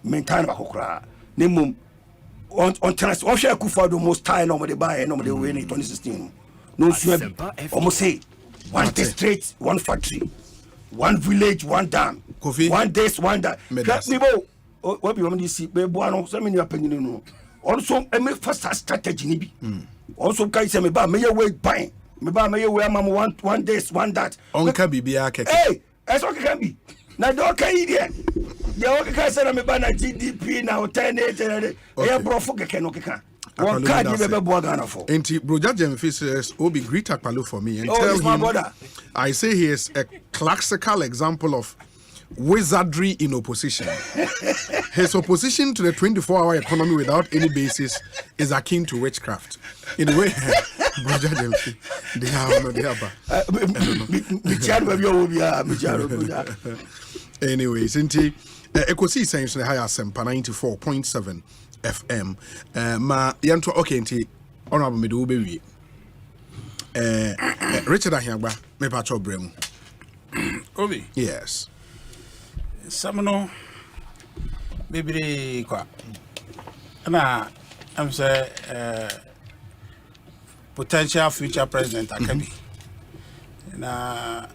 ba kokra ne mum on trans o share Akufo-Addo most time no de buy no de win in 2016 no sure almost say one district one factory one village one dam one this one that me bo what be we see be bo no so me nua panyini no also me first strategy ni bi also kai say me ba me ye way buy me ba me ye way am one this one that onka bibia keke hey eso can be na do kai dia ya o keka say na me ba na GDP na alternate e brofo keke no keka one card you be bo Ghana for enti broja Jemfi says obi greet Akpalo for me and tell him I say he is a classical example of wizardry in opposition. His opposition to the 24-hour economy without any basis is akin to witchcraft. In a way, Broja Jemfi, anyways, inti Ekosiisen On Asempa 94.7 FM. Ma yanto okay inti honorable medu bewi. Richard Ahiagba me pacho bremu. Obi. Yes. Samano bibiri kwa na I'm say potential future president akabi na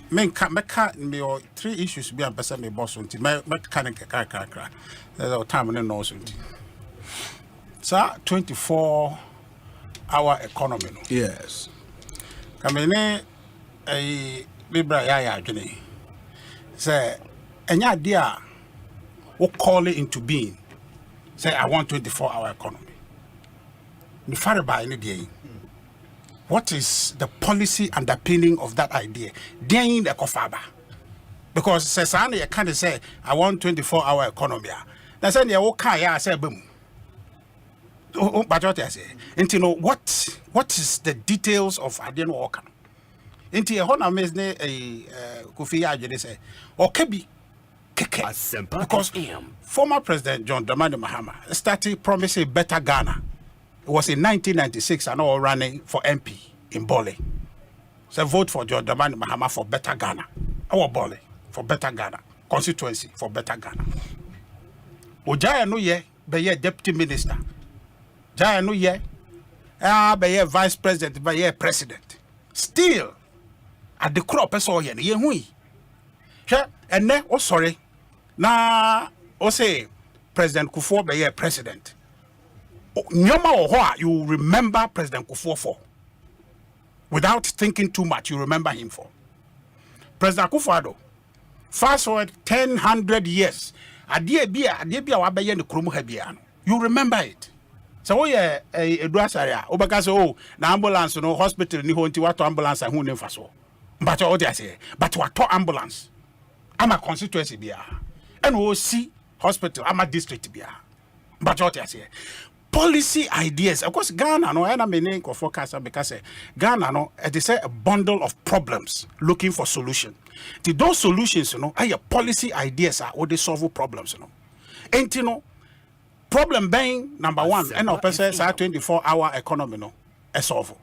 meka me 3 issues be am person me boss unti me kan kra there's a time no no unti sa 24-hour economy no yes kamene bibra ya adwene say enya dia we call it into being say I want 24-hour economy ni fare by any day what is the policy underpinning of that idea then the kofaba because say san you can't say I want 24-hour economy na say you wo kan ya say bem but what I say into know what is the details of adeno work into a hona mes ne Kofi Adjede say okabi because former President John Dramani Mahama started promising better Ghana. It was in 1996 and all running for MP in Bole. So vote for John Dramani Mahama for better Ghana. Our Bole for better Ghana. Constituency for better Ghana. Ojaya no ye be deputy minister. Jaya no ye be vice president be president. Still at the crop so ye hui. And then sorry. Na Osei President Kufuor be president. Nyoma oho you remember President Kufuor for. Without thinking too much, you remember him for. President Akufo-Addo, fast forward 100 years. Adie bia wa be ye ne kromu ha bia no. You remember it. So we eduasaria obaka so na ambulance no hospital ni ho nti wato ambulance hu ne mfaso. But all they say, but wato ambulance. I'm a constituency bia. And we'll see hospital, I'm a district bia. But what I say, policy ideas. Of course, Ghana no, and I mean for forecast because Ghana no, it is a bundle of problems looking for solution. Those solutions, are your policy ideas are all they solve problems, Ain't problem being number one, and our person 24-hour economy no, a solve.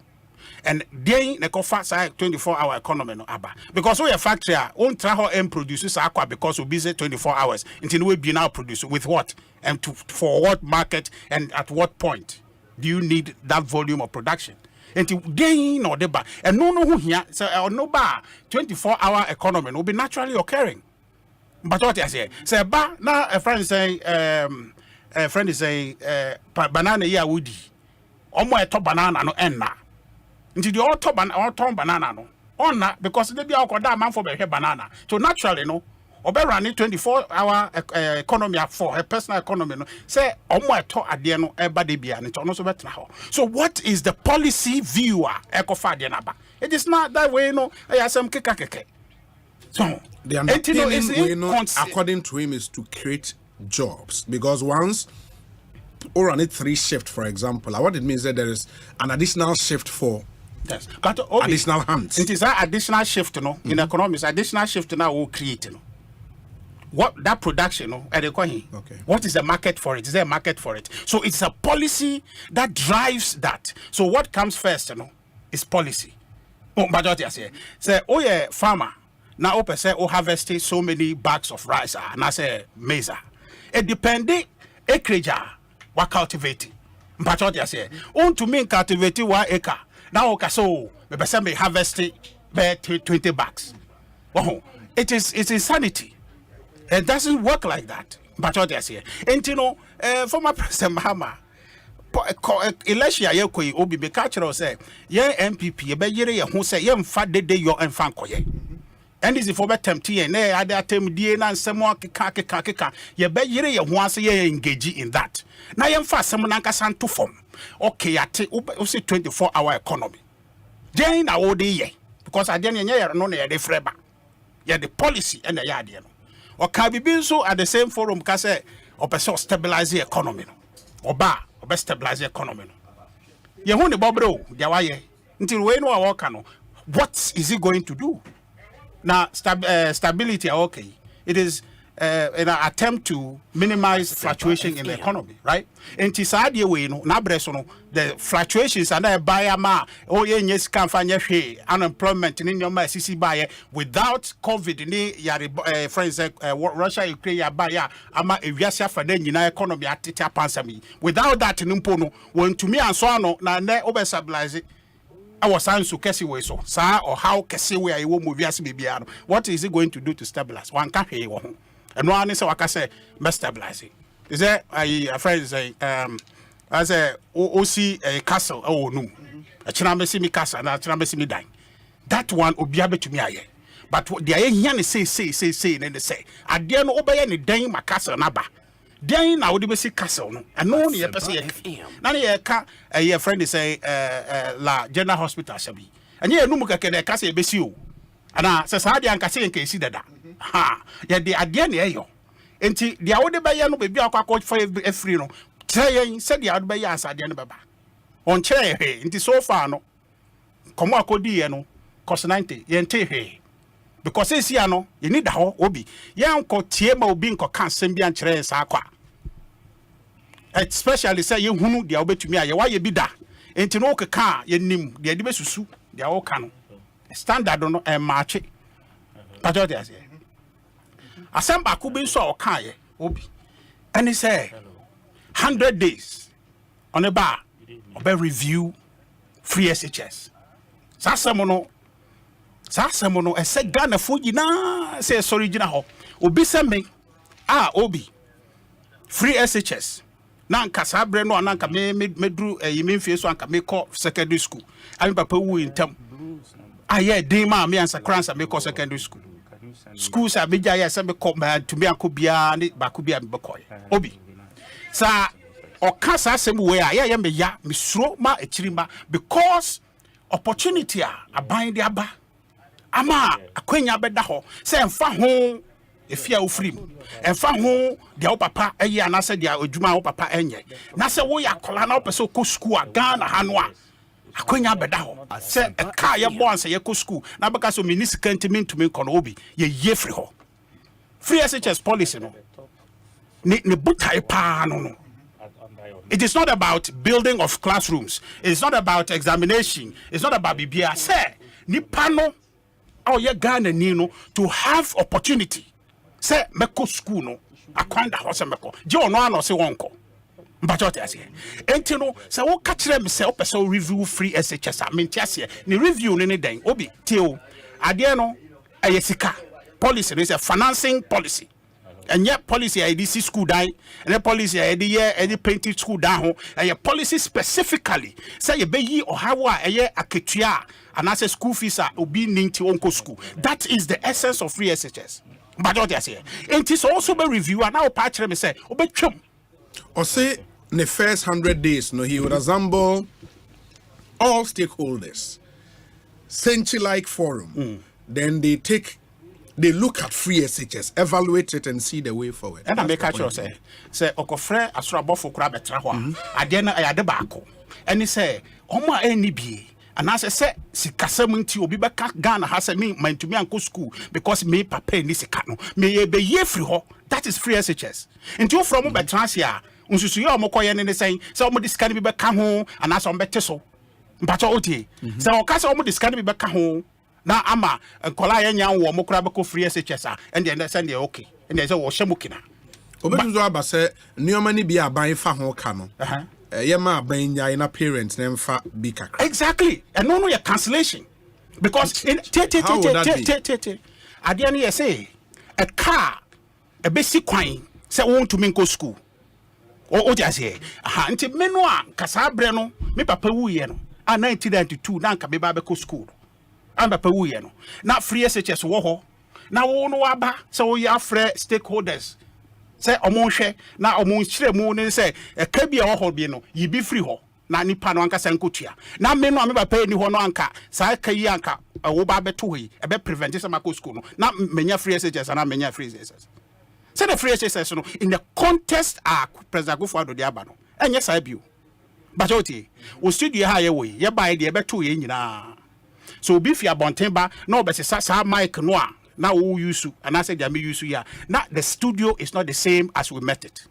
and then the coffee 24-hour economy no aba because we a factory on try and produces aqua because we busy 24 hours until we be now produce with what and for what market and at what point do you need that volume of production until then no deba and no here so no bar 24-hour economy will be naturally occurring but what I say ba now a friend is saying banana ya woody omo eto banana no enna nti the auto banana no onna because they be akoda man for be banana so naturally no obe running 24-hour economy for her personal economy no say omo eto ade no eba de bia nti ono so betna ho so what is the policy viewer ekofa ade na ba it is not that way no ayasem kekakeke so the understanding according to him is to create jobs because once or run it 3 shift for example what it means that there is an additional shift for additional hands it is that additional shift no in economics additional shift now will create no what that production no okay what is the market for it is there a market for it so it's a policy that drives that so what comes first no is policy but what I say yeah farmer now open say harvesting so many bags of rice and I say maize it depending acreage what cultivating but what I say on to mean cultivating 1 acre now okay so maybe say me harvesting 20 bags oh it is insanity it doesn't work like that but what I say and you know former President Mahama election ye koyi obi be catch say ye MPP ye be yire ye ho say ye mfa dede yo mfa nkoye and is for betem tie na ade atem die na nsem akeka ye be yire ye ho ase ye engage in that na ye mfa asem na nkasa nto form okay ate o say 24-hour economy then na wo dey ye because ade na ye no na ye dey freba ye the policy and ye ade no o ka bibi so at the same forum ka say o person stabilize the economy no oba stabilize the economy no ye hu ne bobro dia wa ye until we no work no what is he going to do now stability okay it is in an attempt to minimize fluctuation in the economy right and tisadi we no na breso no the fluctuations and buy ma oh yes can find unemployment in your CC buy without covid ni yare friends Russia Ukraine buy ama ewiase fa na nyina economy atete apansami without that nimpo no when to me and so no na over stabilize our science to kesi we so sa or how kesi we are wo moviase bibia no what is it going to do to stabilize one can he wo and one is waka say must stabilize is there a friend say as a osi a castle oh no a chinamesi mi castle na chinamesi mi dan that one obia betumi aye but the aye here say and they say ade no obeye ne dan ma castle na ba then na wo de besi castle no and no ne pese ye na ne ye ka a friend say la General Hospital shabi and ye no mu keke na castle besi o ana se sa de anka se enka esi dada ha ye de ade ne eyo enti de wo de beye no be bia akwa for free no tren se de wo de beye asade ne baba on chere he enti so far no komo akodi ye no cost 90 ye nte he because esi ano ye need ho obi ye nko tie ma obi nko kan sem bia nkyere sa akwa especially say ye hunu dia obetumi aye wa ye bi da enti no keka ye nim dia de besusu dia wo ka no standard no e match pato dia say Asempa ku bi so o kan ye obi and he say 100 days on a bar obe review free SHS sasemono ese Ghana fo gina say sorry gina ho obi se me obi free SHS na nka sabre no na nka me dru yimfie so nka me call secondary school ami papa wu intam aye din ma me ansa kransa me call secondary school schools abija ya se me call to me akobia ne ba kobia me bekoy obi sa okasa asem we ya me ya me suro ma echirima because opportunity aban de aba ama akwanya beda ho se mfa ho efia ofrim emfa ho dia papa eyi anase dia adwuma wo papa enye na se wo yakola na opese ko school Ghana ha no a akwanya beda ho se eka ye bonse ye ko school na beka so minisika ntimi ntumi kono obi ye free ho free SHS policy no ne butai pa no It is not about building of classrooms. It's not about examination. It's not about BBA. Say, Nipano, oh yeah, Ghana Nino to have opportunity. Say, Meko school no, Akwanda House Meko. Jo no ano se wonko. But what I say, Entino, say, what catch them say, person review free SHS. I mean, ni review ni den. Obi, Teo, Adiano, Ayesika. Policy, there's a financing policy. And yet policy I see school die, and the policy I did painted school down, and your policy specifically say you be or how a year a ketua and as a school fees are be ninety onko school. That is the essence of free SHS. But what I say, it is also be review and now patch them say, or say in the first 100 days, no, he would assemble all stakeholders, Senchi-like forum. Then they look at free SHS, evaluate it, and see the way forward. And I make a choice. Say, Okofre, Astrabo for Crab Trawa, Adena Ayadebako. And he say, Oma NB. And as I say, Sikasamunti will be back Ghana has a mean to me uncle school because me papa Nisikano. May be ye free ho. That is free SHS. Until from Betransia, Unsuya Mokoyan and saying, somebody can be back home and as on Beteso. But Oti. So, Casa can be back home. Na ama nkola yenya wo mokura beko free SHS and they understand they okay and they say wo shemukina obetuzo aba say nioma ni bia aban fa ho ka no yema aban nya na parents na mfa bi kakra exactly and no your cancellation because in adia ni say a car a basic kwan say want to go school o just say nti menu a kasa bre no me papa wuye no 1992 na nka be ba beko school amba pa wuye no na free SHS wo ho na wo no aba se wo ya free stakeholders se omonhwe na omonchire mu ne se ka bia wo ho bi no yi bi free ho na nipa no anka sankotua na me no ameba pa ni ho no anka sa ka yi anka wo ba beto yi e be prevent se mako school no na menya free SHS na menya free SHS se the free SHS no in the context president Akufo-Addo de aba no enye sa bio but oti wo studio ha ye wo ye ba ye beto ye nyina. So if you are bontemba, no, but it's a mic noir. Now we use you, and I said, "I use you." Now the studio is not the same as we met it.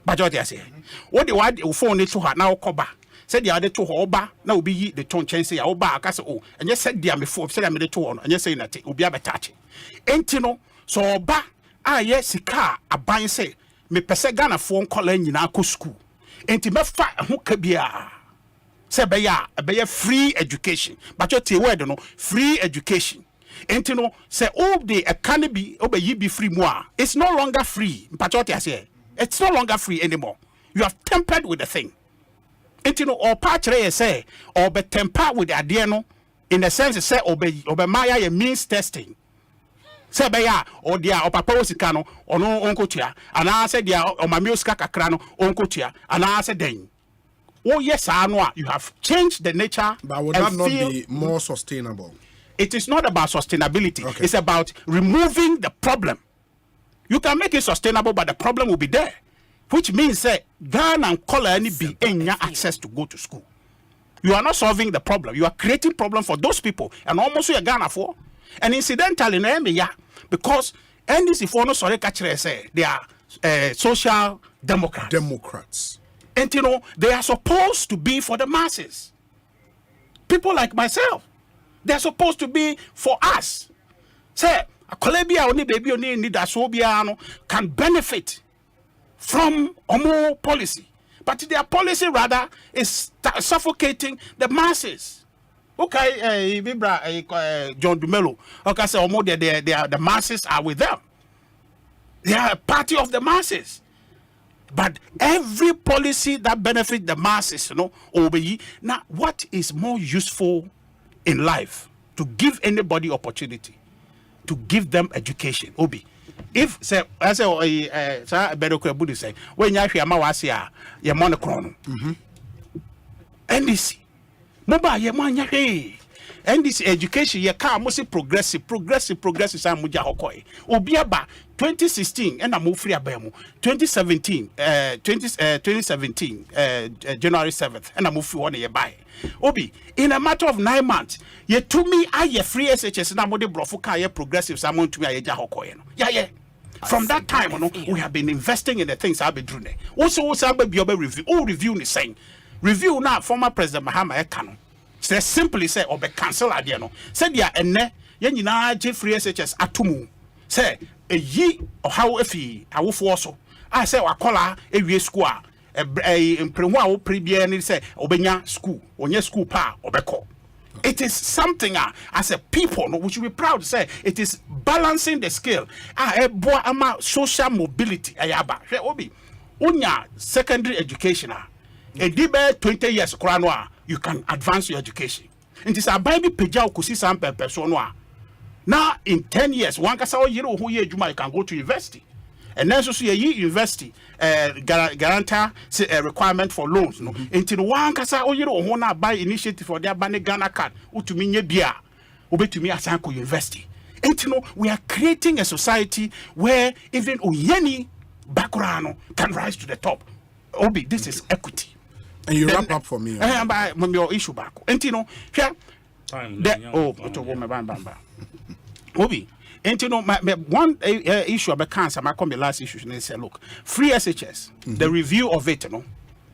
But what I say, what the word phone it to her now coba said the other to her oba now be the tone change say oba akasa oh and just said the before said I'm the tone and just saying that will be a touch. Entino so oba yes sika a ban say me pese Ghana phone call in ko school. Enti me fa ho kabia. Say be free education. But you tell word no free education. And you know, say all the can be be free more. It's no longer free. But what I say, it's no longer free anymore. You have tempered with the thing. And you know, or patch say or be tempered with the idea no in the sense say obey Maya means testing. Say be or dia or papa sikano or no onko tia and I said dia or my music kakra no onko tia and I said then. Oh yes, I know you have changed the nature. But would that not be more sustainable? It is not about sustainability. Okay. It's about removing the problem. You can make it sustainable, but the problem will be there. Which means that Ghana and Colony be any access to go to school. You are not solving the problem. You are creating problem for those people. And almost you are Ghana for. And incidentally, because NDC for no sorry catch say they are social democrats. And you know, they are supposed to be for the masses. People like myself, they're supposed to be for us. Say, a Colebia only baby only need a Sobiano can benefit from more policy. But their policy rather is suffocating the masses. Okay, John Dumelo, okay, so the masses are with them. They are a party of the masses. But every policy that benefits the masses, obey. Now, what is more useful in life? To give anybody opportunity, to give them education. Obi, if say as a better Buddha say, when you hear Mawasia, your monochrome, NDC, Moba, your man, NDC education, your car must progressive, and Muja Hokoi. Obiaba 2016, and I move free abemo. 2017, January 7th, and I move free 1 year by. Obi, in a matter of 9 months, ye to me, I ye free SHS, and I'm the Brofuka, ye progressive, someone to me, I Hokoi. Yeah. From that time, we have been investing in the things I've been doing. Also, review the same. Review now, former President Mahama Ekano. Say simply say, or be cancel adiano. Said ya ene, yen na Jeffrey SHS atumu. Say, a ye or how if he, I will also. I say, wakola, a ye square. A prewa prebian say, obenya school, or your school pa, or beko. It is something as a people we should be proud to say it is balancing the scale. Social mobility. Obi, unya secondary education. A dibe 20 years you can advance your education. It is a baby pejao kusi sample persona. Now in 10 years, one kasa yero who ye juma you can go to university. And then so see a university guarantee a requirement for loans. No, until one kasa o yero who buy initiative for their bank Ghana card. Utumi nye bia, ubetumi asanko university. Until we are creating a society where even Uyeni background can rise to the top. Obi, this is equity. And you wrap up for me. By your issue back. Until here, Obi. And you know, one issue about cancer, my last issue, and they say, look, free SHS, the review of it,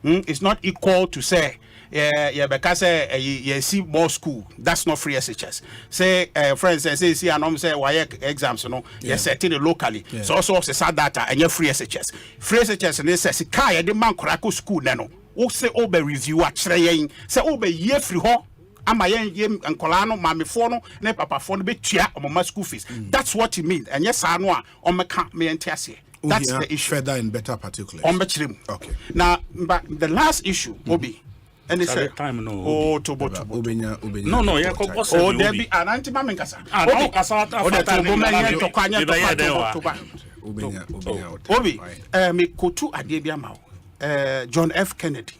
is not equal to say, because you see more school. That's not free SHS. Say, friends, say, and say, why exams, you're setting it locally. So also, say, data, and you're free SHS. Free SHS, and they say, Kaya, the man, Korako school, nano. O say, obe review, actually, say, obe ye free ho. Amayen and Colano, Mammy Fono, ne Papa Fono, be tia on my school fees. That's what it means. And yes, I know on my camp, me and Tessie. That's the issue. Further and better particulars. On Betrim. Okay. Now, but the last issue, Obi, and they say, time no. Oh, to No, yeah, oh, there be an anti-mamma. Obi, me kotu Adebiamau, John F. Kennedy.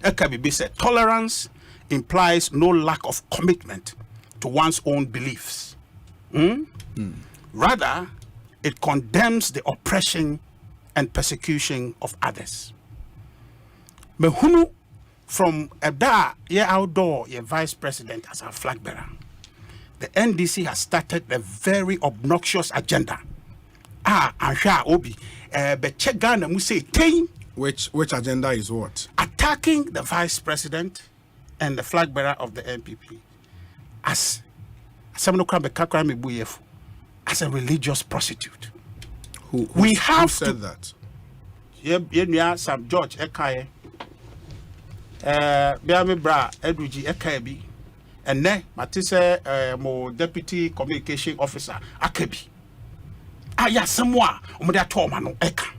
Ekabi said, tolerance implies no lack of commitment to one's own beliefs. Rather, it condemns the oppression and persecution of others. Mehunu from Eda, ye outdoor, ye vice president as a flag bearer. The NDC has started a very obnoxious agenda. Ansha Obi, but Ghana must say, which agenda is what? Attacking the vice president and the flag bearer of the NPP as a religious prostitute. Who said that? Yeah, Sam George Ekaye, Biami Bra Edwiji Ekayebi, and then Matisse, mo deputy communication officer Akebi. Someone Eka.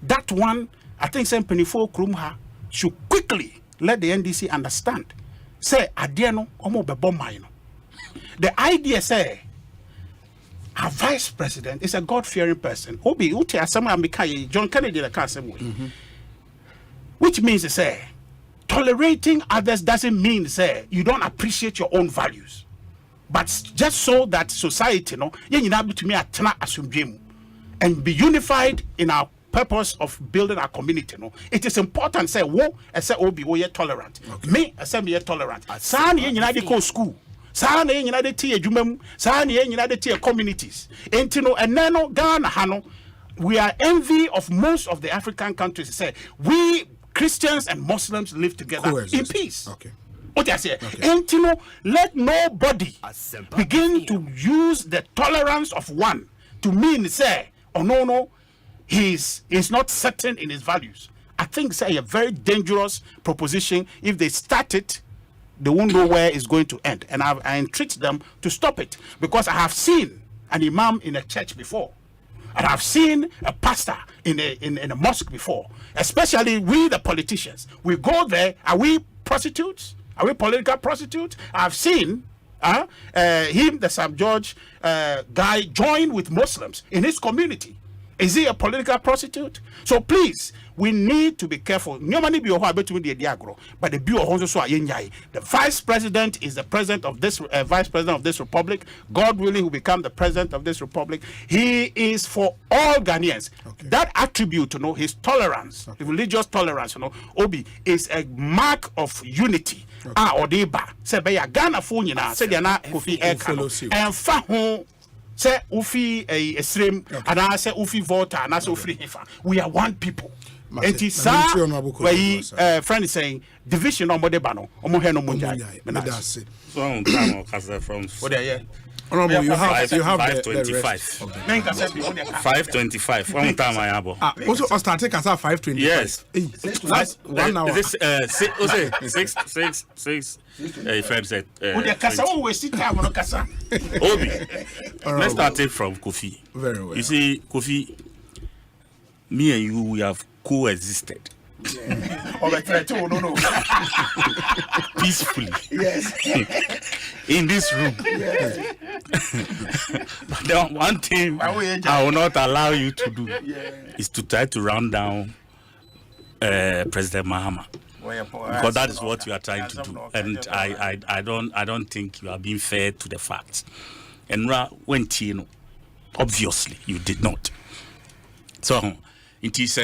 That one, I think, Sam Penifo Krumha should quickly let the NDC understand. Say, Adiano, Omo Bebomaino. The idea say, our vice president is a God-fearing person. Obi, Uti Asama Mikaye, John Kennedy, the same way. Which means to say, tolerating others doesn't mean, say, you don't appreciate your own values. But just so that society, and be unified in our purpose of building our community, it is important say wo say obi wo ye tolerant. Me say me tolerant. Sa na nyina de ko school. Sa na nyina de tie adwumam. Sa na nyina de tie communities. Entino eneno Ghana hano, we are envy of most of the African countries. Say we Christians and Muslims live together in peace. Okay. What I say, Entino, let nobody begin to use the tolerance of one to mean say, oh no, he's not certain in his values. I think it's a very dangerous proposition. If they start it, they won't know where it's going to end. And I entreat them to stop it. Because I have seen an imam in a church before. And I've seen a pastor in a mosque before. Especially we, the politicians. We go there. Are we prostitutes? Are we political prostitutes? I've seen him, the Sam George guy, join with Muslims in his community. Is he a political prostitute? So please, we need to be careful. But the vice president is the president of this vice president of this republic. God willing, will become the president of this republic. He is for all Ghanaians. Okay. That attribute, his tolerance, religious tolerance, Obi, is a mark of unity. Odeba. Say Ghana Funyina, say they are not Kofi Eka. And say ufi a stream and I say ufi voter and I say ufi hifa. We are one people. And it's where friend is saying division on body bano omo he no munja. So on time from what are Honorable, you have 525. 525. One time I have. Also, I started at 525. Yes. That's 1 hour. This six. Friend said. Obi. Let's start it from Kofi. Very well. You see, Kofi, me and you, we have coexisted. Peacefully. Yes. In this room. Yes. But the one thing I will not allow you to do is to try to round down President Mahama. Because that is what you are trying to do. And I don't think you are being fair to the facts. And when obviously you did not. So it is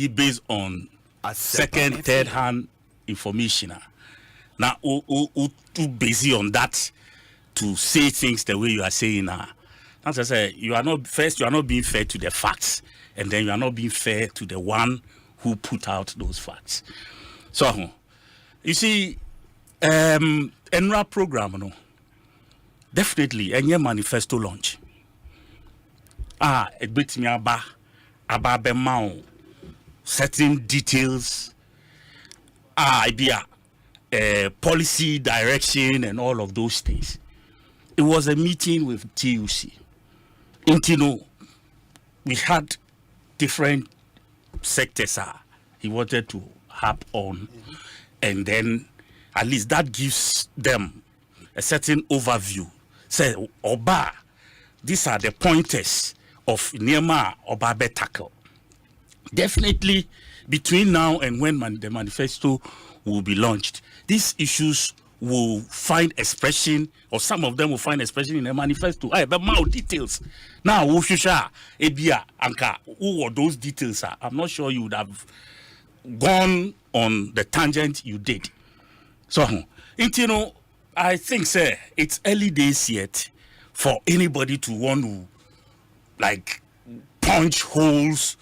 based on second, third hand information. Now, too busy on that to say things the way you are saying now. As I say, you are not being fair to the facts, and then you are not being fair to the one who put out those facts. So, you see, NRA program, no, definitely, any manifesto launch. It beats me about certain details, idea, policy direction, and all of those things. It was a meeting with TUC. We had different sectors he wanted to harp on, and then at least that gives them a certain overview. Say, Oba, these are the pointers of Nema Obabe tackle. Definitely, between now and when the manifesto will be launched, these issues will find expression, or some of them will find expression in the manifesto. But more details. Now, Ebia, Anka, who were those details? I'm not sure you would have gone on the tangent you did. So, I think, sir, it's early days yet for anybody to want to, punch holes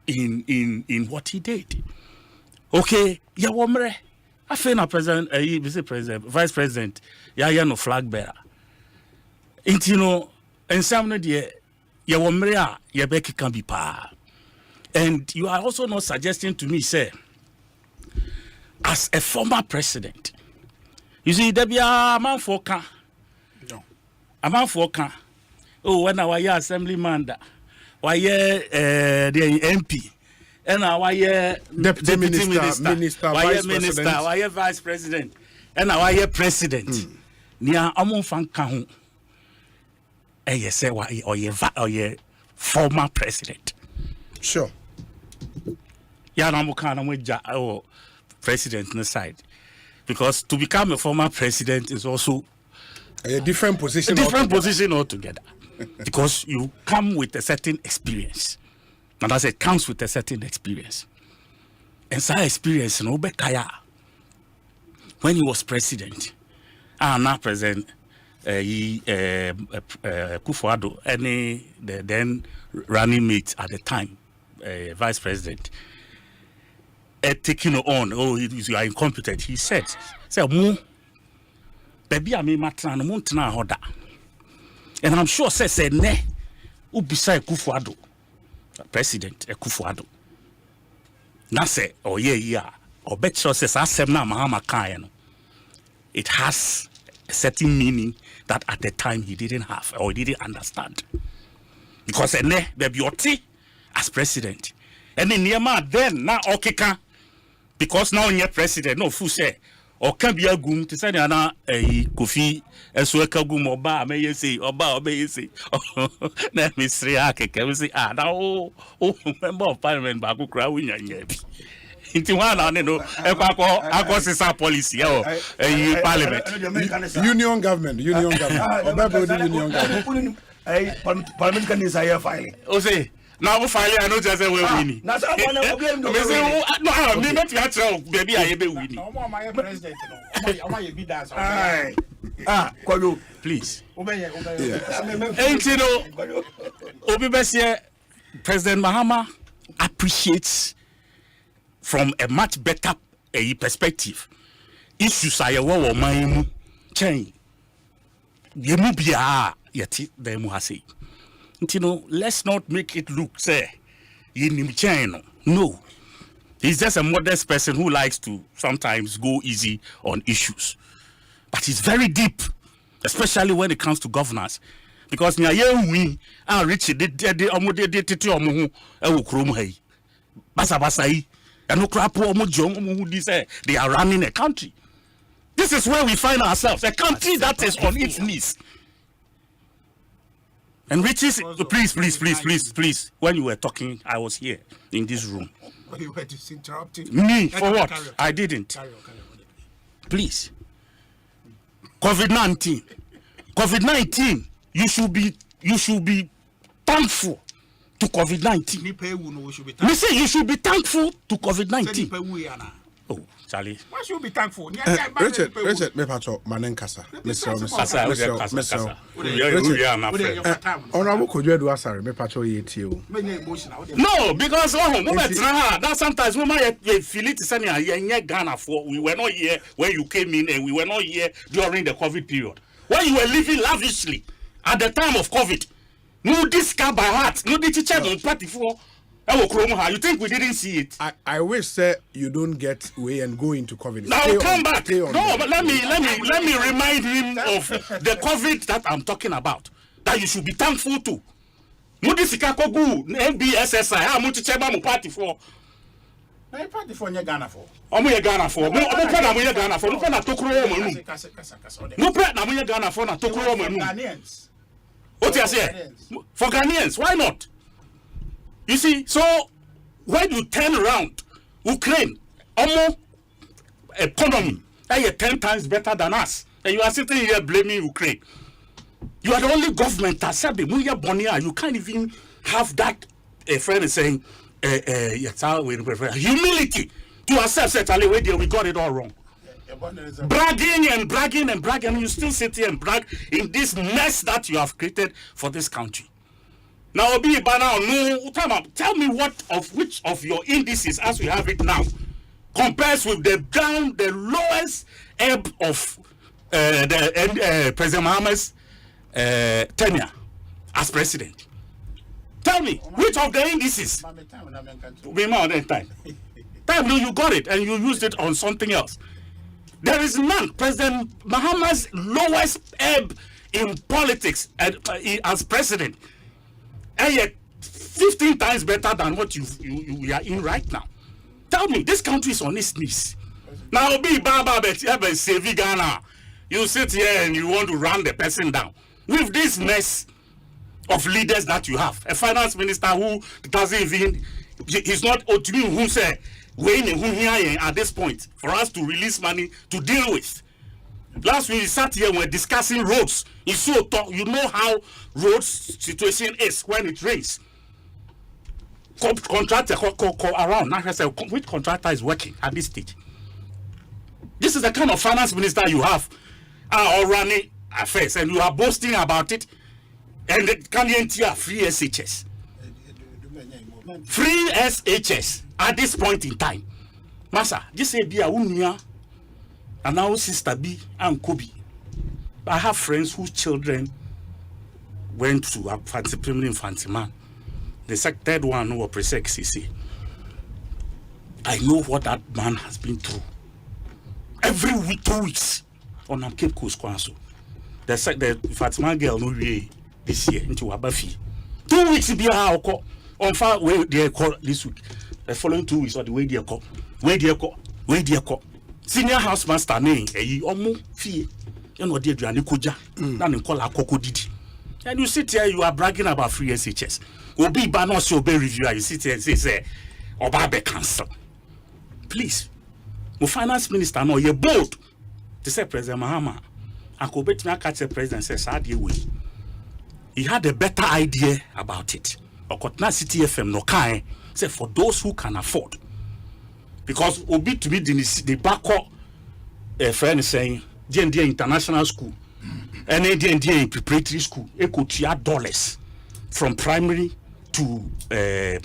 in what he did. Okay, Yawomre. I feel na president, vice president, no flag bearer. And some de Yawomre Yabeki can be pa. And you are also not suggesting to me, sir, as a former president, you see, there be a man for can. A man for can. Oh, when I was assemblyman, why the MP. And our deputy minister, why vice president, and our president. Near Amon Fankahu, say why or former president. Sure. Yanamukana with president on the side, because to become a former president is also a different position. Position altogether, because you come with a certain experience. And as it comes with a certain experience. And so experience, Bekaya, when he was president, now president, Kufuado, the then running mate at the time, vice president, taking on, you are incompetent. He said, baby, I mean, Matana, and I'm sure, say, ne, ubisai Kufuado. President Ekufo-Addo. Na say, or bet sure says Asemna Mahama Kayan. It has a certain meaning that at the time he didn't have or he didn't understand. Because there be as president. And in Niema then now okeka. Because now you're president, no fu say or can be a goom to say na Kofi and so gum oba may you say oba obey say let me say we say now member of parliament baku kra winya nyabi into one no ekwa policy parliament union government parliament can desire filing Osei now we file I know just say we win. Na say one problem no me not ya tell baby I be win. No more my president no. Why you be dance? Kwado, please. And you know, Obi President Mahama appreciates from a much better perspective issues I wa my chain. Yemu bia yeti demu hase. You know, let's not make it look say yinim chain. No. He's just a modest person who likes to sometimes go easy on issues. But he's very deep, especially when it comes to governance. Because we are rich, they are running a country. This is where we find ourselves, a country that is on its knees. And riches, please. When you were talking, I was here in this room. You were just interrupting me for what? I didn't. Please. COVID-19. You should be thankful to COVID-19. Me say you should be thankful to COVID-19. Oh, Charlie. Why should we be thankful? Richard, me pacho manenkasa. Mr. Honorable Kojo Asare, me pacho yetio. No, because that sometimes we might feel it in Ghana for we were not here when you came in and we were not here during the COVID period. When you were living lavishly at the time of COVID. No discount by heart. No teacher on party for. You think we didn't see it? I wish, sir, you don't get away and go into COVID. Now come back. No, but let me remind him of the COVID that I'm talking about. That you should be thankful to. Mudisikakogu, NBSSI, how much cheba mu party for? Na party for Ghana for. Omo Ghana for. Mo pre na mo Ghana for. Mo pre na tokuro mo nu. Mo pre na mo Ghana for na tokuro mo nu. Ghanaians. What you say? For Ghanaians, why not? You see, so when you turn around, Ukraine, almost economy, they are 10 times better than us. And you are sitting here blaming Ukraine. You are the only government that said, you can't even have that, a friend is saying, humility to accept, certainly, we got it all wrong. Bragging, and you still sit here and brag in this mess that you have created for this country. Now, tell me which of your indices, as we have it now, compares with the lowest ebb of President Mahama's tenure as president. Tell me which of the indices. Time you got it and you used it on something else. There is none. President Mahama's lowest ebb in politics as president. And yet 15 times better than what you are in right now. Tell me, this country is on its knees. Now be Baba save Ghana. You sit here and you want to run the person down. With this mess of leaders that you have. A finance minister who doesn't even, he's not to me who say waiting here at this point for us to release money to deal with. Last week we sat here and we're discussing roads. You know how roads situation is when it rains. Contractor around. Now I say, which contractor is working at this stage? This is the kind of finance minister you have, all running affairs, and you are boasting about it. And the Ghanaian free SHS. Free SHS at this point in time. Massa, just say dear Unia. And now Sister B and Kobe. I have friends whose children went to a fancy primary fancy man. The third one who was pre-sex CC. I know what that man has been through. Every week, 2 weeks on a Cape Coast Council. The Fatima girl no way this year into Abafi. 2 weeks be a on far way they call this week. The following 2 weeks or the way they call. Senior house master name omo fie you know dey duane koja na ne call akoko didi. And you sit here, you are bragging about free SHS. Obi ba no so be reviewer, you sit here and say oba be cancel. Please. The finance minister no you bold to say President Mahama akobet me catch the president say sadie way. He had a better idea about it. Okotna City FM no kan say for those who can afford. Because Obi to me the back a friend saying JND International School and then preparatory school, $2 from primary to a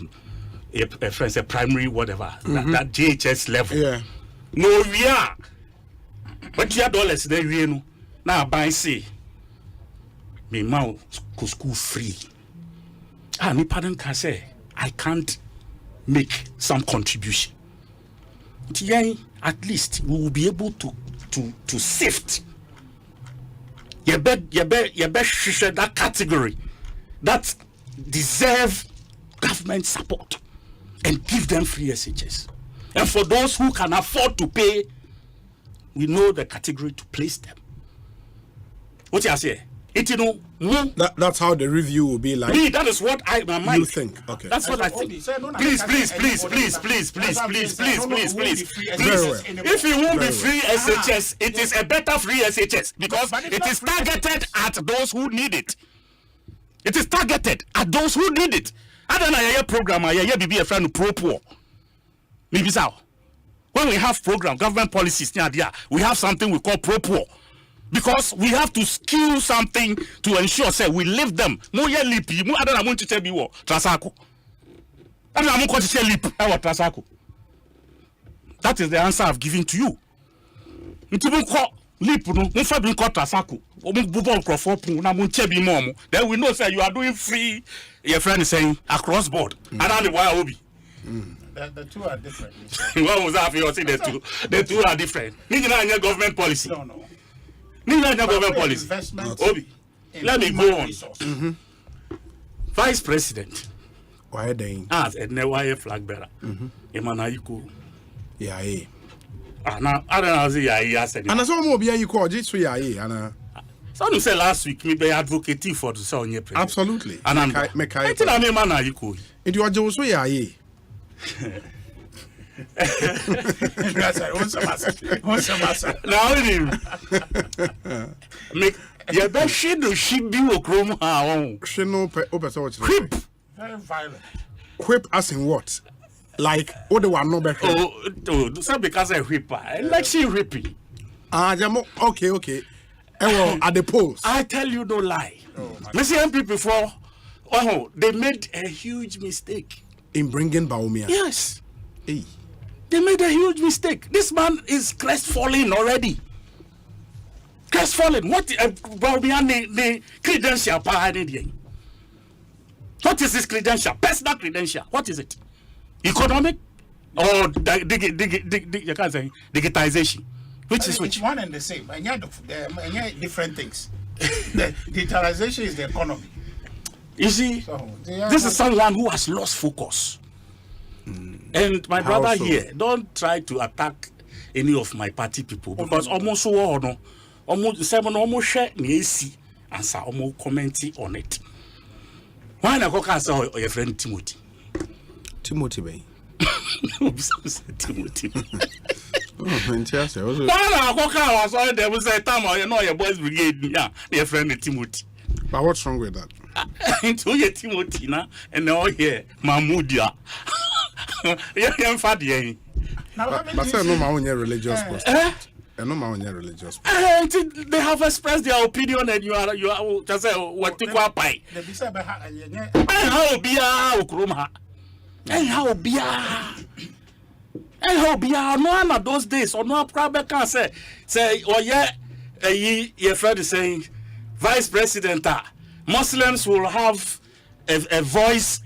primary whatever that JHS level. Yeah. No, we are. But $2 there we know. Now buy say me mouth school free. Me pardon can say I can't make some contribution. At least we will be able to sift. You bet that category that deserve government support and give them free SHS. And for those who can afford to pay, we know the category to place them. What you say? That's how the review will be like. Me, that is what my mind. You think? Okay. That's what I think. Please. If you won't be free SHS, it is a better free SHS because it is targeted at those who need it. It is targeted at those who need it. I don't know program. I be a friend of pro-poor. Maybe so. When we have program, government policies, we have something we call pro-poor. Because we have to skill something to ensure say we live them. That is the answer I've given to you. Then we know say you are doing free. Your friend is saying across board. The two are different. What was that? You say the two are different. Government policy. No. Government policy. Obi, let me go on. Vice President. Why they? As a Newaye flag bearer. Emanayiko. Yeah. Now I don't know. And as all you call it, so yeah. Some say last week me be advocating for the Sonia president. Absolutely. And I'm Emanayiko. It was also yeah. Now make your best should be a chrome. Quip. Very violent. Quip as in what? Like, what the one no better? So because I whip, like she whipping. Okay. Well, at the polls. I tell you no lie. Listen, people before, they made a huge mistake in bringing Baumia. Yes. Hey. They made a huge mistake. This man is crestfallen already. Crestfallen. What the credential? What is his credential? Personal credential. What is it? Economic or digitization? Which is which? It's one and the same. And yet different things. The digitalization is the economy. You see, this is someone who has lost focus. And my brother here, don't try to attack any of my party people because almost share and almost commenting on it. Why not go cancel your friend Timothy? Timothy, baby. Timothy. Why not go cancel? There was a time you know your boys brigade, your friend Timothy. But what's wrong with that? Into your Timothy now, and now here, Mahmoudia. But I know my own religious person. I know my own religious person. They have expressed their opinion, and you are just say what you call pie. How be no of those days or no problem can say your friend is saying Vice President Muslims will have a voice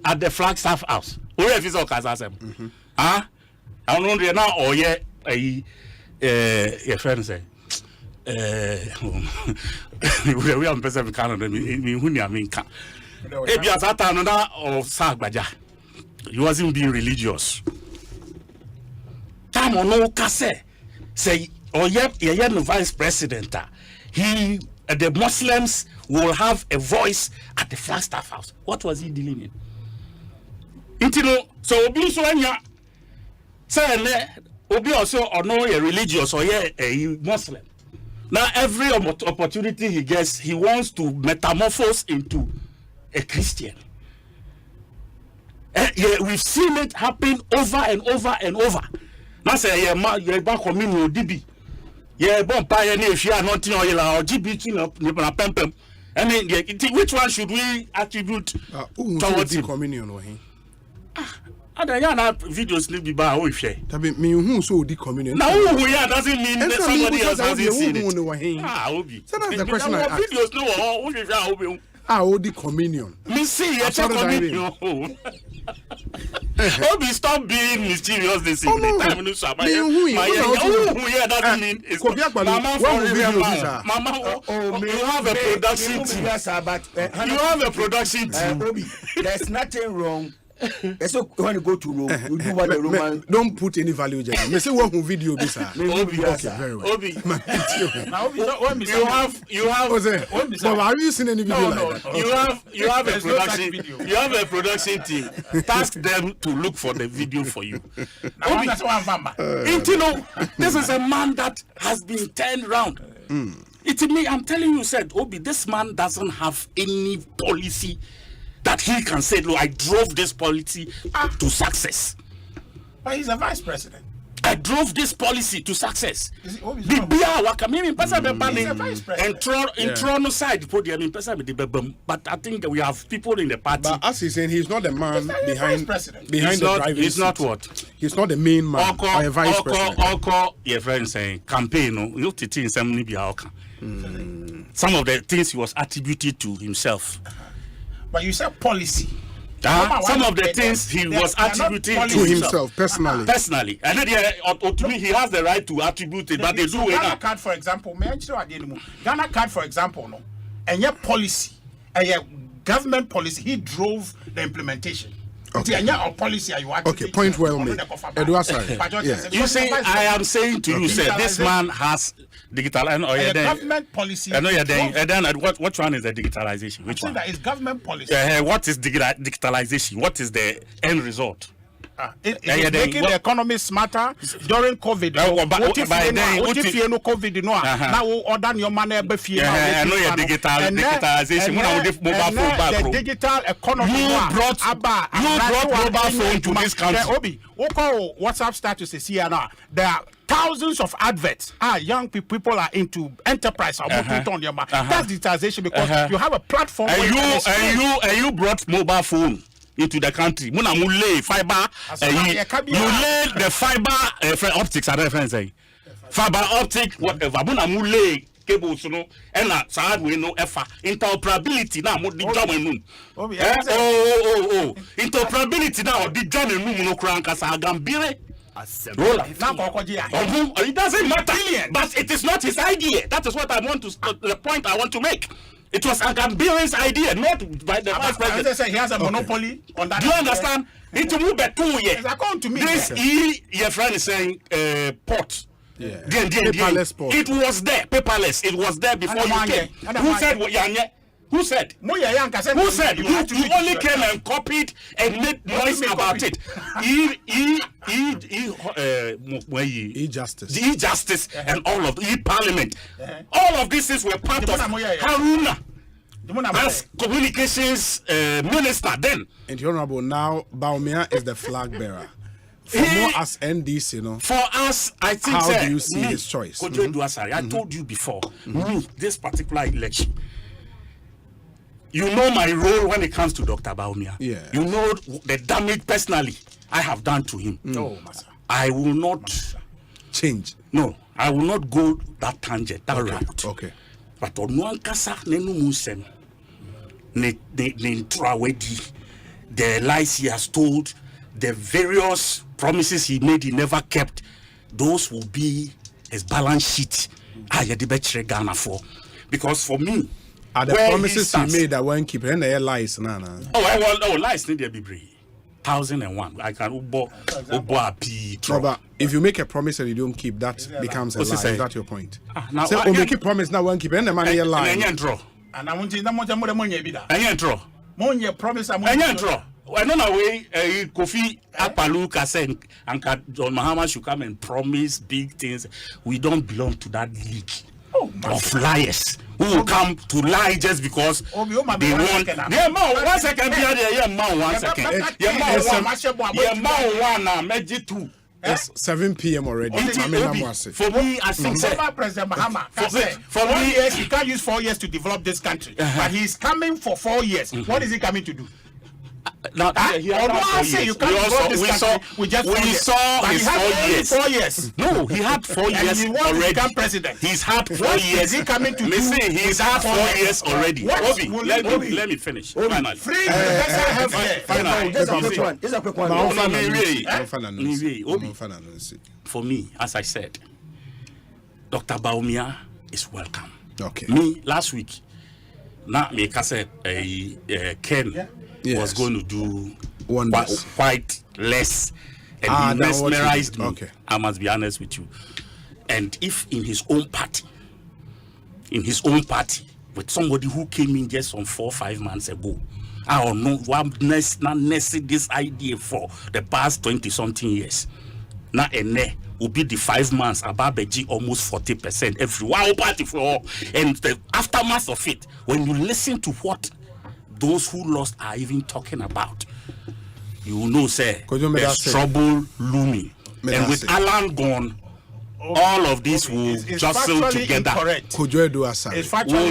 at the Flagstaff House. Where is all Kazasem? I don't know now or your friend say we are person Canada mean can. If you are Satana or Sagbaja, he wasn't being religious. Time on no kase say or the Vice President the Muslims will have a voice at the Flagstaff House. What was he dealing in? So obi so anya say obi also or no a religious or a Muslim. Now every opportunity he gets, he wants to metamorphose into a Christian. We've seen it happen over and over and over. Now say back community DB. Yeah, bonfire if you are not oil or GBT na pempem. And then which one should we attribute towards the communion or him? Adayana videos need be by who share. Tabi me who so the communion. Now who doesn't mean that somebody else hasn't seen it. Obi. So that's the question I asked. Videos no who share Obi. The communion. Me see a communion. Obi, stop being mysterious this evening. Time no saba. Who doesn't mean it's Mama, you have a production team. You have a production team. Obi, there's nothing wrong. So when you go to Rome, you do what the Roman don't put any value there. Me say one video be sir. Obi, okay, very well. Obi. Now Obi, you have But have you seen any video like that? You have a production you have a production team. Task them to look for the video for you. Obi, this is a man that has been turned round. It's me, I'm telling you, said Obi, this man doesn't have any policy that he can say, look, I drove this policy to success. But he's a vice president. I drove this policy to success. He's a but I think we have people in the party. But as he's saying, he's not the man behind the driving He's seat. Not what? He's not the main man or a vice president. Your friend saying campaign, some of the things he was attributed to himself. But you said policy. Some of the things he was attributing to himself personally. And then to me, he has the right to attribute it, but they do. Ghana card, for example, Ghana card, for example, no, and your policy, and your government policy, he drove the implementation. Okay. Okay, point well made. You see, I am saying to you, sir, this man has digital and government policy. I know you're then. What one is the digitalization? Which one? That is government policy. What is digitalization? What is the end result? It's making the economy smarter during COVID. What if you know COVID? Now order your money. I know your digitalization. The digital economy. You brought mobile phone to this country. Obi, WhatsApp status is here now. There are thousands of adverts. Young people are into enterprise. That's digitalization because you have a platform. And you brought mobile phone into the country. You lay fiber. You lay the fiber optics. I don't say fiber optic whatever. You lay cables, and side we know interoperability now. Interoperability now. The journey no crankasa gambire. It doesn't matter, but it is not his idea. That is what I want to. The point I want to make. It was Agambire's idea, not by the vice president. He has a monopoly on that. Do you understand? It will be 2 years. This your friend is saying port. Yeah. Paperless port. It was there, paperless. It was there before you came. Who said what? Who said? Who said? You only came and copied and made noise about it. E-justice. The e-justice and all of the e-parliament. All of these things were part of Haruna as communications minister then. And Honorable, now Baumia is the flag bearer. For more as NDC, For us, I think. How do you see his choice? I told you before. This particular election. You know my role when it comes to Dr. Baumia. Yeah. You know the damage personally I have done to him. I will not change. No, I will not go that tangent, that route. Okay. But on one kasa nenu musem ne the lies he has told, the various promises he made he never kept, those will be his balance sheet. Ghana for. Because for me, are the promises he made that weren't kept? And they lies, lies need to be brave. 1001. I can ubo but if you make a promise and you don't keep, that becomes a lie. Is that your point? So make a promise now won't keep, and the money a lie. And I want to promise. I don't know way Kofi Akpaluka said and John Mahama should come and promise big things. We don't belong to that league of liars who will come to lie just because they want. One second. Magic two. It's 7 p.m. already. For me, I think former President Mahama for 4 years, he can't use 4 years to develop this country. But he's coming for 4 years. What is he coming to do? Now, we saw his 4 years. 4 years. No, he had 4 years he already. Become president. He's had 4 what years. Is he coming to Listen, do? he's had 4 years already. Obi, let me finish. Finally. Free finally. This is a quick one. For me, as I said, Dr. Baumia is welcome. Okay. Me, last week, now me said Ken was going to do quite less, and he mesmerized me. Okay. I must be honest with you. And if in his own party, with somebody who came in just some 4 or 5 months ago, I don't know what this idea for the past 20-something years. Now will be the 5 months about almost 40% every one party for all. And the aftermath of it, when you listen to what those who lost are even talking about, you will know, say, there's trouble looming. And with Alan gone, all of this will jostle together. Will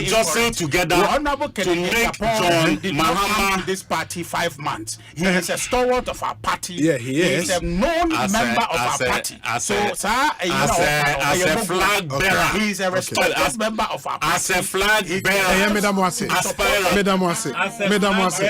jostle together to make John Mahama this party 5 months. He is a stalwart of our party. Yeah, he is. He is a known member of our party. As a flag bearer, he is a respected member of our party. As a flag bearer, Mesdames,